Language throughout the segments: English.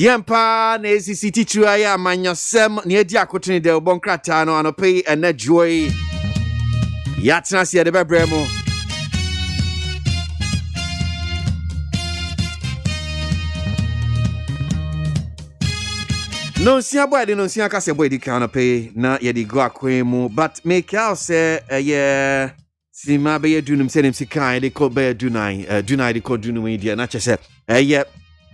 Diampa na ACC teacher ya manyosem na edi akotene de obonkrata no anope ene joy. Yatna se de bebremo. No sia boy de no sia kase boy di kanope na ye di go akwemu but make out say yeah si ma be ye dunum se dem sikai de ko be dunai dunai de ko dunum dia na chese yeah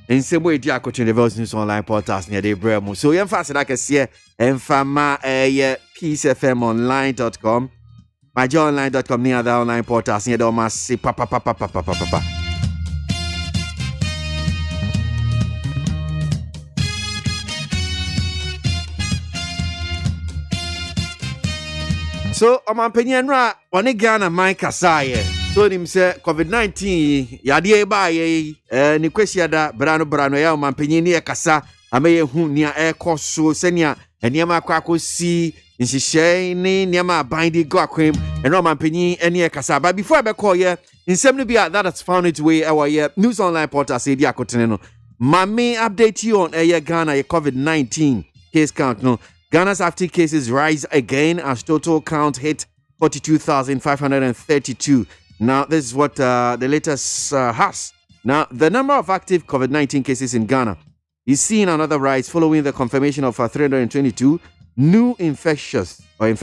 in same way dia ko Universal News Online Podcast near the bremo. So you fast like a see enfama peacefmonline.com. myjoyonline.com near the online podcast near the massive papa. So I'm opinion ra one Ghana Mike Asaye. So him say COVID-19 yade ba ye ni kwesi da brano ya mampanyin ne kasa amaye hu nia ekoso senia eniama kwakosi nhihye ni niama bindi go akwem eno mampanyin ene kasa but before I call ye nsem no be that has found its way our news online portal say dia kotene no mame update you on Ghana COVID-19 case count no. Ghana's active cases rise again as total count hit 42,532. Now, this is what the latest has. Now, the number of active COVID-19 cases in Ghana is seeing another rise following the confirmation of 322 new infections on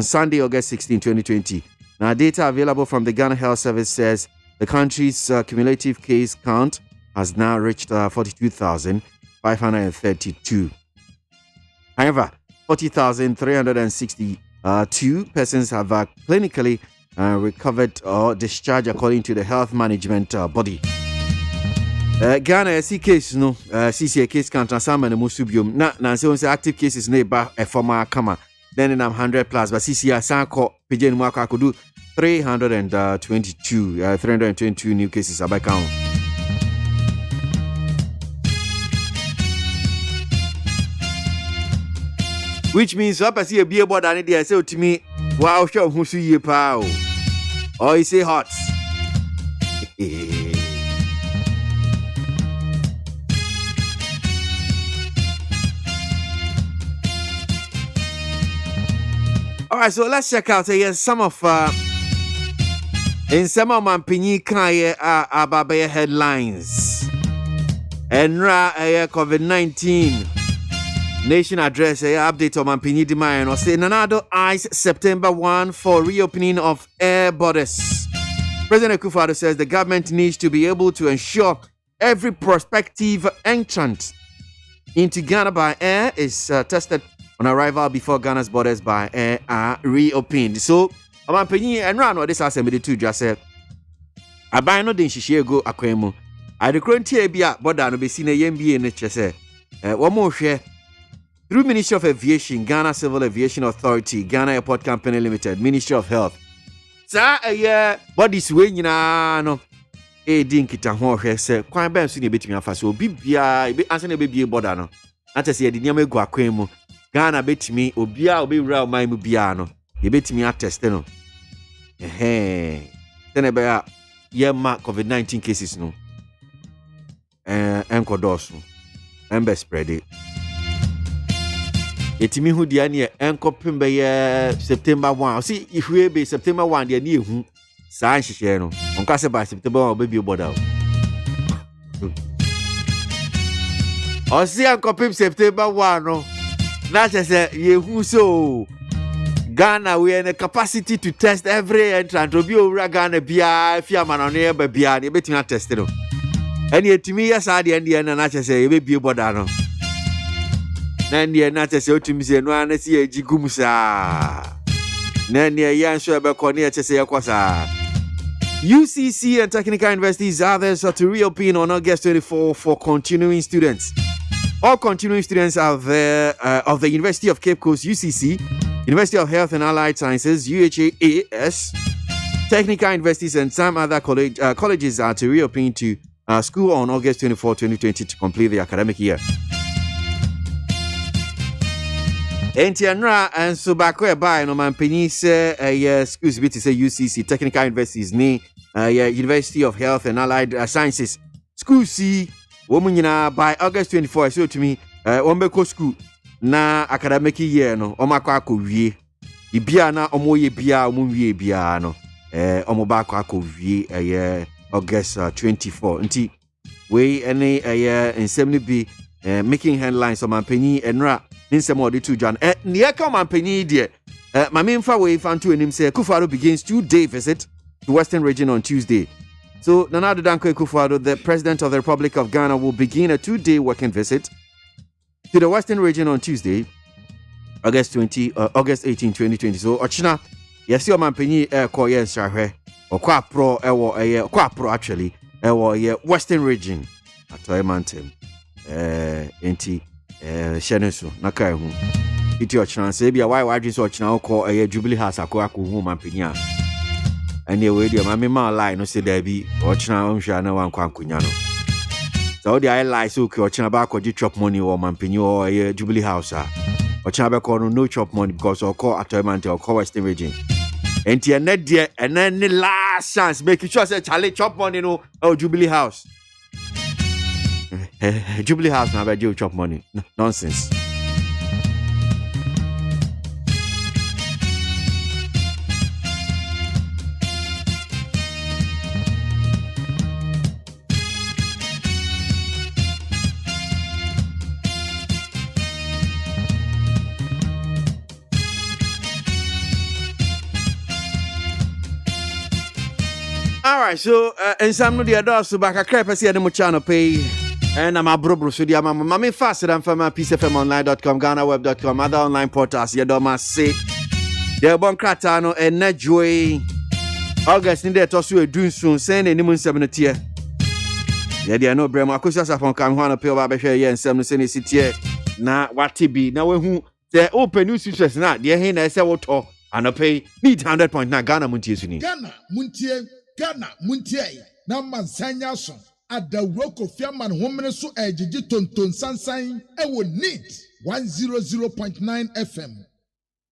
Sunday, August 16, 2020. Now, data available from the Ghana Health Service says the country's cumulative case count has now reached 42,532. However, 40,362 persons have clinically recovered or discharged according to the health management body. Ghana SC case no CCA case count transama na musubium na say active cases na ba a former kama then in 100 plus but CCA sanko pejeni mu akakodu 322 new cases abakao. Which means up as you be about than it say to me, wow, show who see you pow. Or you say hot. Alright, so let's check out some of in some of my opinion about headlines. Enra COVID-19 Nation address update on Mampini Demand or say Nanado eyes September 1 for reopening of air borders. President Akufo-Addo says the government needs to be able to ensure every prospective entrant into Ghana by air is tested on arrival before Ghana's borders by air are reopened. So Mampini and Rano this assembly too just said I buy no den shishie go akwemu. I the current bia border no be seen a MBA in chese. One more share. Through Ministry of Aviation, Ghana Civil Aviation Authority, Ghana Airport Company Limited, Ministry of Health. Sa bodies we nyina no din kita ho hwe se kwan ba nso ne betumi afa so obi bia e be anse ne be bie border no ate se ye de niam egu akwan mu Ghana betumi obi a obi wura man mu bia no ye betumi attest no tene be ya ye ma COVID-19 cases no enkodoso embe spread it. Etimi hu dia ne enkopem be ye September 1. See if we be September 1 dia ne hu sa nhihye no. Onka se ba September 1 be bi border. O see enkopem September 1 no. Na say ye hu so Ghana we have the capacity to test every entrant. Obi owura Ghana bia fiama no ne ba bia ne betumi test no. Eni etimi ya sa dia ndie na say ye be bi border no. Nandy and Nata Sotimis and one see a jigumsa. Nandy Yansha Baconia Chesea Quasa. UCC and Technical Universities others are to reopen on August 24 for continuing students. All continuing students of the University of Cape Coast UCC, University of Health and Allied Sciences UHAS, Technical Universities and some other colleges are to reopen to school on August 24, 2020 to complete the academic year. Entianra and so back where by no man penny say excuse me to say UCC Technical Universities ni University of Health and Allied Sciences School C woman by August 24 so to me Ombeko school na academic year no omakwa wie ibia na omoye bia omunwie bia no omobako akowie August 24 nti we any nsem be making headlines on Mampeni enra nsem odi to John near come Mampeni dear mame mfa we fanto enim say Akufo-Addo begins 2-day visit to Western Region on Tuesday. So Nana Addo Dankwa Akufo-Addo, the President of the Republic of Ghana, will begin a 2-day working visit to the Western Region on Tuesday, August 18, 2020. So Ochina, yes, your Mampeni Koyen Shahre, or Kwapro, Kwapro actually, Western Region at Mountain, Enti, Shenesu, Nakaihu. Iti Ochina, Sabia, why just Ochina call a Jubilee House, Akwaku, Mampenia. And the way the mamma lie, no say there be Ochina, Shana, one Quancunyano. So the I lie so Ochina back or chop money or Mampeni or a Jubilee House. Ochina back or no chop money because or call Atomante or call Western Region. And the net dear, and then the last chance, make sure say Charlie chop money no oh Jubilee House. Jubilee House now do chop money. Nonsense. All right, so and some of the adults who back a crap I see the channel pay and I'm a bro so the mama faster than from peacefmonline.com, GhanaWeb.com, other online portals. You don't must say they're bon cratano and net joy August in there to so doing soon send any moon 70 year. Yeah, there are no brema kusas upon come one appeal by share and some send city na what be now who the open news sisters now dear hen I say what and pay need 100.9 Ghana Montie Ghana Montie Ghana Montie na mansanya so adawroko fiaman homene so ejiji tonton sansan e wo need 100.9 FM.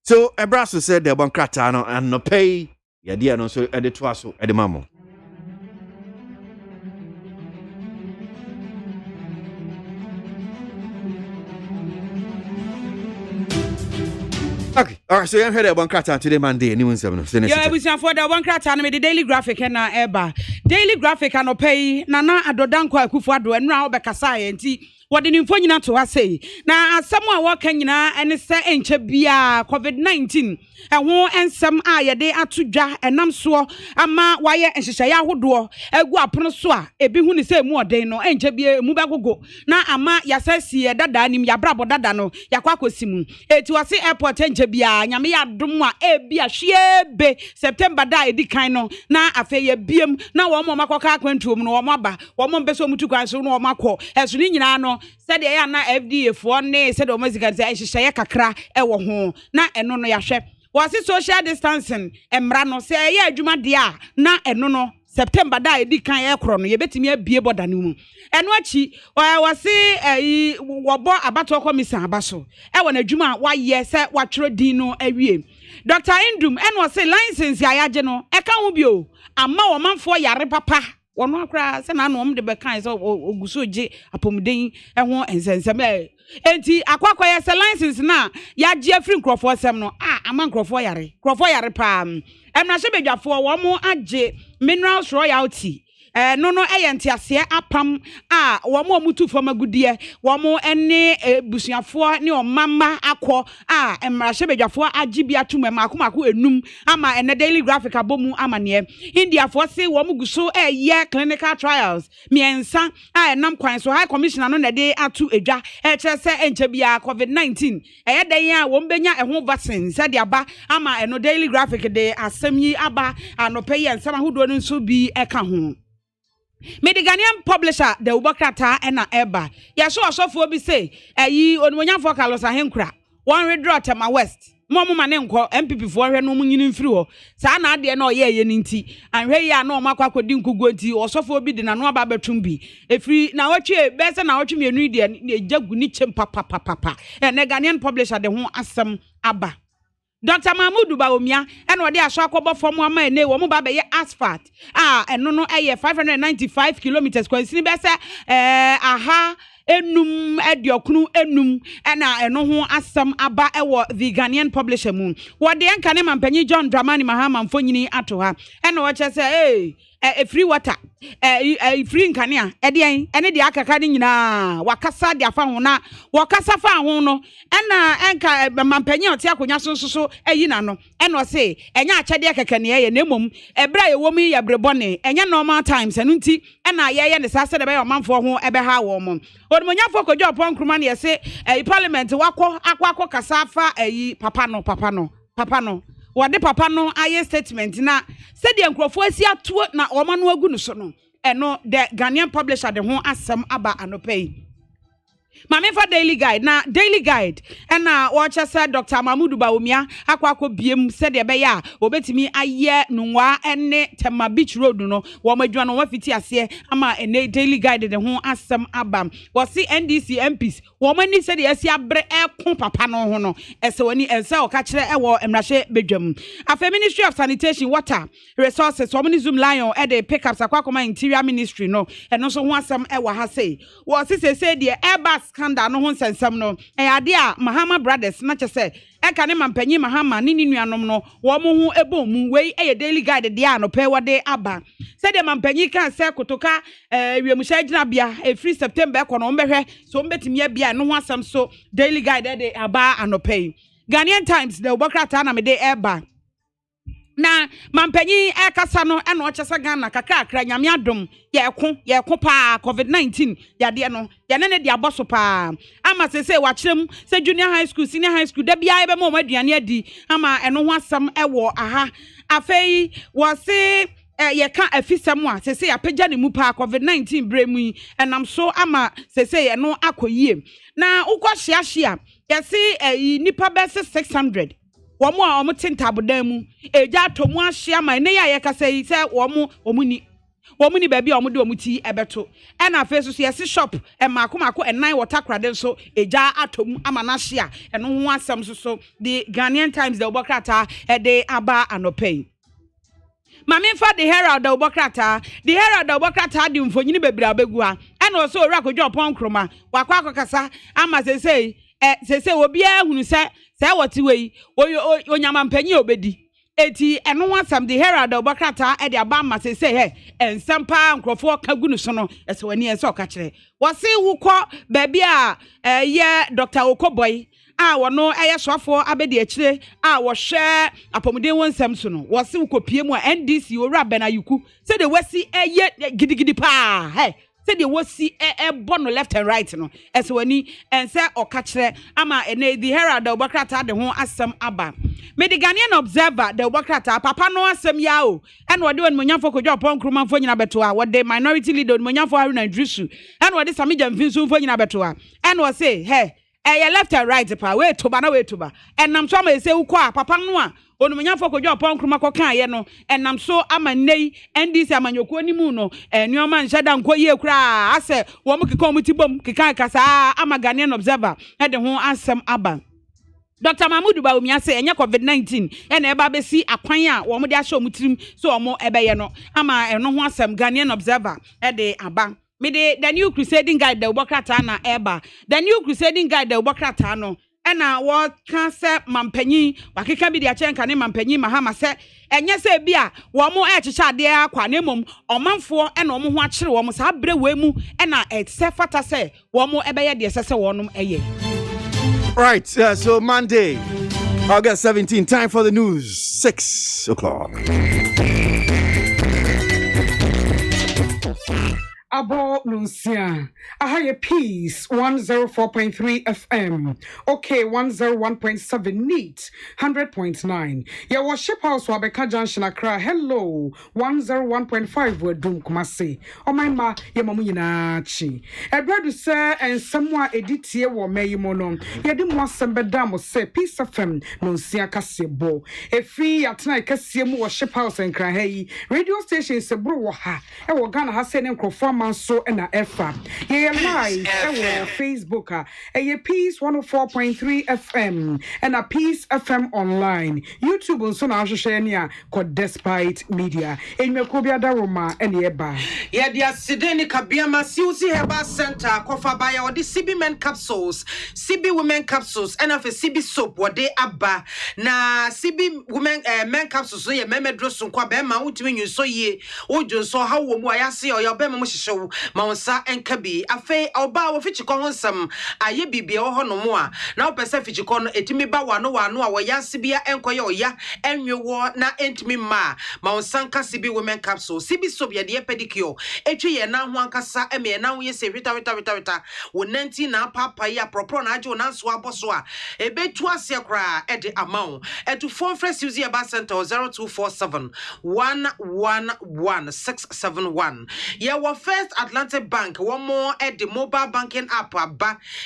So Ebraso said the bankrata no and no pay ya dia no so e de to aso e de mamo. Okay, all right, so you heard about Krata today, Monday, and yeah, we see for the one Krata and the Daily Graphic and Eba. Daily Graphic and pay Nana Addo Dankwa Akufo-Addo and now Bekasai and what the info you to us say. Now, someone walking and it's bia COVID-19 and won't and some eye day at to ja and I'm so ama wire and Shaya Hodo, a guaprosoa, a bihuni say more day no and bia mubago. Now ama yasesi dada nim ya brabo dada no yakwako simu. It was a airport and bia Yamia Dumwa bia shiebe September die di kaino na afeye biem na one more makoka kwentum no maba one beso mutu kwanso no mako as no said ya na FDA for ne said o mazika say hyehyeye kakra e wo ho na eno no yahwe was social distancing emra no say ya adwuma de a na eno no September da edi kan e kro no ye betimi abie boda no mu eno achi was wo bo abato commission abaso e wona adwuma wa ye se wa twero din no awie Dr. Indum eno say license ya agye no e ka ho bio ama wo manfo yare papa one akra se na no de be kan se oguso je apomden ho ensensem enti akwakwa ya se license na ya je free nkrofo sem no ama nkrofo yare pa emra hye bedwafo wo mo agye minerals royalty no eyenti ase apam wo mo mutu fo magudie wo mo ene busuafo ne o mama akọ emra hye bedwafo agye bia tum makomako enum ama ene Daily Graphic abomu amane India for say wo mo guso clinical trials miensa enam kwan so high commissioner no na de atu edwa kire se enche bia COVID-19 den a wo mbenya eho vaccine said aba ama eno Daily Graphic de asemi aba anope ensama hodo no so bi eka ho Medighanaian publisher the Ubokrata ena eba yaso asofo bi say onwonyafo Carlos Ahenkura one redraw Tema West momo mane nko MPP fo hwe no munyini mfiri ho saa na ade na oye ni nti anhwe ya na omakwa kodi nkugo nti osofo bi de na no aba betum bi efiri na watwe bese na watwe mienu de ejagu ni chem papa ene Ghanaian publisher de ho asem aba Dr. Mahmoud Baumia and what they are shakwa from one man ne woman baby asphalt and no 595 kilometers kwensini be say aha enum ediokunu enum ena eno ho asem aba ewo the Ghanaian publisher mu wo de enka ne mampanyi John Dramani Mahama mfonyini ato ha ena wo che say free water free nkania ede ene de akaka ni nyina wakasa de afa ho na wakasa fa ho no ena enka mampanyi ote akonya sonsoso eyi na no ena o say enya achede akaka ne ye na emom ebra ye wo mu ye brebone enya normal times enu nti ena ye ne sase de be yo manfo ho ebe ha wo mo odumonyafo kojo opon kruma ne ye say parliament akwa kasa fa papa no wade papa no aye statement na said the nkrofo asi ato na oma no agu no so no eno the Ghanaian publisher de ho asem aba anopei Mame for daily guide na daily guide na watch said Dr. Mahmoud Baumia akwa biem said e be ya obetimi aye nwa ene Tema Beach Road no wo madwa no wafiti ase ama ene daily guide de ho asem aba wo si NDC MPs wo mani said e si abre ekon papa no ho no ese wani ense o ka kire e wo emrahye bedwam afa Ministry of Sanitation Water Resources wo mani Zoom Lion e de pick up sakwa Interior Ministry no eno so ho asem e wa ha sei wo si say de airbus scandal no ho nsensam no ade a Mahama brothers na chese eka ne mampanyi Mahama ni nuanom no wo mo ho ebomu wei daily guide de a no pe wode aba se de mampanyi kan se kotoka wiamusha gina bia free September ko no mbehwe so mbetimi bia no ho asam so daily guide de aba anopei Ghanaian Times de obokrata na me de eba na mampanyi ekasa no eno ochesa Ghana kakra nyame adom ye ko pa COVID-19 yade no ye ne de aboso pa ama se wa kirem se junior high school senior high school da bia be mo aduane adi ama eno ho asam ewo aha afei wo se ye ka afisam a se apagya ne mu pa COVID-19 bremu enam so ama se ye no akoyie na ukọ hia ye se nipa be 600 womo a omo tintabodan mu eja tomu ahia man ne ya ye kasa yi se womo ni baabi a omo de omo ti ebeto na afa so yes shop makomako enan water krade so eja atomu ama na hia eno ho asem so the Ghanaian Times the obokrata de aba anopei Mame fa the Herald the obokrata di mfonyini bebira abegua na so ora kodwo pon kroma wakwa akokasa ama se obi ahunu se wati wei onyamampanyi obedi eti eno wasam the Herald obokrata e de aba ma se he ensampa nkrofo kagu no so no ese wani ense okakire wose wukọ baabi a ye Dr. Okoboy a wono eye soafo abedi akire a wo hwe apomuden wonsam so no wose wukopie mu a NDC owura benayuku se de wasi eye gidigidi pa said the wasi bono left and right no as wani ense okakire ama ene the Herald the obokrata de ho asem aba me the Ghanaian Observer the obokrata papa no asem ya o ene wode onmonyafo kodwo pon kromanfo nyina beto a wode minority leader onmonyafo Haruna Drisu ene wode Samija Mfinsu mfo nyina beto a ene wo say left and right pa we to ba enam so ma ese ukọ a papa no a onumanyafo kodwo pon kroma kokan ye no enam so amanei NDC amanyoko ni mu no enuoma nhada nkoye kura ase wo mu kika omutibom kika kasa ama Ghanaian Observer e de ho asem aba Dr. Mahmoud Baumia say enye COVID-19 ena eba besi akwan a wo mu de ahye omutirim so wo mu ebeye no ama eno ho asem Ghanaian Observer e de aba me the new crusading guide the obokrata na eba the new crusading guide the obokrata no ena wo kan se mampanyi wakeka bi de achenka ne mampanyi Mahama se enye se bia wo mo echicha ade akwa na mom omanfo ena omo ho akire wo mo sa bre we mu ena se fata se wo mo ebeye de se wonom eye. Right, so Monday, August 17, time for the news, 6 o'clock. Abo Nunsia, Ahaya Peace 104.3 FM, okay 101.7 neat 100.9. Ya worship house Wabeka Junction Accra, hello 101.5 Wedum Kumasi. Oh my ma, ya mamuna chi. A brother sir and someone editie wo me mono. Ya di mo sembedamo say Peace FM Nunsia Kasebo. A free at night Kasiemu worship house and Krahe radio station se bro ha. E wo Ghana ha send enkrofo Bema so and a Efa. Ye live Facebook a Peace 104.3 FM and a Peace FM online. YouTube on Sona Shania called Despite Media. In your Kobia Daroma and Yeba. Yeah, dear Sideni Kabiama Siusi Heba Center, Kofa Baya or the CB men capsules, CB women capsules, and of a CB soap, what they abba. Na CB women men capsules, so ye meme dress on Quabema, Utwin you so ye, Ujun so how Wayasi or your Bema show, Maunsa and Kabi, a fay or bow of Fichicon some, a ye be or honomoa. Now Pacificon, etimi bawa no one, no, Yasibia and Koyoya, and you war na entimi ma, Maunsanka CB women capsules, CB soap ya dear pedicure, Echi na Wankasa, and me now we say Rita, when 19 na papa ya propon ajo na swabo swa, a bit twas ya cry at the amount, and to phone fresh use your center 0247 111 671. Yeah, our first Atlantic Bank, one more at the mobile banking app,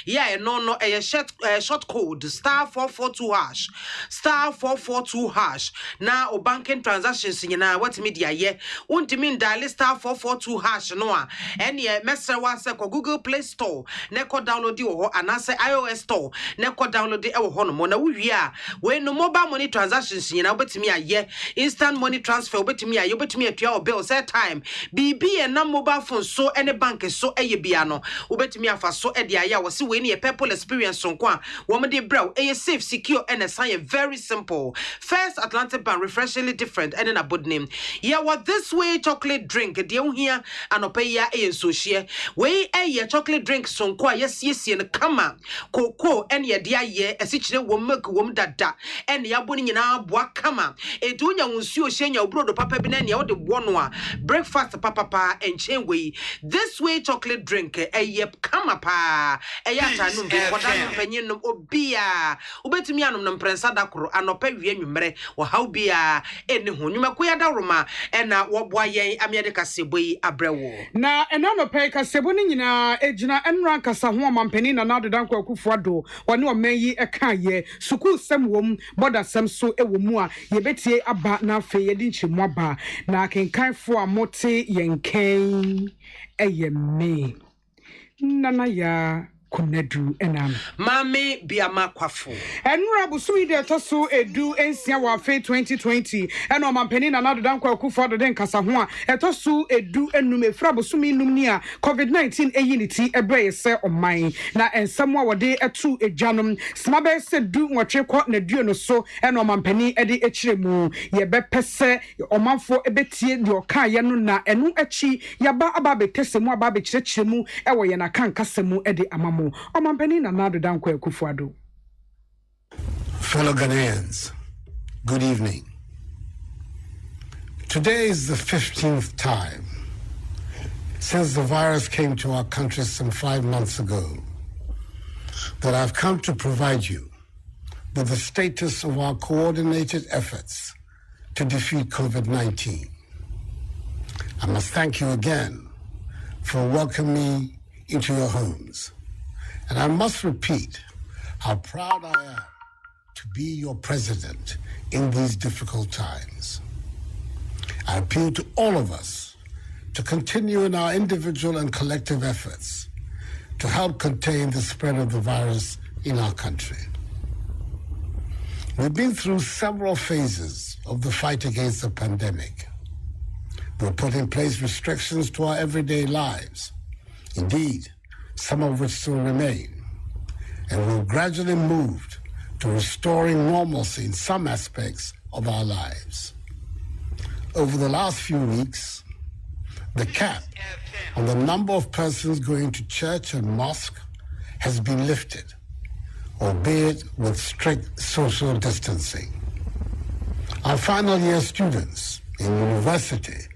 yeah, no, a short code star 442 hash, star 442 hash. Now, o banking transactions in what media, yeah, won't mean dial star 442 hash, no, and yeah, messer was Google Play Store, Neko download you and answer iOS Store, Neko download the Honor, we are when no mobile money transactions in our bet me a year, instant money transfer, bet me a you bet me at your bill, set time, BB and non mobile phone, so any bank is so a biano, ubet me a for so a dia was so any a purple experience on qua, woman de brow, a safe, secure, and a sign very simple. First Atlantic Bank, refreshingly different, and in a good name. Yeah, what this way chocolate drink, dear here, and opaya a so share, way a chocolate drink, so qua, yes, and kama, cocoa, and ya dear ye, a situation will make woman that, and ya bunny in our bois kama, a dunya will see your brother papa benania or the one breakfast papa and chain way. This way chocolate drink, a yep kama pa, a yata no penny no obia, ubetimianum no prensada cro, and no pay mre, or how be a any hunumaquia daruma, and what boy America Sibwe abrewo. Na enano pay Caseboni na ejina enranka sahwa mampenina na de danko kufuado, wanu meyi ekaye, suku sem wom, boda sem so ewomua, yebetie aba na fe yedinchi mwaba, na kenkai fo mote yenken eyeme. Nana ya Kunedu enam. Mame biama kwafu. Enra busumi de toso edu ensia wa fe 2020. Eno mampeni na nadu danko akufo den kasa ho a etoso edu enum efra busumi num ni a COVID-19 eyiniti ebre yese oman. Na ensam a wode etu ejanum smabe se du nwotwe kɔ na duo no so eno mampeni ede echiremu ye bepese omanfo ebetie de okaye no na enu achi yaba aba betesemu aba bekyerɛkyerɛmu ewo ye na kankasemu ede amamo. Fellow Ghanaians, good evening. Today is the 15th time since the virus came to our country some 5 months ago that I've come to provide you with the status of our coordinated efforts to defeat COVID-19. I must thank you again for welcoming me into your homes. And I must repeat how proud I am to be your president in these difficult times. I appeal to all of us to continue in our individual and collective efforts to help contain the spread of the virus in our country. We've been through several phases of the fight against the pandemic. We've put in place restrictions to our everyday lives. Indeed, some of which still remain, and we've gradually moved to restoring normalcy in some aspects of our lives. Over the last few weeks, the cap on the number of persons going to church and mosque has been lifted, albeit with strict social distancing. Our final year students in university,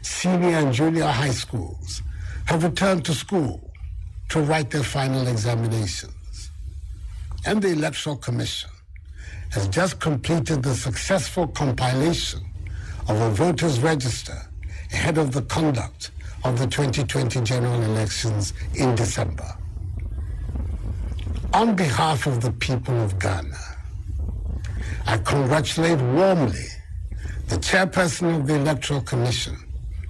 senior and junior high schools have returned to school to write their final examinations. And the Electoral Commission has just completed the successful compilation of a voters' register ahead of the conduct of the 2020 general elections in December. On behalf of the people of Ghana, I congratulate warmly the chairperson of the Electoral Commission,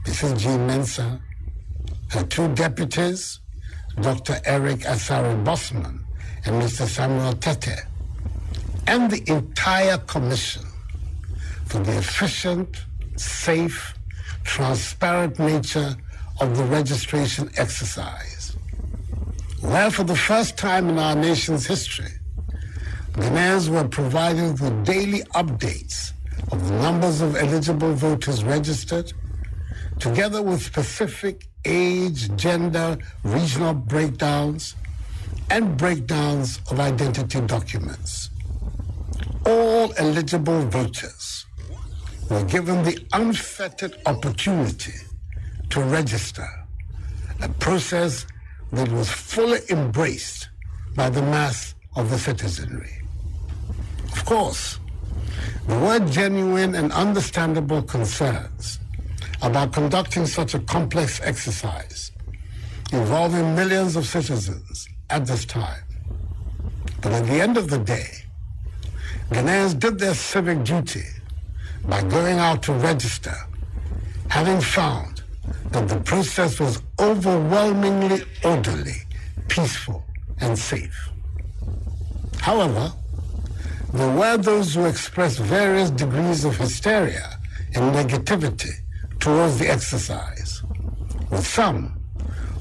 Mrs. Jean Mensah, her 2 deputies, Dr. Eric Asari Bosman and Mr. Samuel Tete, and the entire commission for the efficient, safe, transparent nature of the registration exercise, where for the first time in our nation's history, Ghanaians were provided with daily updates of the numbers of eligible voters registered, together with specific age, gender, regional breakdowns, and breakdowns of identity documents. All eligible voters were given the unfettered opportunity to register, a process that was fully embraced by the mass of the citizenry. Of course, there were genuine and understandable concerns about conducting such a complex exercise involving millions of citizens at this time. But at the end of the day, Ghanaians did their civic duty by going out to register, having found that the process was overwhelmingly orderly, peaceful, and safe. However, there were those who expressed various degrees of hysteria and negativity towards the exercise, with some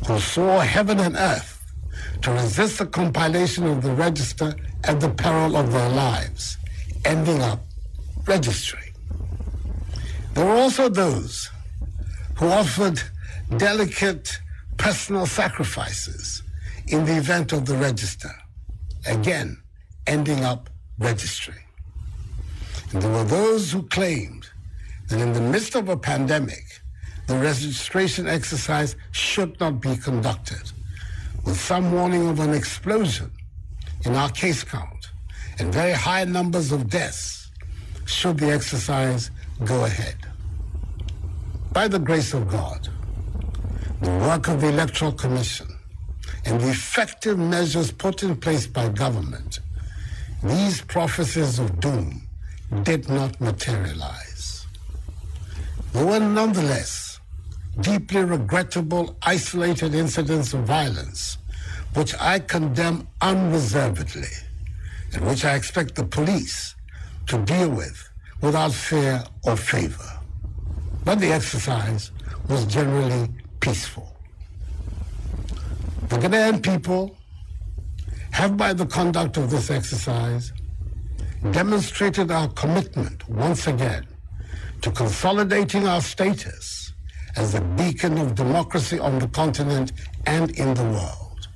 who swore heaven and earth to resist the compilation of the register at the peril of their lives, ending up registering. There were also those who offered delicate personal sacrifices in the event of the register, again ending up registering. And there were those who claimed that in the midst of a pandemic, the registration exercise should not be conducted, with some warning of an explosion in our case count and very high numbers of deaths should the exercise go ahead. By the grace of God, the work of the Electoral Commission and the effective measures put in place by government, these prophecies of doom did not materialize. There were nonetheless deeply regrettable, isolated incidents of violence, which I condemn unreservedly, and which I expect the police to deal with without fear or favor. But the exercise was generally peaceful. The Ghanaian people have, by the conduct of this exercise, demonstrated our commitment once again to consolidating our status as a beacon of democracy on the continent and in the world.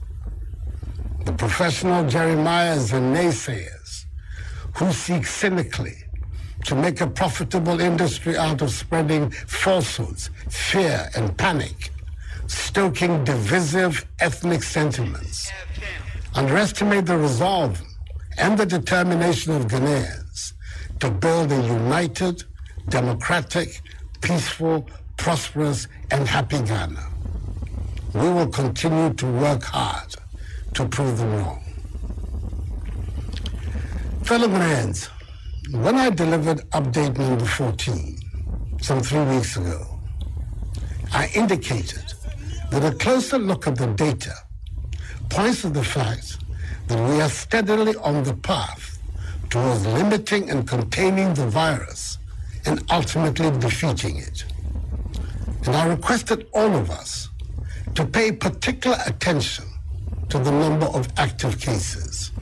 The professional Jeremiahs and naysayers who seek cynically to make a profitable industry out of spreading falsehoods, fear, and panic, stoking divisive ethnic sentiments, underestimate the resolve and the determination of Ghanaians to build a united, democratic, peaceful, prosperous, and happy Ghana. We will continue to work hard to prove them wrong. Fellow Ghanaians, when I delivered update number 14 some 3 weeks ago, I indicated that a closer look at the data points to the fact that we are steadily on the path towards limiting and containing the virus and ultimately defeating it. And I requested all of us to pay particular attention to the number of active cases.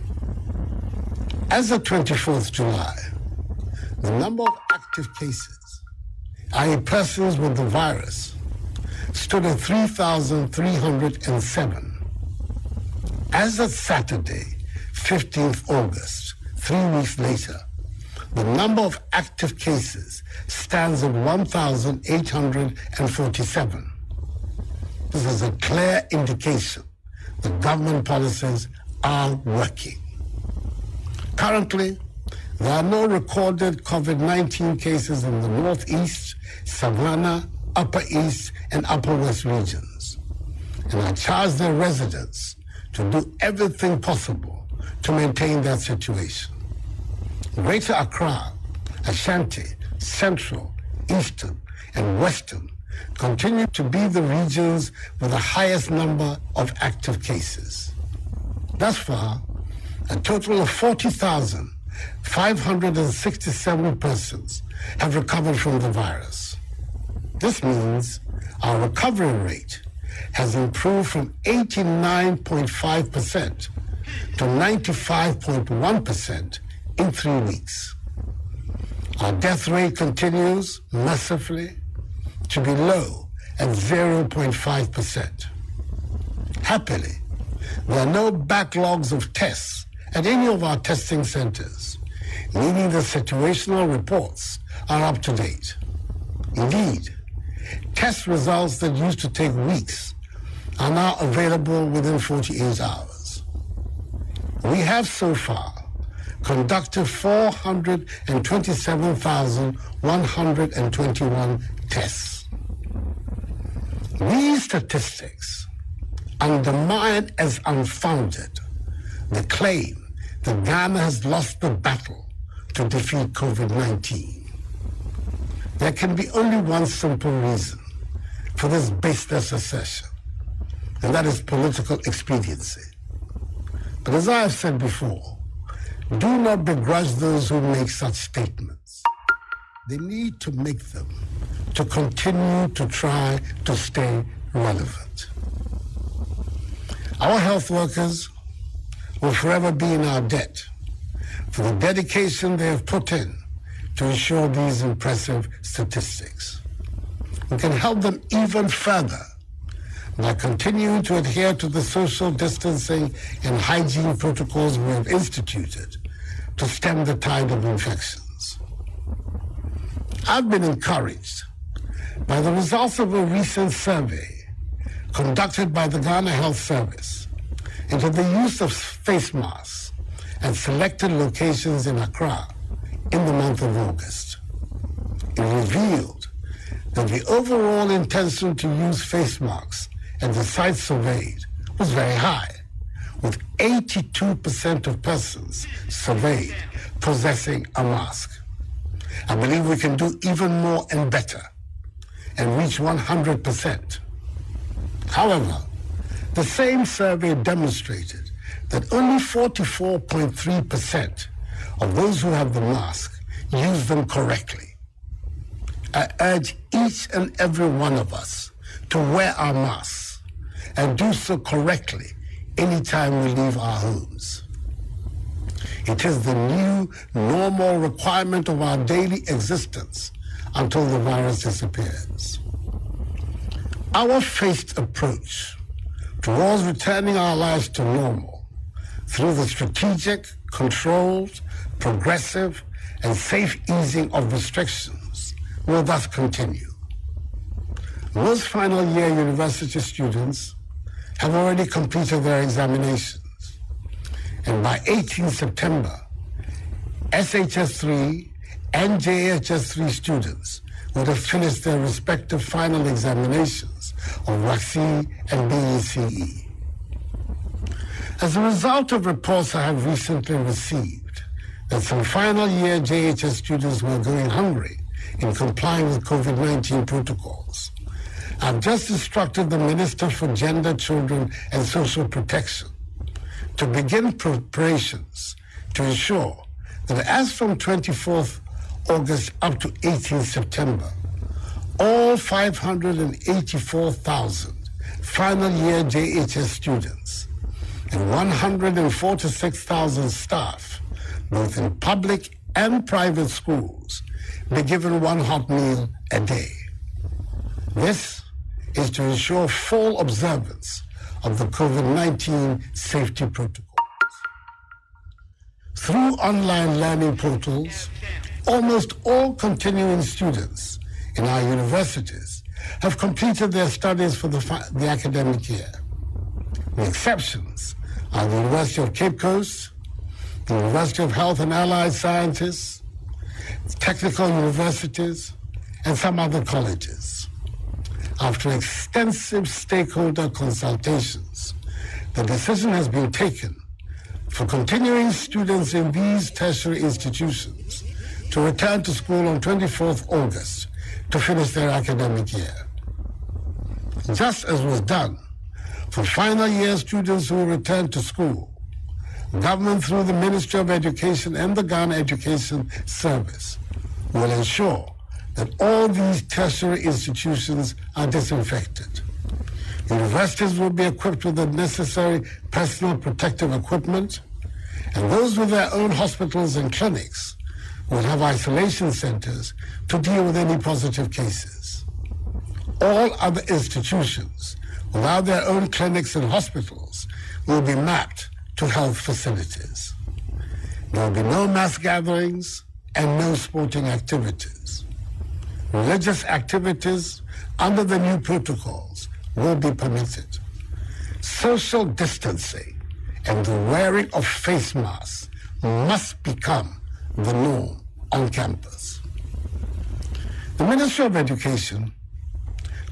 As of 24th July, the number of active cases, i.e. persons with the virus, stood at 3,307. As of Saturday, 15th August, 3 weeks later, the number of active cases stands at 1,847. This is a clear indication that government policies are working. Currently, there are no recorded COVID-19 cases in the Northeast, Savannah, Upper East, and Upper West regions. And I charge their residents to do everything possible to maintain that situation. Greater Accra, Ashanti, Central, Eastern, and Western continue to be the regions with the highest number of active cases. Thus far, a total of 40,567 persons have recovered from the virus. This means our recovery rate has improved from 89.5% to 95.1% in 3 weeks. Our death rate continues mercifully to be low at 0.5%. Happily, there are no backlogs of tests at any of our testing centers, meaning the situational reports are up to date. Indeed, test results that used to take weeks are now available within 48 hours. We have so far conducted 427,121 tests. These statistics undermine as unfounded the claim that Ghana has lost the battle to defeat COVID-19. There can be only one simple reason for this baseless assertion, and that is political expediency. But as I have said before, do not begrudge those who make such statements. They need to make them to continue to try to stay relevant. Our health workers will forever be in our debt for the dedication they have put in to ensure these impressive statistics. We can help them even further by continuing to adhere to the social distancing and hygiene protocols we have instituted to stem the tide of infections. I've been encouraged by the results of a recent survey conducted by the Ghana Health Service into the use of face masks at selected locations in Accra in the month of August. It revealed that the overall intention to use face masks at the sites surveyed was very high, with 82% of persons surveyed possessing a mask. I believe we can do even more and better and reach 100%. However, the same survey demonstrated that only 44.3% of those who have the mask use them correctly. I urge each and every one of us to wear our masks and do so correctly anytime we leave our homes. It is the new normal requirement of our daily existence until the virus disappears. Our phased approach towards returning our lives to normal through the strategic, controlled, progressive, and safe easing of restrictions will thus continue. Most final year university students have already completed their examinations, and by 18 September, SHS3 and JHS3 students would have finished their respective final examinations of WASI and BECE. As a result of reports I have recently received that some final year JHS students were going hungry in complying with COVID-19 protocols, I've just instructed the Minister for Gender, Children and Social Protection to begin preparations to ensure that as from 24th August up to 18th September, all 584,000 final year JHS students and 146,000 staff, both in public and private schools, be given one hot meal a day. This is to ensure full observance of the COVID-19 safety protocols. Through online learning portals, almost all continuing students in our universities have completed their studies for the academic year. The exceptions are the University of Cape Coast, the University of Health and Allied Sciences, technical universities, and some other colleges. After extensive stakeholder consultations, the decision has been taken for continuing students in these tertiary institutions to return to school on 24th August to finish their academic year. just as was done for final year students who return to school. Government, through the Ministry of Education and the Ghana Education Service, will ensure that all these tertiary institutions are disinfected. Universities will be equipped with the necessary personal protective equipment, and those with their own hospitals and clinics will have isolation centers to deal with any positive cases. All other institutions without their own clinics and hospitals will be mapped to health facilities. There will be no mass gatherings and no sporting activities. Religious activities under the new protocols will be permitted. Social distancing and the wearing of face masks must become the norm on campus. The Ministry of Education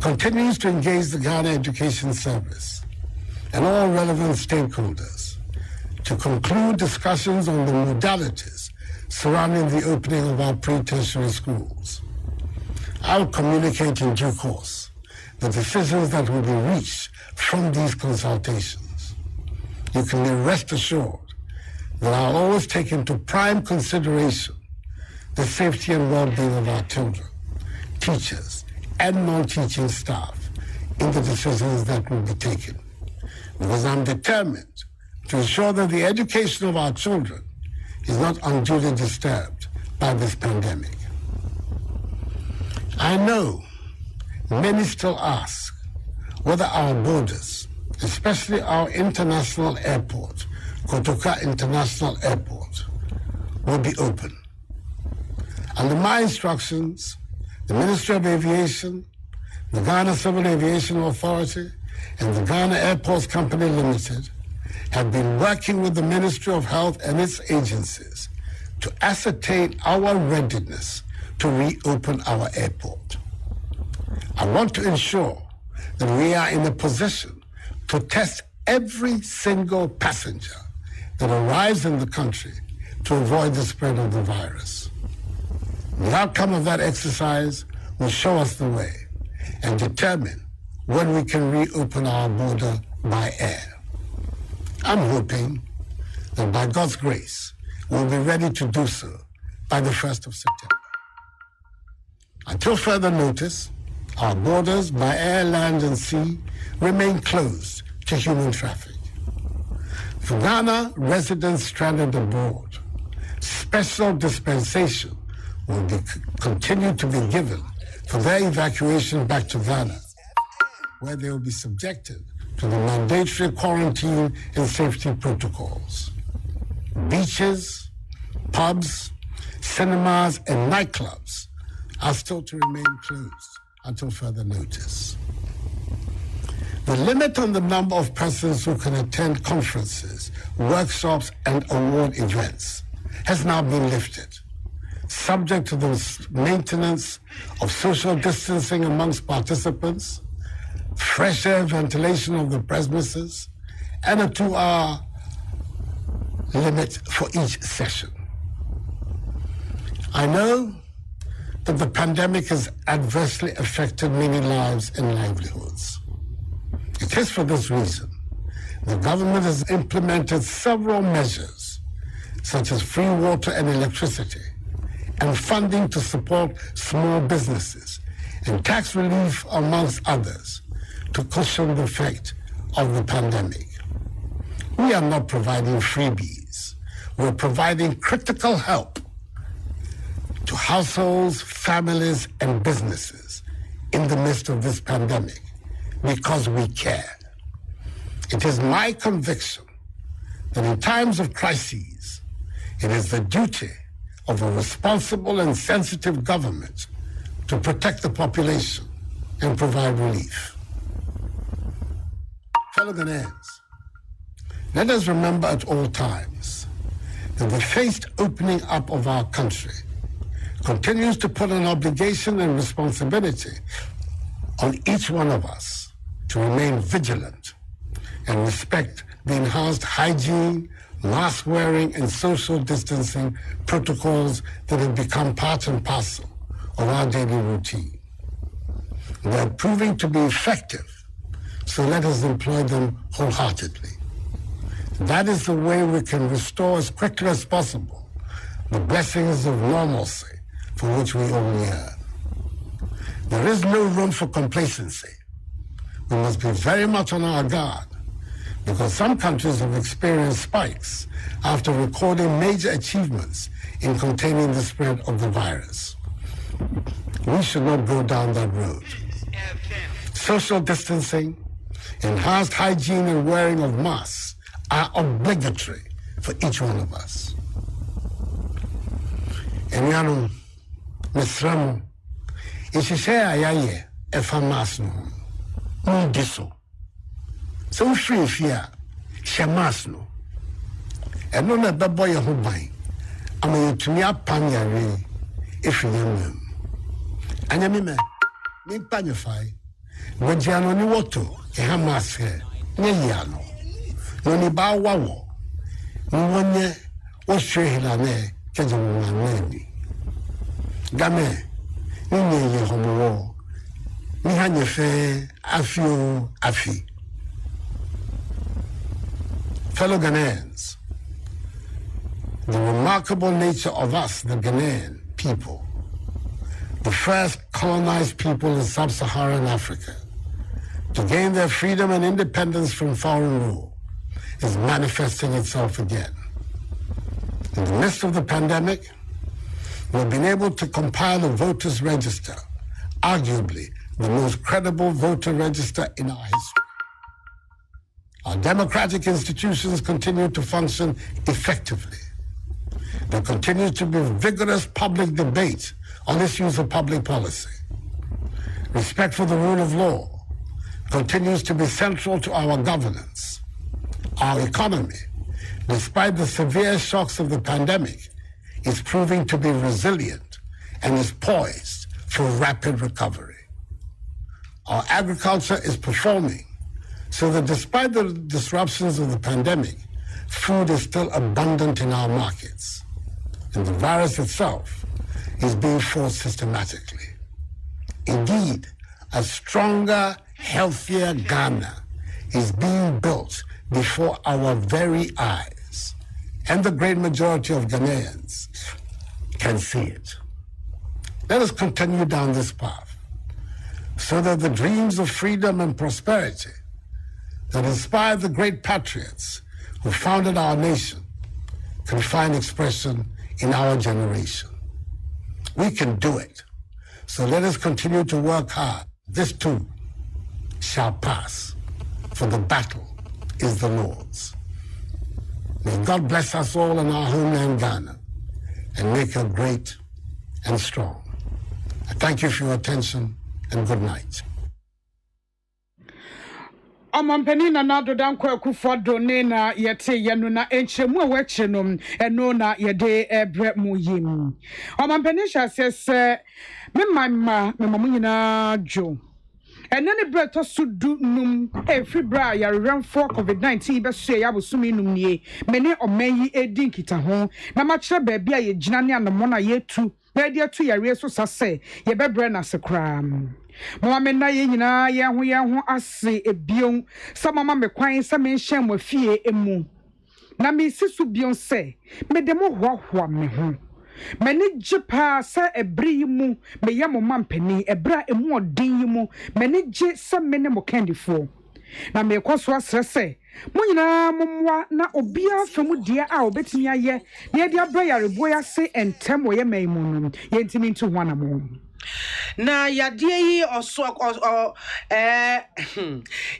continues to engage the Ghana Education Service and all relevant stakeholders to conclude discussions on the modalities surrounding the opening of our pre-tertiary schools. I will communicate in due course the decisions that will be reached from these consultations. You can be rest assured that I'll always take into prime consideration the safety and well-being of our children, teachers, and non-teaching staff in the decisions that will be taken. Because I'm determined to ensure that the education of our children is not unduly disturbed by this pandemic. I know many still ask whether our borders, especially our international airport, Kotoka International Airport, will be open. Under my instructions, the Ministry of Aviation, the Ghana Civil Aviation Authority, and the Ghana Airports Company Limited have been working with the Ministry of Health and its agencies to ascertain our readiness to reopen our airport. I want to ensure that we are in a position to test every single passenger that arrives in the country to avoid the spread of the virus. The outcome of that exercise will show us the way and determine when we can reopen our border by air. I'm hoping that by God's grace, we'll be ready to do so by the 1st of September. Until further notice, our borders by air, land, and sea remain closed to human traffic. For Ghana residents stranded abroad, special dispensation will continue to be given for their evacuation back to Ghana, where they will be subjected to the mandatory quarantine and safety protocols. Beaches, pubs, cinemas, and nightclubs are still to remain closed until further notice. The limit on the number of persons who can attend conferences, workshops, and award events has now been lifted, subject to the maintenance of social distancing amongst participants, fresh air ventilation of the premises, and a 2-hour limit for each session. I know that the pandemic has adversely affected many lives and livelihoods. It is for this reason the government has implemented several measures, such as free water and electricity, and funding to support small businesses, and tax relief, amongst others, to cushion the effect of the pandemic. We are not providing freebies. We're providing critical help to households, families, and businesses in the midst of this pandemic because we care. It is my conviction that in times of crises, it is the duty of a responsible and sensitive government to protect the population and provide relief. Fellow Ghanaians, let us remember at all times that the phased opening up of our country continues to put an obligation and responsibility on each one of us to remain vigilant and respect the enhanced hygiene, mask wearing, and social distancing protocols that have become part and parcel of our daily routine. They are proving to be effective so let us employ them wholeheartedly. That is the way we can restore as quickly as possible the blessings of normalcy for which we all yearn. There is no room for complacency. We must be very much on our guard because some countries have experienced spikes after recording major achievements in containing the spread of the virus. We should not go down that road. Social distancing, enhanced hygiene and wearing of masks are obligatory for each one of us. Enyano, Mesramo, Ishishaya Ayaye, Efamas no, Mundiso. So free fear, Shamas no. And no na baboy a hubay, I'm a Tumia Panya re, if you know. And I mean, me panify, but Jano ni wato, a Hamas here, Neyano. No ni ba wawo, no one ye, was Shehilane, Kajamanani. Game, Nini ye homo, Nihanye fe, Afio, Afi. Fellow Ghanaians, the remarkable nature of us, the Ghanaian people, the first colonized people in sub-Saharan Africa, to gain their freedom and independence from foreign rule, is manifesting itself again. In the midst of the pandemic, we've been able to compile a voters' register, arguably the most credible voter register in our history. Our democratic institutions continue to function effectively. There continues to be vigorous public debate on issues of public policy. Respect for the rule of law continues to be central to our governance. Our economy, despite the severe shocks of the pandemic, is proving to be resilient and is poised for rapid recovery. Our agriculture is performing so that despite the disruptions of the pandemic, food is still abundant in our markets. And the virus itself is being fought systematically. Indeed, a stronger, healthier Ghana is being built before our very eyes, and the great majority of Ghanaians can see it. Let us continue down this path so that the dreams of freedom and prosperity that inspired the great patriots who founded our nation can find expression in our generation. We can do it. So let us continue to work hard. This too shall pass, for the battle is the Lord's. May God bless us all in our homeland Ghana and make her great and strong. I thank you for your attention and good night. Omampeni na nado dankwa akufado ne na yete yenu na enchemu aweche nom eno na yede ebre mu yim. Omampeni shase se me mama nyina dwo. Eno ne bre to sudu num efri bra ya remfo COVID-19 be so ya bosumi num nie. Mene omanyi edi nkita ho na ma kire ba bia ye gina ne anomo na yetu. Na dia tu yare so sase ye bebre na sekram. Mama na ye nyina ye ho ase ebion sa mama me kwan sa me nhye mo fie emu na me sisu bion se me de mo hoahoa me ho me ne jipa sa ebri mu me ye mo mampani ebra emu odin mu me ne je sa me ne mo candifo na me kwaso asrese mo nyina momwa na obia famu dia a obetimi aye na ye dia bra yarebo ya se entem wo ye maimu no ye ntimi ntu ho na mo na yadie yi oso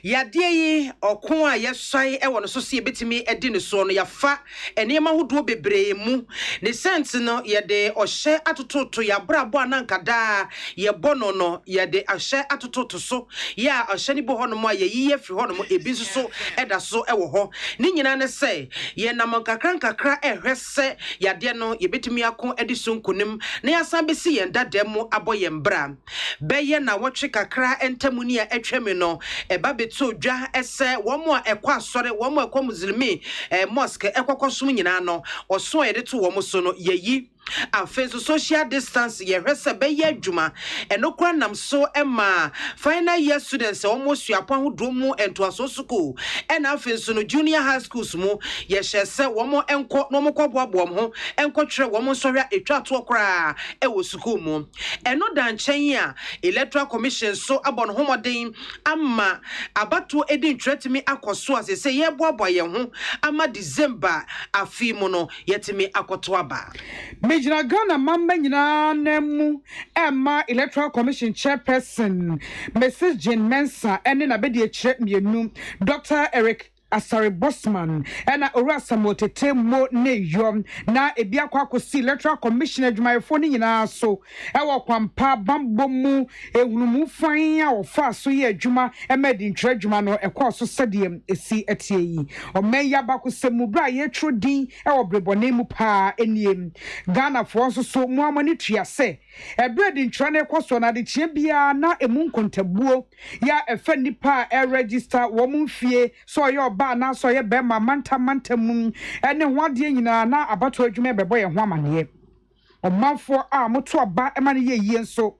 yadie yi okon a yeswan e wono so se betimi edi ne so no yafa enema hodo bebree mu ne sense no yede ohye atototo ya brabo anankada ye bono no yede ahye atototo so ya ohye ni bo hono mo ayi yefri hono mo ebi so eda so e wo ho ni nyina ne se ye nam kakra ehwese yade no ye betimi akon edi so nkonim na yasan besi ye dadam abo yembra beye na wotwe kakra entamuni a etweme no eba beto dwa ese womo a ekwa asore womo ekwa muslimi mosque ekwakwasum nyina no oso yede to womo so no yeyi Afen so social distance ye hwese be ye adwuma eno kra nam so ema final year students almost yapon hodro mu entoaso school ena afen so no junior high schools mu ye hyese wo mo enko no mo kwoboabo ho enko twere wo mo sohwa etwa to kra e wo school mu eno dan chen a electoral commission so abon homoden ama abato edin tretimi akoso asese ye boabo ye ho ama December afi mu no yetimi akoto aba Major Ghana Mamba Nyina Nemu Emma Electoral Commission Chairperson Mrs. Jane Mensah and then Abedi Mienu Dr. Eric Asari Bosman and Ora Samotete Mo Ne Yom na ebia kwa si Electoral Commission adwumayefo ni nyina so ewo kwampa bambomu ehunu fan a ofa so ye adwuma emedi ntwa adwuma no ekọ so sediem esi etie yi omeya bakosemu bra ye trodin ewo brebone mu pa eniem Ghana for so mu amani tuase ebredi ntwa na ekọ so na de chie bia na emu nkontabuo ya efa nipa e register wo mu fie so yo ba na so ye be ma manta mun ene ho ade nyina na abato adwuma bebo ye ho amane omanfo a moto aba e ma ne ye yie nso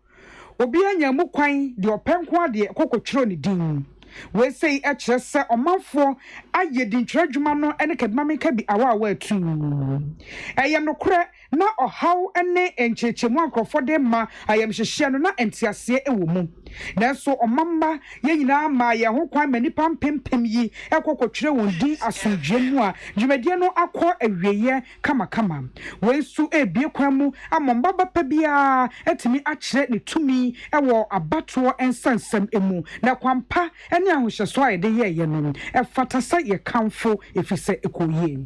obi anya mu kwan de openko ade kokotwero ne din we say e kire se omanfo aye din twadwuma no ene kadma me ka bi awa atu eye no kure na ohaw ene enchechemu akrofo de ma ayam hyehye no na entiase ewo mu nanso omamba ye nyina ma ye ho kwan mani pampempem yi ekokotwere won din asodwemu a dwumadie no akọ awieye kama we su ebie kwan mu amomba bapa bia etimi akire ne tumi ewo abato ensansam emu na kwampa ene ahohyeso a de ye no efatasa ye kamfo efise ekoyie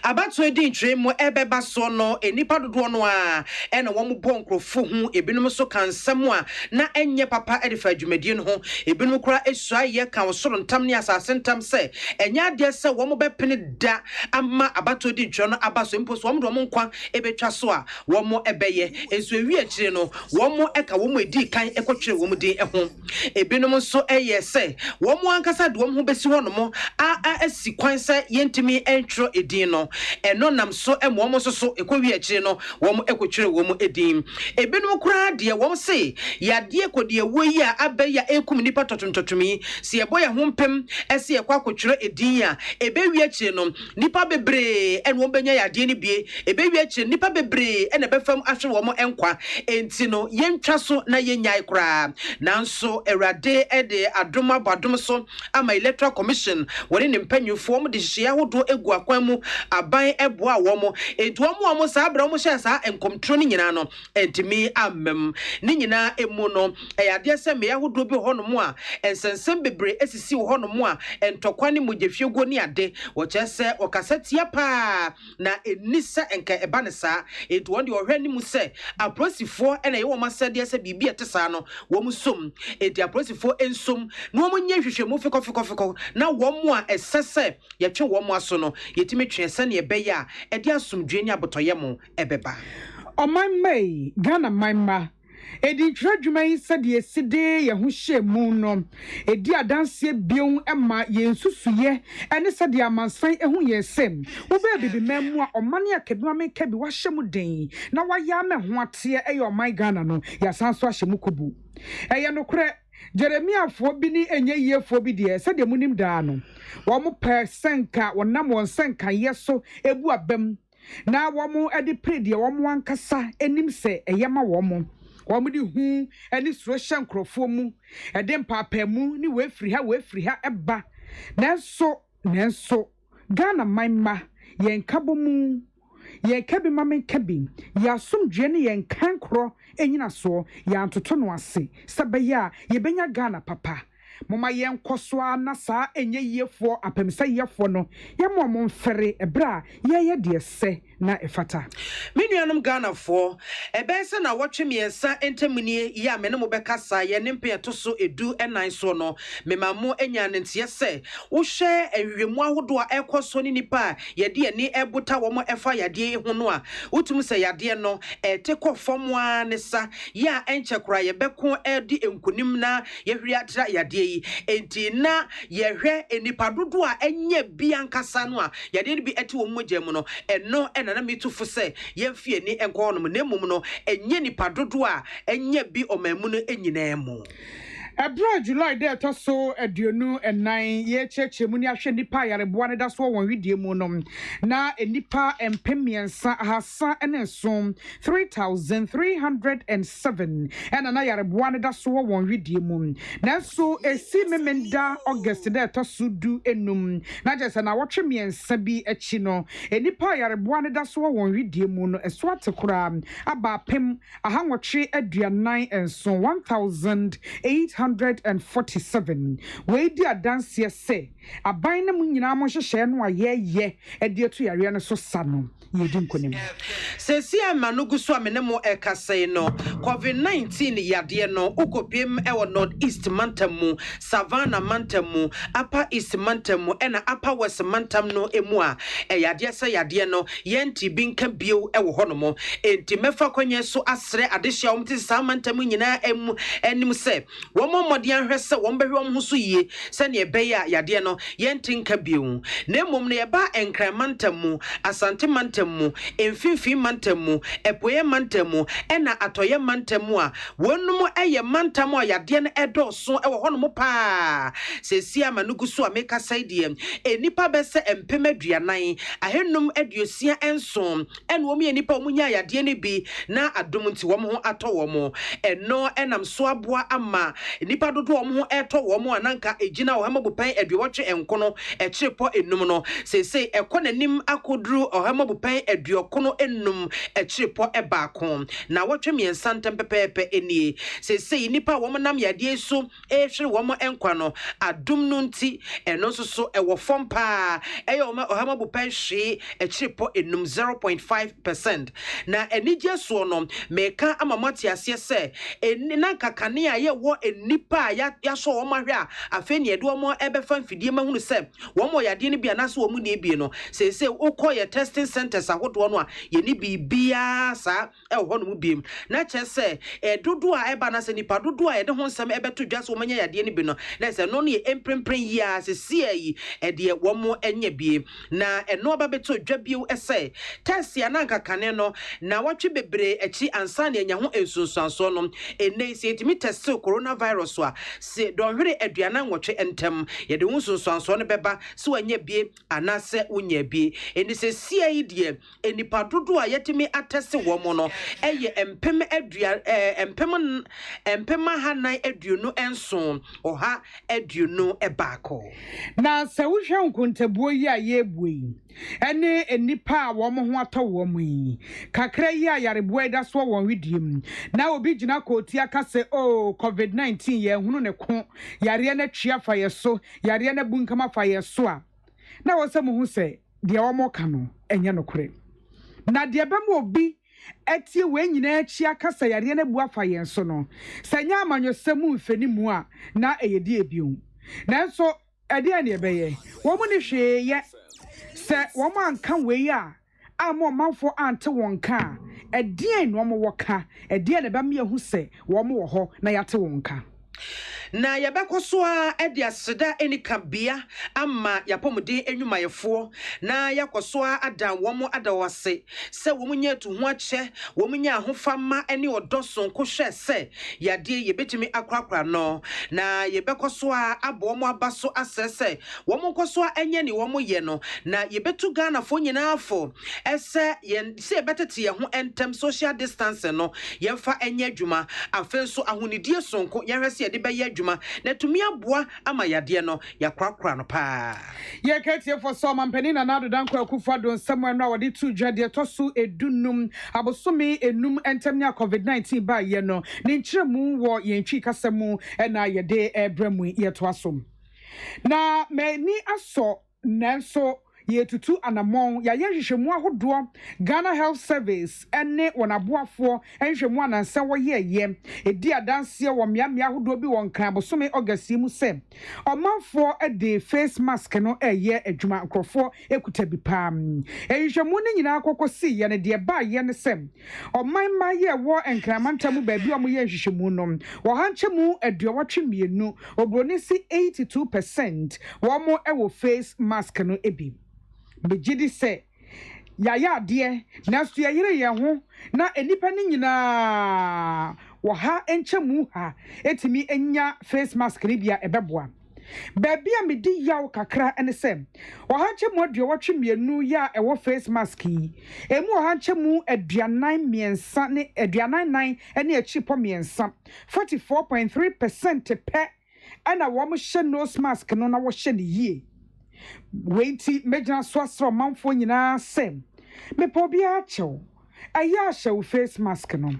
abato edin twemu ebeba so no enipa dodo no a ene wo mu bonkrofo hu ebinom so kansam a na enye papa edifa dwumadie no ho ebinom kura esua ye kan soro ntam ne asase ntam se enya ade se wo mo bepene da ama abato edin twa no abaso mpo so wo mo nkwa ebetwa so a wo mo ebeye enso ewi akire no wo mo eka wo mo edi kan ekotwere wo mo din eho ebinom so eye se wo mo ankasa de wo mo besi ho no mo a asi kwan se yentimi entro edin no eno nam so emo mo so ekowi akire no wo mo ekotwere wo mo edin ebinom kura de wo mo se yade kode wo yi a abeya ekum nipa totontotumi se ebo ya hompem ese ekwa akotwere edin a ebewi akire no nipa bebre eno wo benya yade ni bie ebewi akire nipa bebre ene befam ahwe wo mo enkwa enti no yentwa so na yenyai kura nanso erade ede adoma badom so ama Electoral Commission woni ne mpanyufo mo de hye ahodo egu akwan mu aban eboa wo mo enti wo mo sa abra mo hye sa enkomtro ni nyina no entimi amem ni nyina emu no eyade se me ahodo bi ho no mo a ensensem bebre esisi ho no mo a entokwa ni mogyefiego ni ade wo chese okasatia pa na enisa enka eba ne sa enti won de ohwe ni mu se aprosifo ena ye wo masade se bibia tesa no wo mu som enti aprosifo ensom no mo nya hwehwemu fikofiko na wo mo a esese ye twe wo mo aso no yetimi twe se ne ebe ya ede asomdwe ni abotoye mo ebeba oman mai Ghana maima edi twadwuma yi sade eside ye ho hyemu no edi adanse bion ema ye nsusuye ene sade amansan ehu ye sem wo be bibi memu a omane akaduma me ka bi wahyemu den na waya me ho ate eye oman Ghana no ya sanso ahyemu kobu eye no kure Jeremiah fo bi ni enye ye fo bi de sade munim da no wo mo persenka wonam won senka yeso ebu abam na wo mo edi predi wo mo ankasa enim se eyema wo mo wamudi hu eni suro hyankrofo mu ede mpapa mu ni we firi ha eba nanso Ghana maima yen kabomu yen kabi mamen kabi ya somdwe ne yen kankro enyina so ya antoto no ase sabaya ye benya Ghana papa mama yen kosoa na sa enye yefo apemsa yefo no ye mo mfere ebra ye de se na efata menuanom Ghana for ebese na wotwe miensa entamuni ya mene mo bekasa ye nempe to so edu enan so no memamo enya ntie se wo hwe awemu ahodo a ekoso ni nipa ye de ni ebuta wo mo efa yade hu no a wotum se yade no eteko fom a ne sa ya enche kura ye beko edi enkunim na ye hwia tra yade yi enti na yehwe enipa dodo a enye bi ankasa no a yade bi ete wo mogye mu no eno enana mitufo se yemfie ni enko no na mum no enye nipa dodo a enye bi omamu no enyina mu. Ebra July de to so aduonu enan ye cheche mu ni ahwe nipa yareboa ne da so won widie mu no na enipa empemiensa hasa ene som 3307 ena na yareboa ne da so won widie mu na so esi memenda August de to so du enum na jese na wotwe miensa bi echi no enipa yareboa ne da so won widie mu no eso atekura aba pem ahanwotwe aduanan enso 1847 we di adanse se aban na munyina mo hyehyɛ no ayeye edietu yare no so sa no yedi nkonim sesi amanugu so amene mo ekasai no COVID-19 yade no ukopiem ewo North East Mantamu Savannah Mantamu Upper East Mantamu ena Upper West Mantam no emu a yade se yade no yenti binka bio ewo honomo enti mefa kwenye so asre adehia omti sa Mantamu nyina enim se womo modian hwese wombehwe omho so yie se ne ebeya yade no yenti nka bio na emom ne eba enkran Mantamu Asante Mantamu emfifi Mantamu epoye Mantamu ena atoye Mantamu a wonum eye Mantamu a yade no edoso ewo honomo pa sesi amanugu so ameka saidie enipa bese empem aduanan ahenum aduosia ensom ena wom ye nipa omunya yade ne bi na adom nti wom ho ato wom eno enam so aboa ama nipa dodo wom ho eto wom ananka ejina wo hamabupan aduwotwe enkono echirepo enum no sese ekonanim akoduru ohamabupan aduokono enum echirepo ebaako na wotwe miensa ntempepepe enie sese nipa wom nam yade so ehwere wom enkwa no adom no nti eno so ewo fompa eyo ohamabupan hwe echirepo enum 0.5% na enije so no meka amamati ase se enina kakane a ye wo enipa ya so wom ahwe a afeni edo wom ebefa mfidie mahunu se wom yade ne bia na so wom ne bie no sese ukoye testing centers ahodo no a ye ni bibia sa ho no mu biem na chese dodo a eba na se nipa dodo a ye de ho nsem ebeto dwa so manya yade ne bi no na se no ne emprempren yi a sese yi de wom enya bie na eno aba beto dwa bio ese test ya na kakane no na watwe bebre echi ansa na enya ho ensunsuanso no ene se etimi test coronavirus a se don hwere aduana nwotwe entem ye de hunsunsuanso no beba se wanya bie anase unya bie eni se sia yi de enipa dodo a yetimi atese wo no eye empem adua empem hanan aduonu enso oha aduonu ebaako na se wo hwe nkontabuo yi a ye buyi ene enipa a wo mo ho atɔ wo mo yi kakra yi a yareboa da so won widiem na obi gina koti aka se COVID-19 ye hunu ne ko yare na twia fa ye so yare na bunkama fa ye so a na wo se mo hu se de wo mo ka no enye no kore na de be mo obi etie we nyina achi aka se yare na bu afa ye so no se nya amanyosemu mfeni mu a na eyedi ebiu na so ade ane ebeye wo mo ni hwe ye se wo mo anka we a amo manfo ante wonka edien no mo woka edien ne ba me hu se wo mo wo ho na yate wonka na yabekoso a edi aseda eni kabia ama yapomde enwumayefo na yakoso a adan womo adawase se womunye tu ho ache womunye ahofama eni odoson ko hwe se yade yebetimi akrakra no na yebekoso a abomo abaso asese womo koso a enye ni womo ye no na yebetu Ghana fo nyina afo ese ye se betete ye ho entem social distance no yemfa enye adwuma afenso ahonidie sonko yehwese ye de beye adwuma na tumi aboa ama yade no yakrakra no pa ye ketie for so mampanina na do danko akufo do nsemo no wode tu dwade toso edunum abosomi enum entem nya COVID-19 ba ye no ne nkyeremu wo yentwi kasemu na yede ebramu ye to asom na mani aso nanso ye tutu anamon ya ye hwehwemu ahodo Ghana Health Service ene wonaboafo enhwehwemu anansa wo ye edi adanse wo miamia ahodo bi won kan bosome August mu se omanfo de face mask no eye adwuma nkrofo ekuta bi pam enhwehwemu ne nyina akokosi ye ne de ba ye ne se oman ma ye wo enkramantamu ba bi omo ye nhwehwemu no wo hanchemu aduowatwemienu obroni si 82% wo mo ewo face mask no ebi begidi se yaya de na so yire ye ho na enipa ni nyina wo ha enchemu ha etimi enya face mask ni bia ebeboa baby a medi yaw kakra ene se wo ha chemu aduowatwemienu ya ewo face mask yi emu wo ha chemu aduanan miensa ne aduanan ene achipo miensa 44.3% pe ana wo mo hye nose mask no na wo hye ne yie wenti mejna swasro manfo nyina sem me po bia chew aya hye face mask no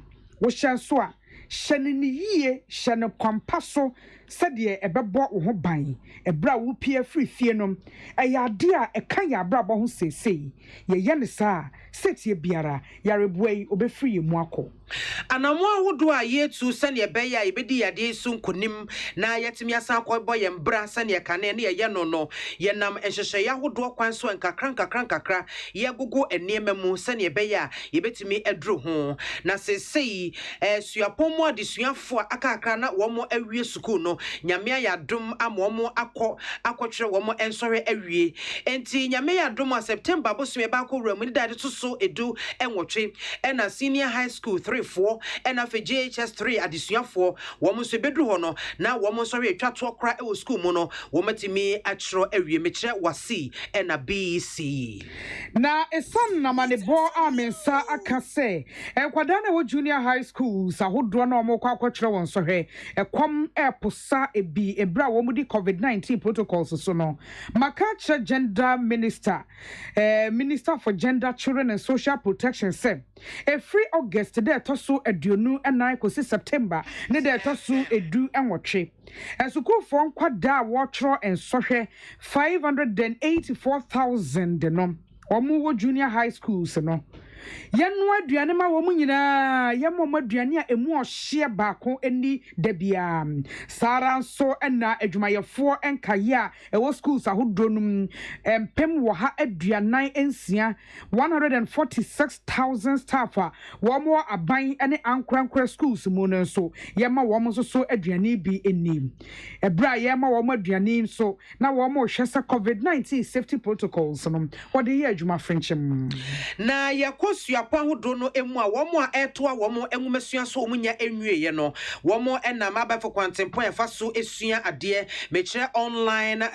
wo hye so a hye ne yie hye ne kwampaso sede ebebo wo ho ban ebra wo pie free no ade a eka ya bra bo ho sesei ye ne sa setie biara yarebuai obefree mu akọ anamo ahodo a yetu sane ebeya ebedi yade su nkonim na yetimi asan akọbọ ye mbra sane kane ne ye no ye nam enhyehyɛ ya ahodo kwan so nkakra ye gogo enema mu sane ebeya yebetimi aduru ho na sesei suapon mu adesuafo akakra na wo mo awie suku no nyame ya dom amomo akotwere wo mo ensore awie enti nyame ya dom a September bosume ba akọ wura mu ni dade to so edu enwotwe na senior high school 3-4 and after JHS 3 adesuafo wo mo so bedru ho no na wo mo sori atwa to kra e wo school mu no wo matimi atro awie mekire wasi na BC na esan na manebo amensa akase enkwada na wo junior high schools ahodo na wo kwa kwakire won so hwe ekom eposa ebi ebra wo mu di COVID-19 protocols so no makacha gender minister minister for gender children and social protection say free August there to so aduonu enai kosi September ne there to so edu enwotwe esukuu for nkwada wotro ensohwe 584,000 no omu wo junior high schools no yenu aduane ma wo munyina yemo aduane a emu ohye baako eni dabia sara so na adwumayefo enkaya ewo schools ahodonum empem wo ha aduanan ensia 146,000 staff wo mo aban ene ankrankra schools mu no so yema wo mo so aduane bi eni ebra yema wo mo aduane so na wo mo hwese COVID-19 safety protocols no wo de ye adwuma frenchim na suapon ahodo no emu a wo mo a eto a wo mo enwumesua so omunya enwieye no wo mo enam abafo kwantempo efa so esua ade mekire online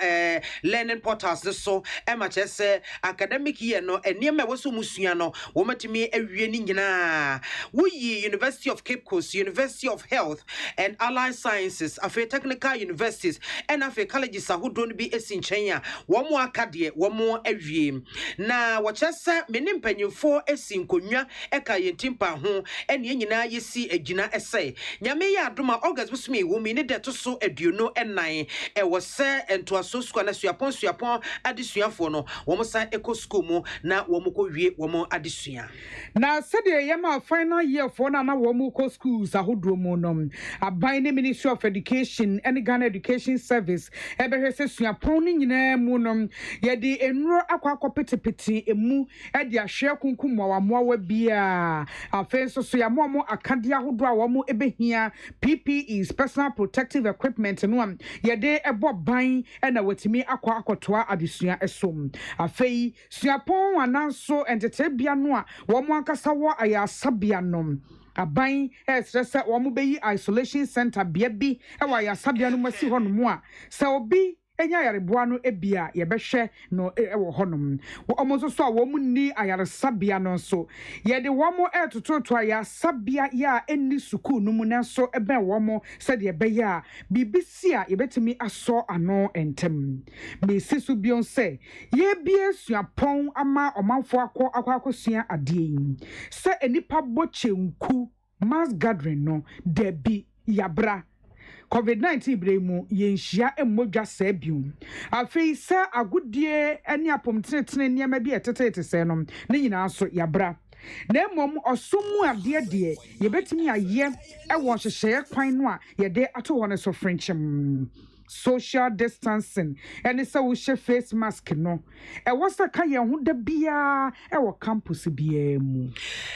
learning portals so ema chese academic year no enema wo so musua no wo matimi awie ni nyina wuyi University of Cape Coast, University of Health and Allied Sciences, afi technical universities and afi colleges ahodo no bi esinchen a wo mo akade wo mo awie na wo chese menim panyimfo nkonwa eka yentimpa ho ene nyina yesi agina ese nyame ya adoma August busumi wo mi ne de to so aduono enan wo se ento aso school na suapon adesuafo no wo mo san eco school mu na wo mo ko wie wo mo adesua na sede yema final year for na wo mo ko schools ahodo mu no aban ne Ministry of Education and Ghana Education Service ebehwese suapon ni nyina mu no ye de enro akwa emu e de ahwe kunkum wa bia afenso so ya mo akade ahodo a wo mo ebehia PPEs personal protective equipment no am ye de ebo ban na watimi akotoa adesua esom afei suapon ananso entetebia no a wo mo akasa wo ayasabia no aban esrese wo mo beyi isolation center bia bi e wa ayasabia no masi ho no mo a se obi enya yareboa no ebia yebehwe no ewo honom omo so wo mu ni ayaresabia no so ye de wo mo etototo ayasabia ya eni suku no mu na so ebe wo mo se de ebeya bibisi a yebetimi aso ano entem me sisu bion se ye bia suapon ama omanfo akosua ade se enipa boche nku mass gathering no debi yabra COVID-19 bremu yenhia emmodwa sabium afei sa agodie ene apomtenetene niam bi etetete se no ne nyina so yabra na mom osumu ade de yebetimi aye e wo hyehye kwan no a yede ato won so frenchim social distancing and so we share face mask no e wasa ka ye ho da bia e wo campus bia mu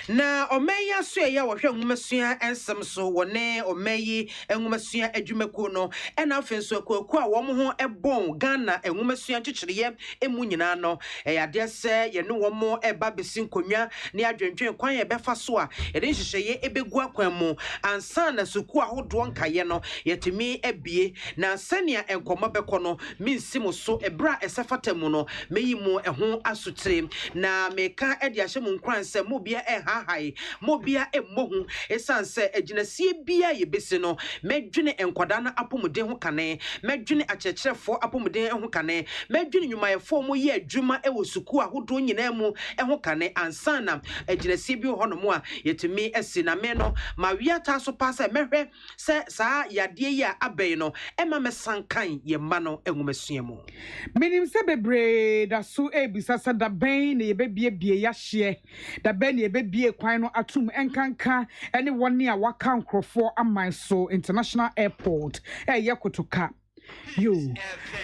na omeya so ye wo hwe nwumasua ensem so wone omeyi nwumasua adwumaku no e na afen so kwaku a wo ho ebon Ghana nwumasua chichireye emu nyina no e yade se ye no wo mo eba besin konwa ne adwendwen kwan ye befa so a ye de hyehye ebegu akwan mu ansa na suku ahodo nkaye no yetimi ebie na nia enkomo bekono minsimu so ebra esefatamu no meyimu eho asutire na meka ede ahye mu nkranse mobia ehahai mobia emohu esanse aginasie bia yebesi no medwene enkwada na apomuden ho kane medwene akyekyerefo apomuden ho kane medwene nyumayefo mo ye adwuma ewosuku ahodo nyina mu eho kane ansana aginasie bi ho no mo a yetimi esi na me no ma wiata so pasa mehwe se saa yade ya abai no ema sankan ye mano enwumasuamu minim se bebre da so ebisasa da ben ne yebebie ya hye da ben ne yebebie kwan no atum enkanka ene woni a waka nkrofo aman so international airport yekotoka yo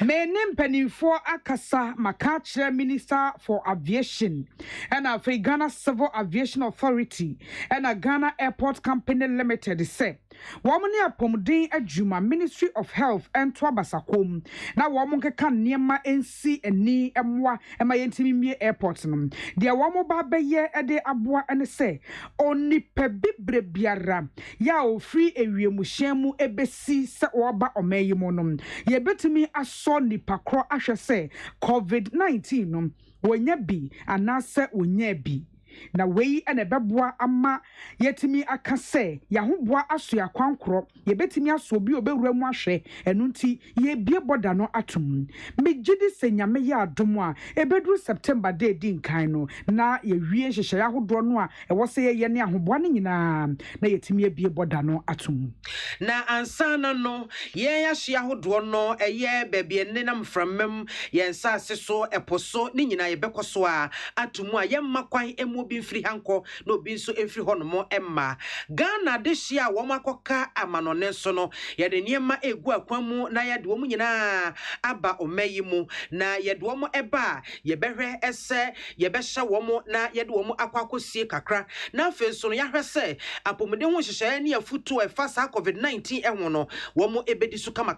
menim penifo akasa makachre minister for aviation and a Ghana Civil Aviation Authority and a Ghana Airport Company Limited say womani apomden adwuma Ministry of Health and Twabasakom na womo keka niema ensi eni emwa ema yentimi mie airport no dia womo ba beye ede aboa ene se onipa bibre biara ya ofri ewiemuhyemu ebesi se oba omeyimo no ye betimi aso nipa kro ahwe se COVID-19 no wonya bi anase wonya bi na wei ene beboa ama yetimi akase ya hoboa aso ya kwankro ye betimi aso bi obewura mu ahwe enu nti ye bie boda no atum megidi senyame ya adom a ebedru September day din kan no na ye wie hyehye ya hodo no a ewo se ye ne ahoboa ne nyina na yetimi bie boda no atum na ansana no ye ya hye ahodo no eye bebie ne nam framem ye nsase so eposo ne nyina ye bekoso a atumu a ye makwan emu bi mfiri hanko no bi nso emfiri ho no mo emma Ghana de hye a wo makoka amanone so no ye de niema egu akwamu na ye de wo nyina aba omayi mu na ye de wo eba ye behwe ese ye behya wo na ye de wo akwakosie kakra na afi so no ya hwese apomde ho hyehye ne afutu efa sa COVID-19 ehwo no wo ebedi so kama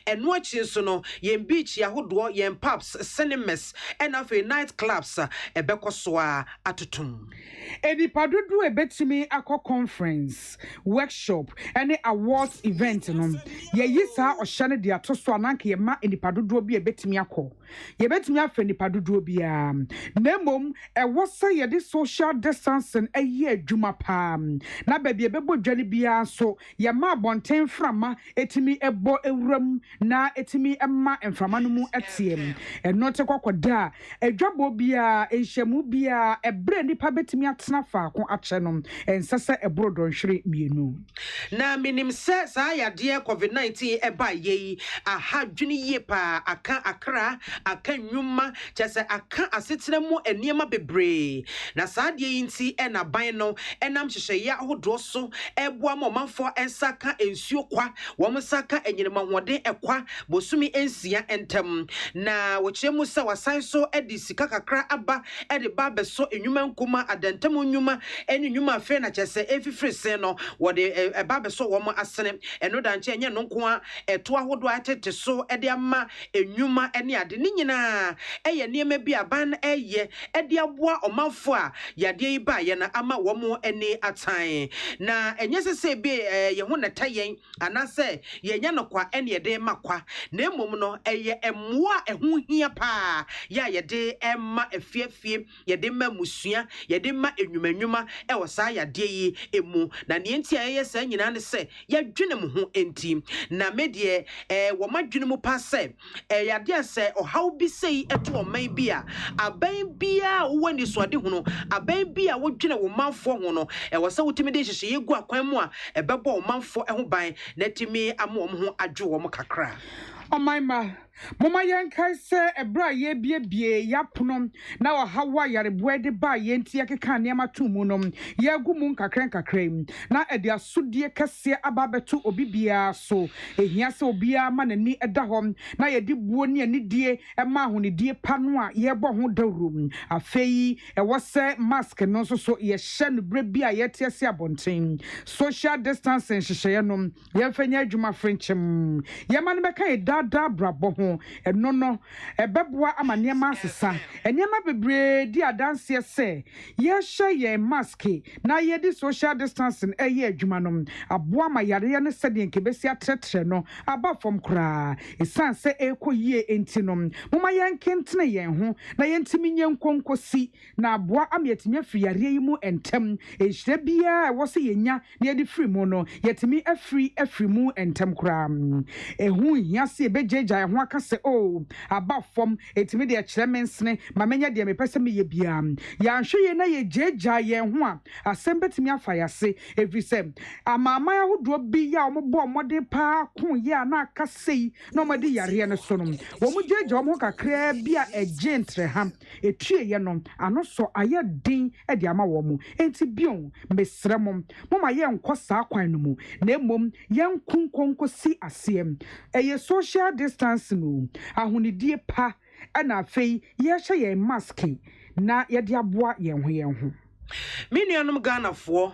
eno achi so no ye beach ya hodo ye pubs cinemas and afi night clubs ebekoso a atutum edipa dodo ebetimi akọ conference workshop any awards event no ye yisa ohye ne de atoso ananka ye ma edipa dodo bi ebetimi akọ ye betimi afa edipa dodo bia nemom ewosa ye de social distancing eye adwuma pa na ba bia bebo dwane bia so ye ma bonten frama etimi ebo ewuram na etimi emma emframa no mu etiem eno te kokoda adwabo bia enhyemu bia ebre nipa betimi atena fa ko ache no ensese ebrodo nhwere mienu na minim se sa yade COVID-19 eba ye ahadwene ye pa aka akra aka nwuma chese aka asetena mu eniema bebre na sa de yinti ena ban no enam hyehye ya ahodo so eboa momanfo ensaka ensuo kwa wo saka enyinema hode ekwa bosumi ensia entem na wochemu se wasan so edi sika kakra aba edi ba beso enwuma nkuma adantam nwuma eni nwuma afe na chese efifiri se no wode eba beso wo asene eno danche enye no nko eto ahodo atete so edi ama enwuma eni ade ni nyina eye niema bi aban eye edi aboa omanfo a yade yi ba ye na ama wo eni atan na enye sese bi ye ho netayen anase ye nya no kwa eni ede makwa na emom no eye emmoa eho hia pa ya yede emma efiefie yede ma musua yede ma enwumanwuma ewo sa yade yi emu na ne enti aye sa nyina ne se yadwene mo ho enti na medie wo madwene mu pa se yade ase how be say eto man bia aban bia wo ni so ade hono aban bia wo dwene wo manfo hono e wo se wotimi de hyehye yegu akwan mu a ebebo wo manfo ho ban na timi amo ho adwo wo kakra Oh my ma, Mama Yankai say a bra ye bie yapunom na hawa yare bwede ba yenti yakeka niama tumunum ye gumun kakren na ede asudie kase ababetu obibia so ehia se obia ma nani eda hom na ye di buo ne ani die e ma ho ne die pano a ye bo ho dawrum afei e wose mask no so ye hye no bre bia ye tiase abonten social distancing hye nom ye fanya adwuma frenchim ye ma no beka e dada brabo ho enono ebeboa amaniema asesa eniema bebre di adanse se ye hye ye mask na ye di social distancing eye adwuma nom aboa ma yare ne sede nkebesi atretre no aba fom kra esanse ekoyie entinom moma yankentene yen ho na yentimi nyenkonkosi na aboa amietimi afiri yare yi mu entem ehire bia wose yenya na ye di free mu no yetimi afiri mu entem kra ehu hiase ebejeja ho aka se oh aba fom etimi de akire mensene ma menya de mepese me ye bia ya hwe ye na ye jeja ye ho a asem betimi afa yase efise amama ahodo bi ya ombo omode pa ko ye na aka sei na omode yare ne so no wo mu jeja omo kakra bia egentre ha etue ye no ano so aye din e de ama wo mu enti bion mesre mom moma ye nkosa akwan no mu na emom ye nkunkonkosi asem eye social distance no ahunidie pa ana afei ye hye ye mask na ye de aboa ye ho Minianum Ghana for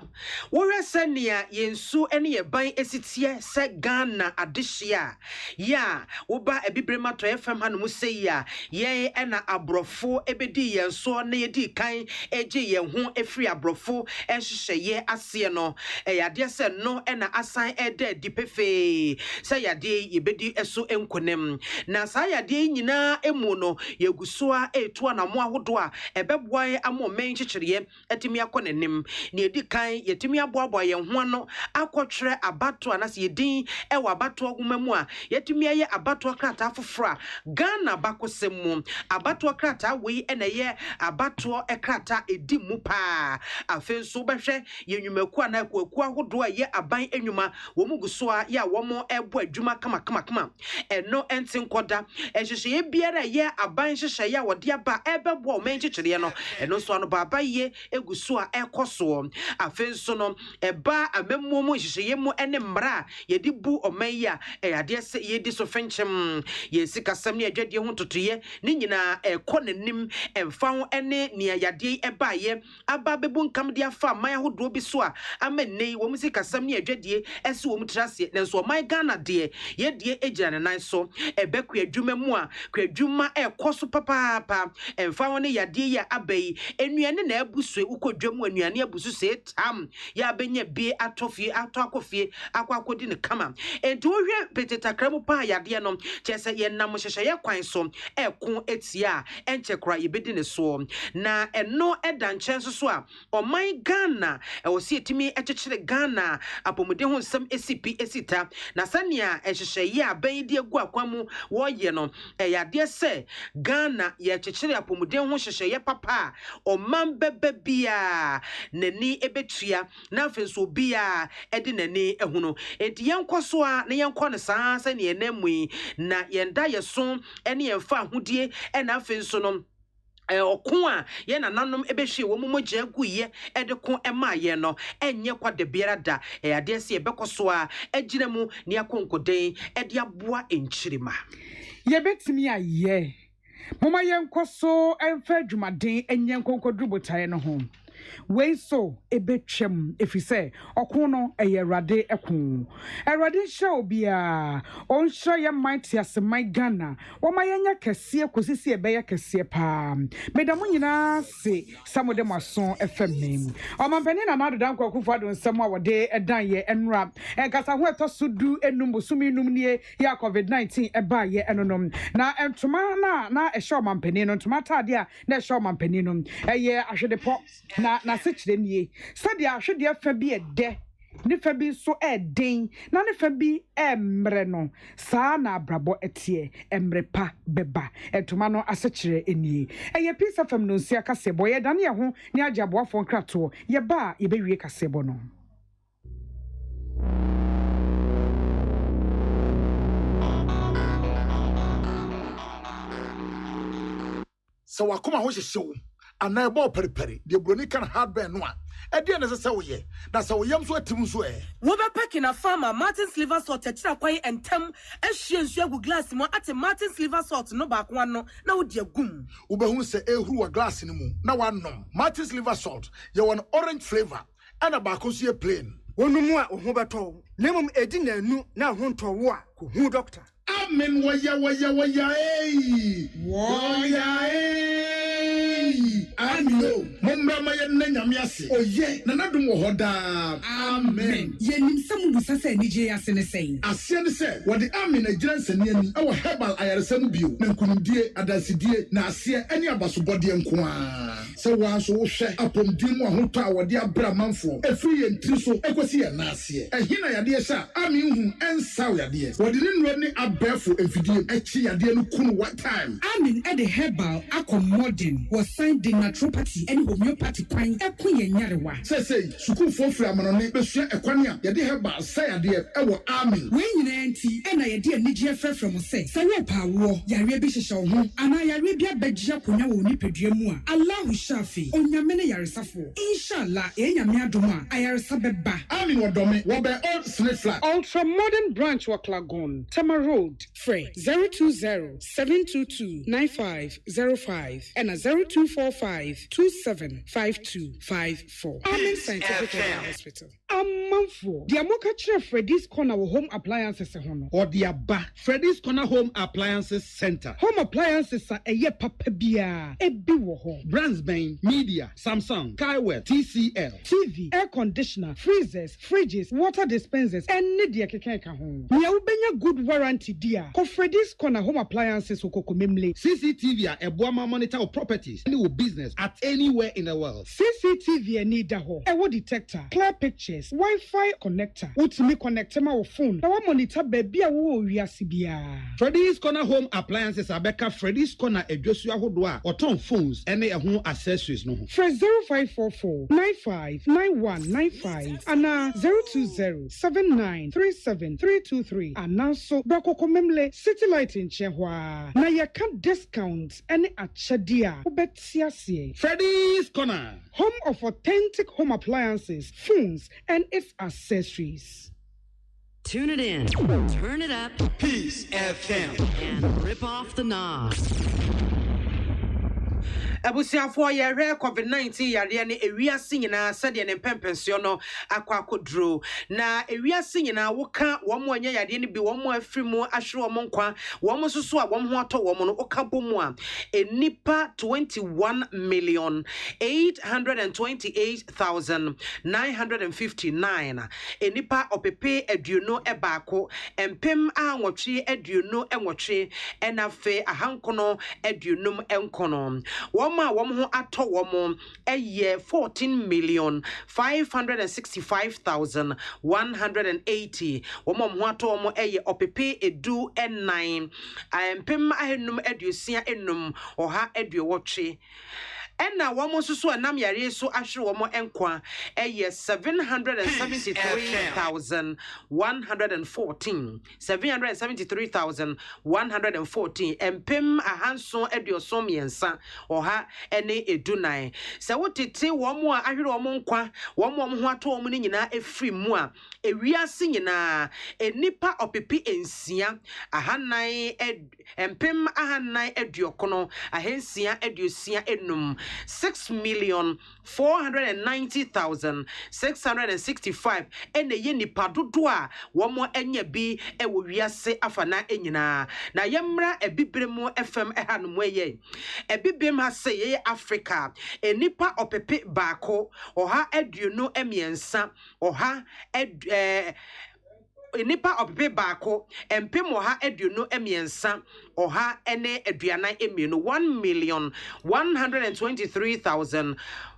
Warrior Senia Yensu any a ban esitia set Ghana adishia. Ya, Uba a bibrema to FM Hanuseya, ye and a abrofo ebedi and so needi kind eji ye who a free abrofo and she ye asiano. A dear said no and a assign a dead dipefe. Say a day ye bedi eso enquenem. Na saya de nina emuno ye gusua e tuana moa hodua a bebway a more main chicherie. Etimi akonenim ne edi kan yetimi aboaboa ye ho no akotwere abato anase yedin e wa abato agumam a yetimi aye abato krata afofra Ghana bakosem abato krata we ena ye abato krata edi mu pa afenso behwe ye nwumaku ana kwaku ahodo a ye aban enwuma wo muguso a ya wo mo ebo adwuma kama eno entin koda ehhye biara ye aban hyehyɛ ya wode aba ebebo o menkyekere no eno so ano baba ye eguso a ekoso afenso no eba amemmo mu hyehyɛ mu ene mmara ye di bu oman ya ade se ye di so fenchem ye sikasam ne adwade ho totoye ne nyina ekonanim emfa ho ene ne yade eba ye aba bebu nkam de afa man ahodo bi so a amenne wo mu sikasam ne adwade ese wo mu trase ne so oman Ghana de ye de egira ne nan so ebeku adwuma mu a kwadwuma ekoso papa emfa ho ne yade ya abai enuane na abusue ukodwam anuane abusu se tam ya benya bi atofie atokofie akwakodi ne kama enti wo hwe petetakramu pa yade no chese ye nam hyehye ye kwan so eko etia enchekra yebedi ne so na eno eda nchenso so a oman Ghana wosi etimi ekekere Ghana apomode ho nsam esipi esita na sania ehyehyye ye aban di egu akwamu wo ye no yade se Ghana ye ekekere apomode ho hyehye ye papa oman bebe bia nani ebetua na afenso bia edi nani ehuno enti yenkoso a na yenko ne saa se ne enamui na yenda yeso ene yemfa ahudie ena afenso no okun a ye nananom ebehwe wo momogya guye edeko ema ye no enye kwa de biara da ade se ebekoso a agina mu ne akonkoden ede aboa enchirima ye betimi aye moma yenkoso emfa adwumaden enye nkonkodru botae no ho we so ebetwem efise okono eyerade ekon erade show bia on show ye might as my Ghana wo mayenya kese kosisi ebeye kese pa medamu nyina se samode mason fm o mampani na nado dan kwakufa do nsem a wode edan ye enra enkasa ho etosudu enum bosumi num nie ya covid-19 eba ye enonom na entoma na ehwe mampani no ntoma tade a na ehwe mampani no eye ahwedepo na se kire nie sadia ahwede afa bi ede ne fa bi so den na ne fa bi emre no saa na abrabo etie emre pa beba etoma no asechire enie eye pisa fam no nsia kasebo ye dane ye ho ne ajaboafo nkrato ye ba ye bewie kasebo no. So wakoma ho hyehyew ana ebo periperi de broni kan hardware no a e de na se woye na se woyam so atim so wo be peki na farmer Martin's liver salt tira kwai entem ehwie nsu agu glass mo ate Martin's liver salt no ba kwa no na wo de agum wo be hu se ehuru wa glass ni mu na wanom Martin's liver salt ye won orange flavor ana ba ko so ye plain wonumu a ho beto nemum edi na anu na ho ntowo a ko hu doctor. Amen waya Amino momra ma ye nyame ase oye na nadum wo hoda amen Yenim samu busa se nije ase ne sei ase ne se wo de amen agira nsani ani e wo herbal ayaresam bio na nkunimdie adasidie na ase ani abasobode nko a se wa so wo hwe apomdie mu ahoto a wo de abra manfo efiri ye ntiri so ekosi ye na ase ehina yade sha amen hu ensaw yade wo de ne nro ne abefo efidie echi yade no kunu what time amen e de herbal accommoding was signed in naturopathy and homeopathy kwan ekun ye nyarewa say suku fofri amanone besua ekwan a ye de herbal say ade e wo amen we nyina nti e na ye de anigye frefrem say we pa wo yare bi hyehye wo ho ana yare bi abagye akonya wo nipadua mu a Allah shafi onyame ne yaresafo inshallah e nyame adom a ayaresa beba amen wodome wo be old snake flat ultra modern branch wa Klagon Tama Road free 020-722-9505 and a 0245-275254 Amen Scientific Hospital Amanfo the Amoka Chere Freddy's Corner home appliances hono or the Aba Freddy's Corner Home Appliances Center. Home appliances are a ye papa bia ebi wo ho Brands Bain, Media, Samsung, Kaiwell, TCL, TV, air conditioner, freezers, fridges, water dispensers, and need keka ho. We ubenya good warranty dia. Ko Freddy's Corner Home Appliances okoko memle. CCTV a Boama monitor of properties, any business at anywhere in the world. CCTV need da ho. Ewo detector, clear pictures, Wi-Fi connector. Utimi connect ma wo phone. Na wa monitor baby a wo wiase bia. Freddy's Corner Home Appliances abeka Freddy's Corner edwosua hodoa oton phones ene ho accessories no ho. Fresh 0544-959195 ana 020-7937-323 ana so bakoko memle City Light in Chehwa na yaka discount ene achadia ubetiasie. Freddy's Corner, home of authentic home appliances, phones and its accessories. Tune it in, turn it up, Peace FM, and rip off the knob. Abusiafo ye re COVID-19 yare ne ewiase nyina sade ne pempensio no akwakodro na ewiase nyina woka womo anya yare ne bi womo afiri mu ahwere womo nkwa womo soso a womo ho ato womo no okabo mu a enipa 21,828,959 enipa opepe aduono ebaako empem anwotwe aduono enwotwe enafe ahankono aduonum enkono Woma ho ato womo eye 14,565,180 woma ho ato womo eye opepe edu en9 empem ahenum aduosia enum oha aduowotwe Ena womo susu anam yare so ahwere womo enkwa eye 773,114 empem ahanso aduosom yensa oha ene edunan se wotete womo a ahwere womo nkwa womo ho ato womo ni nyina efiri mu a ewiase nyina enipa opepe ensia ahanan empem ahanan aduokono ahensia aduosia enum 6,490,665 ene ye nipa dodo a womo enya bi ewo wiase afana enyina na yemra ebibremu FM ehanum eye ebibem ha se ye Africa enipa opepe baako oha aduonu emiensa oha enipa opepe baako empem oha aduonu emiensa oha ene aduanan emienu 1,123,000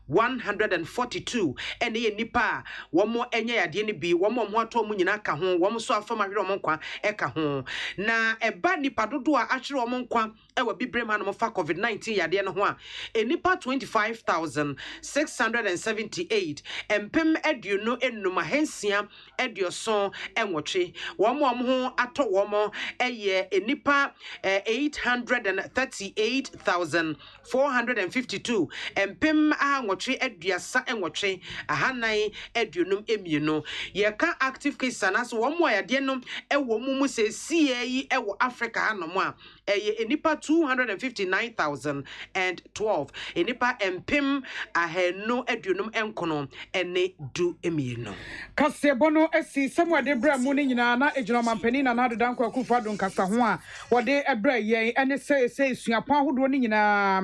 142 and ye nipa one more enya yade ne bi one more ato mu nyina ka ho one so afam ahwere omo nkwa eka ho na eba nipa dodo a ahwere omo nkwa ewa bibrem hanom fa COVID-19 yade no ho a enipa 25,678 empem aduonu enum ahensia aduoson enwotwe womo ho ato womo eye enipa 838,452 empem ahwotwe aduasa enwotwe ahanan aduonum emienu yeka active case anas womo yade no ewo mumu se yi ewo Africa hanom a eye enipa 259,012 enipa empem ahenu aduonum enkono ene du emienu kasebono esi semwade bra mu ni nyina na ejuna mampani na na dodan kwa kufa don kasa ho a wode ebra ye ene se suapon ahodo ni nyina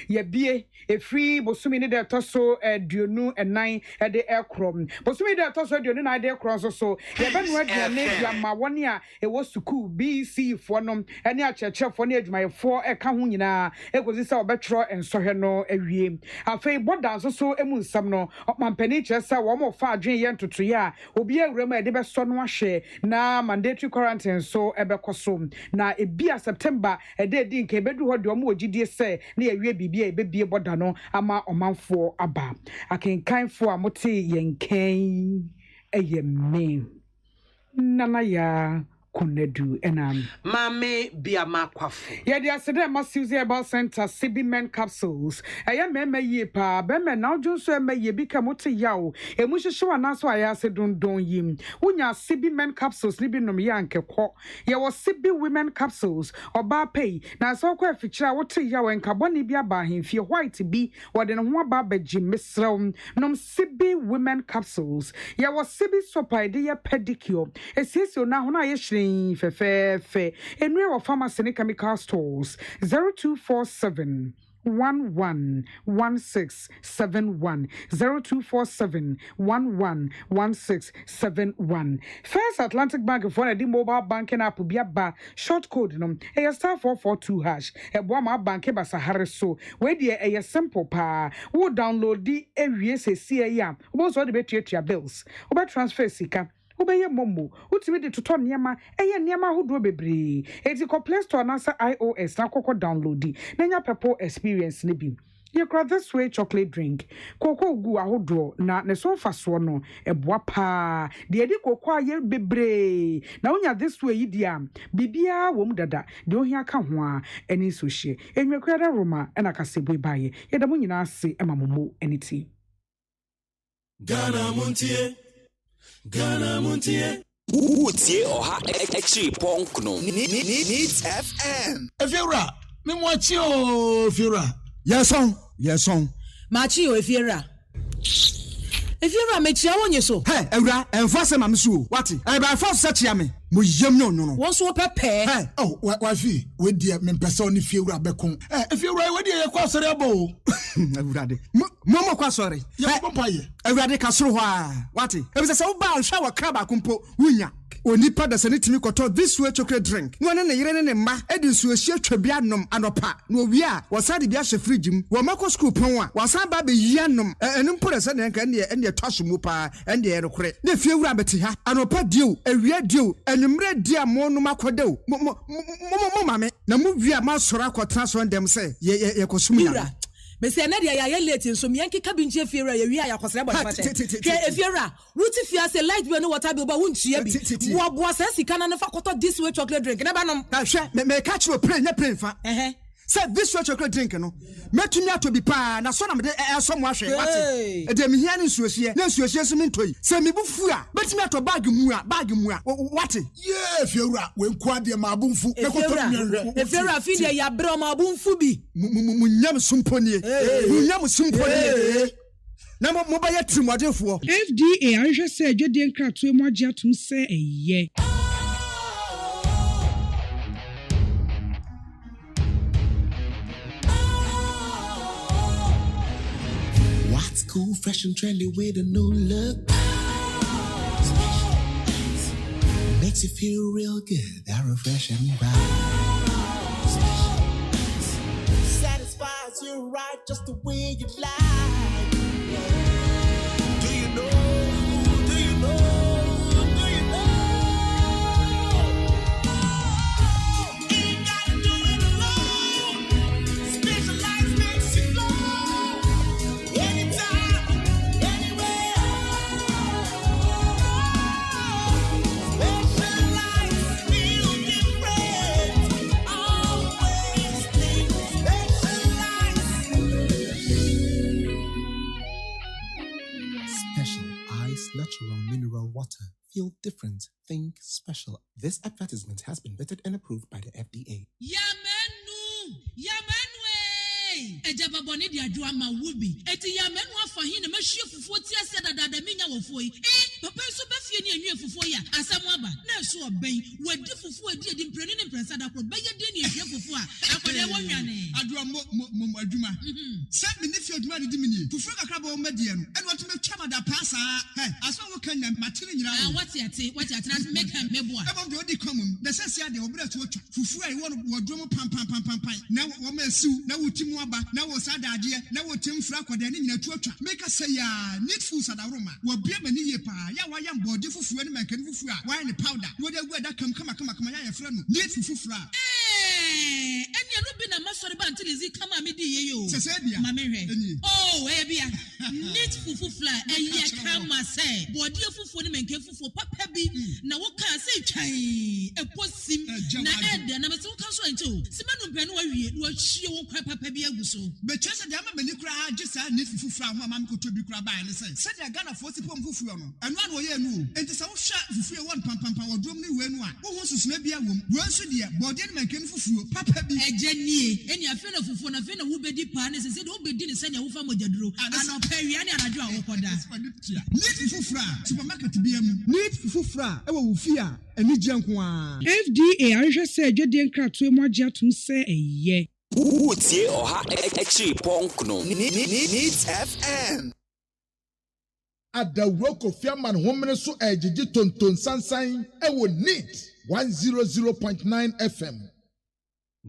ye bie efri bosumi ni de toso aduonu enan de ekrom bosumi de toso aduonu na de ekrom so ye benu aduane bia ma woni a ewo school BC fo no ene acheche fo na adwumayefo eka ho nyina egozi se obetro ensohwe no awie afei boda so emu nsam no mampani chesa wo mo fa adwen ye ntoto ya obi awura ma de be so no ahwe na mandatory quarantine so ebekoso na ebia September ede di nke bedu ho de omo ogidie se na yawie bibia ebebie boda no ama omanfo aba akenkanfo a mote yenkan eyemme nana ya Kunedu enam mame biama kwafu ya di asede ma Susie Herbal Center CB men capsules aya meme ye pa be me na ojo so eme ye bi ka mote yawo emu hwehwe na so aya se dondon yim unya CB men capsules ni bi nom ya nkekọ ye wo CB women capsules oba pay na so kwa afikyira wote yawo nkaboni bi aba ahemfie white bi wode ne ho aba baji mesrew nom CB women capsules ye wo CB sopa de ye pedicure esisi ona ho na ye fe enwe wa pharmacy ne chemical stores 0247 111671 0247 111671 First Atlantic Bank for the mobile banking app biaba short code no star 442 hash ebo ma bank ba sahare so we dey simple pa wo download di ewie sesi ya wo so de betuatua bills wo transfer sika Ubeye momo, utimi de tuto niema, niema hudo bebre. Eti ko Play Store nasa iOS na koko downloadi. Nenya pepo experience nibi. Ye kra this way chocolate drink. Koko ugu ahodo na ne so faso no eboa pa. De edi koko aye bebre. Na unya this way idia. Bibia wom dada. De ohia ka ho a eni so hye. Enwe kra da Roma na kasebo baye. Ye da mo nyina ase emamomo eniti. Ghana Montie Ghana Montie. Utie oha extra punk no. Needs FM. Efiora, me mwachi o Efiora. Yes on. Machi o Efiora. Efiora me chia wonye so. Hey, Ewura, enfase ma msu. Wati? E ba force search ya me. Mo yem no. Won so pepe. Hey, oh, wafi, we dia me pesa ni Efiora bekon. Eh, Efiora we dia ye kwa sori abo. Ewurade. Mo kwa sori. Ye pompa ye. Ewurade ka soro ho a. Wati? E be se wo ba hwa wa kraba kumpo wunya. Onipa da sene timi koto this way chocolate drink. No ne yire ne mma edi nsu ehia twabia nom anopa. No wi a wasade bia hye fridge mu. Wo mako school pon a wasan ba be yia nom. Enu mpore se ne nka ne twaso mu pa ende ye rekore. Ne fie wura beti ha. Anopa dio, ewia dio, enumre dia mo no makodeo. Mo mame na mu wi a ma soro akotra so ndem se ye kosum ya. Bese na dia ya late nso me yanki kabinje Efiora ya wi ya kwasere body fata. Ke Efiora, wuti fia se light bi no water bi oba wunchia bi. Wo boa se sika na ne fa koto this way chocolate drink. Na ba nom. Ka hwe me catch you play fa. Say this way chocolate drink no. Metumi ato bi pa na so na me de so mo ahwe wate. E de me hia ne nsuohie. Na nsuohie so me ntoi. Se me bufu a, betumi ato bag mu a wate. Yeah, Efiora, we nkwa de ma abunfu. E koto mi. Efiora fi de ya bre ma abunfu bi. Munyam sumponie. Munyam sumponie. Na mo ba ye trimodefo. FDA ahwe se adwede nkratoe mo agye atum se eye. What's cool, fresh and trendy with a new look? Makes you feel real good, that refreshing vibe. Satisfies you right just the way you like. special. Ice natural mineral water. Feel different. Think special. This advertisement has been vetted and approved by the FDA. Ejaba boni di adwa ma wubi eti ya menu afa hin na mahwie fufuo ti ase dada menya wofo yi papa so ba fie ni enwe fufuo ya asam aba na so oben wadi fufuo di mpreni ne mpresa da kro ba ye di ni ehwe fufuo a akode wonwane adwa mo adwuma se me ni fie adwuma di mi ni fufuo kakra ba o medie no ene wato metwa ma da pasa aso wo kan na matene nyira wati ate na make am mebo a ebo de odi komum na se sia de obra to otwa fufuo ai wo wodwo pam na wo ma siu na wotimu na wo sadade na wo temfra kwada ne nyina tuatwa make say ya need food sadaroma wo bia mani ye pa ya wa ya mbode fufuo ne mankani fufuo a wa ne powder wo de gu da kam kama ya ye fra no need fufuo a enya no bi na masori ba ntilizi kama me di ye yo se bia ma me hwe oh e bia need fufuo a ye kama say bode fufuo ne mankani fufuo papa bi na wo ka say twan eposim na ede na me se wo ka so ancho simanu mpɛ no wa wie wo hwie wo kwa papa bi aguso be chese de ama mani kura agisa ne fufufura ho ama mkoto bi kura ba ne se de Ghana fosi pom fufuo no eno an wo ye nu enti se wo hwa fufuo won pam wodrom ne we nu a wo ho susuna bi awom wo nso de bode ne manken fufuo papa bi ejanie eni afi na fufuo na afi na wo bedi pa ne se de wo bedi ne se ne wo fa mogyaduro ana pawia ne anadwo a wo koda ne fufufura supermarket bi am ne fufufura e wo wufi a eni gye nko a FDA ahwehwe se adwedie nkratoe mu agye atum se eye Utie oha ekchi ponkno Needs FM Adawroko fiaman homene so ejiji tonton sansan ewo Needs 100.9 FM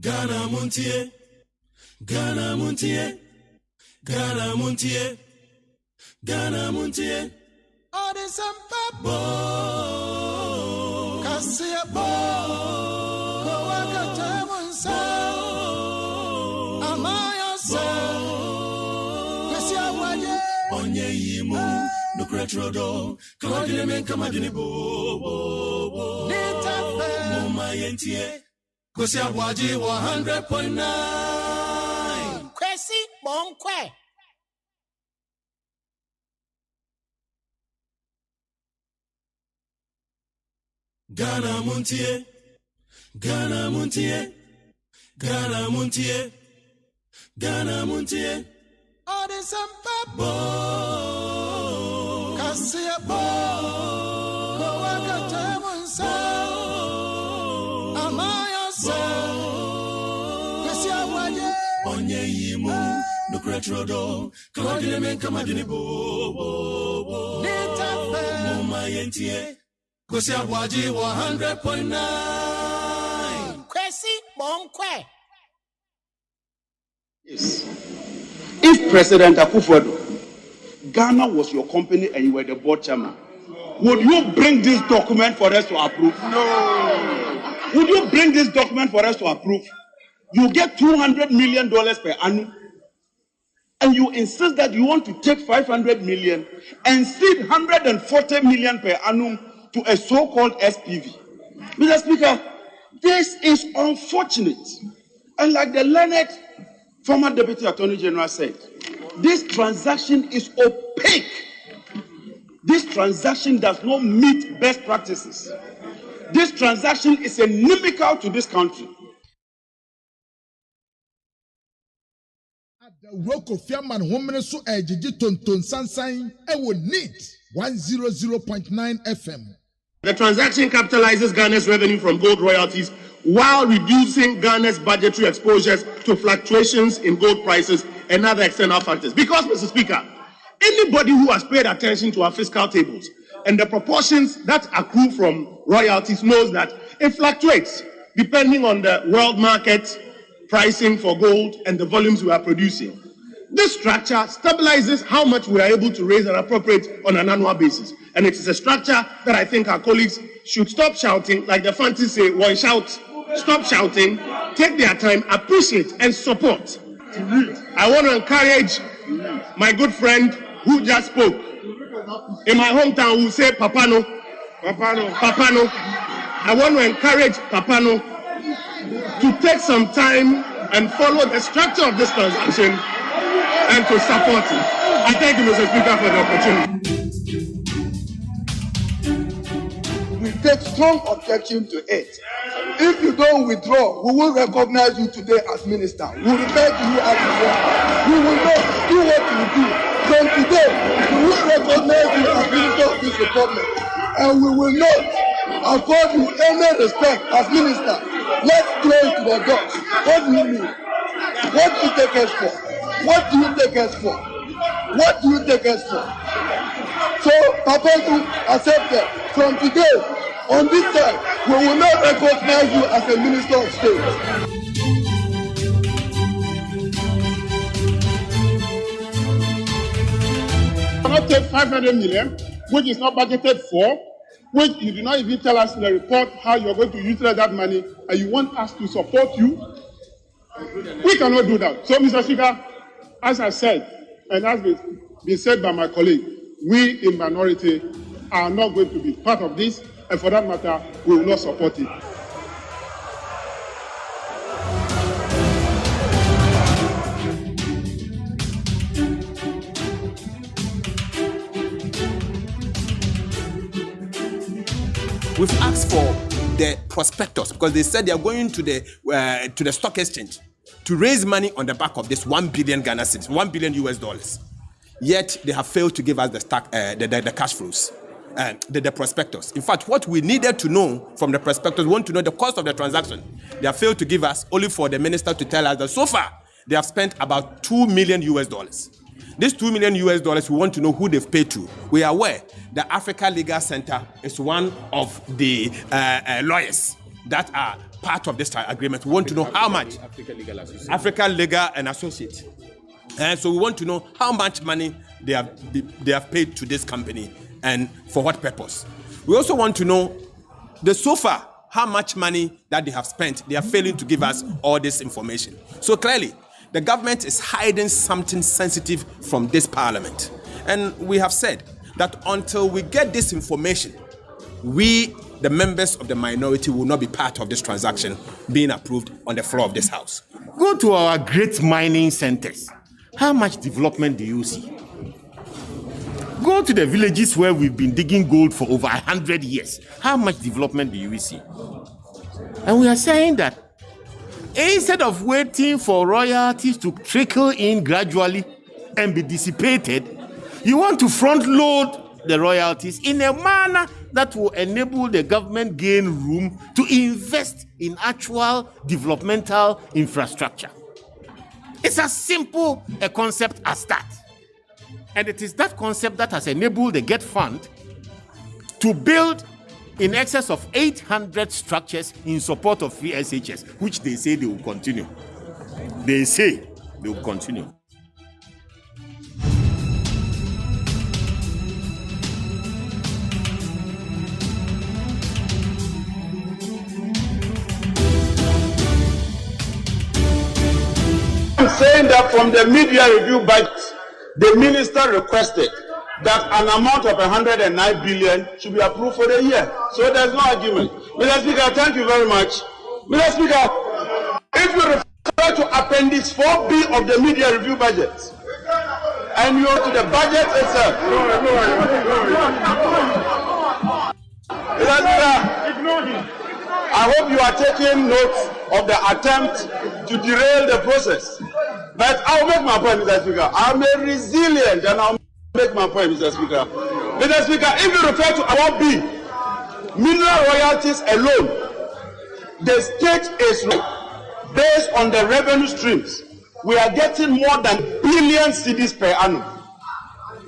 Ghana Montie Odesamba Kasia Onye yimu no kretrodo kawadile men kamadini bo Mama yentie Kwasi ABOAGYE 100.9 Kwasi bonkwe Ghana Montie Odesamba Kasia Kowakata Munsa Amaya Sa Kwasi ABOAGYE Onye yimu no kretrodo kawadile men kamadini bo Mama yentie Kwasi ABOAGYE 100.9 Kwasi bonkwe Yes. If President Akufo-Addo, Ghana was your company and you were the board chairman, would you bring this document for us to approve? No. Would you bring this document for us to approve? You get $200 million per annum, and you insist that you want to take 500 million and seed 140 million per annum to a so-called SPV. Mr. Speaker, this is unfortunate. And like the learned former Deputy Attorney General said, this transaction is opaque. This transaction does not meet best practices. This transaction is inimical to this country. Adawroko fiaman homene so ejiji tonton sansan ewo Needs 100.9 FM. The transaction capitalizes Ghana's revenue from gold royalties while reducing Ghana's budgetary exposures to fluctuations in gold prices and other external factors. Because, Mr. Speaker, anybody who has paid attention to our fiscal tables and the proportions that accrue from royalties knows that it fluctuates depending on the world market pricing for gold and the volumes we are producing. This structure stabilizes how much we are able to raise and appropriate on an annual basis. And it is a structure that I think our colleagues should stop shouting, like the fancies say, one shout, stop shouting, take their time, appreciate and support. I want to encourage my good friend who just spoke. In my hometown, who say Papano. I want to encourage Papano to take some time and follow the structure of this transaction and to support it. I thank you, Mr. Speaker, for the opportunity. We take strong objection to it. If you don't withdraw, we will recognize you today as minister. We will refer to you as minister. We will not do what you do. From today, we will recognize you as minister of this republic. And we will not afford you any respect as minister. Let's close to the doors. What do you mean? What do you take us for? What do you take us for? What do you take us for? So, Papa, you accept that. From today, on this side, we will not recognize you as a minister of state. You cannot take 500 million, which is not budgeted for, which you do not even tell us in the report how you're going to utilize that money, and you want us to support you. We cannot do that. So, Mr. Speaker, as I said, and as been said by my colleague, we in minority are not going to be part of this, and for that matter, we will not support it. We've asked for the prospectus because they said they are going to the stock exchange to raise money on the back of this 1 billion Ghana cedis, $1 billion US. Yet they have failed to give us the cash flows and the prospectus. In fact, what we needed to know from the prospectus, we want to know the cost of the transaction. They have failed to give us, only for the minister to tell us that so far they have spent about $2 million US. This $2 million US, we want to know who they've paid to. We are aware the Africa Legal Center is one of the lawyers that are part of this agreement. We want to know how much. Africa Legal and Associates. And so we want to know how much money they have paid to this company and for what purpose. We also want to know so far how much money that they have spent. They are failing to give us all this information. So clearly, the government is hiding something sensitive from this parliament. And we have said that until we get this information, we, the members of the minority, will not be part of this transaction being approved on the floor of this house. Go to our great mining centers. How much development do you see? Go to the villages where we've been digging gold for over 100 years. How much development do you see? And we are saying that instead of waiting for royalties to trickle in gradually and be dissipated, you want to front load the royalties in a manner that will enable the government gain room to invest in actual developmental infrastructure. It's as simple a concept as that. And it is that concept that has enabled the GET Fund to build in excess of 800 structures in support of free SHS, which they say they will continue. They say they will continue. I'm saying that from the media review budget, the minister requested that an amount of 109 billion should be approved for the year. So there's no argument. Mr. Speaker, thank you very much. Mr. Speaker, if you refer to Appendix 4B of the media review budget, and you go to the budget itself, Mr. Speaker, I hope you are taking note of the attempt to derail the process. But I'll make my point, Mr. Speaker. I'm a resilient and I'll make my point, Mr. Speaker. Mr. Speaker, if you refer to our B, mineral royalties alone, the state is based on the revenue streams. We are getting more than billion cedis per annum.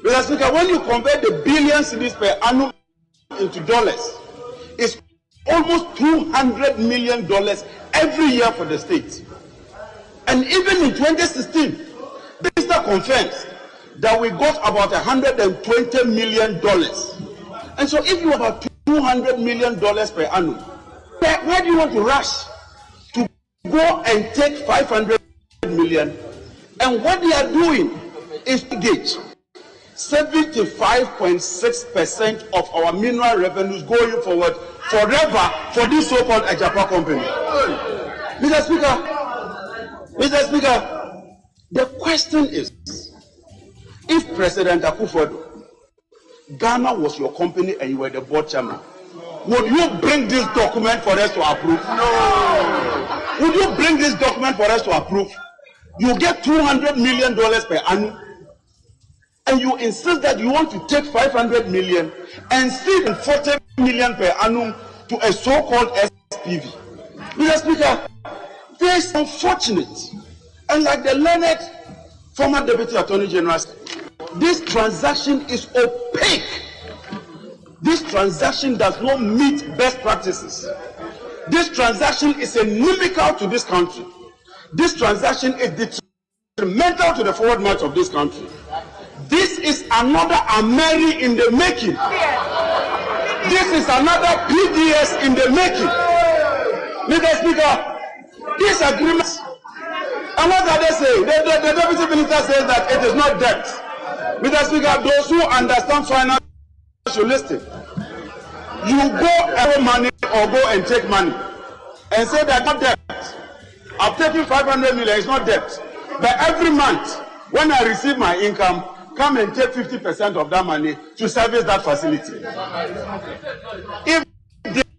Mr. Speaker, when you convert the billion cedis per annum into dollars, it's almost $200 million every year for the state. And even in 2016, the minister confirms that we got about $120 million. And so if you have about $200 million per annum, why do you want to rush to go and take 500 million? And what they are doing is to gauge 75.6% of our mineral revenues going forward forever for this so-called Ajapa company. Mr. Speaker, the question is, If President Akufo-Addo, Ghana was your company and you were the board chairman, would you bring this document for us to approve? No. Would you bring this document for us to approve? You get $200 million per annum, and you insist that you want to take 500 million and seed 40 million per annum to a so-called SPV. Mr. Speaker, this is unfortunate. And like the learned former Deputy Attorney General said, this transaction is opaque. This transaction does not meet best practices. This transaction is inimical to this country. This transaction is detrimental to the forward march of this country. This is another Ameri in the making. This is another PDS in the making. Mr. Speaker, this agreement, and what are they saying? The Deputy Minister says that it is not debt. Mr. Speaker, those who understand finance should listen. You go every money or go and take money and say that not debt. I'm taking 500 million, it's not debt. But every month, when I receive my income, come and take 50% of that money to service that facility. If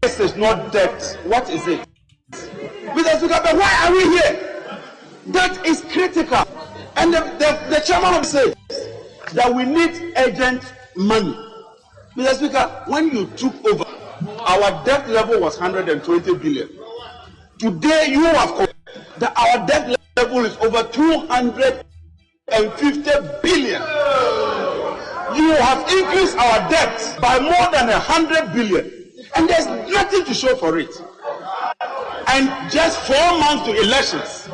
this is not debt, what is it? Mr. Speaker, but why are we here? That is critical. And the chairman says that we need urgent money. Mr. Speaker, when you took over, our debt level was 120 billion. Today, you have that our debt level is over 250 billion. You have increased our debt by more than 100 billion, and there's nothing to show for it. And just 4 months to elections,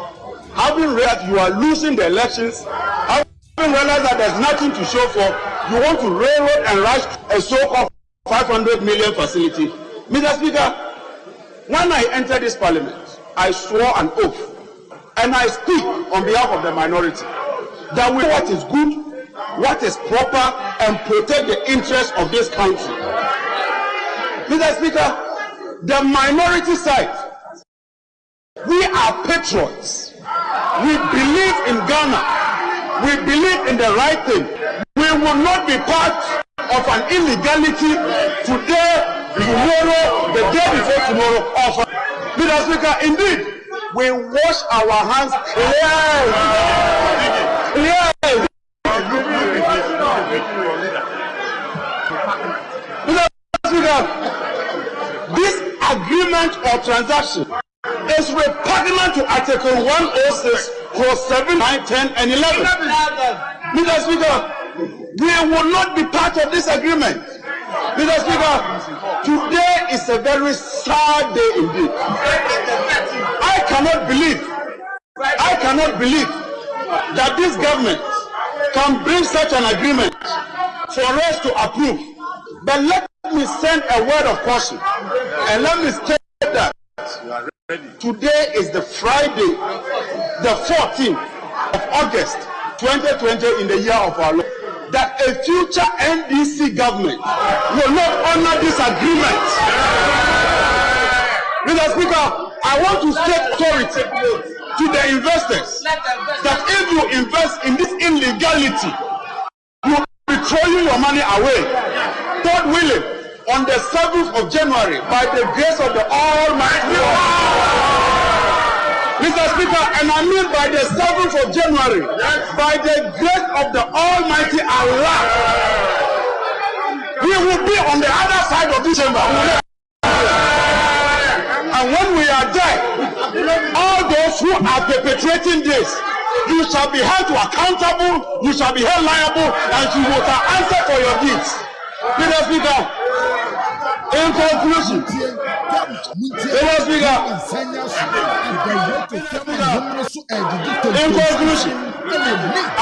having realized you are losing the elections, having realized that there's nothing to show for, you want to railroad and rush a so-called 500 million facility. Mr. Speaker, when I entered this parliament, I swore an oath, and I speak on behalf of the minority, that we know what is good, what is proper, and protect the interests of this country. Mr. Speaker, the minority side, we are patriots. We believe in Ghana. We believe in the right thing. We will not be part of an illegality today, tomorrow, the day before tomorrow. Mr. Speaker, indeed, we wash our hands clearly. Mr. Speaker, this agreement or transaction is repugnant to Article 106, Clause 7, 9, 10, and 11. Mr. Speaker, we will not be part of this agreement. Mr. Speaker, today is a very sad day indeed. I cannot believe that this government can bring such an agreement for us to approve. But let me send a word of caution, and let me state that today is the Friday, the 14th of August 2020 in the year of our Lord, that a future NDC government will not honor this agreement. Mr. Speaker, I want to state authority to the investors that if you invest in this illegality, you will be throwing your money away. God willing, on the 7th of January, by the grace of the Almighty God. Mr. Speaker, and I mean by the 7th of January, by the grace of the Almighty Allah, we will be on the other side of this chamber. And when we are there, all those who are perpetrating this, you shall be held to accountable, you shall be held liable, and you will answer for your deeds. Mr. Speaker, in conclusion, I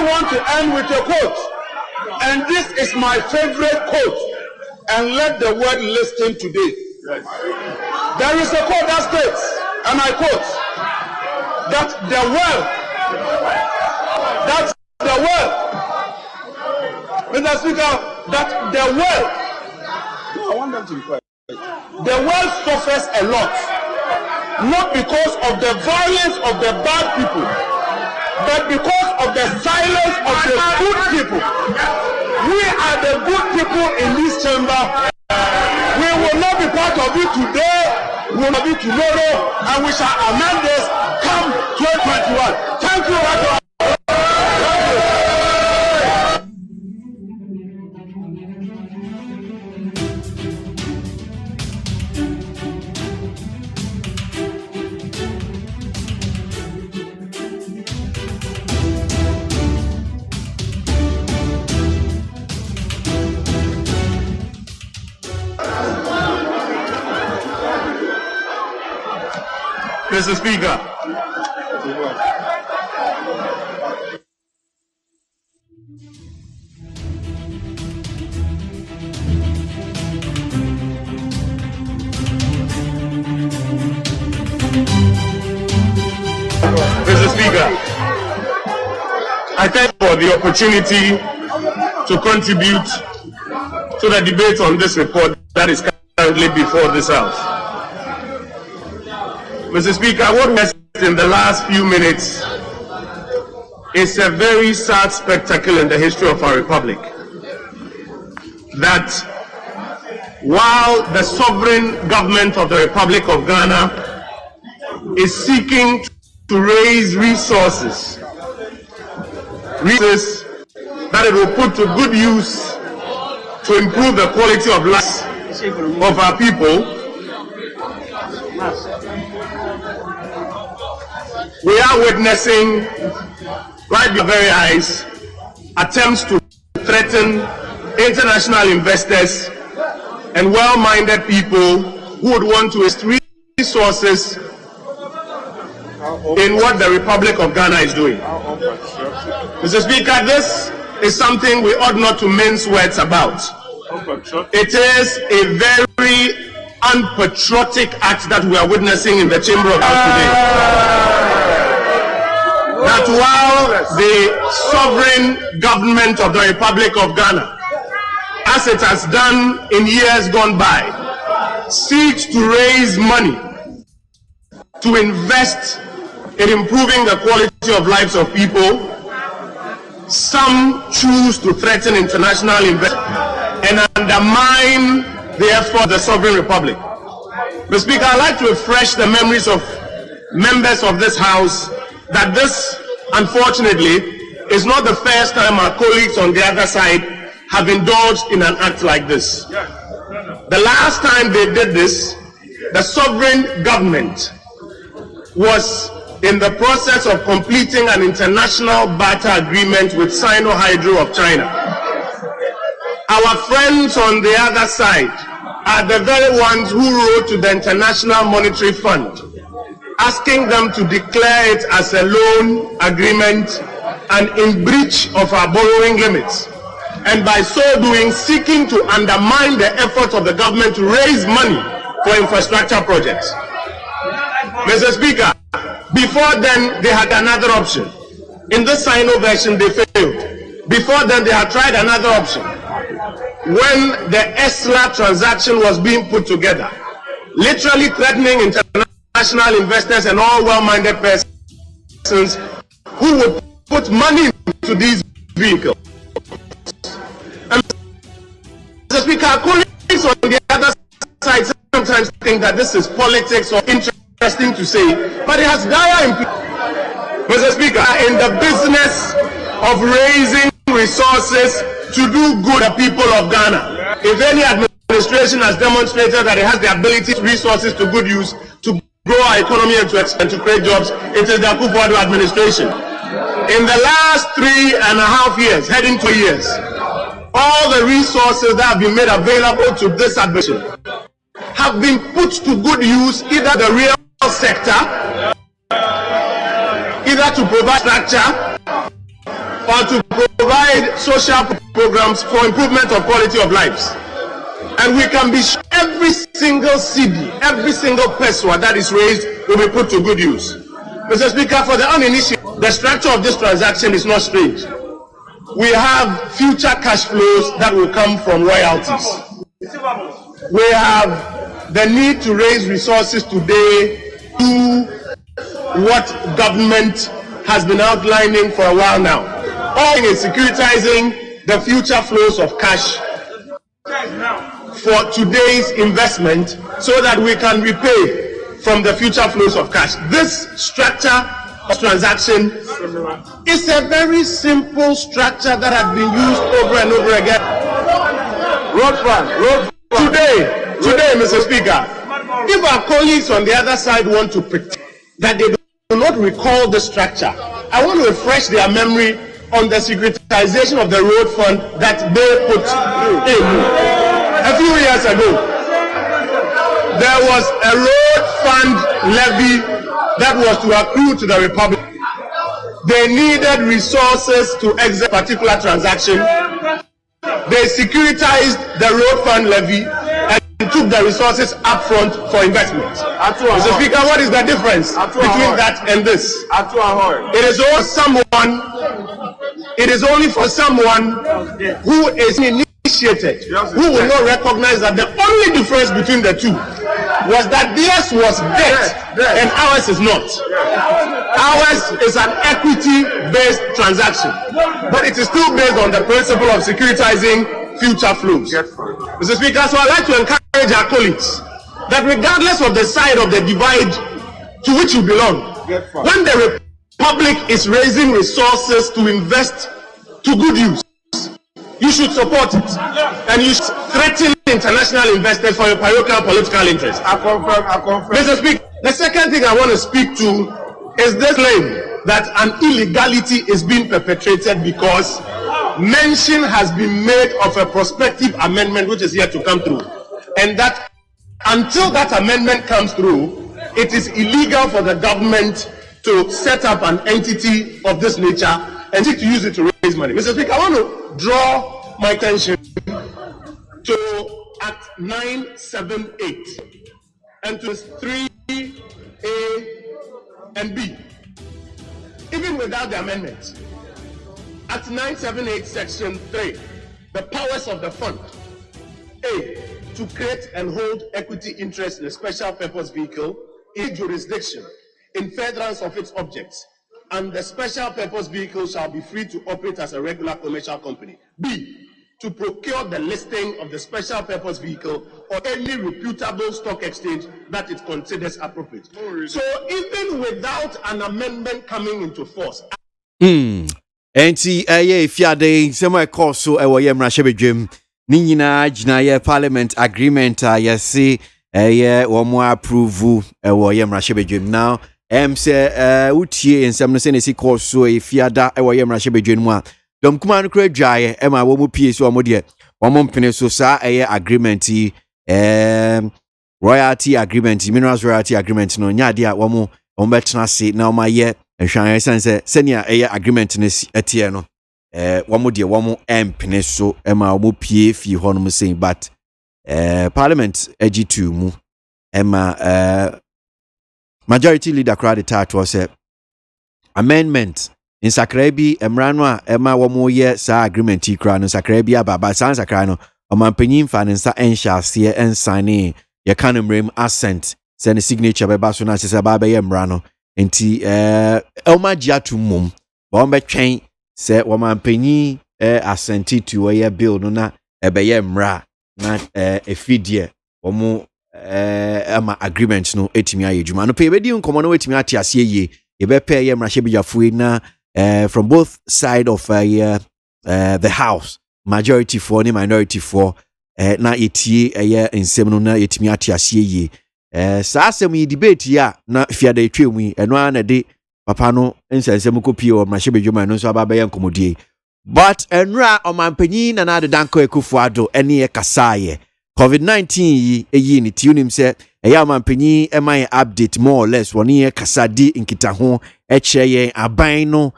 want to end with a quote, and this is my favorite quote, and let the world listen today. There is a quote that states, and I quote, that the world, Mr. Speaker, that the world, I want them to be quiet. The world suffers a lot, not because of the violence of the bad people, but because of the silence of the good people. We are the good people in this chamber. We will not be part of it today, we will not be tomorrow, and we shall amend this come 2021. Thank you, Raja. Mr. Speaker. Mr. Speaker, I thank you for the opportunity to contribute to the debate on this report that is currently before this House. Mr. Speaker, what we have seen in the last few minutes is a very sad spectacle in the history of our republic. That while the sovereign government of the Republic of Ghana is seeking to raise resources that it will put to good use to improve the quality of life of our people, we are witnessing right before our very eyes attempts to threaten international investors and well-minded people who would want to invest resources in what the Republic of Ghana is doing. Mr. Speaker, this is something we ought not to mince words about. It is a very unpatriotic act that we are witnessing in the Chamber of House today. That while the sovereign government of the Republic of Ghana, as it has done in years gone by, seeks to raise money to invest in improving the quality of lives of people, some choose to threaten international investment and undermine the effort of the sovereign republic. Mr. Speaker, I'd like to refresh the memories of members of this House that this, unfortunately, is not the first time our colleagues on the other side have indulged in an act like this. The last time they did this, the sovereign government was in the process of completing an international barter agreement with Sino-Hydro of China. Our friends on the other side are the very ones who wrote to the International Monetary Fund asking them to declare it as a loan agreement and in breach of our borrowing limits, and by so doing seeking to undermine the effort of the government to raise money for infrastructure projects. Mr. Speaker, before then they had another option. In this Sino version they failed. Before then they had tried another option. When the ESLA transaction was being put together, literally threatening international investors and all well-minded persons who would put money into these vehicles. And Mr. Speaker, our colleagues on the other side sometimes think that this is politics or interesting to say, but it has dire implications. Mr. Speaker, in the business of raising resources to do good to the people of Ghana, if any administration has demonstrated that it has the ability to resources to good use to grow our economy and to create jobs, it is the Akufo-Addo administration. In the last 3.5 years, heading 2 years, all the resources that have been made available to this administration have been put to good use, either the real sector, either to provide structure or to provide social programs for improvement of quality of lives. And we can be sure every single cedi, every single peso that is raised will be put to good use. Mr. Speaker, for the uninitiated, the structure of this transaction is not strange. We have future cash flows that will come from royalties. We have the need to raise resources today to what government has been outlining for a while now. All is securitizing the future flows of cash for today's investment so that we can repay from the future flows of cash. This structure of transaction is a very simple structure that has been used over and over again. Road fund. Today, Mr. Speaker, if our colleagues on the other side want to pretend that they do not recall the structure, I want to refresh their memory on the securitization of the road fund that they put in. A few years ago, there was a road fund levy that was to accrue to the Republic. They needed resources to execute a particular transaction. They securitized the road fund levy and took the resources up front for investment. Mr. Speaker, what is the difference between that and this? It is only for someone who is initiated, who will not recognize that the only difference between the two was that theirs was debt and ours is not. Ours is an equity-based transaction, but it is still based on the principle of securitizing future flows. Mr. Speaker, so I'd like to encourage our colleagues that regardless of the side of the divide to which you belong, when the Republic is raising resources to invest to good use, you should support it, and you should threaten international investors for your parochial political interest. I confirm. Mr. Speaker, the second thing I want to speak to is this claim that an illegality is being perpetrated because mention has been made of a prospective amendment which is yet to come through, and that until that amendment comes through, it is illegal for the government to set up an entity of this nature and seek to use it to raise money. Mr. Speaker, I want to draw my attention to Act 978 and to 3A and B. Even without the amendment, Act 978 Section 3, the powers of the fund: A, to create and hold equity interest in a special purpose vehicle in jurisdiction in furtherance of its objects, and the special purpose vehicle shall be free to operate as a regular commercial company. B, to procure the listing of the special purpose vehicle or any reputable stock exchange that it considers appropriate. So even without an amendment coming into force. Enti fiade sema koso ewo ye mrashebedwem ni nyina gina ye parliament agreement ye se wo mo approve ewo ye mrashebedwem now say utie ensem no se ne si koso fiada ewo ye mrashebedwem mu a dom kuma no kra dwaye e ma wo mu pie so wo de wo mo mpene so sa agreement royalty agreement, minerals royalty agreement no nya de a wo mo betena se na wo ma ye ehwan sense senia agreement ne etie no wo mo de wo mo empene so e ma wo pie fi ho no say but parliament ag2 mu e ma majority leader crowd the was amendment in sakrabi emrano a ema wo mo ye sa agreement ikra no sakrabi ababa san sakra no omampanyin fa ne nsa enhyase ensane ye kanomrem assent send signature be baso na sese baba ye emrano enti elmagia to mum bo betwen se omampanyin assenti to ye bill no na ebe ye emra na efidie wo mo ama agreement no etimi ayejuma no pe be di nkomo no etimi atiase ye be pay ye mrahye biafue na from both side of the house, majority for ni minority for na etie ensem no na etimi atiase ye sa asem yi debate ya na fiada etwemu yi eno ana de papa no ensensem kopie o mrahye bejuma no so aba ye nkomodie but enra omampanyin na de danko ekufuado ene ye kasaye COVID-19 yi ni tunim se omampanyin emai update more or less woni ye kasadi nkita ho echeye aban no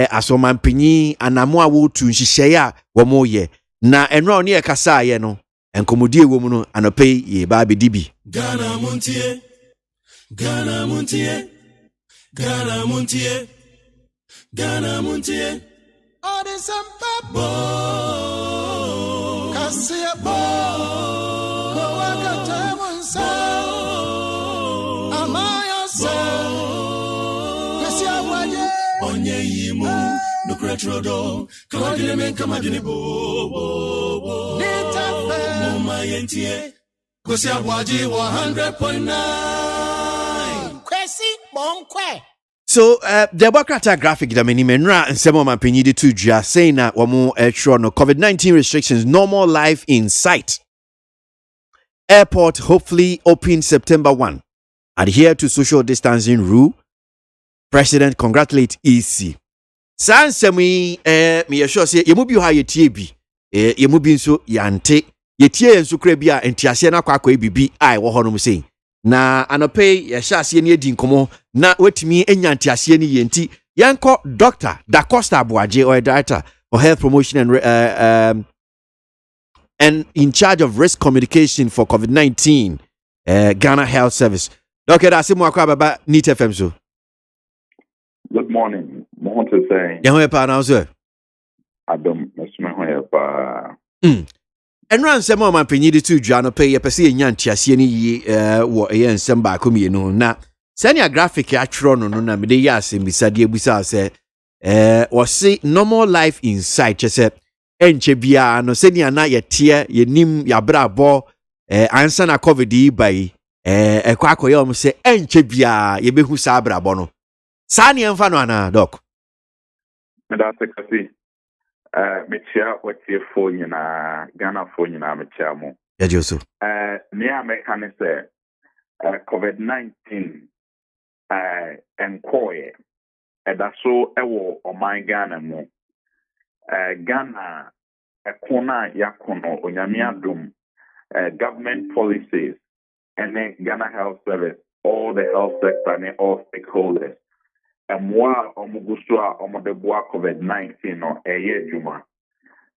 asomampanyin anamo a wotu nhihye ya wo mo ye na enra oni ye kasaye no enkomodie wo mu no anope ye ba bedibi Ghana Montie Ghana Montie Ghana Montie Ghana Montie Odesamba Kasia bo Kowaka Tamonsa Amaya sa Kasia waje Metrodo, Kawadine men kamadine bo. Mama yentie, Kosi ABOAGYE 100.9. Kwesi Monkwe. So, the Democrat graphic that many men and some of my opinion to just saying that one more COVID-19 restrictions, normal life in sight. Airport hopefully open September 1. Adhere to social distancing rule. President congratulate EC. Sansemi me sure say you bi ha yetie bi. You bi nso yante. Yetie nso kra bi a entiase na kwakwa bibi ai wo honom sei. Na anope ye sha ase ne edi nkomo na wetimi enya entiase ne yenti. Yanko Dr. Dacosta ABOAGYE or director for health promotion and in charge of risk communication for COVID-19 Ghana Health Service. Dr. Asimu akwa baba NIT FM so. Good morning. I want to say. Yahoe pa na so. Adam mesme pa. Enran sema ma panyi de tu dwa no pay ye pese enya ntiase ni yi wo ye nsem ba ko mienu na sanya graphic atwro no na me de ya asem bisade ebusa se wo se normal life inside chese enche bia no senia na ye tie ye nim ya brabo ansa na covid yi bai ekwa akoye o se enche bia ye behu sa brabo no sani emfa no ana doc Me da se kasi mechia watie phone na Ghana phone na mechia mo ya joso ne American say COVID-19 enkoye eda so ewo oman Ghana mo Ghana ekona yakono onyame adom government policies and then Ghana Health Service, all the health sector and all stakeholders. And while omugusua omodeboa COVID-19 no eye juma.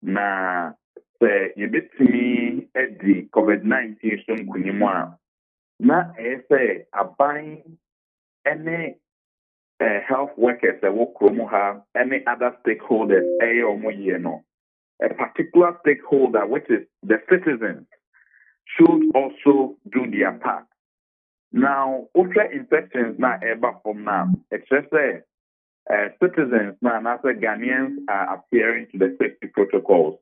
Na se yebetimi edi COVID-19 so nkunimwa na say aban any health workers that work ha any other stakeholders eye omoye no. A particular stakeholder, which is the citizens, should also do their part. Now, ultra infections now ever from now. It's just citizens now, and as Ghanaians are adhering to the safety protocols.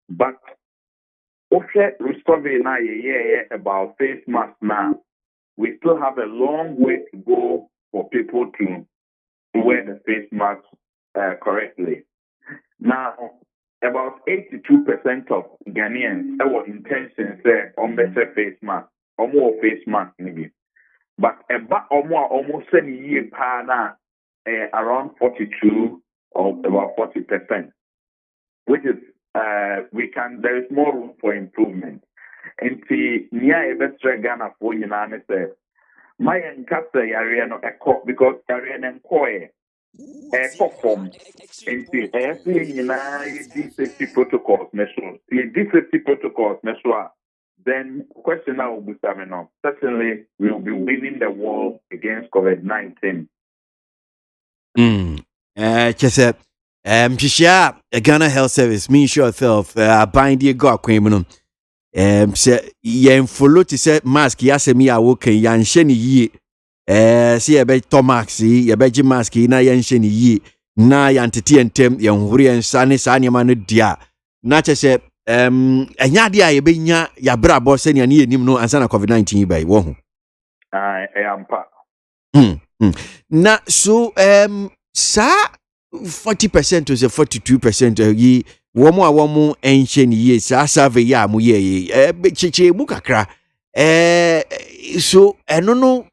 But ultra survey now about face masks now. We still have a long way to go for people to wear the face mask correctly. Now, about 82% of Ghanaians have intention say on better face mask, or more face mask maybe. But almost any year around 42 or about 40%, which is there is more room for improvement. And see near a better Ghana for United States. My encapsula area no because area and koi perform and see every safety protocols measure. The safety protocols measure. Then question now will be coming up. Certainly we will be winning the war against COVID-19. Chese Mshishia Ghana Health Service mean sure self bind the go akwem se yen follow to say mask yasemi a woken yan hye yi se ye be to mask ye be gi mask na yan hye ni yi na yan tete entem yan huri en sane sane ma no dia na chese enya dia ye be nya ya brabo se ne enim no ansa na COVID-19 bai wo ho ampa na so sa 40% to say 42% yi womo enhye ni ye sa survey ya mu ye chiche mu kakra so eno no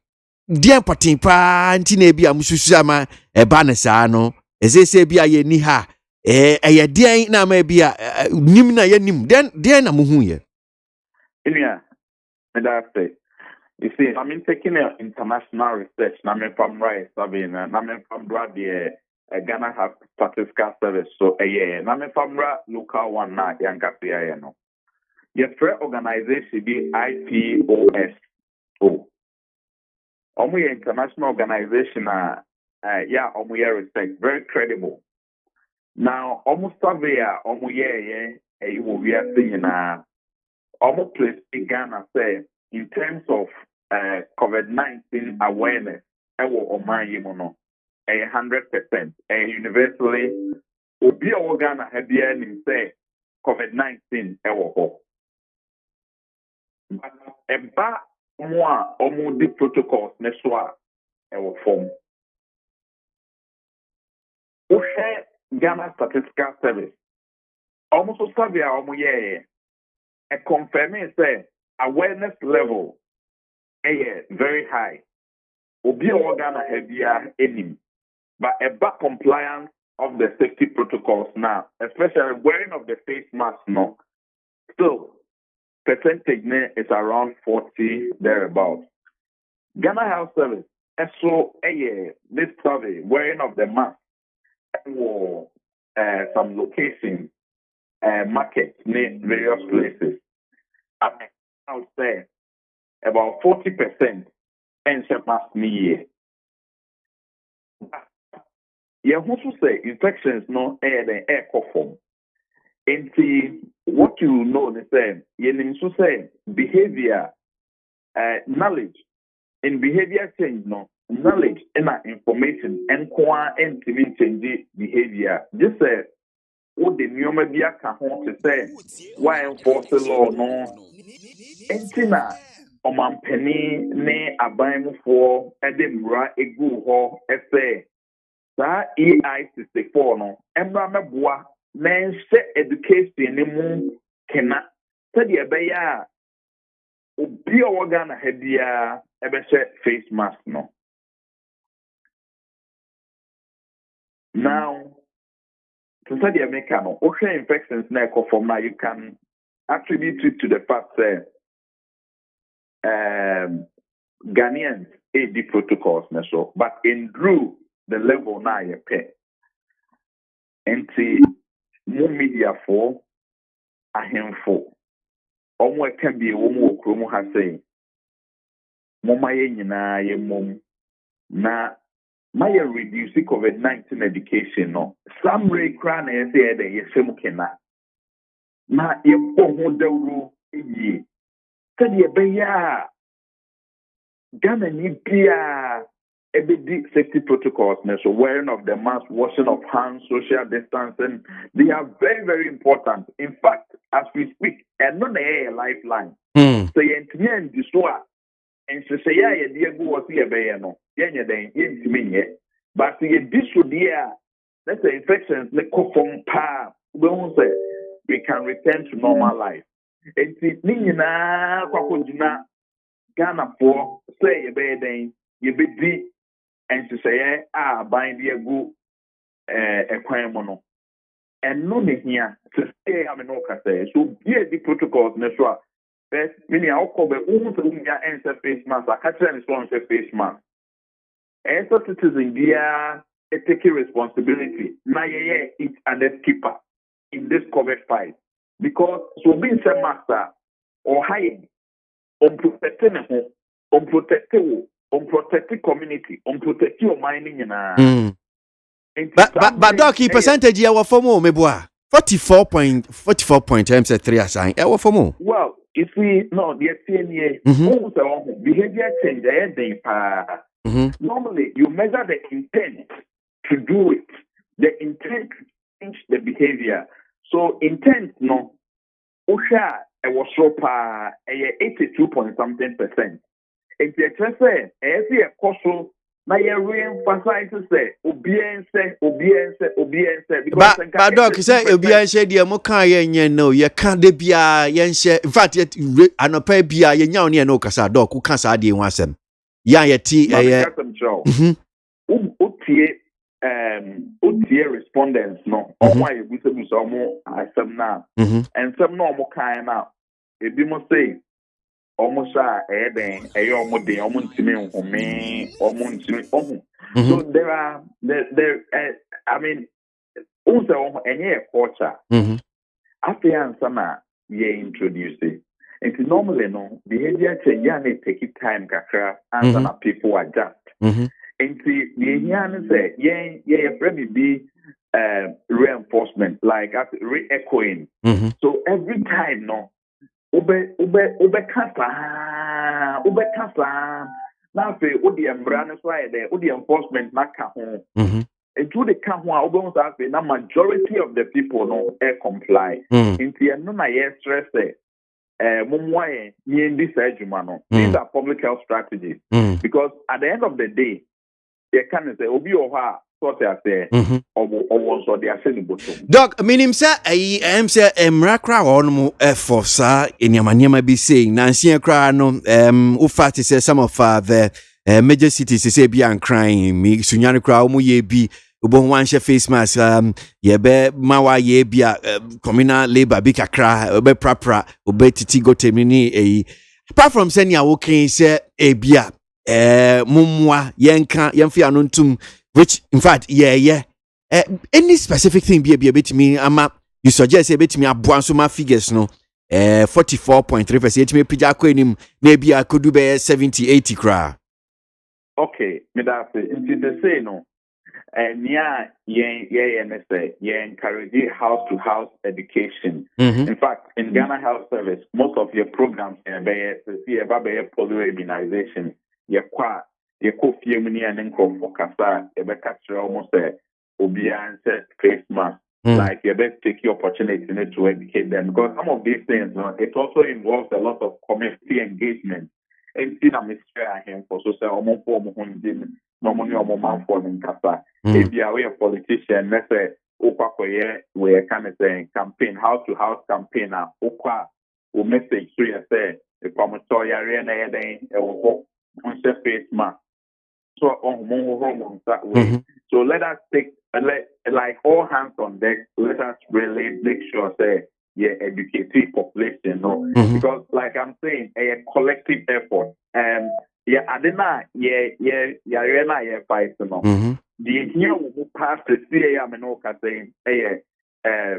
dia patin pa nti na bia mususu ama ba ne sa no ezese bia ye ni ha eye dia na ma bia nim na ye nim den na mu hu ye yeah me da say. You see, I mean, taking international research, I mean, from right, I mean, from the Ghana Health Statistical Service, so yeah, I mean, from local one now, young Kapia, no. Your threat organization be IPOS. Omu international organization, yeah, omu respect, very credible. Now, almost survey, omu you will be seeing almost place in Ghana say. In terms of COVID-19 awareness, 100%, universally obi a Ghana ha bia nim say COVID-19 ewo ho. But eba mo a omo di protocols ne so a ewo form. Ohwe Ghana Statistical Service almost survey a omo ye e confirming say awareness level very high. Obi a Ghana ha bia enim. But about compliance of the safety protocols now, especially wearing of the face mask now, still percentage is around 40 thereabouts. Ghana Health Service, so this survey wearing of the mask for some locations, markets, various places. I would say about 40% and mask me. You also say infections no air form. And what you know is say you say behavior, knowledge in behavior change no knowledge and information and change behavior. Just say what the new media can to say why enforce the law no. Entina omampeni ne abaimufo edemra egu ho ese. That EI64 no embra meboa mense education ne mu kena sɛdeɛ ɛbɛyɛ a obi a wɔga na ha biara ɛbɛhyɛ face mask no. Now to sɛdeɛ meka no wohwɛ infections na ɛkɔ fam na you can attribute it to the fact that Ghanaians AD protocols na so but in Drew the level na you pay. And more media for a handful. Almost can be a woman who has saying, Mama Yenina, ye mom, na Maya reduce COVID-19 education. No, some ray crown and say that ye semukena. Na ye boho de ru ye. Said ye beya Ghana ni pia. Every safety protocols, so wearing of the mask, washing of hands, social distancing, they are very, very important. In fact, as we speak, and not a lifeline. So you enter this one, and so say, yeah, you go see a bayano, but this would be let's say infections, the from pa, we won't say we can return to normal life. And see, Nina, Ghana for say a bay, you be and to say, bind the go a crime. And no here to say, I'm an okay. So, here the protocols, Neswa. Best, meaning I'll call the almost answer face mask. I can't tell you face mask. As a citizen, dear, taking responsibility. Now, it's a keeper in this COVID fight. Because, so being a master or hiding, on protecting a home, on protecting protect the community, protect your mining and but doc, percentage ya wa fomo meboa 44.3 assign wa fomo. Well, if we no the year behavior change normally you measure the intent to do it, the intent to change the behavior. So intent no usha was so pa 82.something%. If you just say, every apostle, now you re-emphasize say, obedience. But doc, say obedience. Dear Mokai, no, you can't be a yense. In fact, yet an opay be a yen no casa doc who can't say once them. Ya tea, utie respondents no. Why we say we saw more some now, and some normal kind now. If you must say. Almost so there are I mean also any culture after answer ye introduce it. And normally no behavior change take it time kakra answer people adjust. And the yan say yeah be reinforcement like re-echoing. So every time no ube kasa now say odi embra no so the odi enforcement maka ho into the camp one, the majority of the people no comply. Into no stress these are public health strategies. Because at the end of the day, they can say obi oha sort of say or so they are saying Doc, meaning sir, I am say mrakra on for sir in Yamaniama be saying Nancy Crano ufati say some of the major cities say be and crying me sunyani crowd mu ye bi ubon one face mask ye be mawa ye bia communal labor bi kakra be prapra obe titi go temini apart from saying ya okay say e bia mumwa yenka yemfi anuntum which in fact yeah any specific thing be a bit me ama you suggest a bit me abuanso ma figures no 44.3% me pija ko enim maybe I could do be 70-80 cra. Okay, me that say no yeah, encourage house to house education. In fact, in Ghana Health Service, most of your programs polio immunization. You coffee and for Kasa, almost Obian said face mask. Like you best take your opportunity to educate them because some of these things, it also involves a lot of community engagement. And see, I'm him for social normally man for in Kasa. If you are a politician, let's say we kind of saying campaign, house to house campaign, or message to you say if I'm sorry, I face mask. So on that way. So let us take like all hands on deck. Let us really make sure say educate the population, no? Because like I'm saying, a collective effort. I didn't fight no. The here will pass the CAM saying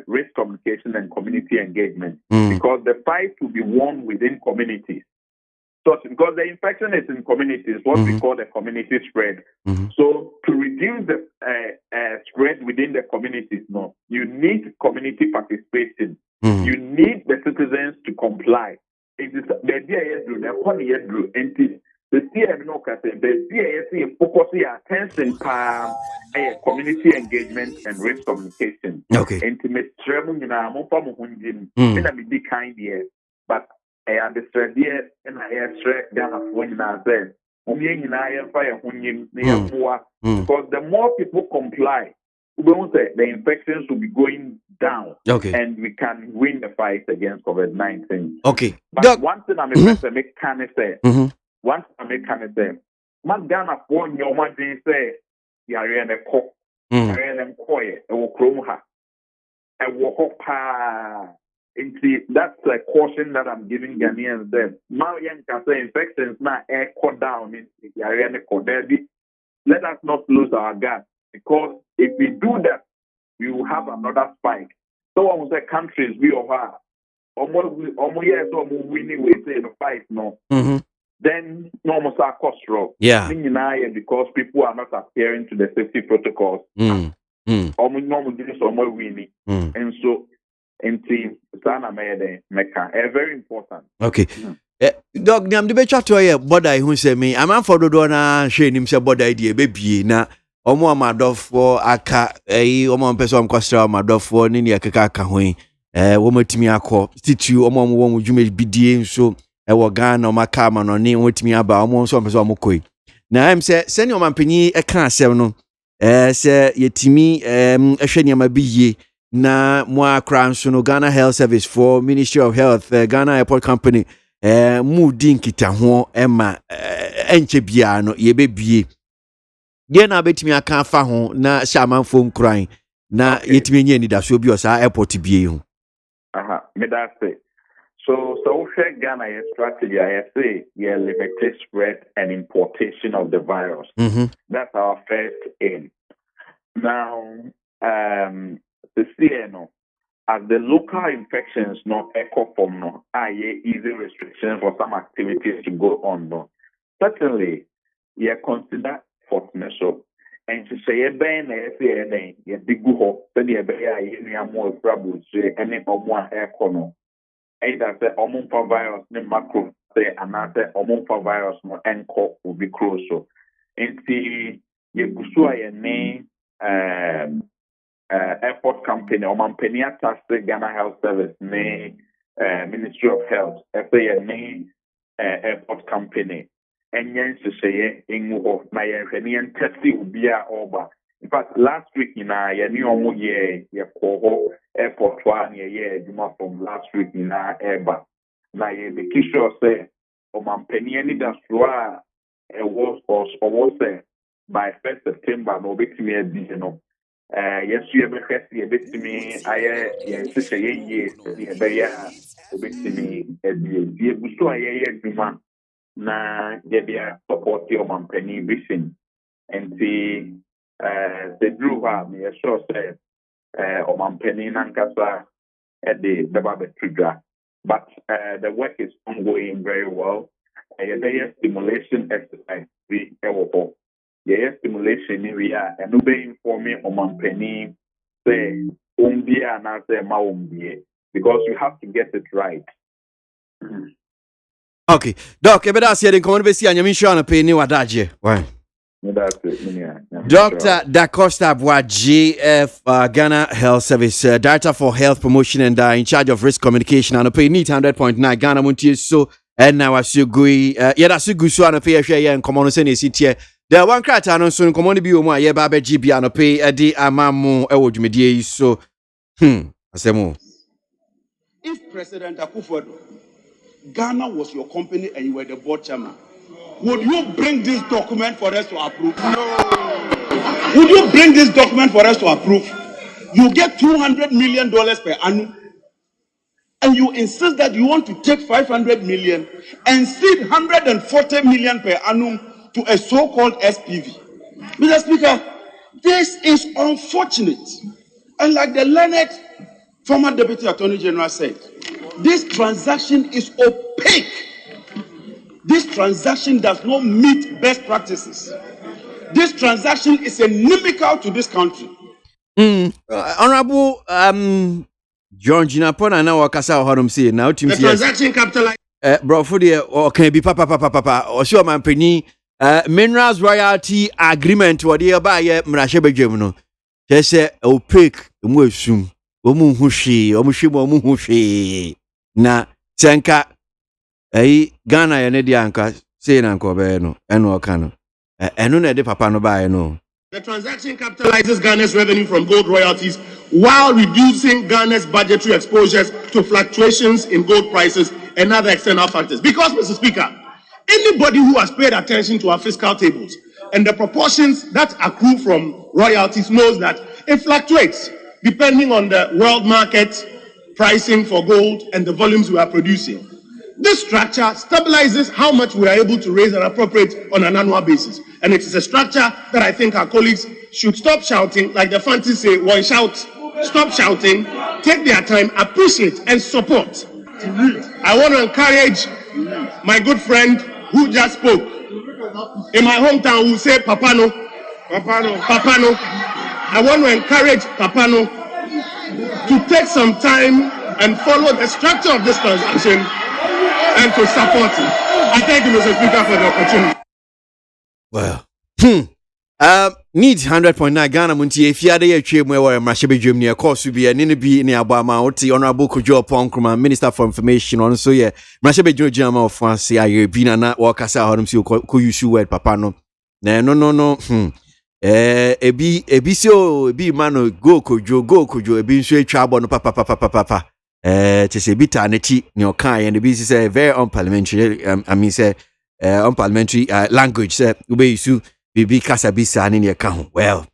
risk communication and community engagement because the fight will be won within communities. So, because the infection is in communities, what we call the community spread. So, to reduce the spread within the communities, no, you need community participation. You need the citizens to comply. It is the idea is the CM no the focus attention community engagement and risk communication. Okay. Intimate travel in a kind here, but I the idea and I have Ghana when I said, because the more people comply, the infections will be going down. Okay. And we can win the fight against COVID-19. Okay. But one thing I'm going to make can say, one thing I make can say, man Ghana for your man say, you are in a cook, you are in a coy, and will chrome her. And walk pa. That's a caution that I'm giving Ghanaians then. Now, young can say infections now air cut down in the area. Let us not lose our guard because if we do that, we will have another spike. So I will say countries we are almost winning we say the fight no. Then almost our cost row. Yeah. Because people are not adhering to the safety protocols. Almost winning. And so very important. Okay. Dog, I'm the better to hear body who say me. I'm for the donor shame himself body idea baby na omo amado for aka omo person kwastra amado for ni akeka ka ho wo matimi akọ titu omo wo dwuma bidie nso wo Ghana omo aka ma no ne wotimi aba omo nso person omo koi na am say seni omo mpanyi e ka asem no se yetimi ehwe niam bi ye na mo akra nso no Ghana Health Service for Ministry of Health Ghana Airport Company mu din kita ho ema enche bia no ye bebie ye na betimi aka fa ho na shamanfo nkran na yetimi nye ni daso bi o sa airport bie ho me that say so Ghana strategy I say limited spread and importation of the virus. That's our first aim. Now the CNO as the local infections not echo from no easy restrictions for some activities to go on no. Certainly consider fortness so and to say big go more trouble any echo no either the omunfa virus ne macro say another omunfa virus no enco will be close so and see ye gusu airport company omampani attached Ghana Health Service Ministry of Health airport company and yen say in na yen testi ubia oba. In fact, last week airport one from last week eba na ye make sure say omampani any that was by 1st September no be me yes, you have a bit to me. I say yes, me na support your company vision and the drew me sure say company nankasa at the trigger. But the work is ongoing very well. Stimulation exercise stimulation area and no be informing company say and say because you have to get it right. Okay, Doc, that's here. Come on, be see anyami show na pay ni wadaje. Why? That's it. Dr. Da Costa ABOAGYE, Ghana Health Service, Director for Health Promotion and in charge of risk communication. And pay need 100.9 Ghana MONTIE so and now as you go, that's good. So and pay share and come on send a seat here. The one crat and so come on be more yeah babe GB and pay a day amamu ewojumedie so asemo. If President Akufo-Addo, Ghana was your company and you were the board chairman, would you bring this document for us to approve? No. Would you bring this document for us to approve? You get $200 million per annum, and you insist that you want to take 500 million and seed 140 million per annum to a so-called SPV. Mr. Speaker, this is unfortunate. And like the learned former Deputy Attorney General said, this transaction is opaque. This transaction does not meet best practices. This transaction is inimical to this country. Honorable John Jinapona na wakasa ohanom say now team the transaction capitalized bro for the or can be papa or sure man penny minerals royalty agreement what they buy mrahye bedwam no say opaque mu asum omu hwehwe omu hwehwe na senka Ghana ya ne di anka say na nko be no eno oka no eno na de papa no buy no. The transaction capitalizes Ghana's revenue from gold royalties while reducing Ghana's budgetary exposures to fluctuations in gold prices and other external factors. Because, Mr. Speaker, anybody who has paid attention to our fiscal tables and the proportions that accrue from royalties knows that it fluctuates depending on the world market pricing for gold and the volumes we are producing. This structure stabilizes how much we are able to raise and appropriate on an annual basis. And it is a structure that I think our colleagues should stop shouting, like the fancies say, one shout, stop shouting, take their time, appreciate and support. I want to encourage my good friend who just spoke. In my hometown, who say Papano. I want to encourage Papano to take some time and follow the structure of this transaction and to support it. I thank you, Mr. Speaker, for the opportunity. Well, need 100.9 Ghana MONTIE if you are there trim where Mashebe Jim near course to be an NB near Obama Oti Honorable Kojo Ponkruma Minister for Information on so yeah Mashebe Jama of France I been na wakasa hodum si ko use word papa no no ebi so ebi mano go Kojo ebi so atwa abo no papa to say bita neti ni okan and ebi say very unparliamentary I mean say unparliamentary language say ube use bibi kasa bisa ni ka ho well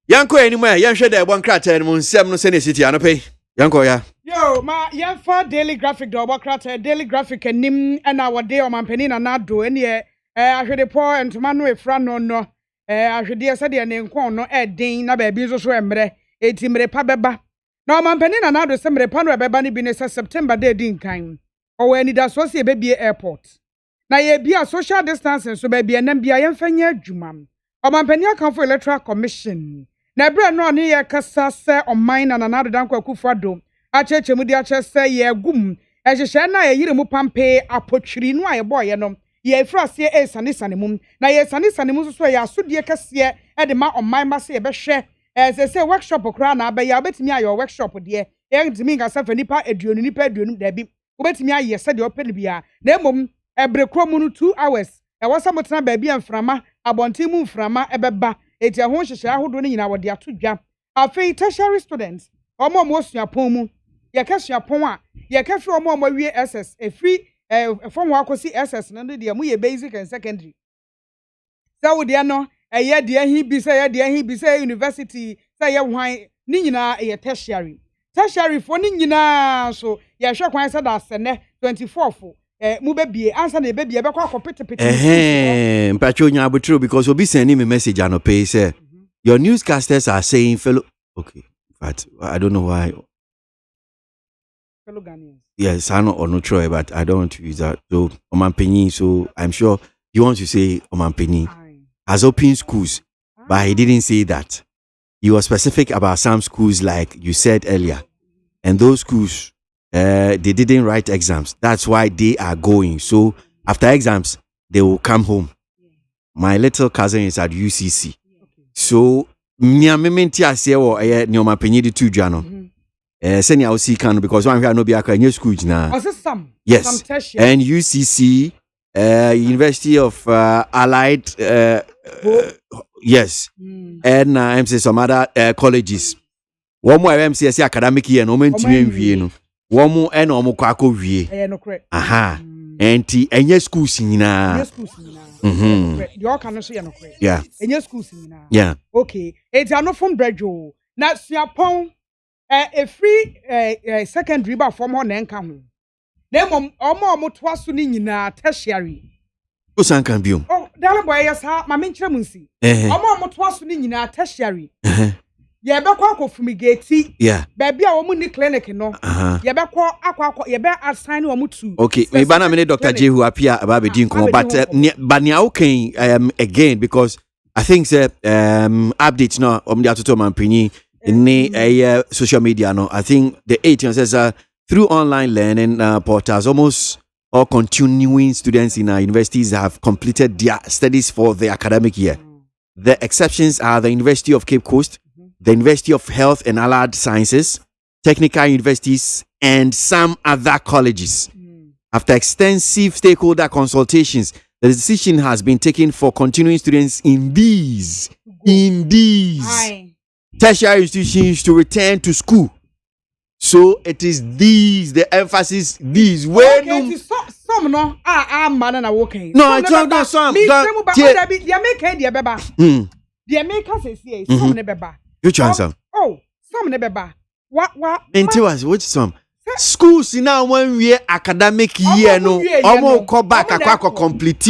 yanko anymore yan hwe da ebon krata ni nsem no se ne city anope yanko ya yo ma yan fa daily graphic do obon krata daily graphic anim na wode o mampani na nado ene ahwede po entoma no efra no ahwede se de ne nkon no edin na ba bi so emre etimre pa beba na o mampani na nado se mre pa no beba ni bi ne September day din kan o we ni da so se bebie airport na ye bia social distancing so ba bia nam bia ye mfanya adwuma omampani akanfo electoral commission na bre no ne ye kasa se oman na nanado danko Akufo-Addo achechemu di ache se ye gum ehhehye na ye yire mu pampe apotwiri no aye boye no ye fra se e sane mum na ye sane mum so ye asodie kese e de ma omman ma se ye be hwe se workshop okra na ba ya betimi ayo workshop de e ntimi nga safa nipa aduonu da bi obetimi aye se de open bia na emom ebrekro mu no 2 hours e wasa motena ba bia mframa abonten mu mframa ebeba eti ho hyehyɛ ahodo ne nyina wode atodwa afei tertiary students omo suapon mu ye ka suapon a ye ka fi omo awie SS efri from wakosi SS no de mu ye basic and secondary so de no eye de ahi bi say university say ye hwan ni nyina ye tertiary for ni nyina so ye hwe kwan say da sene 24 fo mu bebie ansa na bebie be kwa kopete mpacho nya abutro because obi send me message anope say your newscasters are saying fellow okay but I don't know why fellow Ghanaians. Yes, I know or not sure, but I don't want to use that. So Omanpenyi, so I'm sure you want to say Omanpenyi has opened schools, but he didn't say that. He was specific about some schools, like you said earlier, and those schools they didn't write exams. That's why they are going. So after exams, they will come home. My little cousin is at UCC, so Niamementi asewo ni Omanpenyi di tujano. Senior OC can because one here no be a school now. Yes, some and UCC, University of Allied, yes, and I'm saying some other colleges. One more MCSC academic year, no man to me, no. One more and no more kwako vie. Aha, and yes, schools in na. You can say no. Yeah. And yes, schools in na. Yeah. Okay, it's not from Brejo. Now, Siapon. A free secondary ba from ho na nka ho na omo toaso ni nyina tertiary o san kan biom dale boy yes ha ma menkyere munsi omo toaso ni nyina tertiary ye be kwa fumigate ba bia wo mu ni clinic no ye be akwa ye be assign wo mu to okay me bana me Dr. Jehu apia about bedin ko but nia okay again because I think updates no omdi atoto Omanpenyi in social media, no. I think the 18 says through online learning portals, almost all continuing students in our universities have completed their studies for the academic year. The exceptions are the University of Cape Coast, the University of Health and Allied Sciences, technical universities, and some other colleges. After extensive stakeholder consultations, the decision has been taken for continuing students in these tertiary institutions to return to school. So it is these, the emphasis, these. Where some no man na working. No, it's not some. They make the beba. They make us say some ne beba. Which one some? Oh, some ne beba. What? Into us, which some? Schools now 1 year academic year no. Omo ko back akwa complete.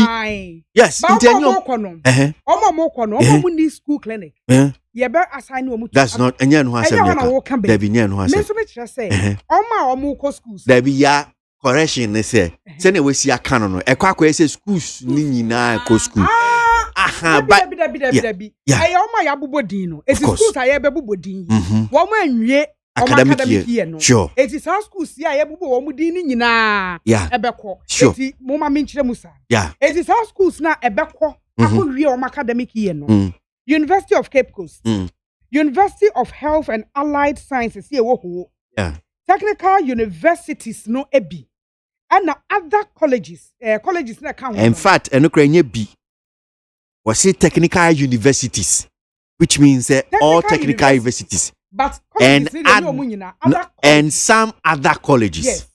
Yes, intenyo. Omo mo kono, omo ni school clinic. Ye be assign wo mu. That's not enya no asem yaka. There be nya no asem. Me so me kire say, omo ko schools. There be ya correction ne say. Say na we si aka no no. Ekwa say schools ni nyina ko school. Aha, but yeah. Omo ya bobodin no. It is schools aye be bobodin. Wo mo anwie academic year. No. Sure. It is our schools here ye bubu wo mu din ni nyina. Yeah. Ebeko. Sure. Eti mo ma me nkire musa. Yeah. It is our schools na ebeko akowie o academic year no. University of Cape Coast, University of Health and Allied Sciences, technical universities no ebi, and other colleges na count. In fact, Ukraine B was it technical universities, which means all technical universities, but and some other colleges. Yes,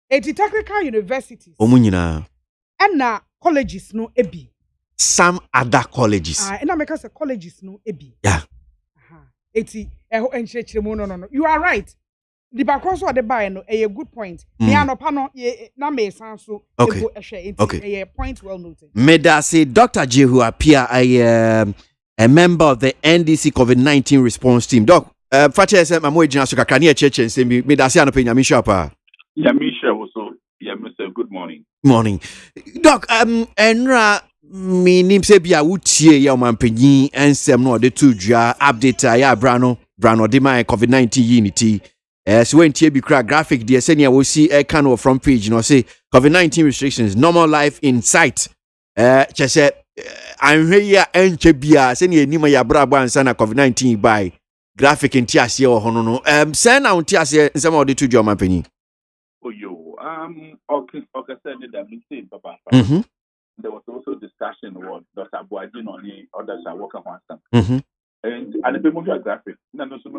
it's technical universities. And colleges no ebi. Some other colleges. And I make us colleges no ebi. Yeah. No. You are right. The background of the buy no a good point. No pano na me so okay. A point well noted. Meda say Dr. Jehu appear a member of the NDC COVID-19 response team. Doc, Fache say my jina so kakra ne cheche say meda say anope nyame shapa. Nyame also. Yeah, Mr. Good morning. Morning. Doc, enra me nim se bia wutie ya Omanpenyi ensem no de to dwa update ya brano de my COVID-19 unity So when TB crack graphic, the senior will see a kind of front page, say COVID-19 restrictions, normal life in sight. Just say, I'm here and Chebia, senior Nima Yabraba and Sana COVID-19 by graphic in Tiasia or Honono. Send out Tiasia in some of the 2 German penny. Oh, yo, okay, send it, I'm Papa. There was also discussion about Dr. ABOAGYE on the others are working on some. And the people who are graphic, no, so I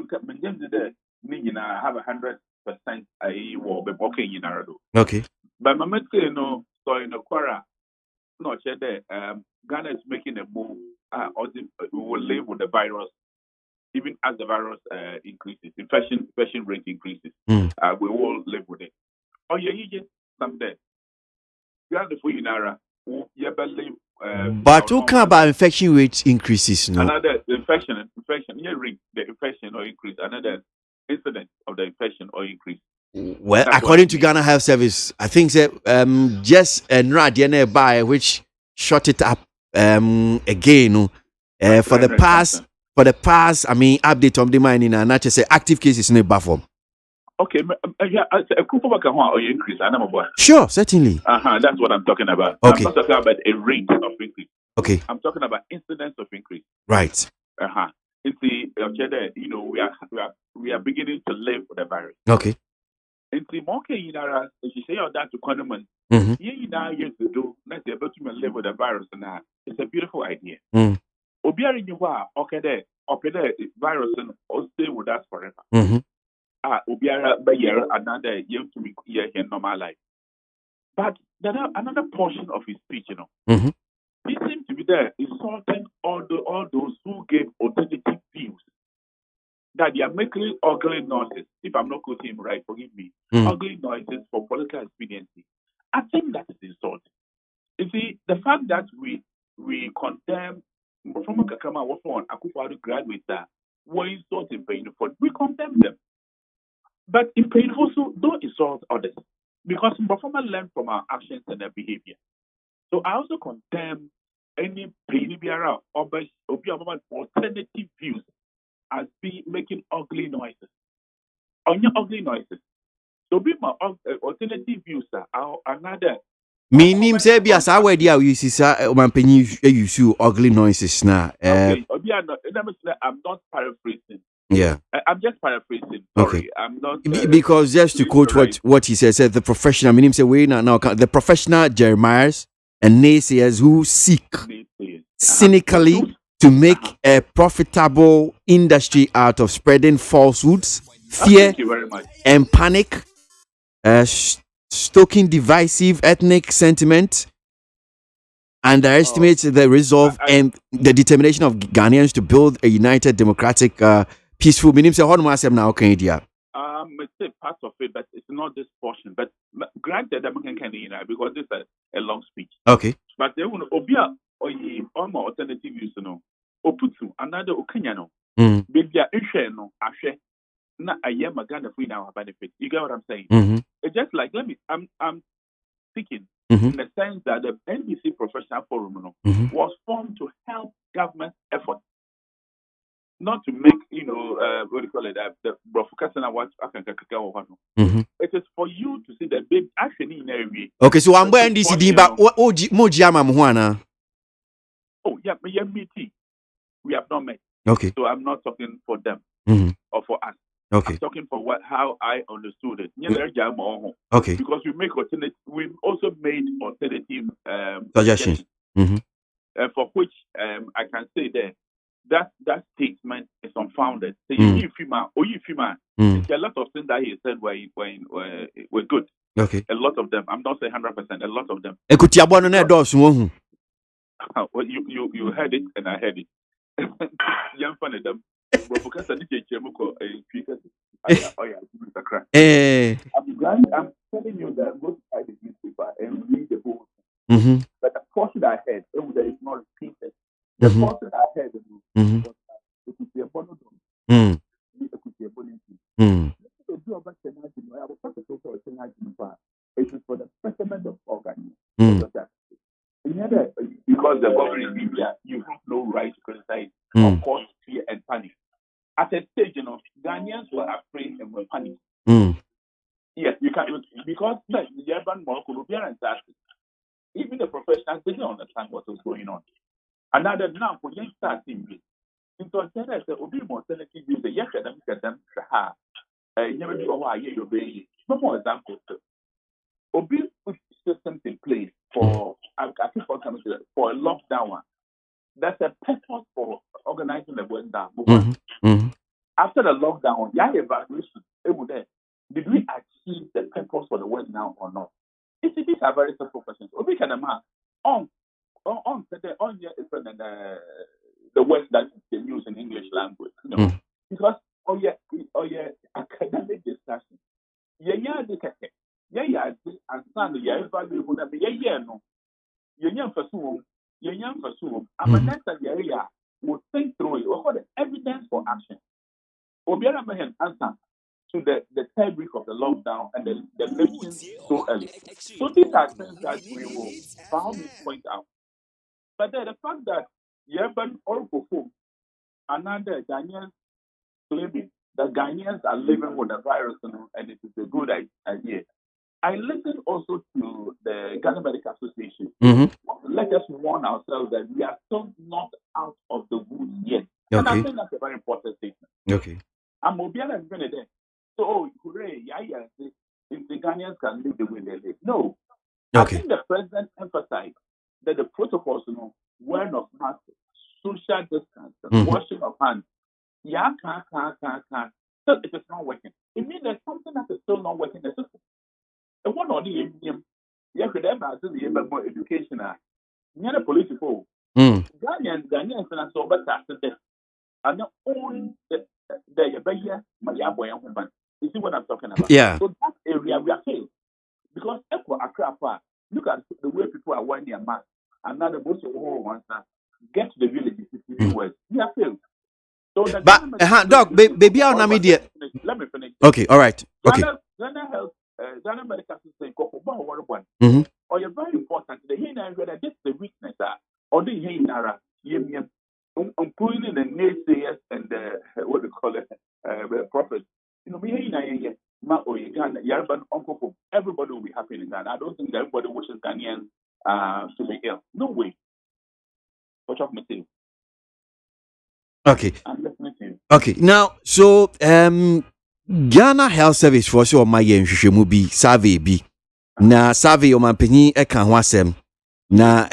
have 100% I will be working in Arado. Okay. But my mate, so in the Quara, no, Ghana is making a move, we will live with the virus, even as the virus increases, infection rate increases. We will live with it. Oh, yeah, you just someday. You have the full Inara. But who can about infection rate increases? No. Another infection, the infection or increase. Another incident of the infection or increase. Well, that's according to Ghana Health Service, I think that just NRA by which shut it up again for the past. I mean, update on the mining and not just say active cases in the buffer. Okay, yeah, a group of or increase. Sure, certainly. That's what I'm talking about. Okay. I'm not talking about a rate of increase. Okay. I'm talking about incidence of increase. Right. It's the we are beginning to live with the virus. Okay. It's the more if you say all that to condiment, years ago, let's say about to live with the virus now. It's a beautiful idea. Obiari okay there virus and stay with us forever. Obiara by year another year to be here in normal life. But there are another portion of his speech, He seemed to be there insulting all those who gave alternative views. That they are making ugly noises. If I'm not quoting him right, forgive me. Ugly noises for political expediency. I think that is insulting. You see, the fact that we condemn from Kakama Wafon Akufo-Addo graduates were insulting painful. We condemn them. But in pain also, don't insult others. Because performers learn from our actions and their behavior. So I also condemn any pain or alternative views as being making ugly noises. On your ugly noises. So be my alternative views are another. Meaning, say, be as our idea, you see, man, penny, you see ugly noises now. Okay, I'm not paraphrasing. Yeah, I'm just paraphrasing. Sorry, okay. I'm not because just to quote what he said the professional. I mean, him say we now the professional Jeremiahs and naysayers who seek cynically to make a profitable industry out of spreading falsehoods, fear, and panic, stoking divisive ethnic sentiment, underestimates the resolve and the determination of Ghanaians to build a united, democratic, peaceful. Meaning, say, how do I say now? Okay, dear. It's a part of it, but it's not this portion. But granted, I'm going to because this is a long speech. Okay. But they will be on alternative use, Oputu another Okanyano. Maybe a no ashe. Na ayem Ghana free now benefit. You get what I'm saying? It's just like I'm speaking in the sense that the NBC Professional Forum was formed to help government effort. Not to make, what do you call it, the Brofukasana watch. It is for you to see the big action in every. Okay, so I'm going to see but what Mojama Muana. Oh, yeah, we have not met. Okay. So I'm not talking for them or for us. Okay. I'm talking for how I understood it. Okay. Because we also made alternative suggestions. For which I can say that statement is unfounded. Say there are a lot of things that he said were good. Okay. A lot of them. I'm not saying 100%. A lot of them. Well, you heard it and I heard it. Young fan of them. I'm telling you that go to the newspaper and read the book. But the portion I heard, that is not repeated. The portion I heard it could be a bonus. It could be a bonus. It is for the betterment of organs. Because the government in Libya, you have no right to criticize or cause fear and panic. At a stage, Ghanaians were afraid and were panicked. Yes, you can because the urban more could be an even the professionals didn't understand what was going on. Another now for young starting with. Because then I said, Obi more selective use the yes, them never do a year obey. No more examples. Obi put systems in place for I think for a lockdown one. That's a purpose for organizing the lockdown. After the lockdown, evaluation, did we achieve the purpose for the lockdown or not? These are very simple questions. Obi can on the words that they use in English language, because academic discussion. And son, evaluable that I'm a next area will think through it. What the evidence for action? Obiara Mahan answer to the third week of the lockdown and the lifting so early. So these are things that we will probably point out. But then the fact that Yerban or Kofo, another Ghanaians claiming that Ghanaians are living with the virus and it is a good idea. I listened also to the Ghana Medical Association. Let us warn ourselves that we are still not out of the woods yet. And I think that's a very important statement. Okay. I'm Mobiana is going there. So, hooray, if the Ghanaians can live the way they live. No. I think the president emphasized that the protocols, wearing of masks, social distance, washing of hands, so it is not working. It means there's something that is still not working in the system. And one of the more education, near the political. Ghanaians and so but and the only the you see what I'm talking about? Yeah. So that area we are failed. Because look at the way people are wearing their masks. And now the most of all ones get to the villages, we are failed. So but doc, baby, I'll let me finish. Okay, all right. Okay. Ghana Health, Ghana Medical System, or you're very important. The this is the weakness or the including the naysayers and the what do you call it, the prophets. Everybody will be happy in Ghana. I don't think that everybody wishes Ghanaians to be ill. No way. What's up, Matthew? Okay. I'm listening to you. Okay. Now, so Ghana Health Service for sure my nhwehwemu bi survey bi. Na survey o mampani e kan ho asem. Na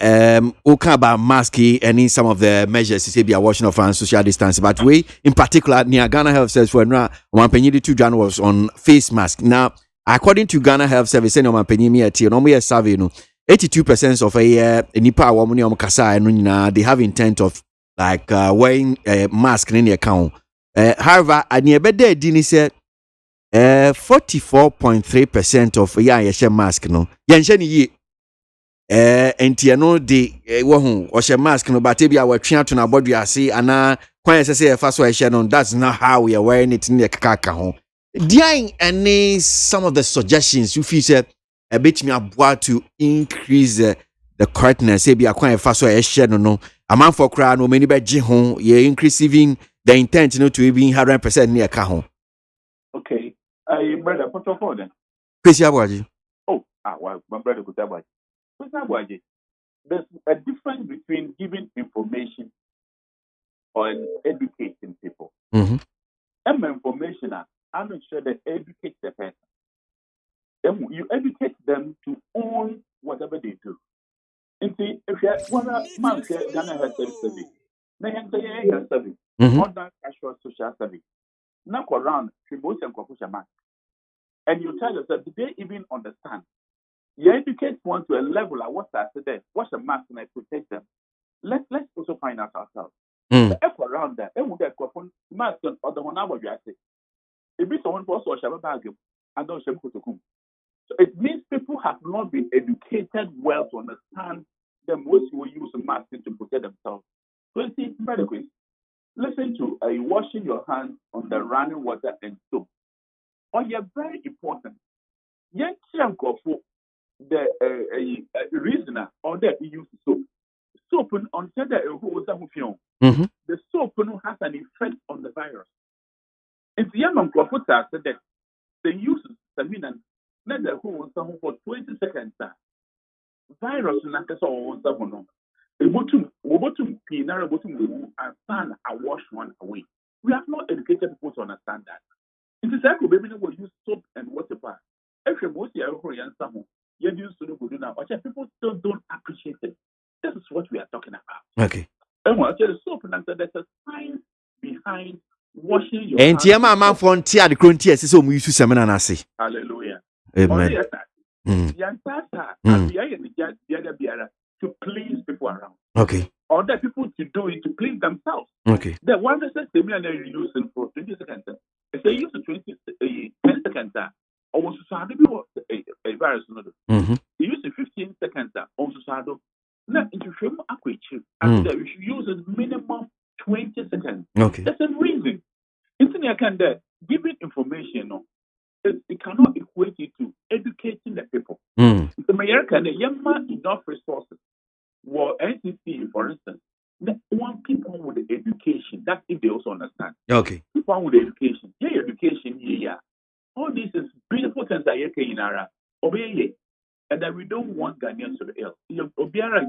oka about mask and some of the measures to say be a washing of hands, social distance, but we in particular near Ghana Health Service for now mampani the 2 Jan was on face mask. Now, according to Ghana Health Service and mampani me ati no me survey no 82% of a nipa awomuni omkasa no nyina they have intent of like wearing a mask in their account. However, at near bed dini said 44.3% of yeshe mask no. Yensheni ye entiano de wohu o she mask no but be our twa to na bodu ase ana kwan say e fa so e she no. That's not how we are wearing it in the kaka ho. There any some of the suggestions you feel say a bit me aboa to increase the correctness say be a kwan e fa so e she no a man for cry no many be gi ho ye increasing the intent to even 100% near ka ho. Okay, brother, put your phone then. Kwesi Aboagye. Oh, well, my brother could have Aboagye. There's a difference between giving information and educating people. And information, I'm not sure that educate the person. You educate them to own whatever they do. And see, if you want to man say Ghana Health Service, then you health service, modern casual social service. Now go around, and you tell yourself, do they even understand? You educate one to a level at what I said there. What's the mask and I protect them? Let's also find out ourselves. The F around that, and would have mask on the one hour you say. If it's someone also a shabba bag and don't shame to come. So it means people have not been educated well to understand the most will use a mask to protect themselves. So it's very quick. Listen to washing your hands on the running water and soap. Or you're very important. Yes, the reasoner or that we use soap. Soap on the soap has an effect on the virus. It's young and said that they use stamina. Let the whole someone for 20 seconds. Virus na kasa on someone. Obotum pinara obotum and stand and wash one away. We have not educated people to understand that. It is like baby will use soap and water. If you most young someone, you use to do now. People still don't appreciate it. This is what we are talking about. Okay. And what the soap and there's a science behind washing your And hands. Tiama man frontier the crontier so we use seminar na say. Hallelujah. Amen. To please people around. Okay. Or that people to do it to please themselves. Okay. The one that says they may use it for 20 seconds. If they use 10 seconds, almost a virus. Mm-hmm. They use 15 seconds, also sado. Now, into film aquature, and we should use a minimum 20 seconds. Okay. That's a reason. Internet can giving information, it cannot equate it to educating the people. Mm. The American, enough resources. Well, NCC, for instance, they want people with education. That's if they also understand. Okay. People with education. Yeah, education, yeah. All this is beautiful things that you can obey. And that we don't want Ghanaians to be ill. Obiara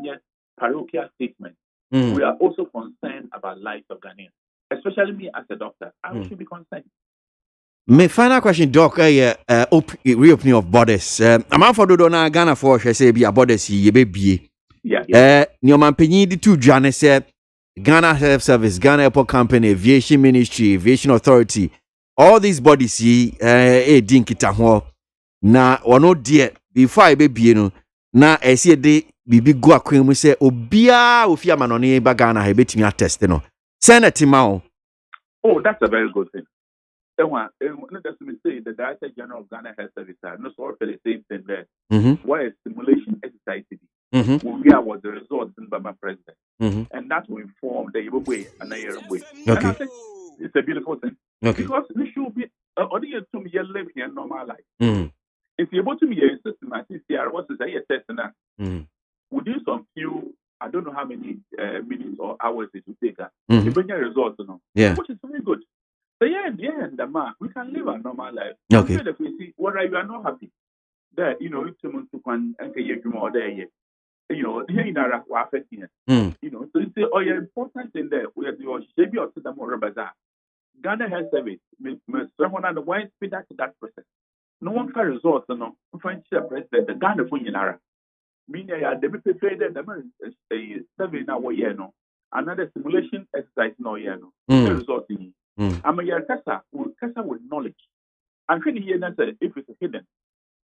parochial statement. We are also concerned about life of Ghanaians. Especially me as a doctor. I should be concerned. My final question, Doc, reopening of borders. I'm out for the Ghana for say be a borders ye baby. Yeah. Nyoman Penny the two Johnny said Ghana Health Service, Ghana Airport Company, Aviation Ministry, Aviation Authority, all these bodies dinkita ho na ono dear before I baby you know na see de bibi go akwan mu say obia ofia manone ba Ghana ha betimi attest no Senator Mao. Oh, that's a very good thing. Let us say the Director General of Ghana Health Service, no sort of the same thing there. Why a simulation exercise we was the result by my president. And that will inform the way and the way. Okay. And I think it's a beautiful thing. Okay. Because we should be audience to me live here normal life. If you're able to be a system, I think what's the test now? We do some few, I don't know how many minutes or hours it will take. You bring your results, which is very good. So in the end, we can live a normal life. Okay. If we see whether you are not happy, that it's someone to come and get you more there. Here in our affecting it. So you say, oh, yeah, important in there. We have the Shabi or to the more bazaar. Ghana Health Service, someone on the wine speed to that process. No one can resort, no. Find the president, the Ghana Funinara. Meaning, I debut prepared a survey now, no. Another simulation exercise, no, no. The result in I'm a year Kasa with knowledge. I'm trying to hear that if it's hidden.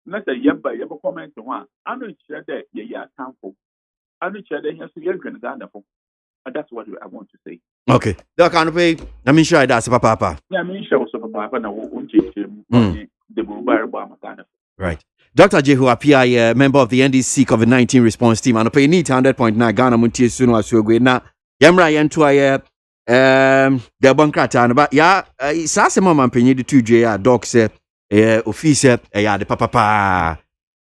Let's say, yabba, yabba comment to one. I'm not sure that you're accountable. I'm not sure that you're going to Ghana for. And that's what I want to say. Okay. Doc, I'm sure that's Papa. Yeah, I'm sure also Papa. And I won't change the Ghana. Right. Dr. Jehu Apia, member of the NDC COVID-19 response team, and pay need 100.9 Ghana Montie Suno Asugwe. Now, Yamra Yantua, the Bonkrata, but Sasama man penny the 2J, Doc said, officer, the papa.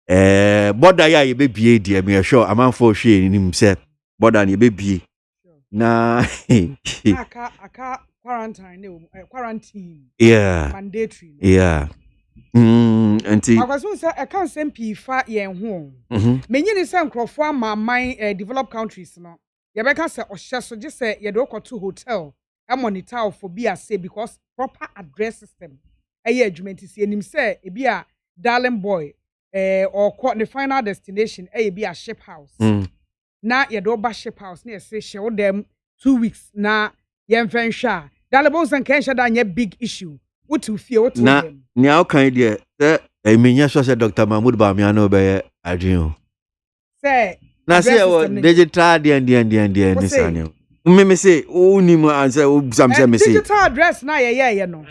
Boda ya ye baby, dear, me sure a man for she in himself. Boda ni baby. Na, quarantine. Yeah. Mandatory. Yeah. Auntie. I was also say I can't send P5 yen home. Many ni say nkrofo ma man developed countries no. You better say ohye so just say you don't go to hotel. I monitor for be say because proper address system. Eye adwumenti see enim say e be a darling boy or the final destination be a ship house. Na you do ba ship house na say show them 2 weeks na yen fensha. Darling boys and can shada nye big issue. What to fear what to them. Now kind there menya so say Dr. Mahmoud Bamiano be adwin. Say na say digital this anyo. Me say uni mo answer some say me say digital address na ye no.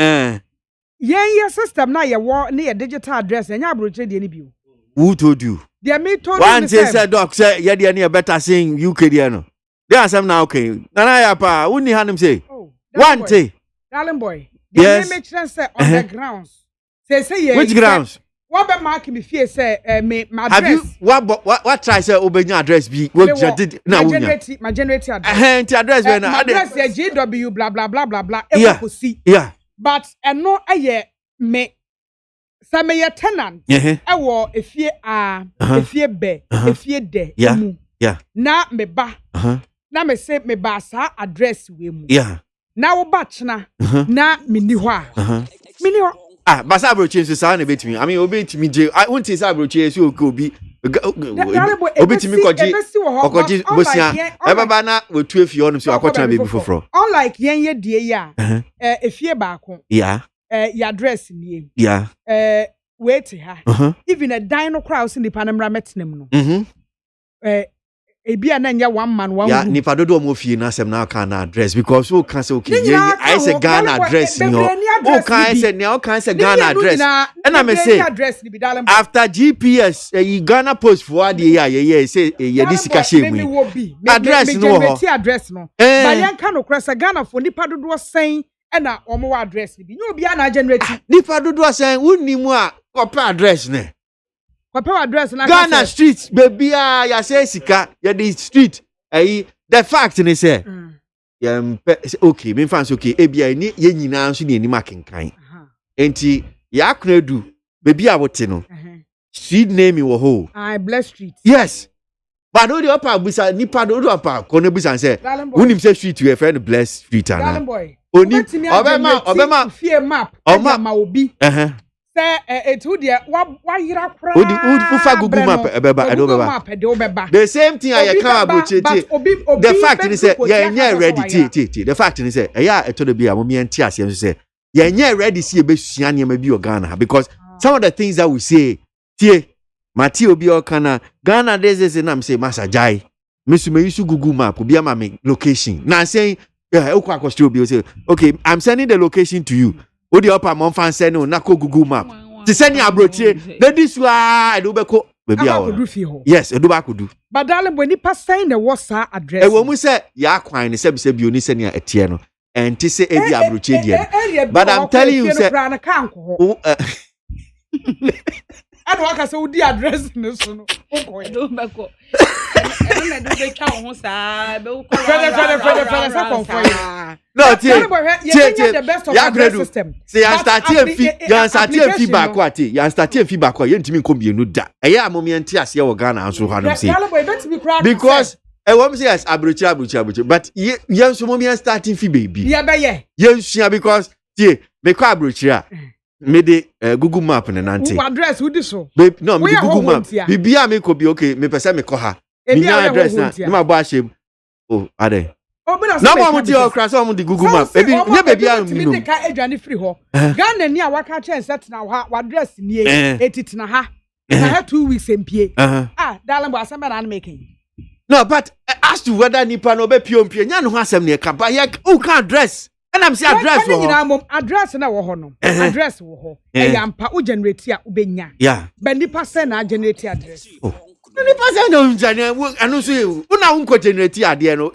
Yen system na ye wo na ye digital address enya abroche de ni bio. Who told you? They me told one say doc say ye de na better saying UK there no. They are some now okay. Na ya pa uni hanim say. One day. Darling boy. Yes. Make sure say on the grounds. Say yeah. Which grounds? What be mark me fear say my address. Have you what try say obenya address be what did na unya. My generator address. Address when my address GW blah blah blah blah blah. Yeah. But no me Some ye tenant. Ewo efie a efie be efie de mu. Yeah. Na me ba. Na me say me ba sa address we mu. Yeah. Na wo ba chena na mini ho a. Mini ho. Ah, basa broche so sa na betimi. I mean obetimi je. I won't say sa broche so obi. Obetimi koji bosia. Ebaba na wetu efie onu so akotena baby foforo. Unlike yen ye die ya. Efie ba ko. Yeah. Your address ni. Yeah. Wait ha. Even a dino crowd in the Panama metnem no. Ebia na nya one man one. Yeah, nipa dodo mo fie na sem na kan address because who can say okay, I say Ghana address you know. Who can say now can say Ghana address. And I may say after GPS, Ghana post forward yeah say this shame. Address no. Address no. But yan kan okra Ghana for nipa dodo sen na omo address bi. No bia na generate. Nipa dodo sen wonni mu a copy address ne. Address na Ghana street baby ya say sika ya the street the fact ni say okay me fans okay ebia ni ye nyina nso ni anima kenkan enti ya aknadu baby a wote no street name wo ho Bless Street yes but no the upper busa nipa do do upper kono busa say unim say street we friend Bless Street ana oni obema fear map ma obi etu dia wa yira kra ufa Google map ebeba the same thing I can abroche the fact is say ye ready t the fact is say ya etodo bi amomi enti ase say ye ready see ebesua ne ma bi Ghana because some of the things that we say tie mati obi o kana Ghana this na am say masajai me use Google map obi ama me location na say ukwa akosto obi say okay I'm sending the location to you. Odi upper mon fan say no na ko Google map. Ti send abroche. Then this wa do be ko baby awo. Yes, edu ba kudu. But darling when nipa sign the WhatsApp address. E wo mu say ya kwan ne se bi oni se ne etie no. And ti say e bi abroche die. But I'm telling you say and waka say udi address no so no. Do be ko. Na do be ka ho sa be ko. Fede sa confirm. No, the best of the system. Say you start feedback what you start feedback what you ntimi nko bienu da. Eya amomi enti ase wo Ghana anso ha no say. Because want say as abrochi but yen so momi starting fee baby. Yeah be ye. Yen sua because tie me ko abrochi a me de Google map na nante. Who address who this so? No, me Google map. Bibia me ko bi okay, me pese me ko ha. Me address na. Me ma bo ashem. Oh, ade. No more with your crash on the Google map. Baby, yeah, baby, I'm going to take a free ho. Ghana near Waka Chen set now, what dress near it na ha. I had 2 weeks in PA. Darling was some man making. No, but as to whether Nipa no be pion, yan who has some near camp, who can't dress. And I'm saying address na wo ho no. Address wo ho. E yampa u generate a ubenya. Yeah. But Nipa say na generate address. It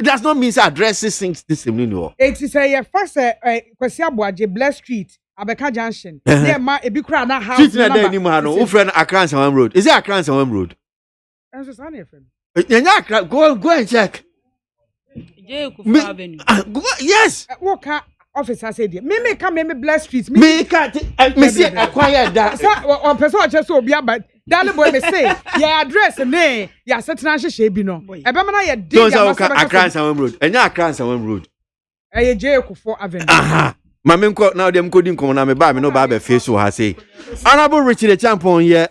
does not mean addresses things this evening. It is a first KWASI ABOAGYE Bless Street, Abeka Junction. Yeah, ma ebi kura na house. Street na ni ma no. Friend Accra Sawam Road. Is it Accra Sawam Road? That's sunny friend. Go and check. Yes. What officer said me come me Bless Street. Me can't me see acquire that. On person just so be but darling boy me say your address ne ya setna hye bi no e be na ye dey ya Accra Sawam Road enya Accra Sawam Road e je Ekufo Avenue mama nko na dem kodi nko na me ba me no ba be face so ha say Honorable Richard Champon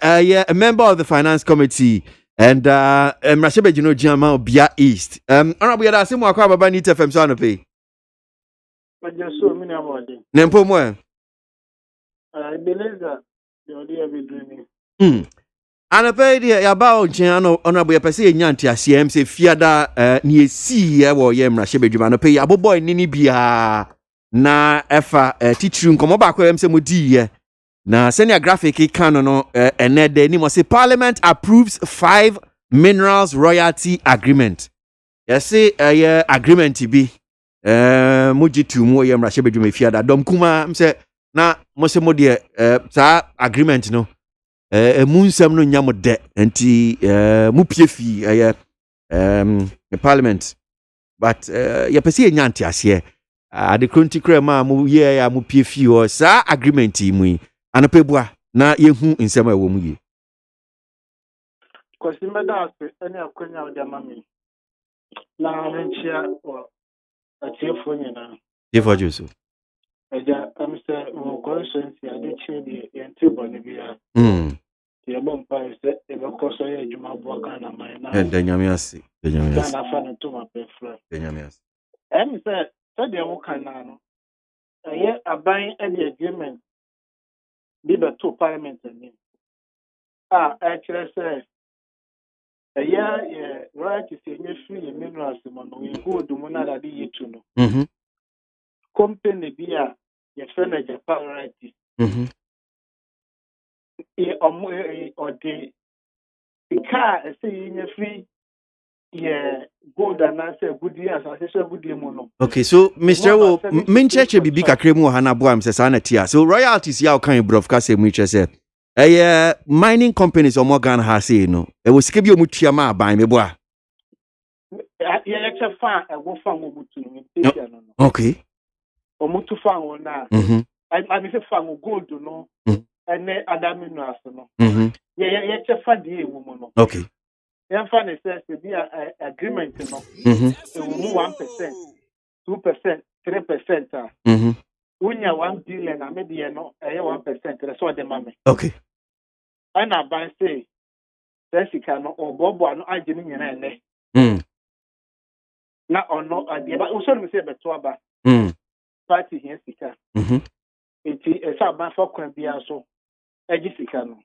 a member of the finance committee and Mrashebe Jino Jama Obia East Honorable Yada Simo akwa baba ni TFM so no pay Majeso mini amode nempo mo I believe that you dey be doing Anapɛ deɛ yaba o nkyɛn honorable pɛsɛ yɛnya nteaseɛ sɛ fiada ne esi wɔ yɛ mmarahyɛ badwuma no pɛ abobɔ nini bia na ɛfa titiri nkɔmɔ baako sɛ modi yɛ na sɛnea graphic kan no ɛnɛ de ni mo say parliament approves 5 minerals royalty agreement yɛse ɛyɛ agreement bi moji tu mu yɛ mmarahyɛ badwuma fiada dɔm kuma sɛ na mo sɛ mo deɛ saa agreement no munsam no nyam de enti mu pie fi parliament but ya pese nya ntiase ade kronti kra ma mu ye ya mu pie fi o sa agreement mu anapebua na yehu nsɛm a ɛwɔ mu yie. Kwasi medase any akwanya with the mammy. Na menchia or a tearful nyina. Yɛfa gye so. Eja am say mo conscience ya de chedi yente bonibia. Ye bom pa se e be koso ye adwuma bo Ghana man na. Da nyame ase. Da nyame ase. Ghana fa no to ma pe fra. Da nyame ase. Em say de wo kan na no. Eye aban e the agreement bi be to parliament ni. E kire say eye right to say nye free minerals mo no ye gold mo na da ye tu no. Company bi a ye fe na Japan right. Or the car say nye free ye gold and I say good years I say good year mono. Okay, so Mr. Wo mencheche bibi kakra mu hana boa am say na tia. So royalties ya kan brof ka say mu che say mining companies or more Ghana ha say no. E wo sike bi o mu tua ma aban me boa. Ye che fa e wo fa wo mutu no tia no. Okay. O mutu fa wo na. I me say fa wo gold no. Ene other minerals no. Ye che fa die wo mo no. Okay. Yan fa ne say be agreement no. E wo mu 1%, 2%, 3%. Unya 1 billion na me die no 1%. That's what the mame. Okay. And I ban say sika no obobo no agye ni nyina ene. Na ono ade ba so me say beto aba. Party here sika. Enti esa ban for kwan bia so agye sika no.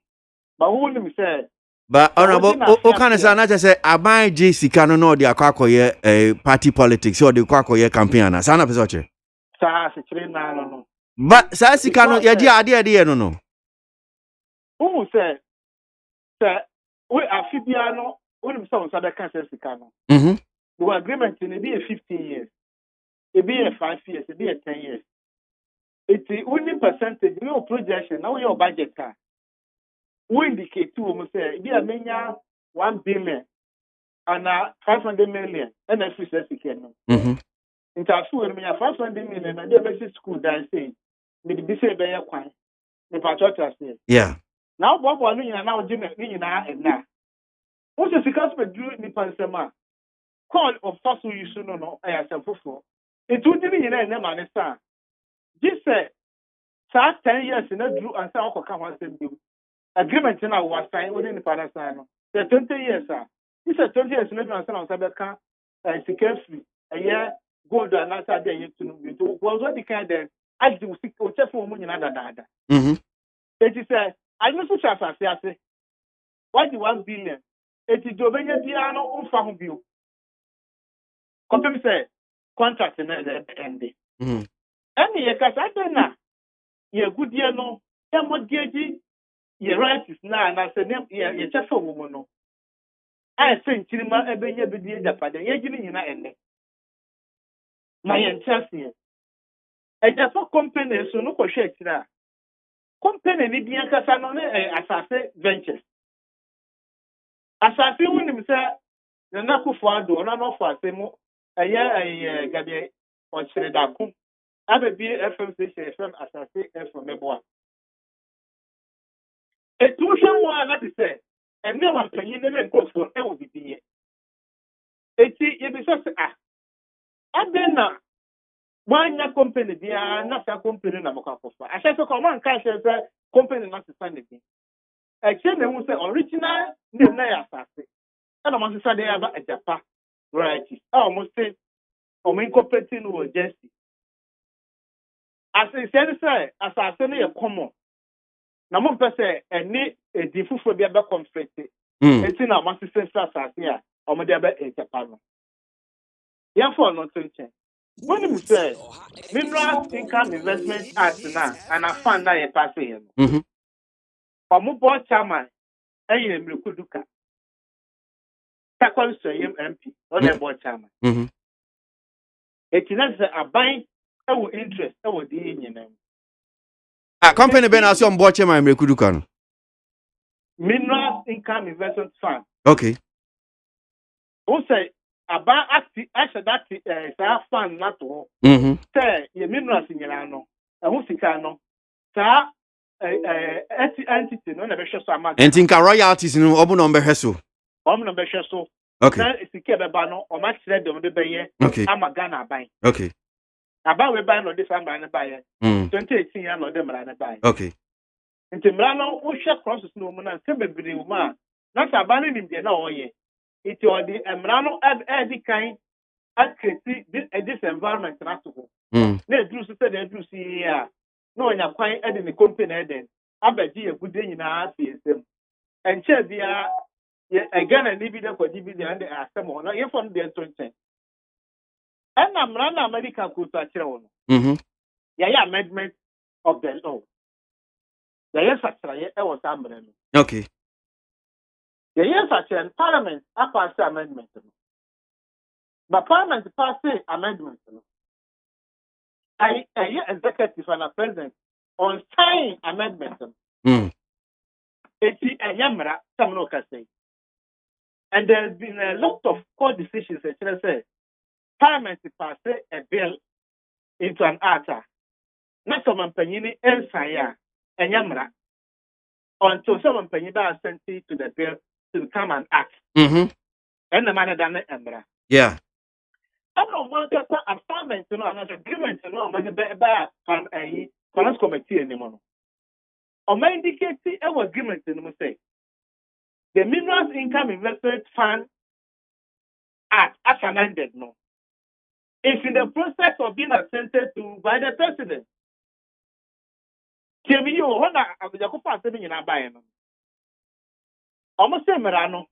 Ba wo ni me say but honorable o kan say na say aban J sika no no de akwakoye party politics or de akwakoye campaign na sa na pese oche. Sa se kire na no. But sa sika no ye di ade no. Who say we afibia no we be say on sabe kan say sika no. The agreement in be 15 years. It be 5 years, it be 10 years. It's only percentage no projection now your budget car. We indicate to we say be a menya 1 billion and 500 million and if we say sika no. Interfere we menya 500 million and the basic school that say me be say be ya kwan. Me patrol say. Yeah. Now bobo no nyina na o gina ni nyina na. Wo se sika spe duru ni pansema. Call of fossil use no I am for. It would be in a man. This said, 10 years in a drew and South Carolina agreement in our sign within the Palestine. The 20 years, sir. He said 20 years in a son of Sabeka and security a year gold and answer day to was what the kind of I do 6 or 7 million other. It is said, I know such as I say, why the 1 billion? It is Jovenia Piano on farm view. Company say contract in the end. Any ye kasa na ye good year no ye mortgage ye right is na say ye chefa wo mu no. I say nchirima ebenye bidie japade ye gini nyina enne. Na ye nchase. E jafa company so no ko hwe akira. Company ni bia kasa no asase ventures. Asase woni say na Akufo Addo na no for asemu eye gabe o chire da ku abebi FM station FM asase FM meboa etuhwe mo na ti se enne wa panyin ne nkofo e wo bibiye eti ye bi so abena wanya company dia na sa company na mokafofa asase ko man kan se company na stand bi e che na hu se original name na ya asase na man se dey aba Japan right almost say o min competing with Jesse as I say asase na ye common na mo pese eni edi fufu bia be conflict eti na ma se asase a o mo dey be Japan no ya for no tension when you say Mineral Income Investment Act na and a fund na ye pass here no o mo board chairman eyi Emrekuduka takwan so yem MP o na board chairman eti na say aban ewo interest ewo di nyina company ben aso mbo chairman Emrekuduka no Mineral Income Investment Fund. Okay. Who say about actually that fund not to say ye minerals in your no. And who sika no. Sa entity no na be hwe so amag And think royalties no obu no be so. no be hwe so Okay. na sike be ba no o ma kire dem de be ye amaga na aban Okay. aban we ban no de samba na ba ye 2018 ya no de mra na ba ye Okay. nti mra no wo hwe process no mu na se bebre mu a na sa aban ni de na o ye iti o di mra no e kan create this environment na to go na eduru so say na eduru si ya na onya kwan e de ne company e den abaji egude nyina asiesem enche bia Again, and dividend for dividend and asem on. If on the 20, and I'm run America could touch on. Yeah, amendment of the law. The yes, actually, I was amendment. Okay. The yes, actually, Parliament passed amendment. But Parliament passed amendment. I executive and a president on sign amendment. It's a yamra, some no can say. And there's been a lot of court decisions, as I say. Parliament passed a bill into an altar. Not some company and Saya and Yamra until some company that sent it to the bill to come and act. And the man done it, Embra. Yeah. I don't want to put a parliament to know an agreement to know, but the bear from a finance committee anymore. Or may indicate our agreement in the say. The Minerals Income Investment Fund Act as amended, no. It's in the process of being assented to by the president. Tell you, when I was a pass in a buy. Almost a Merano.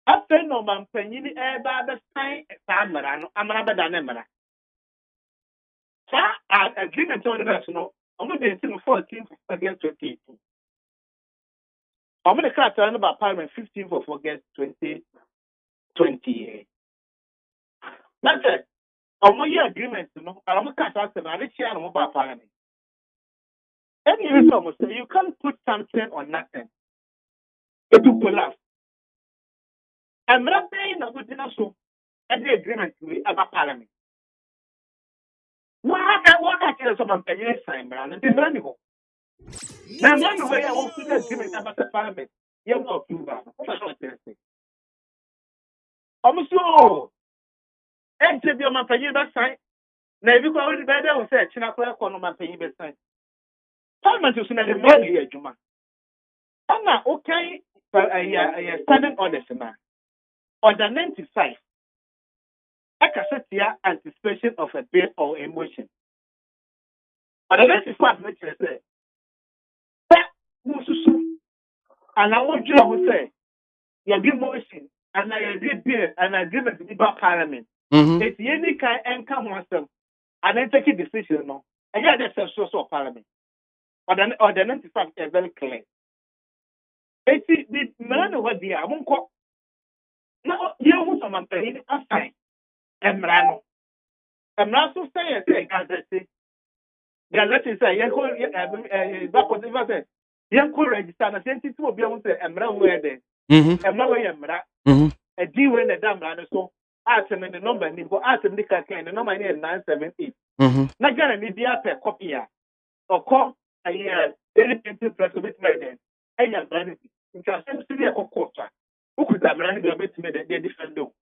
After no man penny air by the sign, Merano, I'm rather than Emera. Agreement on the national, I'm going to 14th against 22. I'm going to cut about Parliament 15th of August 2028. That's it. I'm going to agreement, I'm going to cut out and share about Parliament. Any reason almost say you can't put something on nothing. It will collapse. I'm not saying that we did not show any agreement about Parliament. What I tell someone can you sign, man? It's very good. Now, the way I want to get agreement about the Parliament, you will do that. What I want to say. I'm sure. And to be on my penny best sign. Now, if you go to the bed, I will say, China, on my penny best sign. Parliament is in the money here, Juma. And now, okay, but I standing orders now. On the 95, I can set here anticipation of a bill or emotion. On the 95, which I say, and I want you to say, you give motion, and I agree bill, and I give it about Parliament. It's any kind and come once them, and then take a decision, no. And yeah, that's a source of Parliament. Or the 95 is very clear. It's the man over there, I won't call. Now, you want someone paying a fine. Emrano. Emrano say, Gazette. Gazette say, Yanko register, and sent it to be able to say, Emra where then. Emra, a D when the damn ran so. Ask him in the number, and go ask him the can, the number 978. Not gonna need the upper copy or call a year, very printed press of it made then. And your brother, which are simply a quarter. Who could have run a bit made a different do?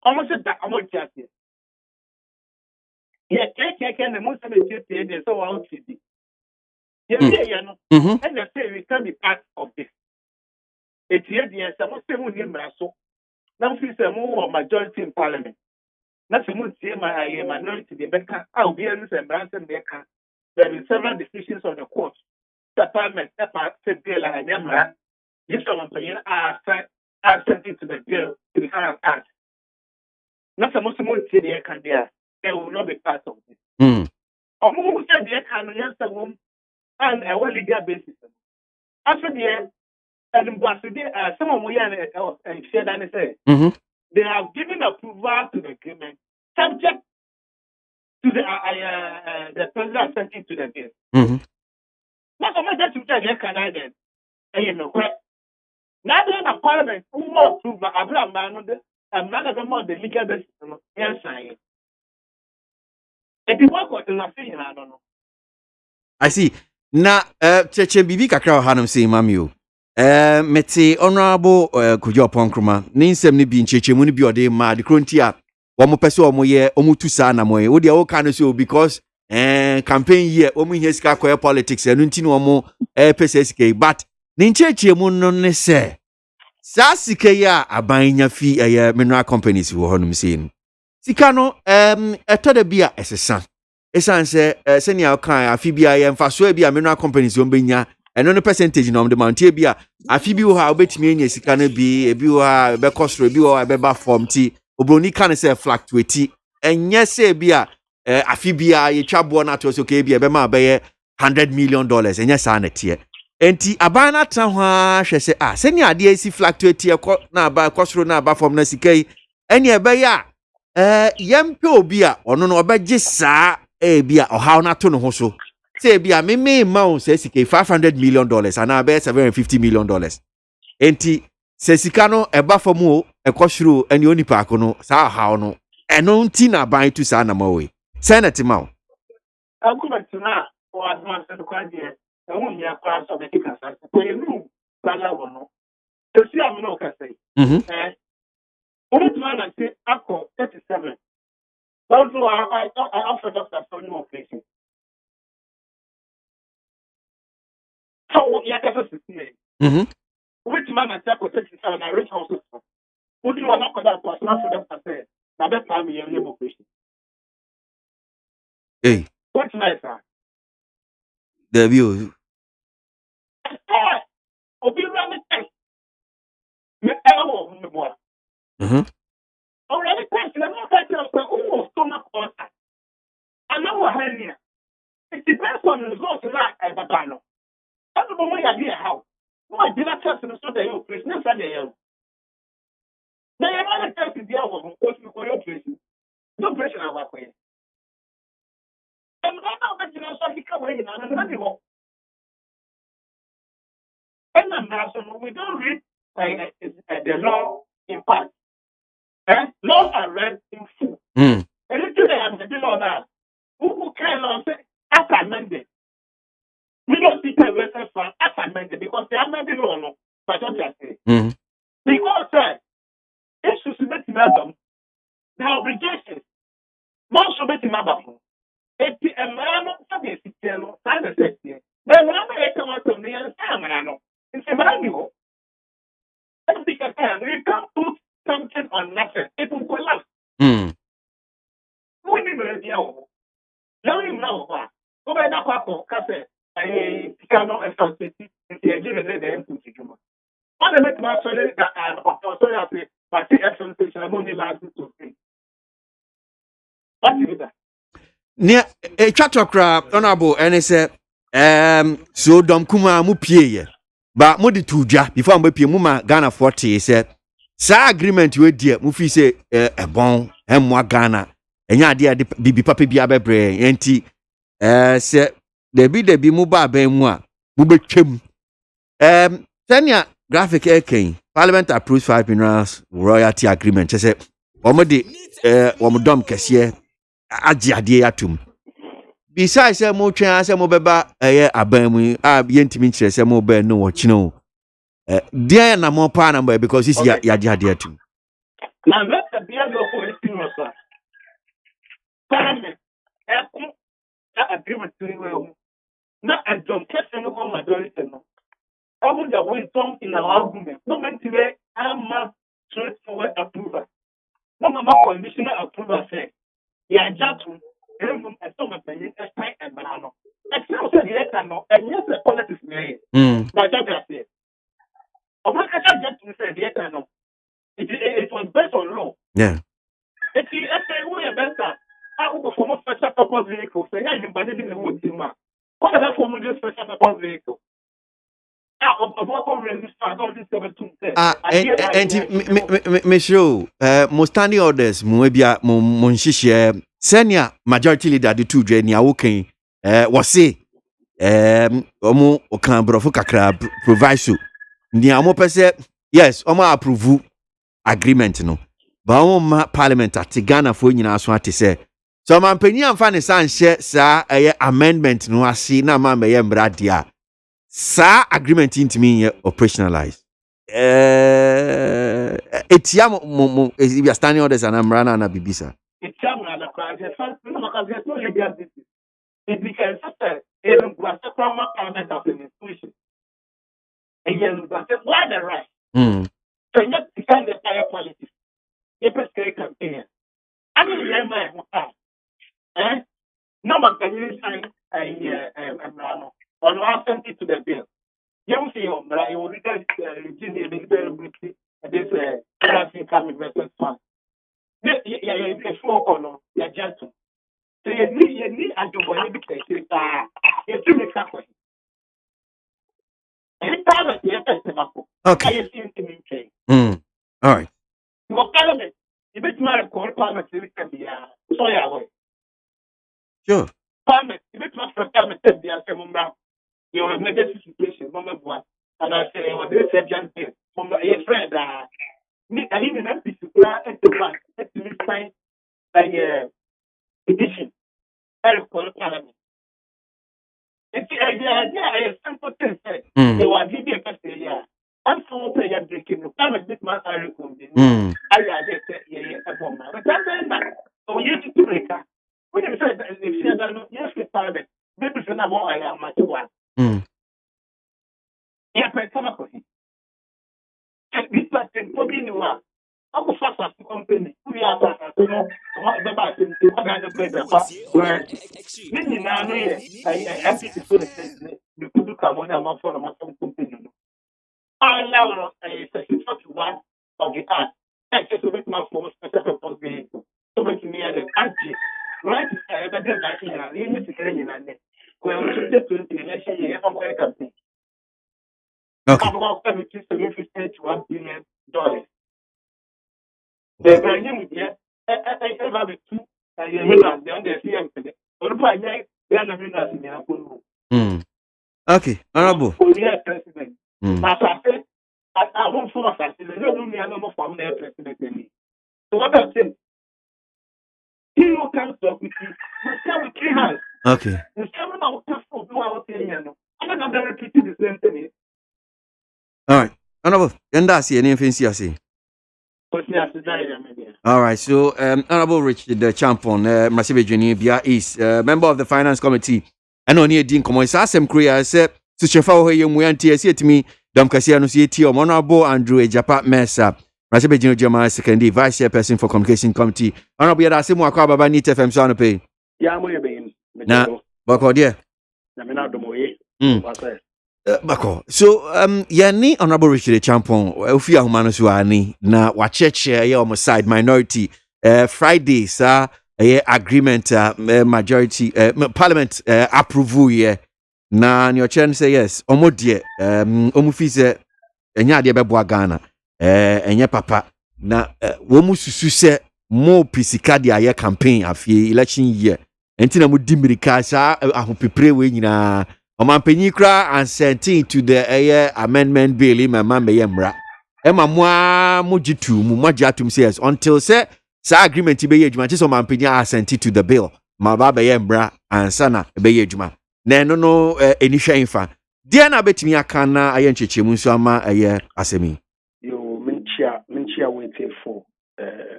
Almost a back, I'm not just here. Yeah, can the most of the city, so out city. Yeah, and they say we can be part of this. It's here, yes, I'm not saying we need Brasso. Now, if it's a more majority in Parliament, not so much my minority, the Becca, I'll be able to embrace them. There are several decisions of the court. The Parliament, the bill, and Emma, this one, are sent into the bill to the current act. Not so much city, they will not be part of this. Or who said they can against the woman and a well legal basis. After the end, and someone will and share that say they have given approval to the agreement subject to the president sent to the bill. Not so much that you tell Canadian, and you know, now then a parliament who will approve Abraham Manode and none of them on the legal basis. Yes, I if you work on the thing, I don't know. I see. na cheche bibi kakra hanum say mamio mete honorable Kujo Ponkroma ne nsem ne bi nchechemu ne bi ode ma de kronti a wo pese wo ye o mutu sa na moye wo de wo kan so because campaign year wo mu hia sika koye politics enu nti no mo pese sika but ne nchechemu no ne se sa sika ya abanya fi mineral companies wo honum sei no sika no etoda bi a esesa esan se senia kan afi bia ye mfa so bia mineral companies wo benya eno no percentage no the MONTIE bia afi bi wo ha obetimi enya sika no bi ebi wo ha be kosro bi wo be ba form ti obroni kan se fluctuate enye se bia afi bia ye twabo na to so ke bia be ma be $100 million enye sa na tie enti aban na tra ho a hwe se senia ade esi fluctuate na ba kosro na ba form na sika yi ene be ya yempe obi a ono no obegye saa bia ohaw na to no ho so say bia me ma say sika $500 million and na be $750 million enti se sika no eba fam o ekosuro ene onipa akono saa haw no eno nti na ban tu saa na ma we senate ma o argument na o advance to kwa die ehun ya kwa so be tika sa ko enu bala wono to si am no ka say o na say akọ 37 don't know I offer doctor for no operation so ya ka so see which man at akọ 37 na rich house would you want to that was not for them to say na be time you no operation what's nice there you obi run it me ewo me boy already test let me tell you so stomach ulcer I know what hernia it depends on the results na e baba no every moment you dey how why did I test so that you operation na say you na you want to test the hour because you go operation no operation na wa ko and now that you know so he come in and na go and now we don't read the law in part laws are read in full and today I'm the law now who can law say as amended we don't see the reference for as amended because they amended law no but what they say because if you submit to them the obligations most submit to them eti emano sabe sitelo sabe sete but when I come out of the emano it's emano because we can't put something on nothing it will collapse we need to know now you know what go by that papa kase I cannot expect it the give the input to you on the make my sorry that so I say but the essence I only last to say what is that ne twatokra honorable ene se so dom kuma mu pie ye ba mu di tudwa before mu pie mu ma Ghana 40 se sa agreement we die mu fi se ebon emwa Ghana enya ade bibi papa bi abebre enti se debi mu ba ban mu a mu betwem tania graphic eken parliament approves 5 minerals royalty agreement se omode omdom kese agi ade atum besides say mo twen say mo beba aban mu a yentimi nkire say mo be no wo kino dia na mo pa na because is ya agi ade atum na let be no for serious parliament agreement to na adom kese no go majority no open the way some in our argument no meant to be straightforward approval no mama conditional approval say ya jatu even as some of the time and banano except say the no and yes the politics me but that say oba ka just to say the no it was based on law if you say we are better I will go for more special purpose vehicle say ya you body the wood ma what is that for more special purpose vehicle me show mo standing orders mo ebia mo nhihye senior majority leader the two dwe ni awokan wo se omo okan brofo kakra provide so ni amo pese yes omo approve agreement no ba omo ma parliament at Ghana fo nyina so ate se So man penny and fan is share sa amendment no asi na man be mbra dia. Sa agreement into me operationalize. Etia mo if you are standing orders and amrana na bibisa. It's na crowd. There's no legal basis. It becomes even was a former parliament of the institution. And you why the right? So you have to find the higher quality. You have to campaign. I mean, you're my no one can really sign a or not send it to the bill. You don't see him, but I will read the this African investment fund. You can smoke or no, you're gentle. So you need and you want to be you do make that question. Any private, you have to Okay. All right. Your parliament, you bet my call parliament, you can be sorry away. Sure. Parliament, you bet my parliament, they are coming back. Your emergency situation, number one. And I say, well, this is just this. From your friend, I even have to at the one, at the sign a petition. I call parliament. It's the idea, simple thing. They were giving a person, yeah. I'm so tired drinking. I'm a bit more I recommend. I get a woman. But that's so you to make her. When you said that if she had not, yes, the parliament, maybe it's not more I am much one. Yeah, but come up with it. This person, what do you want? I'm a fast company. We are what the bathroom, what kind of paper, where many now, I have to put the good come on and for my company. I now section 41 of the act. Access to my phone, specific post vehicle. So much me as an anti. Right? But then I think I need to get in and well, to the election year of my company. Okay. About $1 billion. The Belgium, yes, I have a two, and you know, the CM today. Or if I make, they are not in the Okay, honorable. President. But I said, I won't follow that. There's no more from their president. So what I'm saying, he will come talk with you, but come with 3 hands. Okay. The 7 hours for 2 hours here. I'm not going to repeat the same thing. All right, honorable. And that's the anything you say. All right, so Honorable Richard the Champon, Masibe Junibia is member of the Finance Committee. And on here, Dean Common, Sam Korea said, to Chefa, where you Muanti, say to me, Dom Cassiano, Honorable Andrew Ejapa Mesa, Masibe Junibia, second vice chairperson for Communication Committee. Honorable Yadasimu Akaba, Nita FM Sonope. Yeah, I'm being. Now, Bako, dear. Bako. So yani Honorable Richard Champon ufi ahumano so ani na wa church on side minority Friday sa agreement majority parliament approve ye na your chair say yes omodie omufi say enya de bebo Ghana enye papa na wo mu susu se mo pisika de aye campaign afie election year enti na mu dimirika sa ahopepre we nyina Omanpenyi kra and sent to the amendment bill my man mra. Emma moi mujitu mumajatum says until say agreement be yejuma just omanpenyi sent to the bill. Ma baba mra and sana be yejuma. Na no any hwenfa. Dia na betimi aka na aye nchechemu nso ama asemi. Yo minchia waiting for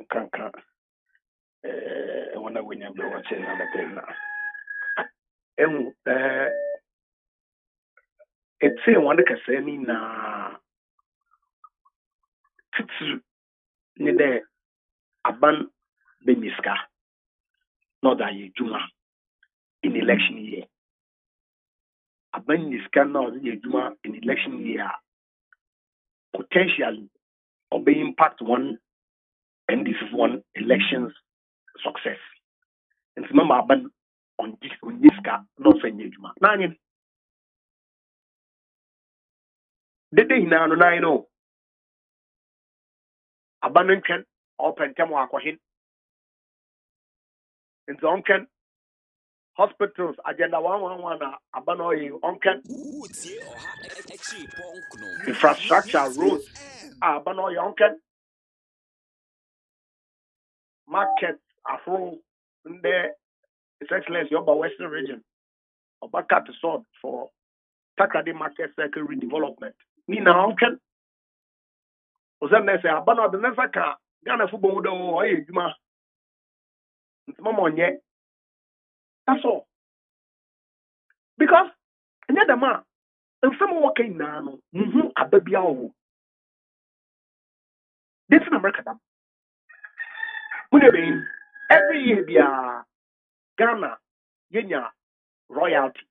kanka wana wenya be watching na betena. It's a one that say ni na titsu ni de aban beniska not that ye juma in election year aban niska not ye juma in election year potentially or be impact one and this is one election's success and remember aban on this niska not say ye juma nani the day na no na no abanon kan open temo akwahin in zonken hospitals agenda 111 abanoyi onken infrastructure roads abanoyi onken markets afro the His Excellency of the Western region, about cut the sword for Takadi market circle redevelopment. Ni na onken. Ozem na say abana the never ka Ghana football would o aye juma. Mama onye. That's all. Because another man, and some working now, ababia o. This in America. Every year bia Ghana yenya royalty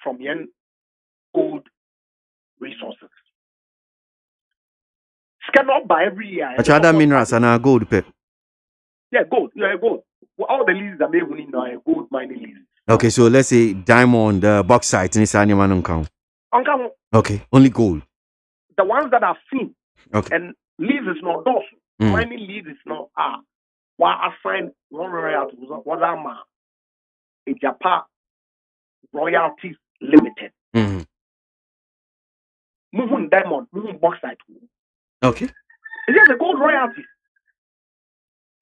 from yen gold resources. Cannot buy every year. But other minerals are gold pep. Yeah, gold. Yeah, gold. Well, all the leases are made in gold mining leases. Okay, so let's say diamond, bauxite, and it's okay, only gold. The ones that are seen. Okay. And leases not those. Mining leases not are. Why assign one royalty? What am I? A Japan Royalties Limited. Moving diamond, moving bauxite. Okay. It's just a gold royalty.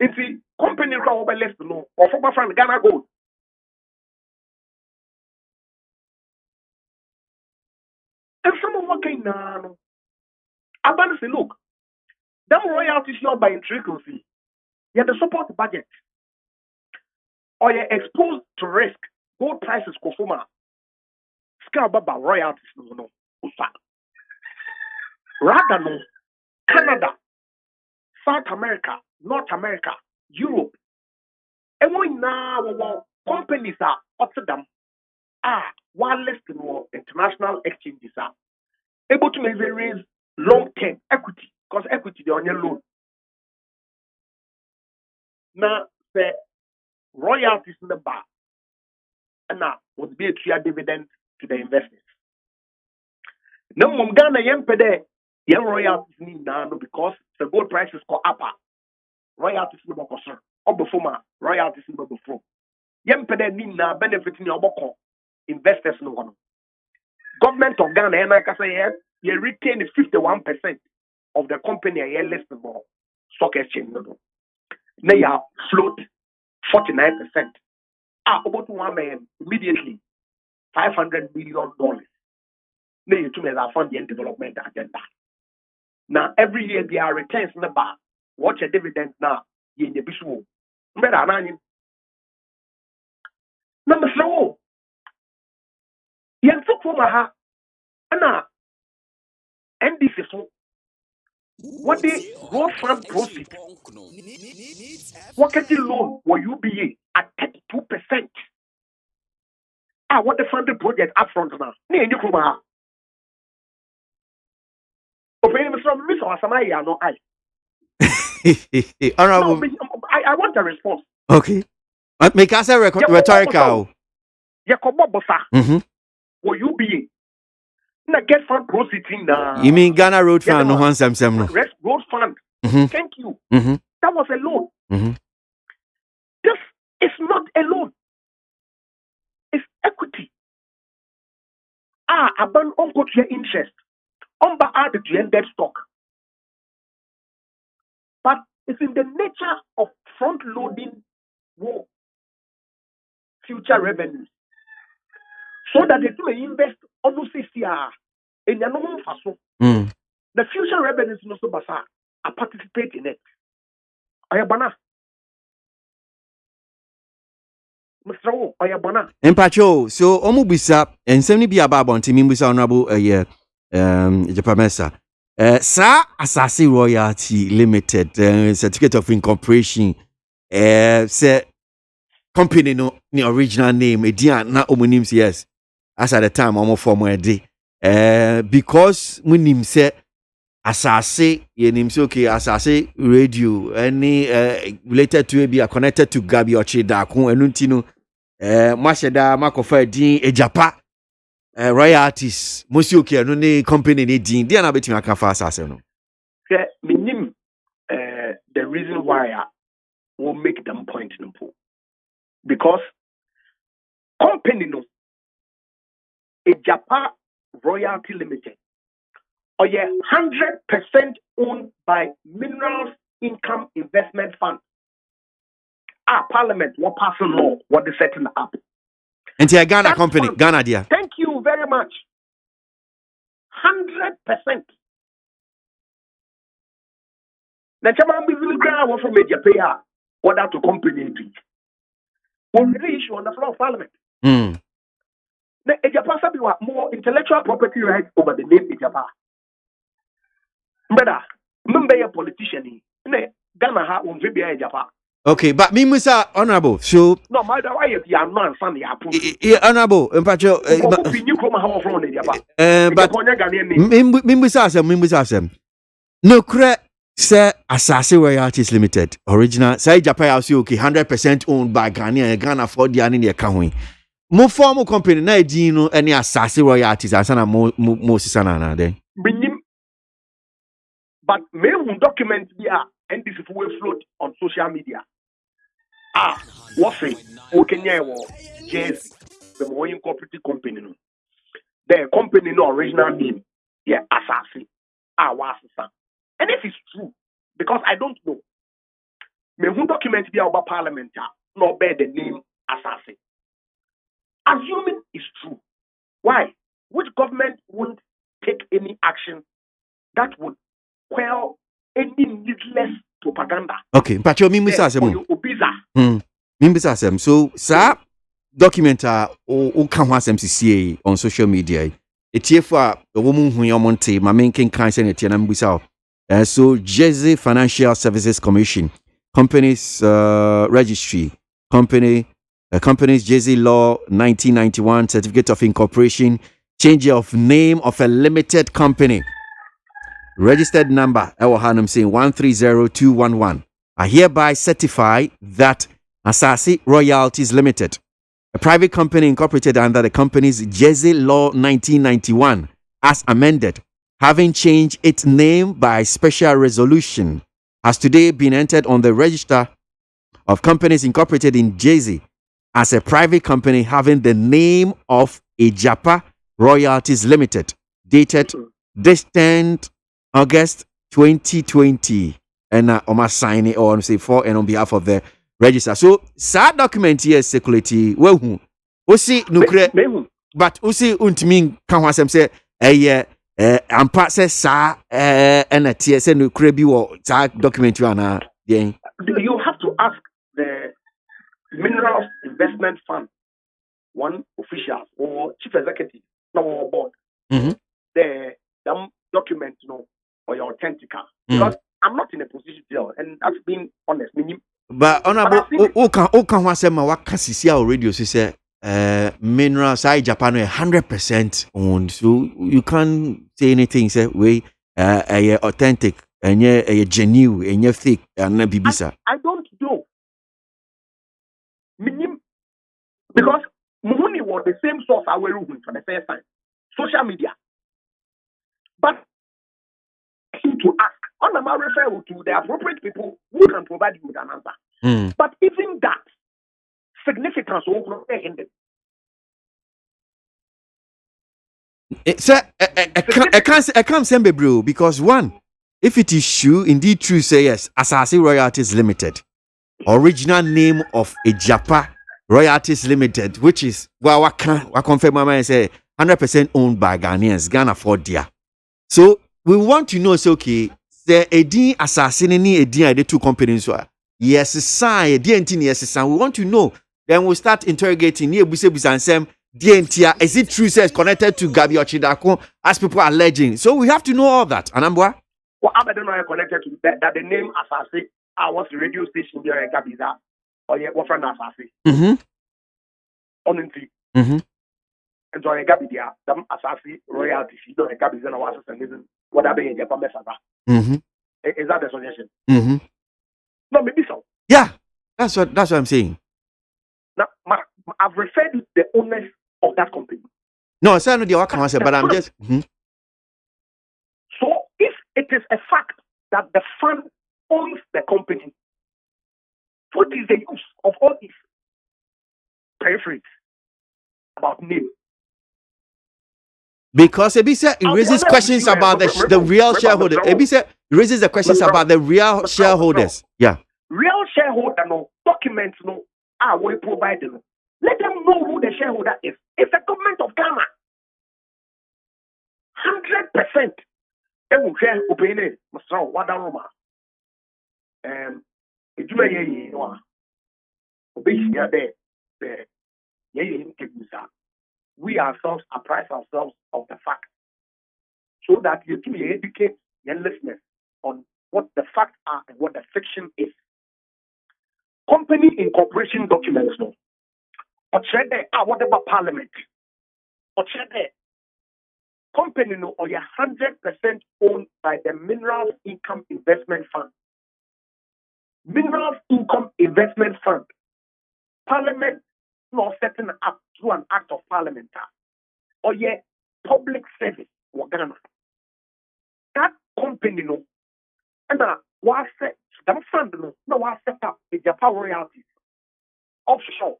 It's the company crowd left to know or for my friend Ghana Gold. And someone working now. Abandon say, look, them royalties not by intricacy. You have the support budget. Or you're exposed to risk. Gold prices go for my scale by royalties no. Rather no, Canada, South America, North America, Europe. And we now companies are up to them wireless international exchanges are able to maybe raise long-term equity because equity they on your loan. Now the royalties in the bar and now would be a clear dividend to the investors. No Ghana yempede yen royalties need now because the gold prices go up. Royalties no more concern. Or before royalties no before. Yempede need now benefiting your boko investors no one. Government of Ghana and like I say you retain 51% of the company a listed on stock exchange. Now you float 49%. About 1 million immediately $500 million. Now you to fund the development agenda. Now every year there are returns in the bar. Watch a dividend now. You in the bishop. Number 4. You took from a and this is what the road fund profit. What can you loan will you be at 32%? What the funded project up front now? Near you from her. Honorable. No, I want a response. Okay. Make us a rhetorical. Will you be? Na get fund proceeding na. You mean Ghana Road Fund? No, handsome, no. Road Fund. Thank you. That was a loan. This is not a loan. It's equity. Aban uncle to your interest. Added to your debt stock. But it's in the nature of front loading future revenues. So that they may invest almost this year in your normal fashion. The future revenues in also basa I participate in it. Ayabana. Mr. O, Ayabana. Empacho, so omubisa and 70 be about on team with honorable Japamesa. Sa Asasi Royalty Limited certificate of incorporation say company no the original name edian na omunim yes as at the time almost form a day because munim say Asase yenim say okay Asase radio any related to be connected to Gabi Ochida ko enunti no masheda makofa din ejapa royalties mosi okay no ne company ne din dia na betim aka fa Asase no minim the reason why I will make them point in pool because company no a Japan Royalty Limited or 100% owned by Minerals Income Investment Fund. Parliament what passing law, what they setting up. And a Ghana company, Ghana dear. Thank you very much. 100%. The chairman will ground from media payer what that to company. One issue on the floor of Parliament. The Japan be more intellectual property rights over the name Japan. Brother, remember a politician. Ghana ha won't be a Japan. Okay, but me Musa honorable. So no matter why you are not son honorable, Mpacho. But me Musa. No cre say Asase Royalties Limited original. Say Japan also okay 100% owned by Ghana. Ghana for the ani account. Mo formal company na edino any Asase Royalties asana mo sisana na then. But me document here and this will float on social media. What's it? Okay, yes, the more incorporated company. The company no original name, yeah, Asase. Wasisa. And if it's true, because I don't know, me who document be about Parliament no bear the name Asase. Assuming it's true, why? Which government won't take any action that would quell any needless propaganda? Okay, but you mean so sir document o kan wasem CCA on social media. Etiefa the woman who you MONTIE my main king can send it na mbisa. So Jersey Financial Services Commission companies registry companies Jersey Law 1991 certificate of incorporation change of name of a limited company registered number I'm saying 130211 I hereby certify that Asase Royalties Limited, a private company incorporated under the company's Jersey Law 1991 as amended, having changed its name by special resolution, has today been entered on the register of companies incorporated in Jersey as a private company having the name of Ejapa Royalties Limited, dated this 10th August 2020. And I'm signing it or say for and on behalf of the register. So sad document here circulate well usi nukre but usi untimi kan wasem say ampa say sa na tie say nukre bi wo sad document you na den. You have to ask the Minerals Investment Fund one official or chief executive or board the document or your authentic because I'm not in a position to tell, and that's being honest. But honorable, who can say my work CCA already? So say minerals I Japan 100% owned, so you can't say anything. Say we authentic and a genuine and fake and bibisa. I don't know. Because Muhuni was the same source I were looking for the first time, social media, but to ask. On the refer to the appropriate people who can provide you with an answer. But even that significance will not end it. I can't say bro because one, if it is true, indeed true, say yes, Asase Royalties Limited, original name of Ejapa Royalties Limited, which is what confirm my say 100% owned by Ghanaians, Ghana for dear. So we want to know, so okay. The Edin assassin ni Edin the two companies were yes sign DNT yes sign. We want to know. Then we'll start interrogating near Busebus and Sam DNT. Is it true says connected to Gabi Ochidako as people are alleging? So we have to know all that. Anambwa? Well, I don't know connected to that the name assassin was the radio station there in Gabiza or yeah what friend assassin. Honestly. And so I Gabiza them assassin royalty she don't Gabiza no was assassin what happened in Japan mesaba. Is that the suggestion? No, maybe so. Yeah, that's what I'm saying. Now, I've referred to the owners of that company. No, I said no, but I'm just. So, if it is a fact that the fund owns the company, what is the use of all these peripheries about name? Because Ebisa raises questions about the real shareholders. Ebisa raises the questions about the real shareholders. Yeah. Real shareholder no documents no are we provided. Let them know who the shareholder is. It's the government of Ghana. 100%. They will share opinion. Mr. Wadaroma. It's very we ourselves apprise ourselves of the fact so that you can educate your listeners on what the facts are and what the fiction is. Company incorporation documents, no. Or whatever parliament. Or company, no, or 100% owned by the Minerals Income Investment Fund. Minerals Income Investment Fund. Parliament not setting up through an act of parliament. Or public service or Ghana. That company, no, and was set that fund no was set up the Japan royalties offshore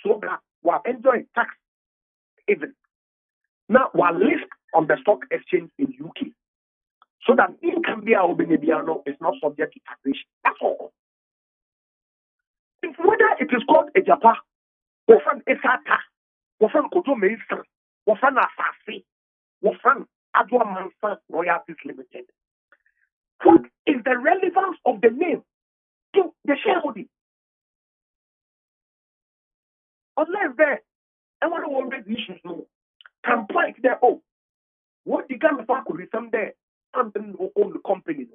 so that we enjoy tax even. Now we list on the stock exchange in UK so that income is not subject to taxation. That's all. Whether it is called a Japan, or from Esata, or from Koto Mason, or from Asasi, or from Adwa Mansa Royalties Limited. What is the relevance of the name to the shareholding? Unless there, and one of the issues can point there, what the Ghana Bank could be some there, and then own the company.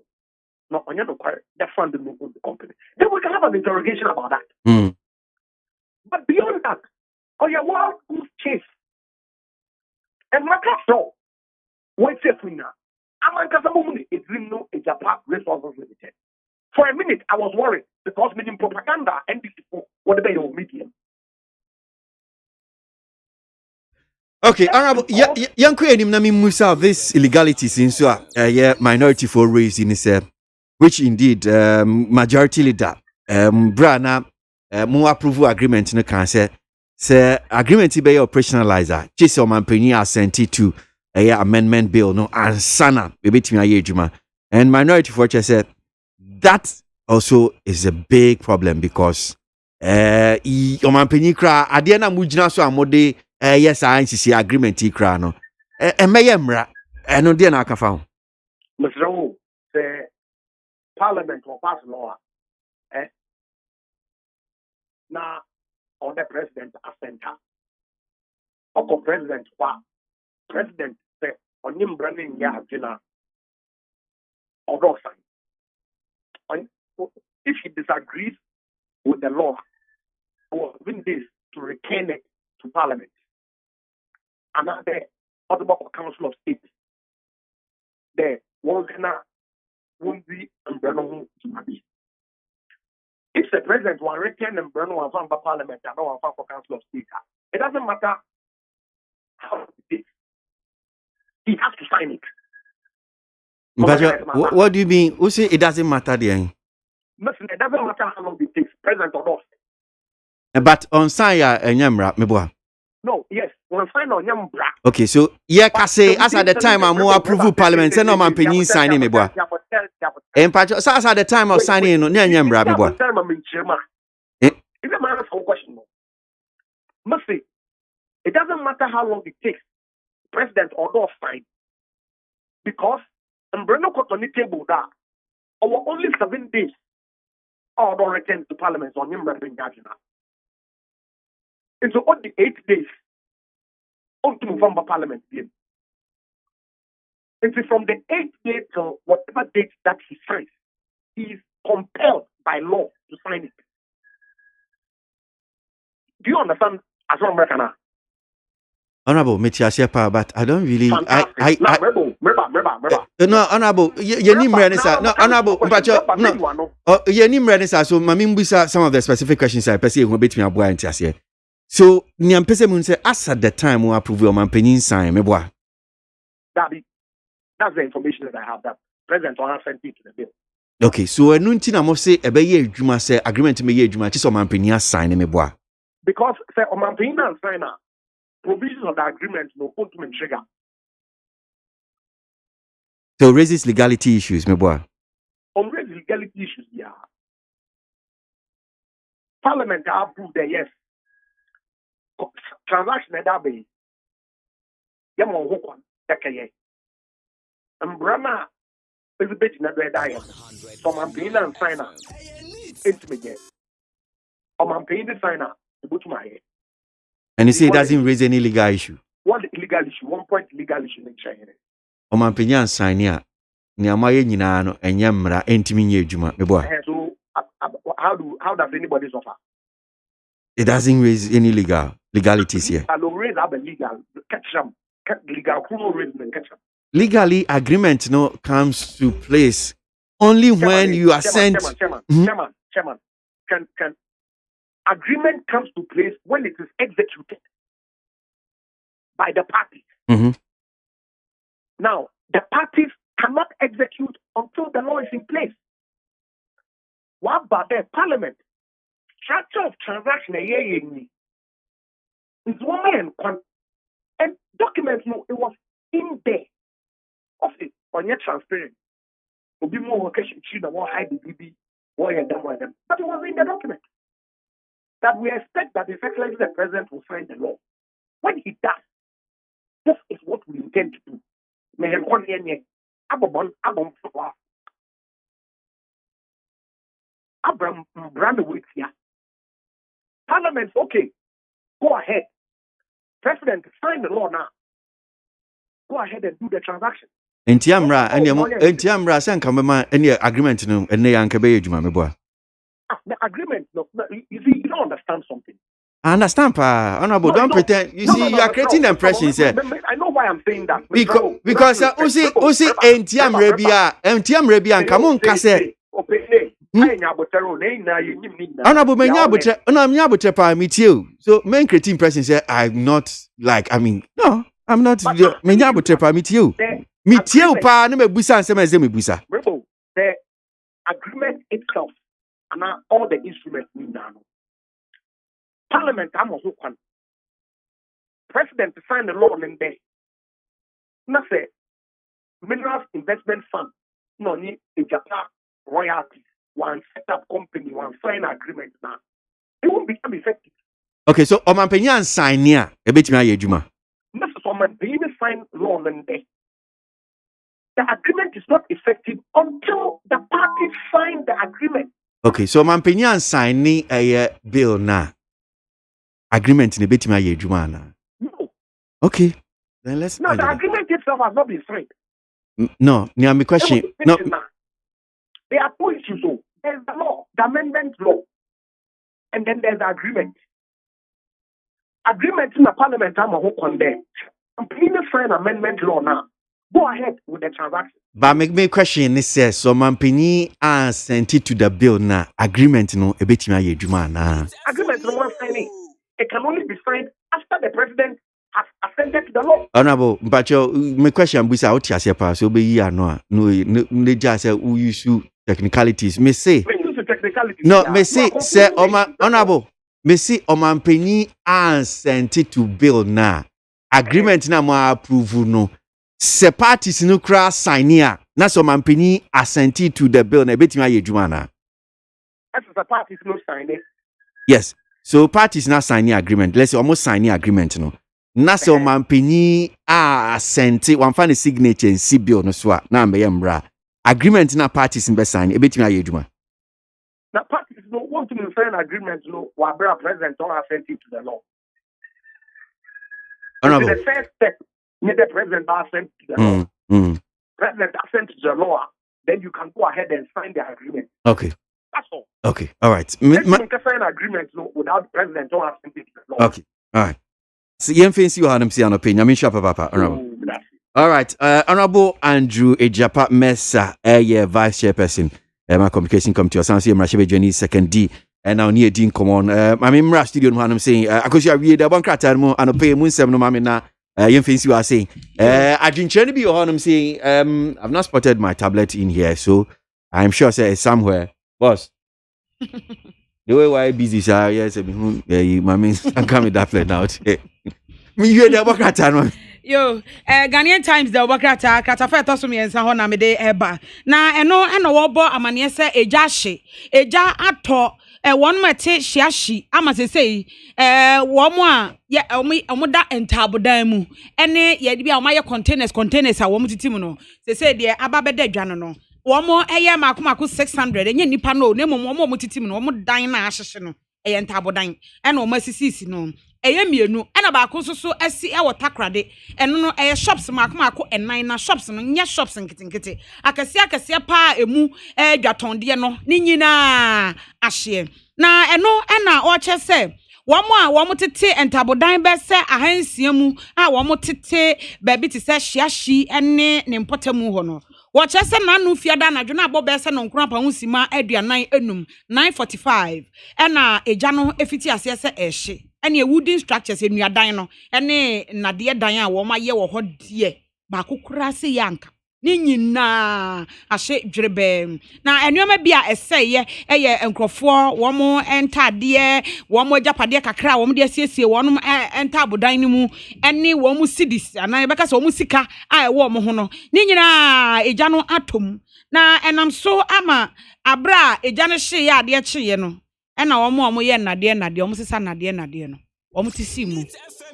No, on your the fund will own the company. Then we can have an interrogation about that. But beyond that, your wild goose chase, and my castle, what's it now? It's no Japan Resources Limited. For a minute, I was worried because meaning propaganda and what about your medium? Okay, Honorable, young Queen, Nami Musa, this illegality since minority for raising is which indeed majority leader Brana more approval agreement in the council say agreement be operationalizer chase or manpeni assent to amendment bill no and sana between ayejuma and minority for said that also is a big problem because manpeni kra ade na mujina so amode yes I see agreement kra no meyemra eno de na aka fa ho Mr. the parliament will pass law na on the president assenta or president president say on him running ya jina or if he disagrees with the law or win this to return it to parliament another Audible Council of State there won't be umbrella to be. If the president will return umbrella of parliament and no for Council of State, it doesn't matter how it is. He has to sign it. But what do you mean? Who say it doesn't matter then? Listen, it doesn't matter how long it takes, president or not. But on Saya and Yamra, Meboa. No, yes, on sign on Yambra. Okay, so say as at the time I'm more approval parliament, and no man penny signing Meboa. And as at the time of signing no Yamra, Meboa. It's a matter of question. Must say, it doesn't matter how long it takes, president or not sign, because umbrella got on the table that our only 7 days or don't return to parliament on him running Gajina. And so on the 8 days, on to November parliament again. And so from the 8th day to whatever date that he signs, he is compelled by law to sign it. Do you understand as well, American? Honorable, but I don't really. No, honorable, no, honorable, but no, so Mamimbusa, some of the specific questions I perceive will be between Abua and Tiasia. So, Niampese say, as at the time we approve your Mampenin sign, Meboa. That's the information that I have that President Oha sent it to the bill. Okay, so a nuntina must say, a bay Juma say, agreement to me, Juma, just on Mampenia sign, Meboa. Because, say, on Mampenia sign, provisions of the agreement no ultimate trigger. So raises legality issues, my boy. On raise legality issues, yeah. Parliament approved the yes. Transaction that be. Yamo hokon dekaye. Umbrana is a bit in a diet. So I'm paying and sign up. It's me yet. I'm paying the sign up to go to my head. And you say it doesn't raise any legal issue. One legal issue, 1 point legal issue in China. Omampenya sign ya. Ni amaye nyina no enye mra entimi nye adwuma me boy. So how does anybody suffer? It doesn't raise any legalities here. Raise up a legal catch them. Legally, agreement comes to place only when you are sent. Chairman. Can agreement comes to place when it is executed by the parties. Mm-hmm. Now, the parties cannot execute until the law is in place. What about the parliament? Structure of transaction is one and documents, it was in there. Often, on your transparent. Will be more occasion, won't hide the BB, but it was in the document. That we expect that His Excellency the President will sign the law. When he does, this is what we intend to do. Abraham Brandowitz here. Parliament, okay, go ahead. President, sign the law now. Go ahead and do the transaction. Entiamra, entiamra, sankamema, any agreement no, and they ankabe juma me boy. The agreement, no, you see, you don't understand something. I understand, pa. Honorable, don't pretend. You see, you are creating the impression, sir. I know why I'm saying that. Because usi entiam rebia, and come on, kase. Honorable, menyabutre pa meet you. So, men creating impression, say, I'm not like, no, I'm not. Menyabutre pa meet you. Meet you, pa, no me busa, and se me busa. The agreement itself, and all the instruments we now. Parliament, I'm also one. President to sign the law in there. Not say Minerals Investment Fund, no need a Japan royalties, one set up company, one sign agreement now. It won't become effective. Okay, so Omampenya sign here, a bit my ejuma. Not so man being sign law in there. The agreement is not effective until the parties sign the agreement. Okay, so Omampenya signing a bill now. Agreement in a bit my ejuma. No. Okay, then let's. No, the agreement itself has not been signed. No, near me question. No. There are two issues. So there's the law, the amendment law, and then there's the agreement. Agreement in the parliament, I'm a whole condemn. I'm paying a sign amendment law now. Go ahead with the transaction. But make me question this says so Mampini sent it to the bill now. Agreement no a bit my ejuma na. Agreement no one signing. It can only be signed after the president has assented to the law. Honorable, but my question is out here, pass. So be ya no just say who use technicalities. Me say no, me say honorable. Me say Omampini sent it to bill now. Agreement na mo approve no. Se parties no cross sign here. Na so Omampini assent it to the bill na beti ma yejuma na. As the parties no sign it. Yes. So parties not signing agreement. Let's say almost signing agreement, no. Na so Omampini assent one find the signature in C bill no so na mbra. Agreement na parties in be sign. E beti ma yejuma. Na parties no want to sign agreement no wa bra president or assent it to the law. Honorable. The first step, the president assent to the law. President assent to the law, then you can go ahead and sign the agreement. Okay. That's all. Okay. All right. You can sign agreement without the president or assent to the law. Okay. All right. So you fancy you had see an opinion. I mean, sure, papa. Honorable. All right. Honorable Andrew Ejapa Mesa, Vice Chairperson, my Communication Committee, or Sansi Mrashebe Jenny, second D. And now near Dean, come on. I'm in Mra studio, I'm saying, I could read the one crater and a pay moon seven, mamma. You fancy you are saying, I didn't try to be on. I'm saying, I've not spotted my tablet in here, so I'm sure it's somewhere. Boss, the way why busy, sir, yes, my means I'm coming that plane out. Me, you the one crater. Yo, Ghanaian Times the wakata katafa to so me ensa ho na me de eba na eno wobo amane se eja hye eja ato one mate shiashi ama say one ya omoda entabodan mu ene ye bia oma ye containers a wo mutitim no say de ababeda dwane no womo eye makomako 600 enye nipa no na mom womo mutitim no womo dan na ahyehye no eye entabodan ene womo asisisi no eye mienu ena ba ko so asi e wotakrade eno no eye shops makomako enan na shops no nya shops nkitinkiti akase pa emu dwatonde no ni nyina ahye na eno ena o chese womo tete entabodan be se ahansia mu a womo tete ba bi te se hyiahyi ene ne mpotamu ho no wo chese na no fiada na dwo na abo be se no nkron pa husima aduanan enum 945 ena eja no efiti ase se ehye ene wooden structures enuadan no ene nade dan a wo ma ye wo ho de ba kokura se yanka ni nyina ahye dwerebe na enuoma bia eseye eye enkrofo wo mo entade wo mo japade kakra wo mo de asiesie wo no entabodan ni mu ene wo mo sidis ana beka se wo mo sika a wo mo ho no ni nyina eja no atom na enam so ama abra eja no hye ya ade kyeye no ena wo mo ye nade wo mo sesa nade no wo mo tisi mu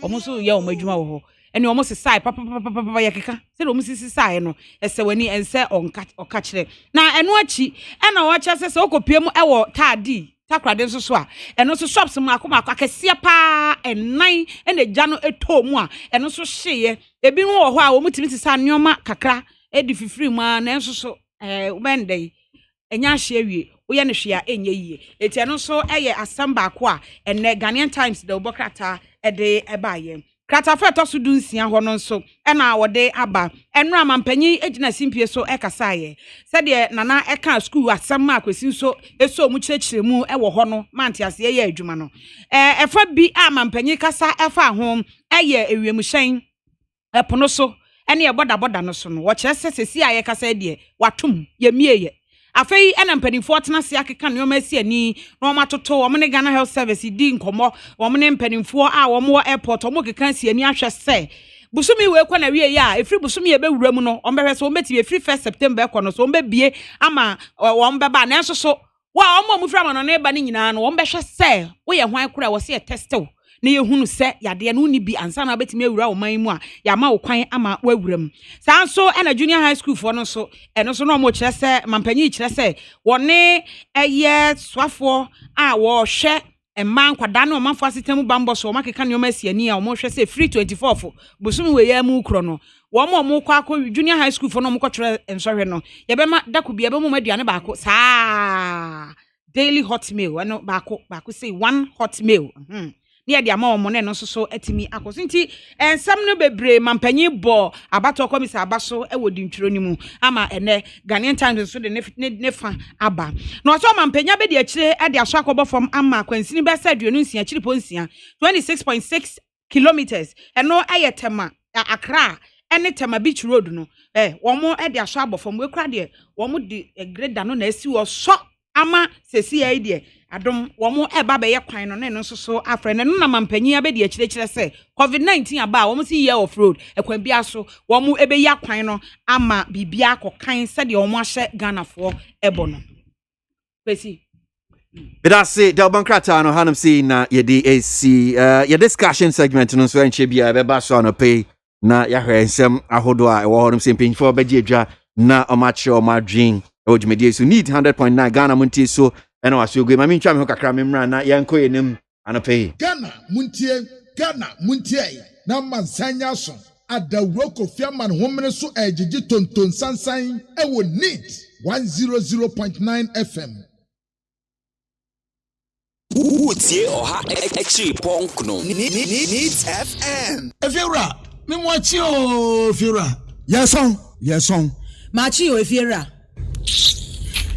wo mo so ye wo madwuma wo ho ene wo mo sesai papa ya keka se wo mo sesai no ese wani ense onka kire na eno achi ena wo cha se okopie mu ewo taadi takrade nso so a eno so shops mu akoma akase pa enan ene gya no eto mu a eno so hyeye ebi no wo ho a wo mo timi sesa nyoma kakra edi fifiri mu a na enso so ubendai enya hye awie woye ne hwe a enye yie eti eno so eye asamba ko a ene Ghanaian Times de obokrata ede ebaye krata fa to so dunsia ho no nso ena wode aba enura mampanyi ejina simpie so ekasaye se de nana eka school asam akwesi nso eso mu kyerɛkyerɛ mu ewo ho no manti ase ye adwuma no efa bi a mampanyi kasa efa ho eye ewiemuhyen epono so ene ye boda no so no wo kyerɛ se sesi a ye kasa de watom ye mieye afei ena mpanimfo atena se akeka ne oma si ani na oma toto wo ne Ghana Health Service di nkomo wo ne mpanimfo a wo airport wo keka si ani ahwe se busumi we kwa na wie ya efri busumi ye be wura mu no ombehwe so ombeti efri 1 September ekọ no so ombebie ama wo mbeba na enso so wa omo mu fra ma no na eba ne nyina no wo mbehwe se wo ye hwan kura wo se ye testew na ye hunu se yade no ni bi ansa na betimi awura wo man mu a ya ma wo kwan ama wo awuram sa nso ena junior high school for no so eno so no mo kire se mampanyi kire se woni eye swafo a wo hwe emman kwada na omanfo asitemu bambo so makeka ne omasiani a wo hwe se free 24 busumi we ya mu kro no wo mo kwa akọ junior high school for no mo kire ensohwe no ye be ma dakubi ye be mo maduane ba ko saa daily hot meal eno ba ko say one hot meal ne de ama omo ne no so atimi akoso nti ensam no bebre mampanyi bo abato komisa abaso ewodi ntwiro ni mu ama ene Ghanaian Times so de ne fa aba no so mampanya be de akire e de aso akobo fom ama kwansini be sa aduonu nsia akire ponsia 26.6 kilometers eno ayetema Accra ene tema beach road no womo e de aso abofom we kra de womo de greda no na asi wo so ama sesi ai de adom womo eba be ye kwan no ne no so afre ne no na mampanyi abedi akire se COVID-19 aba womo si year of road ekwan bia so womo ebe ya kwan no ama bibia akokan se de womo ahye Ghana fo ebo no pesi but I say the bankrata no hanum see na ye di AC your discussion segment no so enche bia be ba so no pay na ya hwensem ahodo a wo honum se mpanyfo be gi adwa na omache omadwin ojumedie so need 100.9 Ghana Montie so ena waso go mami ntwa me ho kakra memra na yanko yenim anope Ghana Montie na mansanya so adawro kofiaman homene so ejiji tonton sansan ewo need 100.9 FM Utie oha echi ponkno need FM Efiura me mochi o Efiura Yes on machi o Efiura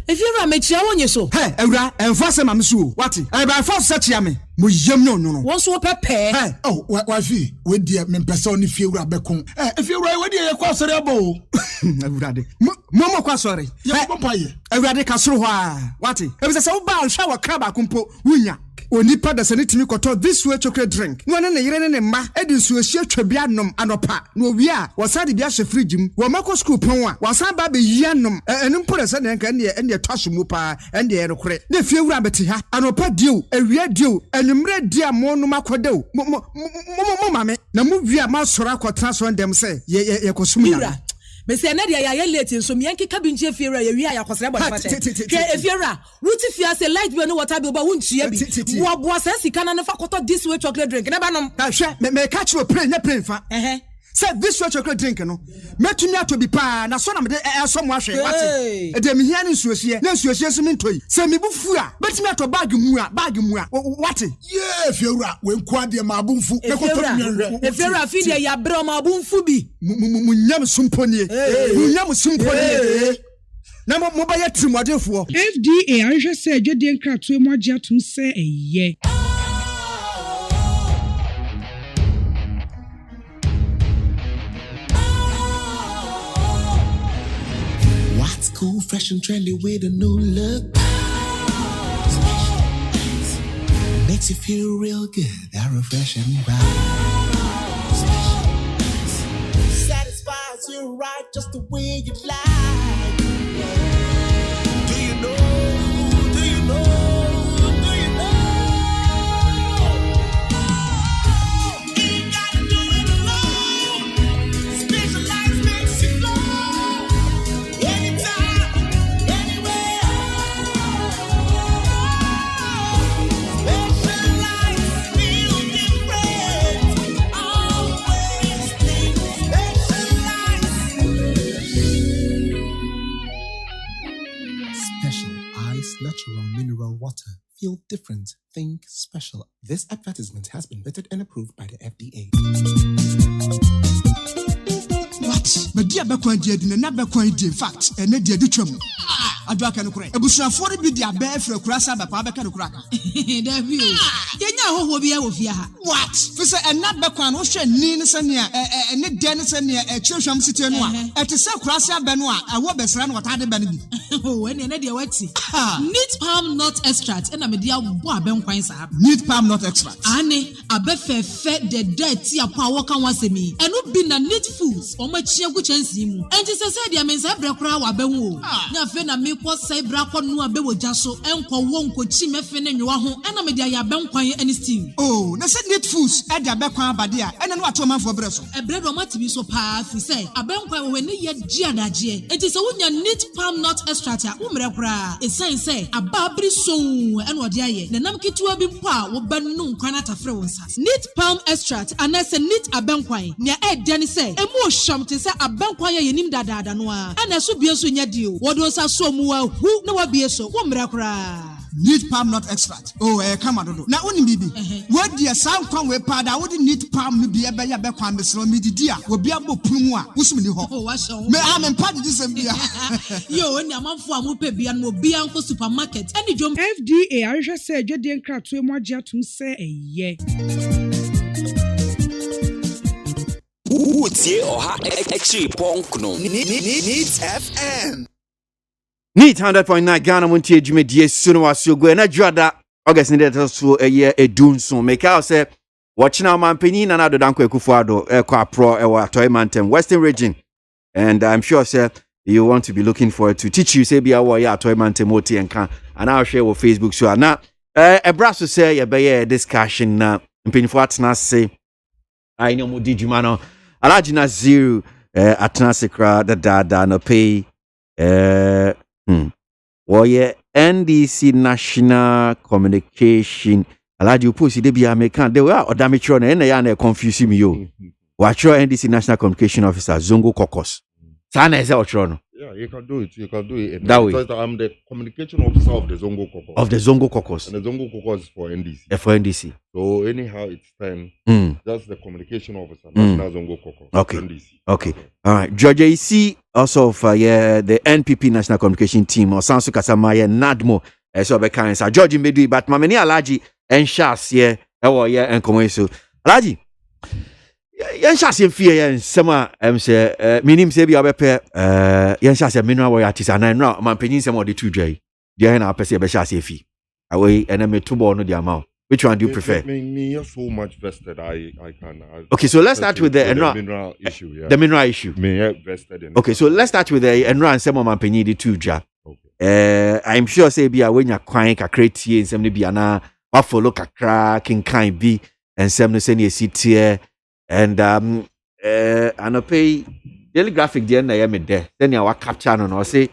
Efiura me chia wonye so hey ewura enfase ma mesu wati e ba force se chia me mo yem no won so pepe hey oh wafi we die me pese oni Efiura bekon Efiura we die ye kwa sori abo ewura de mo kwa sori ye papa ye ewura de ka soro ho a wati e bi se wo ba hwa wa kra ba kumpo wunya onipa da sane timi koto this way chocolate drink no na yire ne ma edi nsuo hia twabia nom anopa no wi a wasade bia hye fridge mu wo mako school pon a wasan ba be yia nom enu mpore se ne nka ne twaso mu pa ende ye rekore na fie wura beti ha anopa dio awia dio enumre dia mo no makodeo mo mame na mu wi a ma sora akotra so ndem se ye kosum ya Bese na dia ya late nso me yanki kabinche fiera ya wi ya kwasere body fache ke efiera wuti fia se light bi no water bi ba wuntua bi wo bo asa sika na fa koto this way chocolate drink na ba nom ka hwe me catch you play fa say this way chocolate drink no metumi ato bi pa na so na me so mo ahwe wate e de me hia ne nsuohie na nsuohie so me ntoi say me bufu a betumi ato bag mu a wate yeah fiera we nkwa de ma abunfu me koto nwe efiera fi de ya bre ma abunfu bi munyam sumponie na mo ba ya trimodefo FDA anhwe se adwede nkratoe mo agye atum se eye What's cool, fresh and trendy with a new look? Makes you feel real good, that refreshing vibe. Satisfies you right just the way you like. Do you know? Do you know? Do you know? Ain't gotta do it alone. Specialized makes you glow. Anytime, anywhere. Specialized feel different. Always think Special Ice Natural Mineral Water. Feel different. Think special. This advertisement has been vetted and approved by the FDA. What? But dear Bakwan did in another coin, in fact, and ne dear Ditchum. Adwaka no kure. Ebusua for bi dia ba efre kurasa ba pa beka no kuraka. Da bi o. Yenya hoho bi ya wo fia ha. What? Fi say enna bekwan wo hwe ni ne sane a ne de ne sane a chwehwam site no a. Ete say kurasa ba no a awo besra no wata de ba no bi. Oh, ene na de wati. Neat palm nut extract na me dia bo abenkwan sa. Neat palm nut extract. Ane abefefe de dirty apa wo kan wasemi. Eno bi na neat foods o ma chia gu chansi mu. Enti se dia mensa bre kura wa benwo. Na fe na me ko sai bra ko no abewoja so enko wo nko chi mefe ne nwa ho na me dia ya benkwan ani stew. Oh, na say neat foods e dia bekwan abade a ene no ato manfo bre so. E bre do matibi so pa fi say abenkwan we ne ye gi adaje. Enti se wonya neat palm nut extract a umre kura. E say ababri so ene ode aye. Na nam kitua bi mpo a wo banu nkwan atafre won sa. Neat palm extract anase neat abenkwan. Nia e de ne say emu ohwam te say abenkwan ye nim dadaada no a. Ana so bie so nya dio. Wodo sa so mu who na wabie so wo mra kra neat palm nut extract come adodo na oni bibi what dia san kwan we pa da wodi neat palm no bia be ya be kwan besro mi didi a obi abopunu a wusum ni ho me am pa didi sem bia yo oni amanfo amupe bia no obi anko supermarket any jom FDA ahwehwe se adwede nkratoe mo agye atum se eye Utie oha extra punk no Needs FM Neat 100.9 Ghana Montie Jumedie Suno Wasio na Jwada August ni deta so eye edunso make out say watching our man Penny na do danko ekufuado kwa pro ewa Toy Mountain Western region and I'm sure say you want to be looking forward to teach you say be our ya Toy Mountain moti enka and I'll share with Facebook so na brasso say ye be discussion na mpanyfo atena say I know mo di djuma no alagina zero atena sekra da no pay Woye NDC National Communication Alaji Uposi de bia mekan de wa odametro na ya na confuse me yo. Watro NDC National Communication Officer Zongo Kokos. Sana ese otro no. Yeah, you can do it. You can do it. That way. Because I'm the communication officer of the Zongo Kokos. Of the Zongo Kokos. And the Zongo Kokos is for NDC. For NDC. So anyhow, it's time. That's the communication officer. National Zongo Kokos. Okay. NDC. Okay. All right. Georgia EC also of the NPP National Communication Team or Sansu Kasamaya Nadmo. So be kind sa George Medu but mameni Alaji en chas ye ewo ye en komo so. Alaji yen chase fie yen sema say minim se bia bepe yen chase menua wo artist anan no man penin sema o de tudwai dia na apese be chase fie away ene me tubo no dia ma Which one do you prefer? Me are so much vested. I can. Okay, so let's start with the mineral issue. Yeah. The mineral issue. Me vested in. Okay, so let's start with the enra and some of my penny the two ja. I'm sure say be when you're crying a create and some be ana follow kakra kinkan be and some no say sit here and pay daily graphic the end I am there. Then you capture no say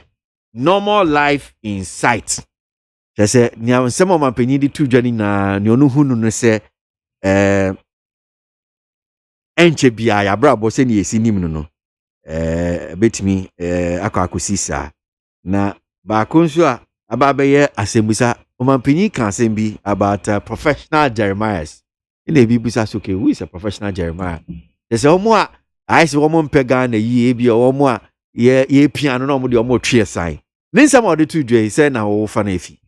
normal life in sight. They say nya some of my penny the two journey na ni onu hunu no say enche bia ya bra bo say ni esi nim no betimi akwakosi sa na ba konso a ababeye asembusa omanpanyi kan sembi about professional Jeremiahs in the bibusa so okay who is a professional Jeremiah they say omo a I say omo mpega na yi bi omo a ye piano no omo de omo twe sign nin some of the two dwe say na wo fa na efi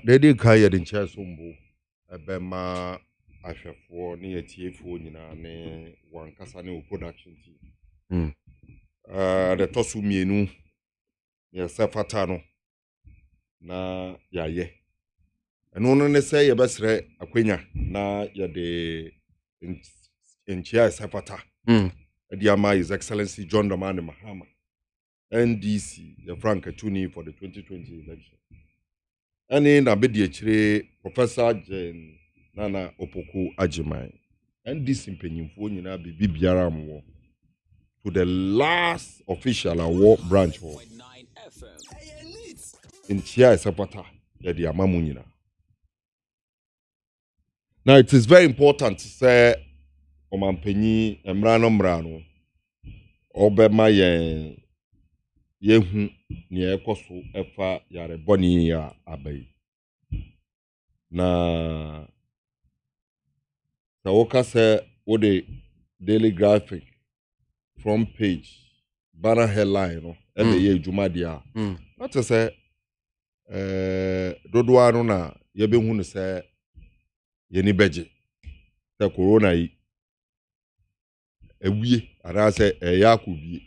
they did carry the chair sombo ebema ahwefo ne yetiefo nyina ne wankasa ne production team the tosu mienu ya sefata no na yaye eno no ne say yebesre akwenya na ya de enchia sefata Adiama His Excellency John Dramani Mahama NDC the Frank Atuni for the 2020 election and na be de Professor Jen Nana Opoku Ajimai NDC mpenyimfo nyina bibi biara mo to the last official award branch for in Chia Sapata the Amamunina. Now it is very important to say Omanpenyi Mrano Obema Yehu ni ekoso efa yare boni ya abai. Na Sawoka say the Daily Graphic front page banner headline no and the ye juma dia not to say dodo anu na ye be hu no say ye ni beje the corona yi ewie ara say yakubie.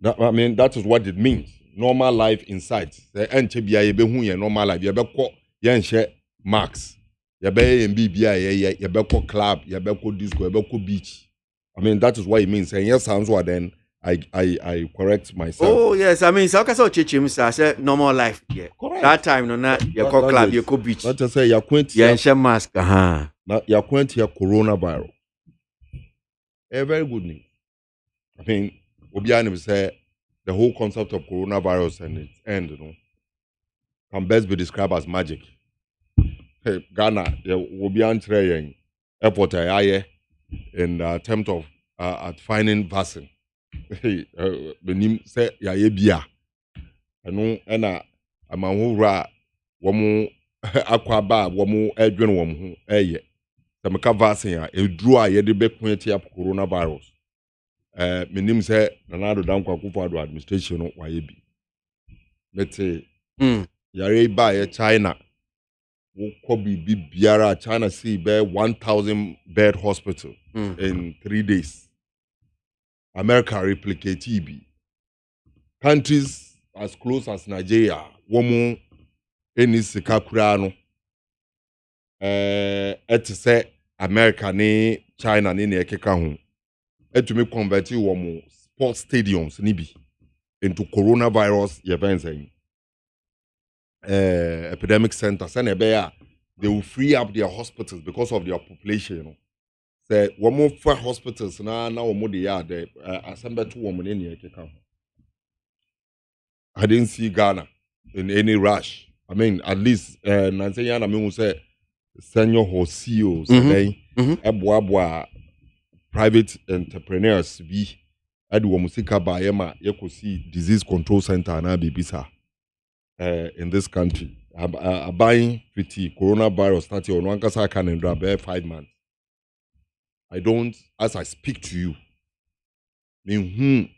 I mean that is what it means. Normal life inside the enche bia ye be hu ye normal life ye be ko ye nhye max ye be ye bibia ye be ko club ye be ko disco ye be ko beach. I mean, that is what it means. And yes, sounds what then I correct myself. Oh, yes. I mean, so I said normal life. Yeah. Correct. That time, no, not you call club, you call beach. Not to say you're quaint. Yeah, share mask. Now, you're quaint here coronavirus. A very good news. I mean, Obianim say the whole concept of coronavirus and its end, you know, can best be described as magic. Hey, Ghana, Obian Trey, airport, in the attempt of at finding vaccine. Benim say ya bia eno na amahura womu akwaba womu edwen womu eye semeka vaccine a eduru a ye de bekun tia coronavirus menim say nanado dankwa kufado administration no waye bi bete yare ba ye China wo kobi biara China see be 1,000 bed hospital in 3 days. America replicate TB. Countries as close as Nigeria, womu eni sikakura no. Say America ni China ni ekeka ho. Etumi convert womu sports stadiums ni bi into coronavirus events. Epidemic centers and they will free up their hospitals because of their population. You know. Say one more for hospitals now they are the assemble 2 women in here. I didn't see Ghana in any rush. I mean, at least Nancy I mean say senior or CEOs abwa private entrepreneurs be adu musika ba yema you see disease control center na bibisa. In this country, buying 50 coronavirus started on one kasa can drop 5 months. I don't, as I speak to you, mean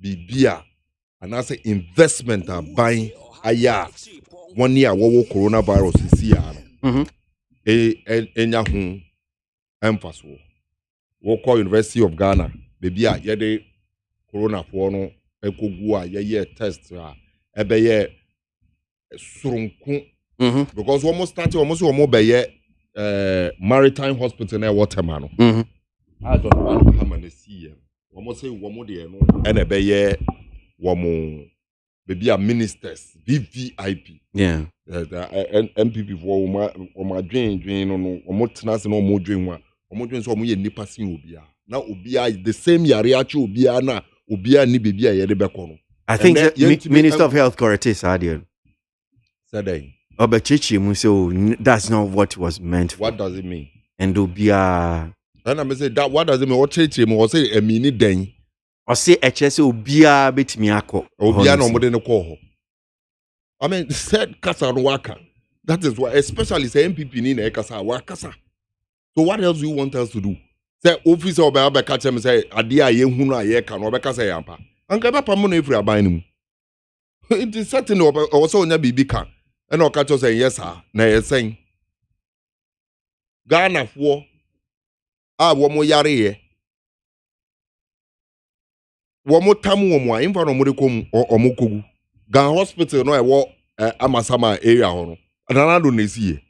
bibia and as an investment are buying a year 1 year what coronavirus is here. Enya emphasis. Woko University of Ghana, bibia yede corona for no ekogua ye test ebeye surunku because almost started almost be maritime hospital na waterman no I don't know how to see almost say womo de no and be maybe a ministers VVIP MPP for my dream no omo tenase no omo dream so omo ye nipa sin obia na obia the same yare achi obia na obia ni bibia ye de beko no. I think Minister of Health correct Sadio said Obechichi so that's not what was meant for. What does it mean? And obia and I say that what does it mean? What chichi mo say e mini den or say HS obia betimi akọ obia no mo de no call. I mean said kasa no waka. That is why especially say MPP ni na kasa wakasa. So what else do you want us to do? Say officer oba catch him say ade a ye hu no a ye ka no oba kasa yampa. Anka ba pam no efri aban ni mu. It is certain also onya bibi ka. And o catch us say yes sir na yes saying. Ghana fo a wo mo yare ye. Wo mo tam wo mo a imfa no mo de kom o mo kogu. Ghana hospital no e wo amasama area ho no. Ananado na esiye.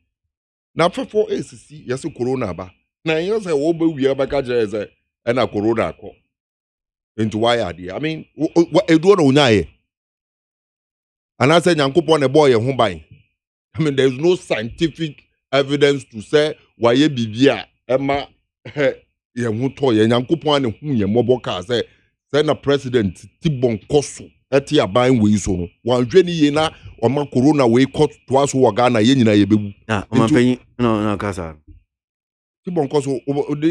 Na fefo esisi yeso corona ba. Na yen say wo ba wi aba ka jere say na corona akọ. Into why ade. I mean, edu no nyaye. And I say nyankopon e boy ho ban. I mean, there is no scientific evidence to say why ye bibia ema ye hu to ye nyankopon ne hu ye mobo ka say na president Tibon Koso eti aban we so no. Wan hwe ni ye na o ma corona we cut to aso wo Ghana ye nyina ye bebu. Ah, o ma panyi no kasa. Tibon Koso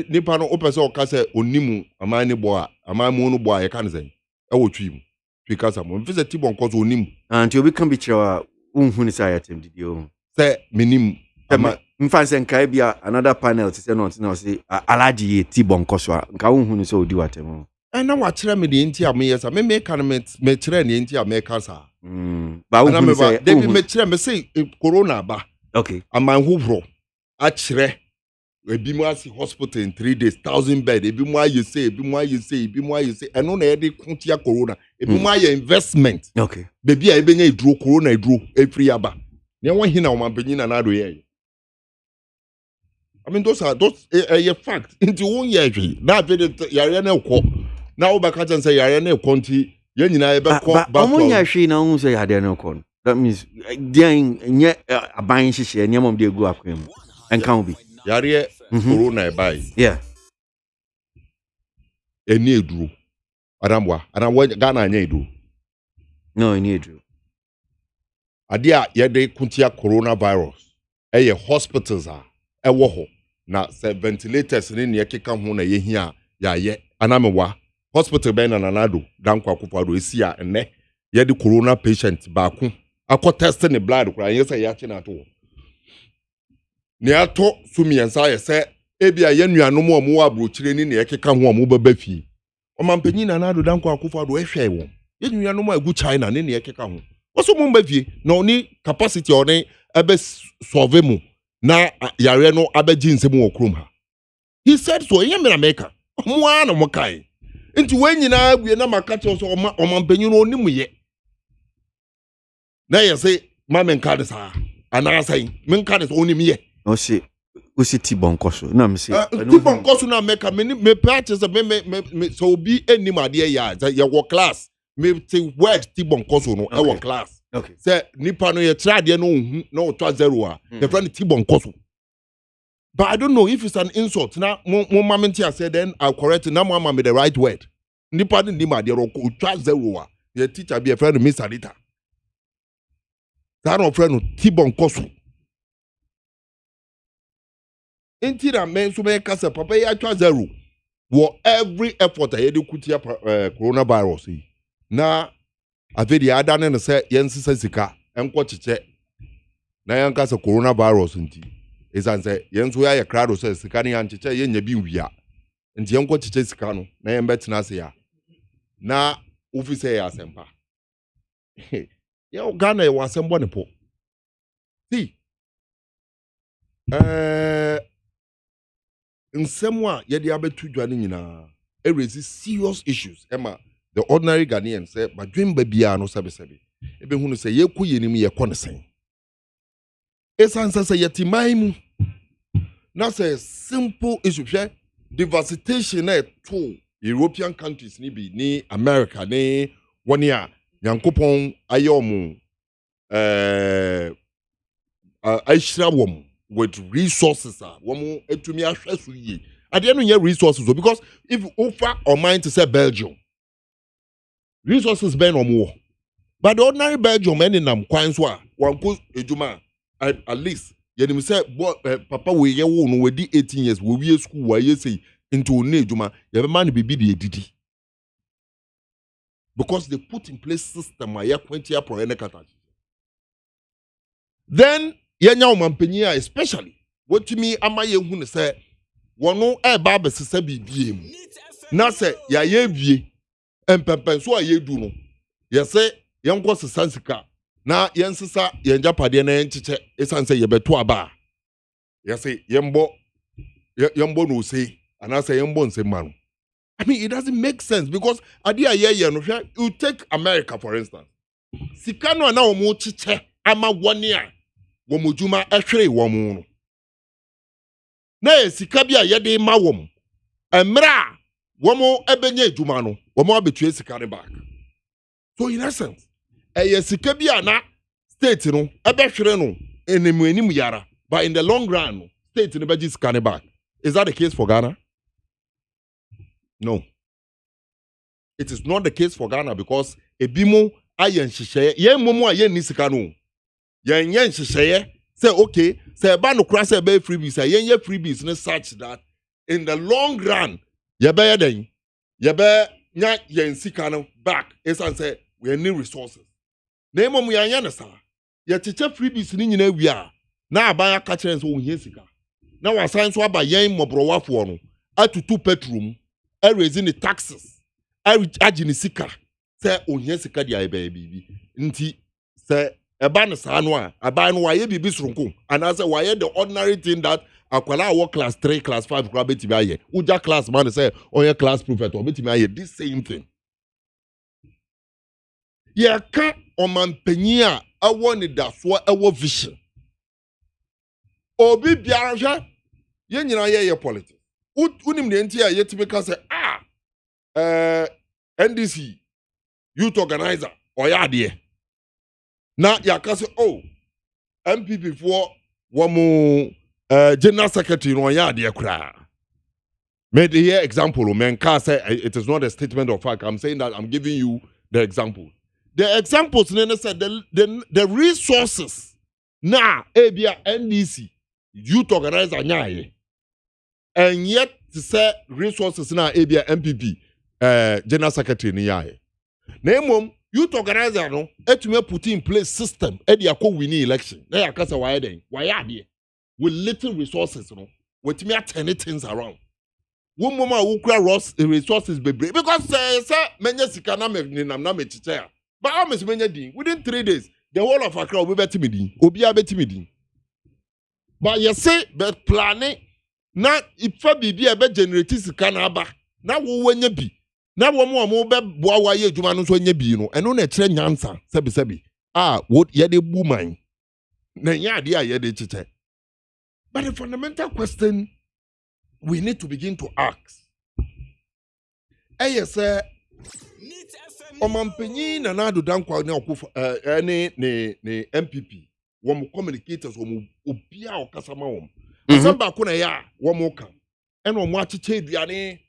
nipa no o pese o ka say onimu aman ni bo a aman mu no bo a ye kan say e wo twim. Twi kasa mo mfise Tibon Koso onimu. Anti obi kan bi kira unhu ni say atem didi o. Say minim mfanse nkai bia another panel to say no say alaji Tibon Koso nka unhu ni say odi watem. And now what tell me the intia me yes, me can me tell the intia me kasa. Ba we say they me tell me say corona ba. Okay. Aman huvro a chere we bi mu asi hospital in 3 days 1,000 bed e bi mu aye say and no na e dey kuntia corona e bi mu aye investment. Okay. Baby a e benya eduro corona eduro e free aba. Ne won hina o mampanyin na do ye. I mean those are a fact. Into one year na be yare na ko. Na wo baka chan say yare na konti ye nyina e be ko ba omunya hwe na hu say yare na ko. That means den nye aban hihye ne mom de gu akwem enka obi yare corona e bai yeah eni eduro adamwa Ghana anya eduro no eni eduro ade a ye de kuntia coronavirus e ye hospitals a e wo ho na se ventilators ni ne keka ho na ye hia ya ye anamewa hospital ben na nanado dankwa akufado esi a enne ye de corona patient baako akọ test ne blood kura ye say ya chi na to ne ato sumiensa ye say ebia ye nuanom o mo abrochire ni ne keka ho o mo baba fi o mampanyin na nanado dankwa akufado ehwe wo ye nuanom agu China ne ne keka ho oso mo mbavie na oni capacity oni ebe solve mu na yare no abeji nsem wo krom ha he said so ye me na America mo ana mo kai nti wenyina awie na makache so o mampanyin no oni mu ye na ye say mamen card sa ana say men card so oni mu ye o si Tibon Koso na me say Tibon Koso na America me purchase me so obi enim ade ya wo class me te word Tibon Koso no e wo class okay say nipa no ye trade no hu no to zero a the friend Tibon Koso but I don't know if it's an insult na mo mamenti I said then I'll correct na mo me the right word nipa ni ma de ro ko to zero a your teacher be a friend Miss Adita that no friend Tibon Koso enti na men so me kasa papa ya to zero wo every effort I dey kutia coronavirus na avedi adane no say yensisa sika enko cheche na yankasa coronavirus nti esan say yenso ya krado say sika ne yancheche yenya bi wia nti yenko cheche sika no na yembetena se ya na officer ya sempa ya Ghana e wasembo ne po si nsemwa yedi abetu dwane nyina raise serious issues ema the ordinary Ghanaian say badwin babia no sebe ebe hunu say ye ku yenim ye konsen esansa say yetiman mu na say simple issue hwe devastation na to European countries ni bi ni America ni woni a Yankopon ayomu aishira wom with resources womu etumi ahwe so yi ade no nya resources because if offer or mind to say Belgium resources ben omo but the ordinary Belgium any nam kwan so a wanko ejuma at least yenim say papa we ye wo no we di 18 years we wie school wa ye say into na ejuma ye be man bibi de edidi because they put in place system where 20 year pro ene kata then yenya omampanyi especially what me ama ye hu ne say wono e ba be sesa bibie mu na say ya ye wie empempen so aye du no ye say yenko sesa sika na yensesa yenjapade na yencheche esan say ye beto aba ye say yembo no say and I say yembo nse man. I mean, it doesn't make sense because you take America for instance. Sikano na omo chiche ama 1 year womo juma ehwere womo no. Na sika bia yede ma wom. Emra womo ebenye juma no, womo abetue sika ne back. So in essence, sika bia na state no ebehwere no enemu yara, but in the long run no, state no beji sika ne back. Is that the case for Ghana? No. It is not the case for Ghana because ebimo ayen hihye yen momo ayen ni sika no yen hihye say okay say ba no kra say be freebies yen ye freebies no such that in the long run ye be yeden ye be nya yen sika no back esan say we need resources na momo yen na sa ye cheche freebies ni nyina wi a na aban aka kire so ohie sika na wasan so aba yen mobrowafo no atutu petrol raising the taxes agini sika say ohia sika dia ebe bibi nti say eba no sa no a aba no waye bibi sronko and I say waye the ordinary thing that akwala work class 3 class 5 kwa beti bi aye uja class man say oye class prophet or beti bi aye this same thing ya ka omampanyi a awo ni daso awo vision obi biara hwa ye nyina ye politics unim ne nti a yetimi ka say NDC youth organizer or yadie na yakase oh MPP for womu general secretary no yadie kra made here example men ka say it is not a statement of fact. I'm saying that I'm giving you the example. The examples nene said the resources na ebia NDC youth organizer nyaye and yet to say resources na ebia MPP general secretary ni yae na emom youth organizer no etume put in place system e dey akọ winning election na yakasa why den why ade with little resources no wetumi turn things around wo mom a wo kura resources bebre because say menya sika na na mechiche ya but how much menya din within 3 days the whole of Accra will be betimi din obi abetimi din but you say but planning na ifa bibi e be generate sika na aba na wo wanya bi na wo mo be boa wa ye adwuma no so nya bi no eno na kire nyansa sebi wo ye de bu man na nya ade a ye de chiche. But the fundamental question we need to begin to ask say omampanyi na na do dankwa na okufo ne MPP wo mo communicators wo mo obia okasama wo asamba ko na ya wo mo ka eno mo achiche aduane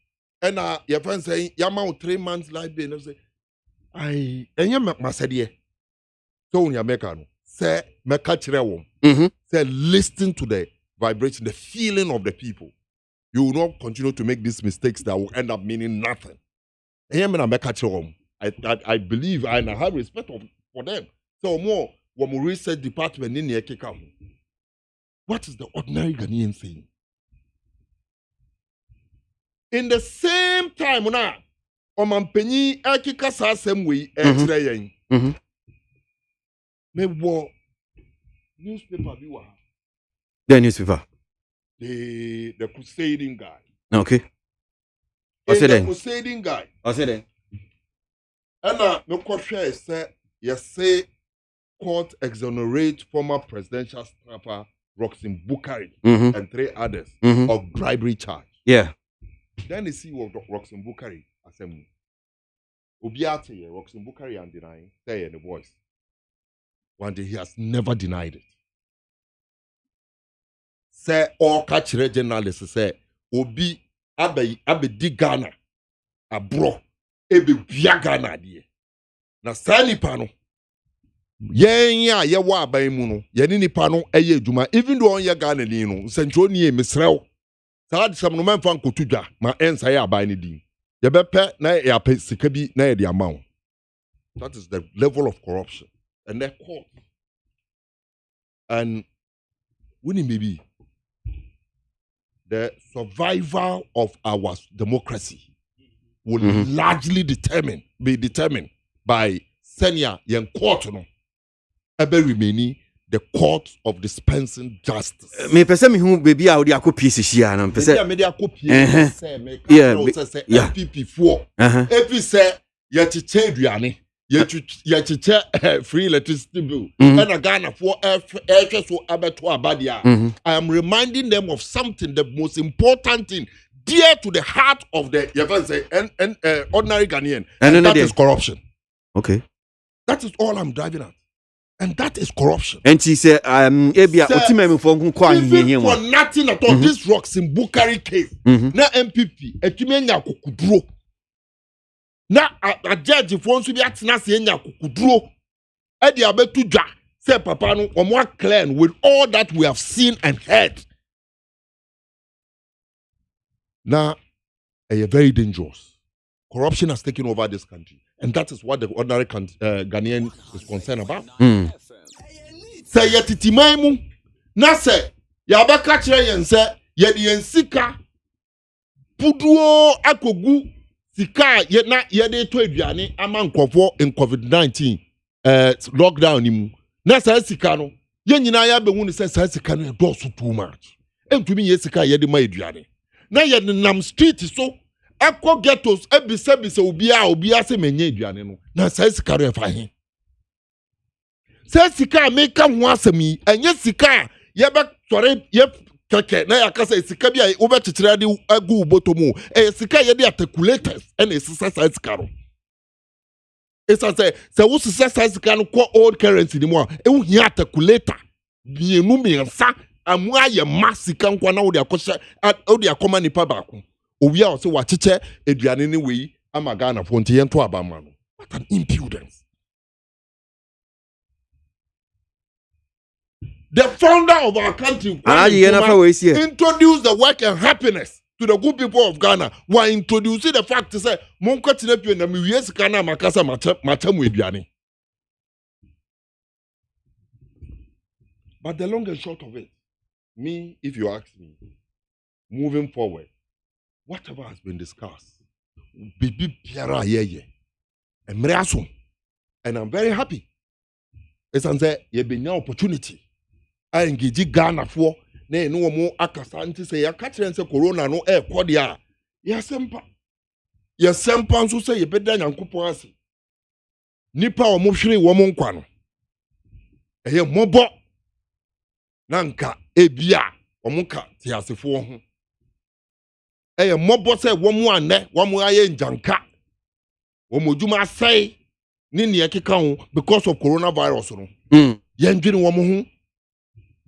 ena ye fan say yama 3 months life be no say ai enye masede so unya meka no say meka kire wo say listen to the vibration, the feeling of the people. You will not continue to make these mistakes that will end up meaning nothing. I believe and I have respect for them. So more when we research department in the what is the ordinary Ghanaian saying? In the same time now, Omampenyi ekika sa same way etre yen. Me wo newspaper bi wa. The newspaper. The crusading guy. Okay. The crusading guy. I said then. And no question say yes say court exonerate former presidential staffer Roxin Bukari and 3 others of bribery charge. Yeah. Then the CEO of Roxin Bukari Assembly. Obiate Roxin Bukari and denying, say in the voice. One day he has never denied it. Say all catch journalists say Obi abe di Ghana abro ebe bia Ghana die. Na sani pano. Yenya ye wa aban mu no ye ni nipa no eye adwuma even though on ye Ghana ni no nsentro ni e mesrew sa de sam no man fan kotudwa ma ensa ye aban ni din ye bepe na ye ape sika bi na ye de amount. That is the level of corruption and the court and when maybe the survival of our democracy will largely be determined by senior young court no ever remaining the court of dispensing justice. Me pese me hu baby a odi akopie hia na pese. Me dey akopie say me say FPP4. Every say ye chiche aduane, ye chiche free electricity bill. And a Ghana for so abeto abadia. I am reminding them of something, the most important thing dear to the heart of the ordinary Ghanaian. And that is corruption. Okay. That is all I'm driving at. And that is corruption. And she said, Ebia, even for nothing at all, this Roxin Bukari case, na MPP, etimenya kukudro. Na a judge for to be at Nasienya kukudro. Edi abetu ja, say papa no, more clear with all that we have seen and heard. Now, very dangerous. Corruption has taken over this country. And that is what the ordinary Ghanaian is concerned about. Say yetitimaimu na say yabaka kire yen say yedi yen sika puduo akogu sika ye na yede to aduane ama nkofo in COVID-19 lockdown ni mu na say sika no ye nyina ya behu ni say sika no do so too much entumi ye sika yede ma aduane na ye nam street so Eko ghettos ebise obia se menye aduane no na sai sika re fa he sai sika make ho asemi enye sika ye be tore ye keke na yakasa sika bia wo be kekere de agu botomu sika ye de articulators and esisa sai sika ro esa se wo sisa sai sika no ko old currency ni mo a e wo hia articulator bienu miensa amu aye masika nkwa na wo de akosha wo de akoma nipa baako Oya also wachiche eduane ni wei ama Ghana for nti yento abama no. What an impudence. The founder of our country introduced the work and happiness to the good people of Ghana while introducing the fact to say monkwatine pie na miwie sika na makasa matam eduane. But the long and short of it, me, if you ask me, moving forward, whatever has been discussed, baby Pierre Yeye, and I'm very happy. It's an an opportunity. I engage Ghana for ne no more akasanti say ya catch and say corona no air cordia. Yes, so say ye better than Kupasi. Nipa or moshri woman kwano. Eye mobo nanka ebia omuka ti asefo ho. Mobo say womu ane womu aye njanka womodwuma say ni ne ekeka ho because of coronavirus no ye ndwene womu ho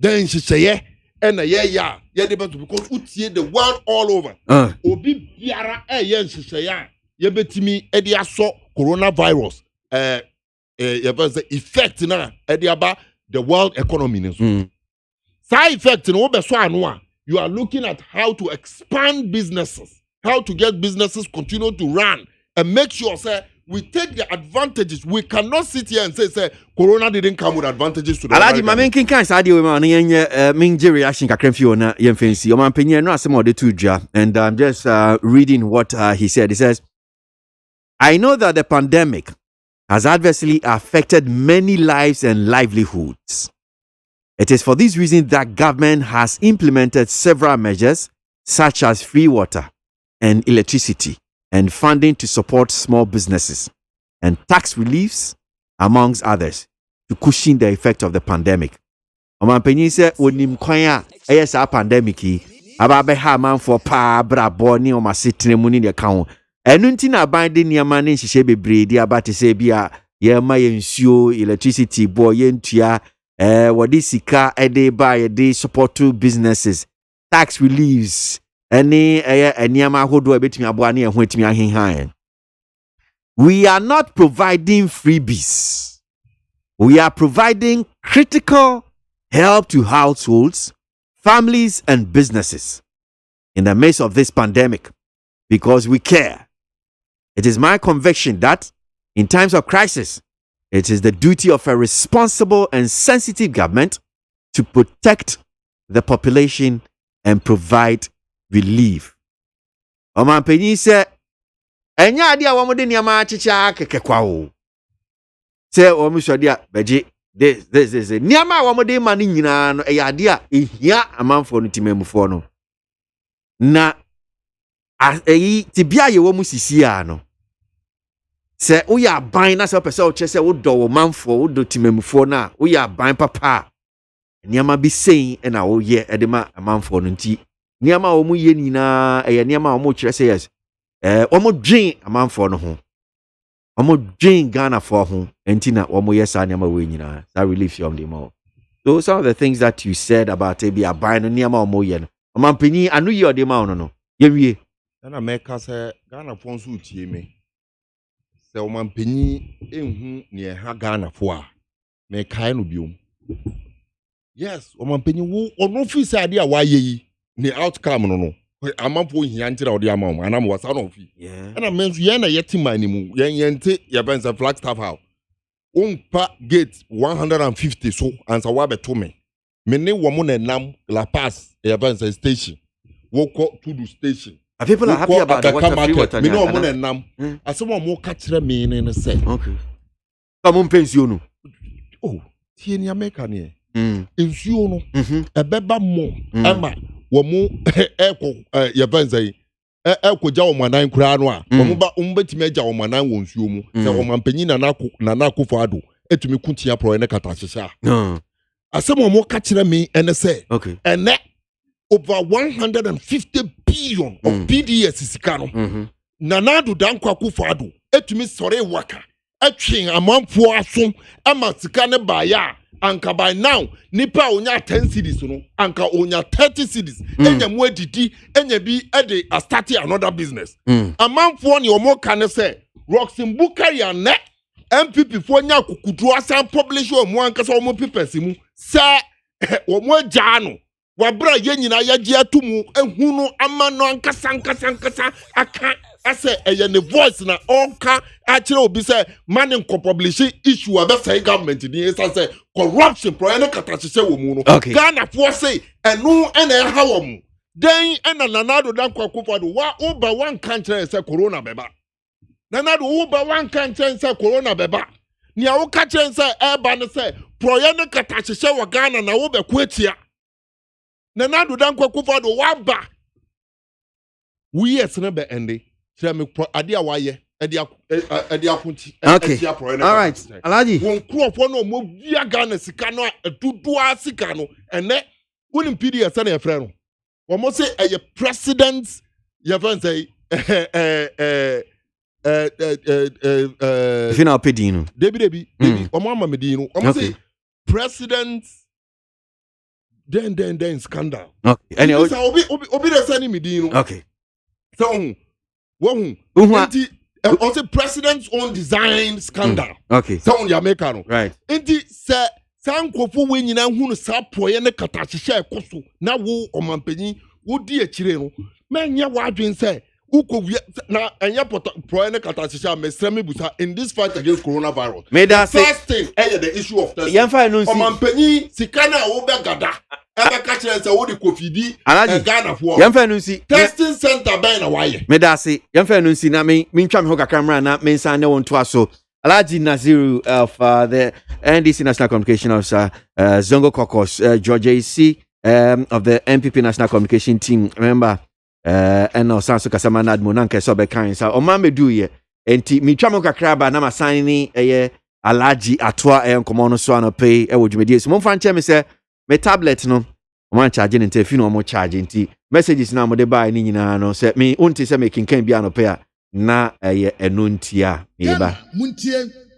then hihye na ye ya ye de beto because utie the world all over obi biara ye hihye ya ye betimi e de aso coronavirus ye be effect na e de aba the world economy no side effect no be so anu a you are looking at how to expand businesses, how to get businesses continue to run, and make sure, sir, we take the advantages. We cannot sit here and say, Corona didn't come with advantages to the Alaji, my main king can't say, reaction na yemfensi. Your opinion, no, some of the two and I'm just reading what he said. He says, I know that the pandemic has adversely affected many lives and livelihoods. It is for this reason that government has implemented several measures such as free water and electricity and funding to support small businesses and tax reliefs, amongst others. to cushion the effect of the pandemic. Omanpenyi say wonim kwan a ɛyɛ saa pandemic yi aba bɛha amanfo pa brabɔ ne ɔmasetene mu ne ka ho. Ɛno nti na aban de nneɛma ne nhyehyɛ bebree di aba te sɛ bia yɛma yɛnsuo electricity bɔ yɛntua wɔde sika ɛde ba yɛde support to businesses, tax reliefs ɛne nneɛma ahodoɔ ɛbɛtumi aboa ne ɛho ɛtumi ahenhan. We are not providing freebies. We are providing critical help to households, families, and businesses in the midst of this pandemic because we care. It is my conviction that in times of crisis, it is the duty of a responsible and sensitive government to protect the population and provide relief. Omanpenyi said, Enya adi a wamode niyama chicha kekekwa o. Se omushodia beji this niyama wamode mani nyina no eya adi a ehia amanfo no timemufo no. Na eyi tibia ye womu sisi a no. Se uya aban na se opese o chese wo do wo manfo wo do timemufo na uya aban papa. Niyama bi sein na wo ye edema amanfo no nti niyama wo mu ye nyina eya niyama wo mu chese yes. Omo dream amanfo no ho. Omo dream Ghana for ho. Entina omo yesa nyama we nyina. That relief you on the more. So some of the things that you said about be a buy no nyama omo ye no. Omanpenyi anu ye ode ma no. Ye wie. Na meka se Ghana fo nso utie me. Se omanpenyi enhu ne ha Ghana fo a me kai no biom. Yes, omanpenyi wo ono fi se ade a wa ye yi ne outcome no. Amanfo hia ntira odi amam anam wasa no fi ana mensu ye na yeti mani mu yente ye benza Flagstaff how umpa gate 150 so ansa wa beto me ne wo mo na nam La Paz ye benza station wo ko to station. People are happy about the water me no mo na nam asemo mo ka kire me ne say okay come pension no oh tie ni America ne nsuo no ebeba mo ama womu eko yebanza yi ekoja omanan kura no a womu betimi agya omanan wo nsuo mu se omampanyi na na akufo ado etumi kuntia pro ne kata hyehya asem omo ka kire me ene se ene over 150 billion of PDS sika no na nado danko akufo ado etumi sore waka atwen amanfo aso ama sika ne ba ya anka by now nipa onya 10 cities no anka onya 30 cities enya mu adidi enya bi ede a start another business amanfo ne omo kan se Roxin Bukari ane MPP fo nya kukudu asan publish omo anka so omo papers mu sa omo agya no wabra ye nyina yagye atumu ehunu amano ankasa aka ase eye ne voice na onka akire obi say man nko publish issue abesai government ni esa say corruption pro ne katachese wo mu no Ghana for say enu ena ha wo mu den ena nanado dan kwakufado wa oba one country say corona beba nanado oba one country say corona beba ni a wo ka kire say eba ne say pro ne katachese wo Ghana na wo be kwatia nanado dan kwakufado wa ba we yes na be ende ade a waye ade akunti all right Alhaji won krofo no mo via Ghana sika no dudu sika no ene wonim PDS na ye frɛ no wo mo say a president ye fan say final pedino debi wo mo amamedino wo mo say president then scandal okay anyway obi dey send me dino okay so also president's own design scandal. Okay. So on Jamaica no. Right. Inti se sankofo we nyina hunu sa proye ne katachehye ekoso na wo omanpanyi wo di akire no. Menye wadwen se uko na enya proye ne katachehye mesreme busa in this fight against coronavirus. First thing the issue of testing. Omanpanyi sika na wo be gada. Ebe ka kire se wo di kofidi Ghana for. Yemfa no si testing center ben na waye. Me da se yemfa no si na me ntwa me ho kakra na me nsan ne won to aso. Alhaji Naziru of the NDC National Communication Officer, Zongo Kokos, George AC of the MPP National Communication Team. Remember, and no Sanso Kasama Nadmo Nanke Sobe Kain. So, o mame do ye. Enti mi twa me kakra ba na ma sign ni Alaji Atwa nkɔmɔ no so anɔpɛ ɛwɔ dwumadie so momfa nkyɛ me sɛ me tablet no ɔman charge ne nti afi no ɔmo charge nti messages na mode buy ni nyinaa no sɛ me unti sɛ me kinkan bi anɔpɛ a na ɛyɛ ɛno ntia yeba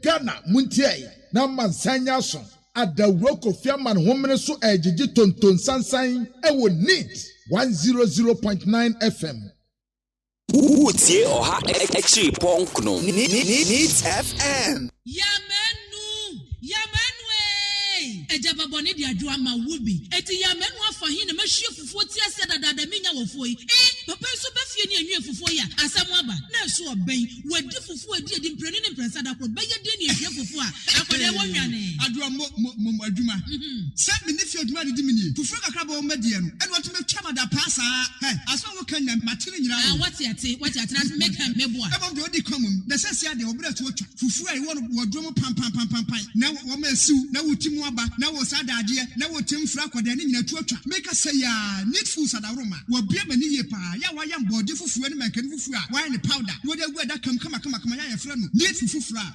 Ghana muntie na mansanya so adawro Kofi Aman homene so ejiji tonton sansan ewo NEAT 100.9 FM. Utie oha ekchi ponkno. NEAT FM. Yamenu Ejaba boni di adwa ma wubi. Eti yamenu afahin na mahie fufuo ti ase dada minya wofo yi. Papa so befie ni anwie fufuo ya. Asam aba na so oben. Wadi fufuo edi mpreni ne mpresa da kro. Beye de ni ehie fufuo a. Akode wo nwane. Adwa mo adwuma. Se me ne fie adwuma de mini. Fufuo kakra ba o medie no. Eno to me twama da pasa. Aso wo kan na matene nyira. What ate na make am mebo a. Ebo de odi komum. Na se sia de obra to twa. Fufuo ai wo wodwo pam. Na wo ma siu na wo timu aba. Na wo sada ade na wo tim fra kwada ne nyina tuatwa make say ya need food sada roma wo bia mani ye pa ya wa yam body fufu ne mankan fufu a wa ne powder wo de gu da kam kama ya fra no need fufu fra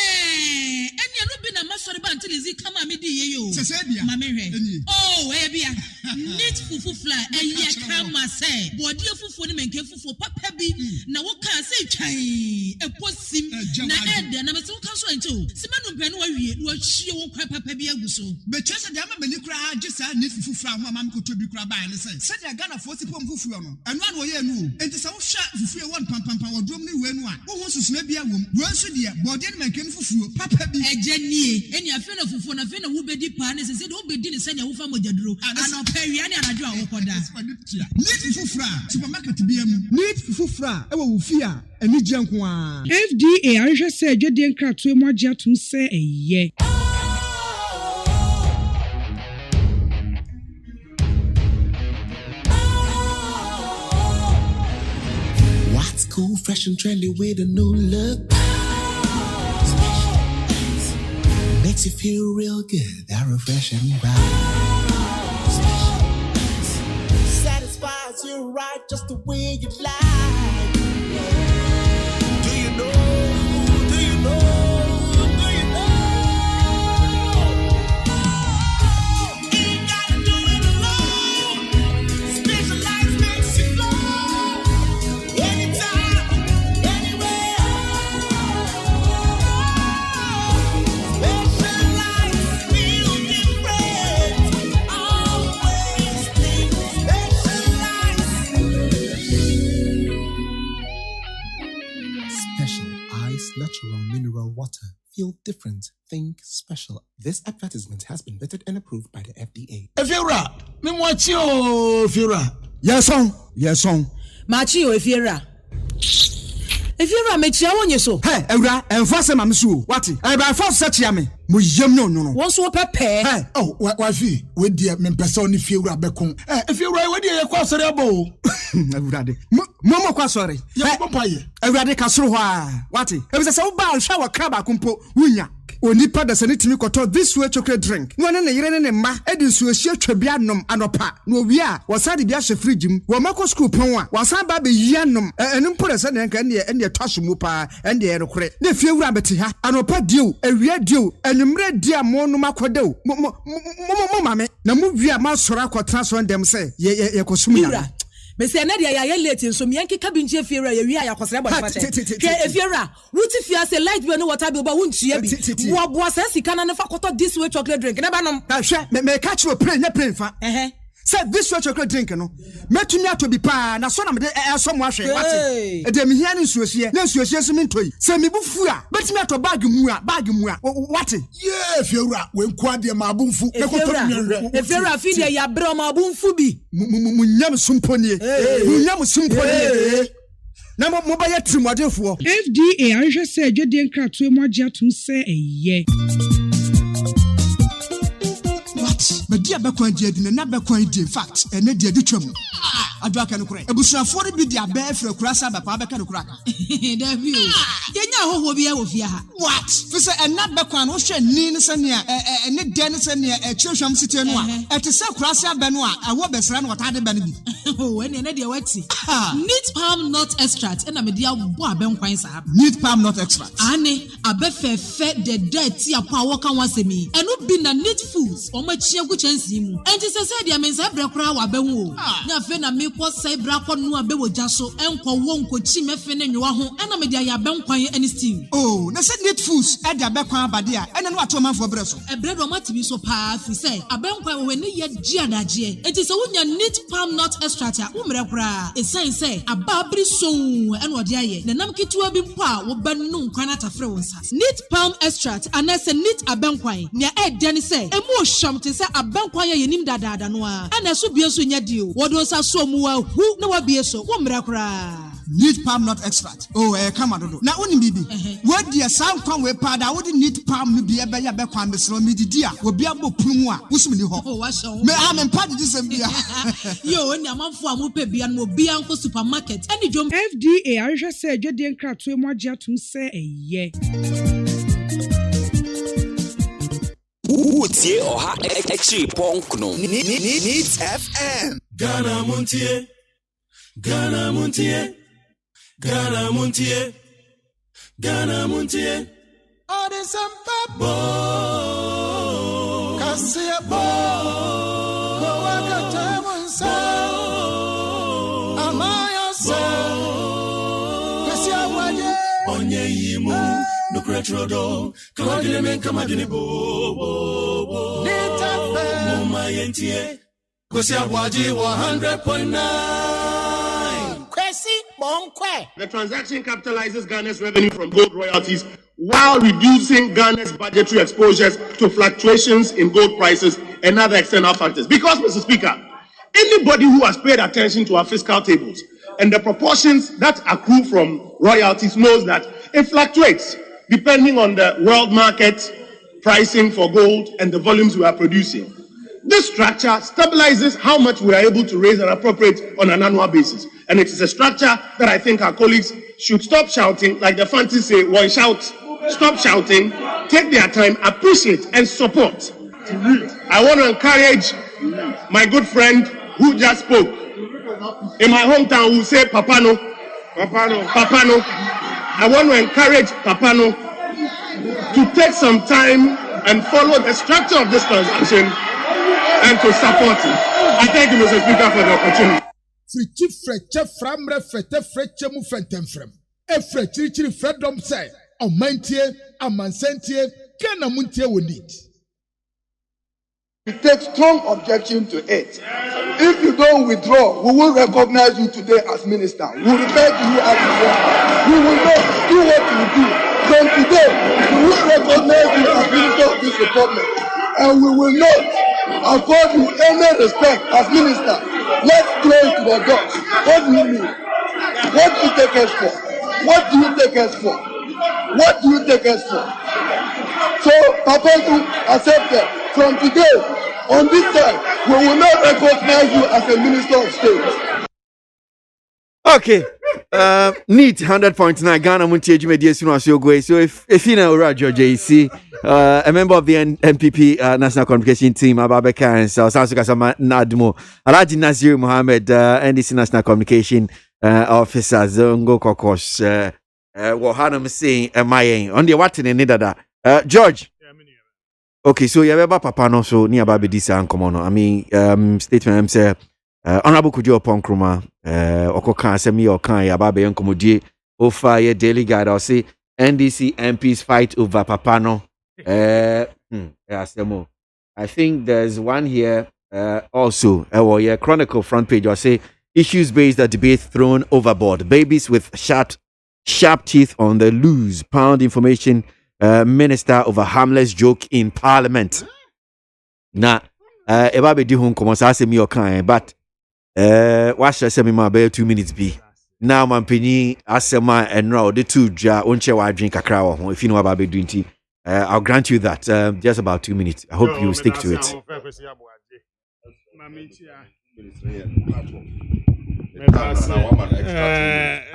enya no bi na masori ba ntilizi kama me di ye yo se bia ma me hwe oh e bia need fufu fra enya kama say body fufu ne mankan fufu papa bi na wo ka say twan e posim na ede na me se wo kan so ento simanu mpe no wa wie wo hie wo kwa papa bi aguso be chese de ama bani kura agisa need fufu fra ho amam ko tobi kura ba ne se de Ghana for sipom fufu no eno an wo ye no enti se wo hwa fufu e won pam wodom ne we no a wo ho susuna bia wom wo nso de body ne mankan fufu papa bi ejanie eni afi na fufu na afi na wo bedi pa ne se de wo bedi ne se ne wo fa mojaduro ano pawia ne anadwo a wo koda need fufu fra supermarket bia mu need fufu fra e wo fi a eni gye nko a FDA ahwehwɛ sɛ adwadie nkratoe mu agye atom sɛ ɛyɛ What's cool, fresh and trendy with a new look? Makes you feel real good, that refreshing vibe. Satisfies you right just the way you like. Do you know? Natural mineral water. Feel different. Think special. This advertisement has been vetted and approved by the FDA. Efiora, me mwachi o Efiora. Yes on. Machi o Efiora. Efiora me chia wonye so. Hey, Ewra, enfase ma msu. Wati? E ba enfase chia me. Mo yem no. Won so pepe. Hey, oh, wa fi. We dia me pese oni Efiora bekon. Efiora we dia ye kwa sori abo. Ewrade. Momo kwa sori. Ye pompaye. Ewrade ka soro hwa. Wati? E be se wo ba hwa wa kraba kumpo wunya. Onipa da sane timi koto this way chocolate drink. No ne yire ne mma edi nsuohie twabia nom anopa. No wi a wasade bia hye fridge mu. Wo mako school pon a wasan ba be yi anom. Enu mpore se ne nka ne twaso mu pa ende ye rekore. Na fie wura beti ha. Anopa dio, ewia dio, enumre dia mo no makodew. Mo mame. Na mu wi a ma sora akotra so ndem se ye kosum ya. Me say na dia ya late nso me yanke kabinje Efiora ye wi a yakosere bo fate. Ke Efiora, wuti fia say light bill no water bill ba wuntua bi. Wo boa say sika na fa koto this way chocolate drink. Na ba nom. Hwe me catch you play fa. Say this way chocolate drink no. Metumi ato bi pa na so na me so mo ahwe wate. E de me hia ne nsuohie. Na nsuohie so me ntoi. Say me bufu a betumi ato bag mu a wate. Yeah, Efiora, we nko ade ma abunfu. E koto mi Efiora fi de ya bre ma abunfu bi. Munyam sumponie. Munyam sumponie. Na mo ba ya trimodefo. FDA ahwehwɛ sɛ adwadie nkratoe mu agye atom sɛ ɛyɛ But dear Beckway did not Beckway in fact, and ne dear Ditchum. Adwaka no kure. Ebusuafo de bi dia be frɛ kurasa ba pa bɛka no kuraka. Da bi o. yenya ho bia wo fia ha. What? For say and not back one hwe ni ne senia ne den senia chirhwam site no a. Ete se kurase abeno a wo besra no wotade bane bi. Oh, ene na de wati. Neat palm nut extract na me dia bo abenkwan sa. Neat palm nut extract. Ane abefefe de dirty apa woka wasemi. Eno bi na neat foods o ma chia gu chansi mu. Enti se dia mensa bra kura wa benwo. Na fe na me ko sai bra ko no abewo jaso enko wo nko chi mefe ne nwa ho na me dia ya benkwan ani steam. Oh, na said neat foods e dia bekwan abade a ene no ato manfo bre so. E bre do matimi so pa fi say abenkwan we ne ye giadaje. Enti se wonya neat palm nut extract a wo mre kura. E say ababri so eno ode aye. Na nam kitua bi mpo a wo banu nkwan atafre won sa. Neat palm extract anase neat abenkwan. Nia e de ne say emu hwam te say abenkwan ye nim dadaada no a. Ana so bie so nya dio. Wodo sa so mu wa hu na wa bie so wo mre kura. Neat palm nut extract. Oh, come on, na oni bibi. What dear sound come we pada would neat palm no be a beya bekwan besro me dia. Wo bia bo prumu a wosumi ho. Oh, wa so. Me am pad this bia. Yo, ni amanfo amope bia no bia nko supermarket. Any jom FDA ahwehwe se adwede nkratoe mo agye atum se eye. Utie oha echi ponkno. Neat FM. Ghana Montie. Ghana Montie. Ghana Montie. Ghana Montie. Ode sampa Kasia bo Kowaka tamunsa Amaya sa Kasia waje Onye yimu Nukretrodo Kawagile menka majini bo Nitafe Muma yentie Kasia waje 100.9 The transaction capitalizes Ghana's revenue from gold royalties while reducing Ghana's budgetary exposures to fluctuations in gold prices and other external factors. Because, Mr. Speaker, anybody who has paid attention to our fiscal tables and the proportions that accrue from royalties knows that it fluctuates depending on the world market pricing for gold and the volumes we are producing. This structure stabilizes how much we are able to raise and appropriate on an annual basis. And it is a structure that I think our colleagues should stop shouting, like the fancy say, one shout, stop shouting, take their time, appreciate and support. I want to encourage my good friend who just spoke. In my hometown, we say Papano. Papano. I want to encourage Papano to take some time and follow the structure of this transaction and to support it. I thank you, Mr. Speaker, for the opportunity. Frichi freche framre fete freche mu fentem frem. E frechiri freedom say, Omantie, Amansentie, Ghana Montie we need. We take strong objection to it. If you don't withdraw, we will recognize you today as minister. We will refer to you as minister. We will not do what you do. From today, we will recognize you as minister of this republic. And we will not afford you any respect as minister. Let's close to the doors. What do you mean? What do you take us for? What do you take us for? What do you take us for? So, Papa accepted. From today, on this side, we will not recognize you as a minister of state. Okay. Neat 100.9 Ghana Montie Jumedi Suno. So if you know Roger JC, a member of the NPP National Communication Team, Ababeka and South Africa Nadmo, Alaji Nazir Mohammed, NDC National Communication Officer, Zongo Kokos, what Hanam saying, MIA, on the what in the George. Okay, so you have a papa no so near Baby Disa and Komono. I mean, statement say, Honorable Kujo Ponkruma, Okokan Semi Okan Yababe and Komodi, Ofa Daily Guide, or say NDC MPs fight over Papano. I think there's one here also, Chronicle front page, or say issues based debate thrown overboard. Babies with sharp teeth on the loose, pound information. Minister of a harmless joke in Parliament. Na, ebabe di hun komo sa asemi okan, but wash asemi ma be 2 minutes be. Now man penyi asema enra the two ja onche wa drink kakra wo ho if you know about doing tea. I'll grant you that just about 2 minutes. I hope you stick to it.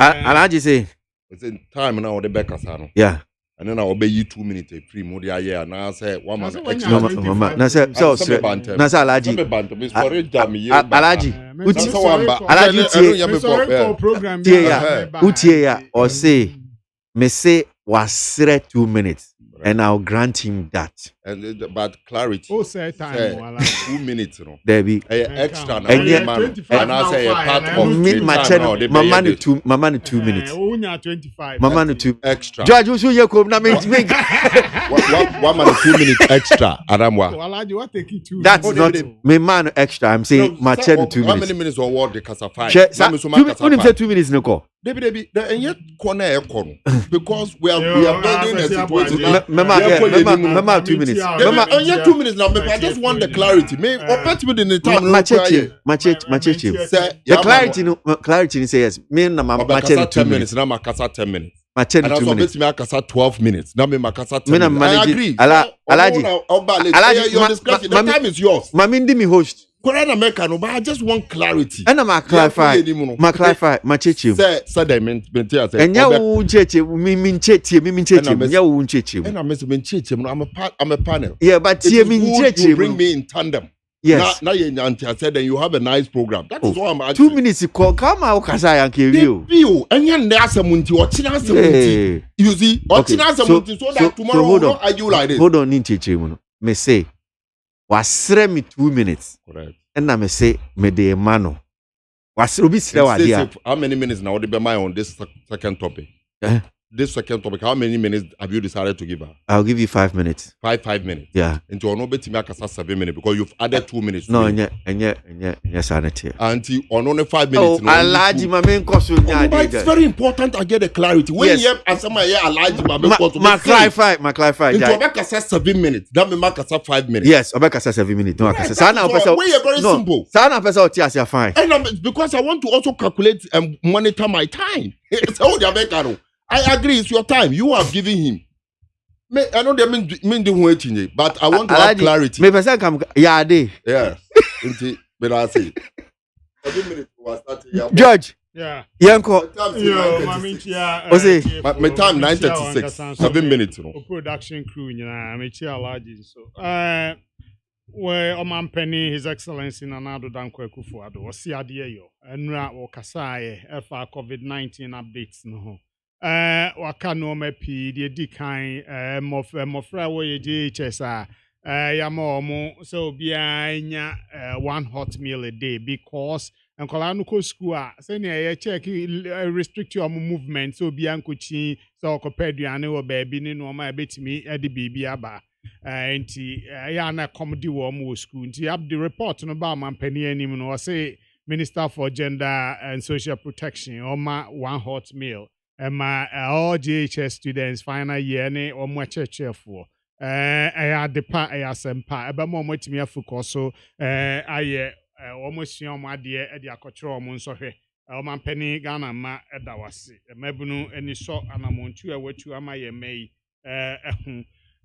Alaji say It's in time now the back asano. Yeah. And then I'll obey you 2 minutes free modia year and I say one man extra. Mama, na say Alaji. Utie ya or say me say wasre 2 minutes. And I'll grant him that. But clarity. Oh, say time. 2 minutes, you know. There be extra. And yet, and I say a part of Mama 2 minutes. 25. Mama 2 extra. George, you should come na make 1 minute 2 minutes extra. Adamwa. What take it to? That's not me man extra. I'm saying my 2 minutes. How many minutes or what the casa 5? 2 minutes no Debbie, and yet corner because we are building a situation. Mama 2 minutes. Mama, and yet 2 minutes now. I just want the clarity. May open within the time. Machechi. The clarity say yes. Me na machechi 10 minutes. Now makasa 10 minutes. Machechi 2 minutes. Me makasa 12 minutes. Now me makasa 10 minutes. I agree. Alaji, your discretion. The time is yours. Mamindi me host. Korean American, but I just want clarity. And I'm clarify. Machechi. Say they meant say. And ya unchechi, me minchechi. Ya unchechi. And I'm minchechi. I'm a panel. Yeah, but you minchechi. You bring me in tandem. Yes. Now you said then you have a nice program. That is why I'm asking. 2 minutes call. Come out, Kasai and you. And you're Munti or China Munti. You see, or China Munti so that tomorrow will not argue like this. Hold on, Ninchechi. Me say, wasre me 2 minutes. Correct. And I me say, me de mano. Wasre bi sire wa dia. How many minutes now would be my on this second topic? This second topic, how many minutes have you decided to give her? I'll give you 5 minutes. 5 minutes. Yeah. Into ono beti me akasa 7 minutes because you've added 2 minutes. No, enye sanity. Until on only 5 minutes. Oh, alaji mame nkoso nya. It's very important I get the clarity. When you have somebody here alaji mame nkoso. Ma clarify. Into obekasa 7 minutes. That me makasa 5 minutes. Yes, obekasa 7 minutes. No akasa. Sana opesa. We are very simple. Sana opesa otiasia fine. And because I want to also calculate and monitor my time. It's all the American. I agree, it's your time. You have given him. I know they mean the waiting, but I want to have clarity. Me person come day. Yes. But I say. George. Yeah. Yanko. My time 9:36. 7 minutes. Production crew, I'm a chair large. So, where Oman Penny, His Excellency Nanado Danko Kufuado, or CRDA, and Ra or Kasai, FR COVID-19 updates. No. Waka no me pi de di kan mofra wo ye GHS ya mo so bia nya 1 hot meal a day because enkola no ko school say na ye check restrict your movement so bia nkochi so okopaduane wo ba bi ni no ma betimi e de bibi aba enti ya na comedy wo mo school enti up the report no ba man pani anim no say Minister for Gender and Social Protection oma 1 hot meal. All GHS students final year ne omo chechefo adepa ayasempa eba mo motimi afukọ so aye omo sua omo ade e akọchoro omo nsohwe omo mpani Ghana ma edawase mabunu eni so anamontu awatu ama ye mei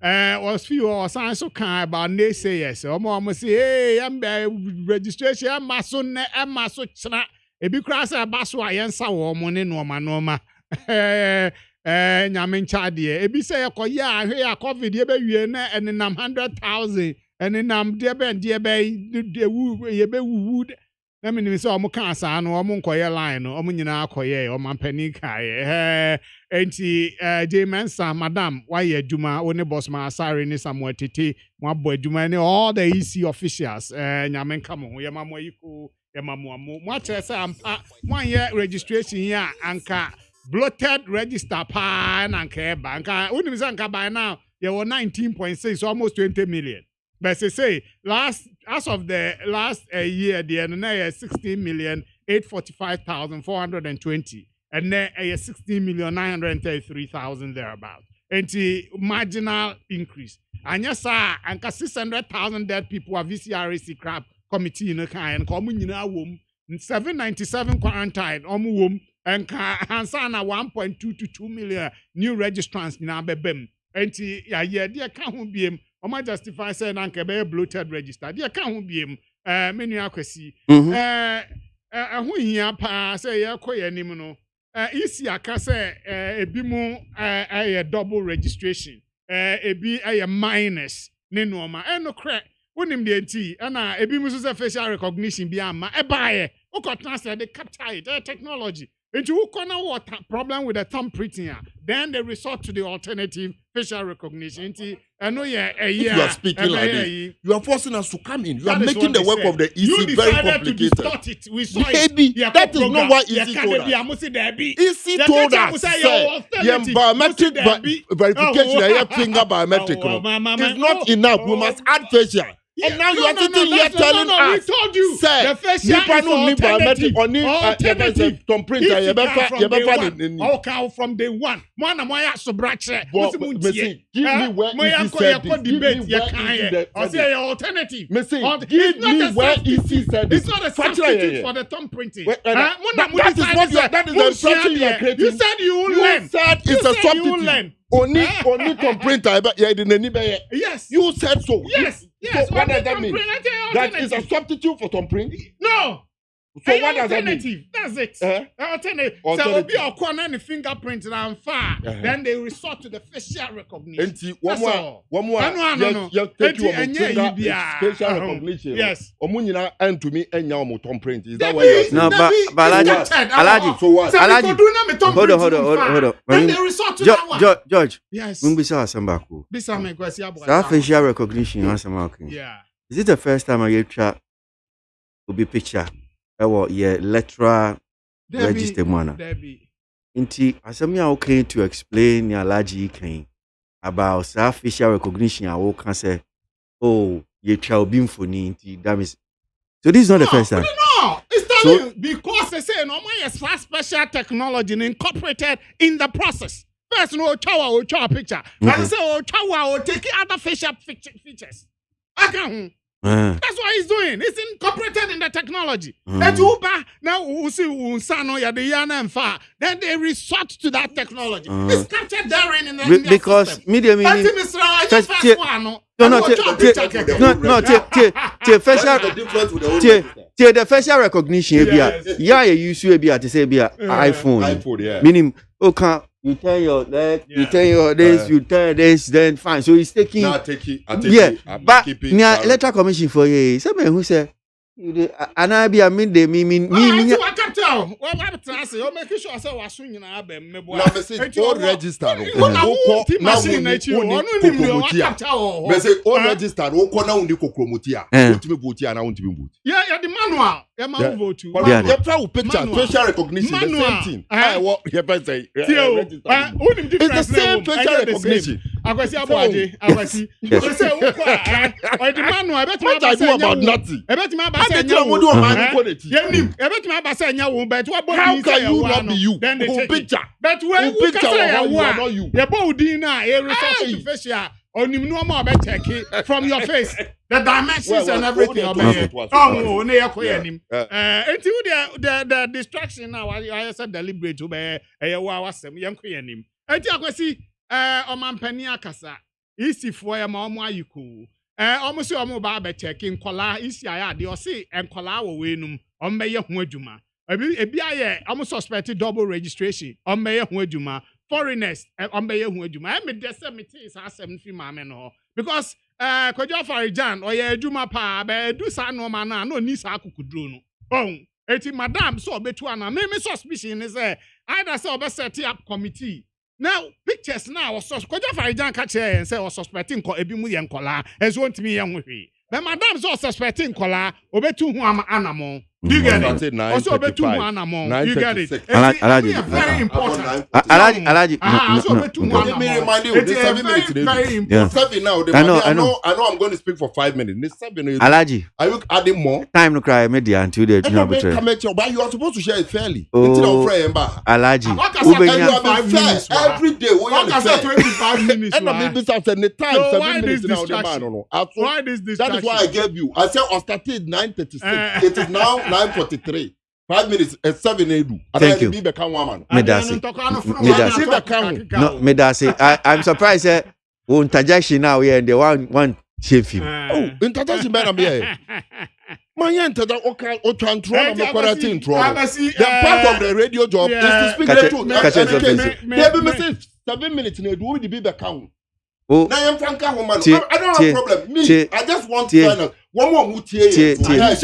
was few sign so kan about naysayers omo say hey am registration am so chna ebi kura say baso ayensa wo omo ne no ma nyamin chadie ebi say yakoya ahwe ya covid ye be wie na enenam 100,000 enenam de be wu na me say omo kan asa no omo nkoye line no omo nyina akoye omo mpani kae enti Mensa madam why adwuma one boss ma asare ni Samuel Tete mo abo adwuma ni all the EC officials nyamin kam ho ye mamo yiko ye mamo mo chere say ampa mo ye registration ya anka bloated register pa na nke banka unim say anka by now you were 19.6 almost 20 million but say as of the last year the na 16,845,420 and then 16,933,000 thereabout and marginal increase and yes anka 600,000 dead people are VCRC crap committee in a kind come nyina wom 797 quarantine wom and Hansana 1.2 to 2 million new registrants in Abebem. And dear can't be him, or my justify saying Uncle Bear bloated register. Dear can't be him, many accuracy. When he say, Yakoya Nimino, isi aka say ebi mu double registration ebi minus ne normal no cre wonim de enti na ebi mu so say facial recognition bi ama baaye ukotna say they capture it technology into who corner what problem with the thumbprinting then they resort to the alternative facial recognition. I know you are speaking like this. You are forcing us to come in. You are making the work of the EC very complicated. You decided to distort it. We saw it. That is not what EC told us. EC told us the biometric verification, finger biometric is not enough. We must add facial. And now you are sitting here telling us, we told you, the facial is alternative. Alternative. Okay, from day one. Give me where EC said this. I say alternative. Give me where EC said this. It's not a substitute for the thumb printing. That is what that is the impression you are creating. You said you will learn. You said it's a substitute. Only to print. Yes. You said so. Yes. Yes. So what does that mean? That is a substitute for thumbprint? No. So what does that mean? That's it. Alternative. So will be a corner and fingerprint and far. Then they resort to the facial recognition. One more. You take you facial recognition. Yes. Omunina and to me and your thumbprint. Is that what you're saying? No, but Alaji. So what? Alaji. Hold on. Then they resort to that one. George. Yes. Bisa Sambako. Facial recognition. Yeah. Is it the first time I get to be picture? Electoral register mana. Inti asemi okay to explain your Alaji Ken about facial recognition. I can say, oh, you shall be for that means. So this is not the first time. No, it's telling you because they say no more special technology incorporated in the process. First, no chow picture. And say oh chow will take other facial features. That's what he's doing. It's incorporated in the technology. Now we see then they resort to that technology. It's captured therein in the because media meaning the facial recognition you use to say iPhone meaning you turn your leg, you turn your this, you turn this, then fine. So he's taking. Now take it. But now electoral commission for you. Somebody who said, and I be a me. I can't tell. What I'm trying to say, I'm making sure I say was swinging. I be me. Now me say all register. Me say all register. Oko na undi kokromotia. Ultimi vote ya na ultimi vote. Yeah, the manual. Yeah, man vote. You try picture facial recognition. The same thing. What you say? It's the same facial recognition. Akwasi ABOAGYE. Akwasi. You say or the manual. I bet you say about nothing. I bet you how can you not be you? Then they take picture. But when you are not you. The body now, a resource to facial. On you know more about check it from your face. The dimensions and everything. Oh, the distraction now. I said deliberate to be a was some young queen. I see Omampeni Akasa. Easy for a mama you cool. Almost your mobile checking collar is ya, the Ossi and collar winum on Mayor Huejuma. A BIA almost suspected double registration on Mayor Huejuma. Foreigners on Mayor Huejuma. I made the 70s as 7 female because Koja Farijan or ye Juma pa be do sa no mana no nisa kukudrono. Oh, eti madam so betuana. Name suspicion is either so be set up committee. Now pictures now was Koja Farijan catch and say was suspecting ko ebi mu yen kola as want me young with me. But madam so suspecting kola obetu hu am anamo. You get it? Also obetu hu anamo. You get it? Alaji. Very important. Alaji. So obetu hu anamo. Let me remind you, it's 7 minutes. Very important. 7 now. I know I'm going to speak for 5 minutes. This 7 minutes. Alaji. Are you adding more? Time to cry media until they do not betray. But you are supposed to share it fairly. Alaji. Every day. What can say 25 minutes? And I mean, this after the time, so 7 minutes now. Why this distraction? That is why I gave you. I said I started 9:36. It is now 9:43. 5 minutes at 7 edu. Thank you. I'm surprised. Interjection now here and the one chef him. Oh, interjection better be here. My enter that okay, or try and throw Hey, them in trouble. Abasi, The part of the radio job is to speak the truth. They be missing 7 minutes in a do the baby count. Oh, now I'm Franca woman. I don't have a problem. Me, I just want to find out one more mutie. It's not the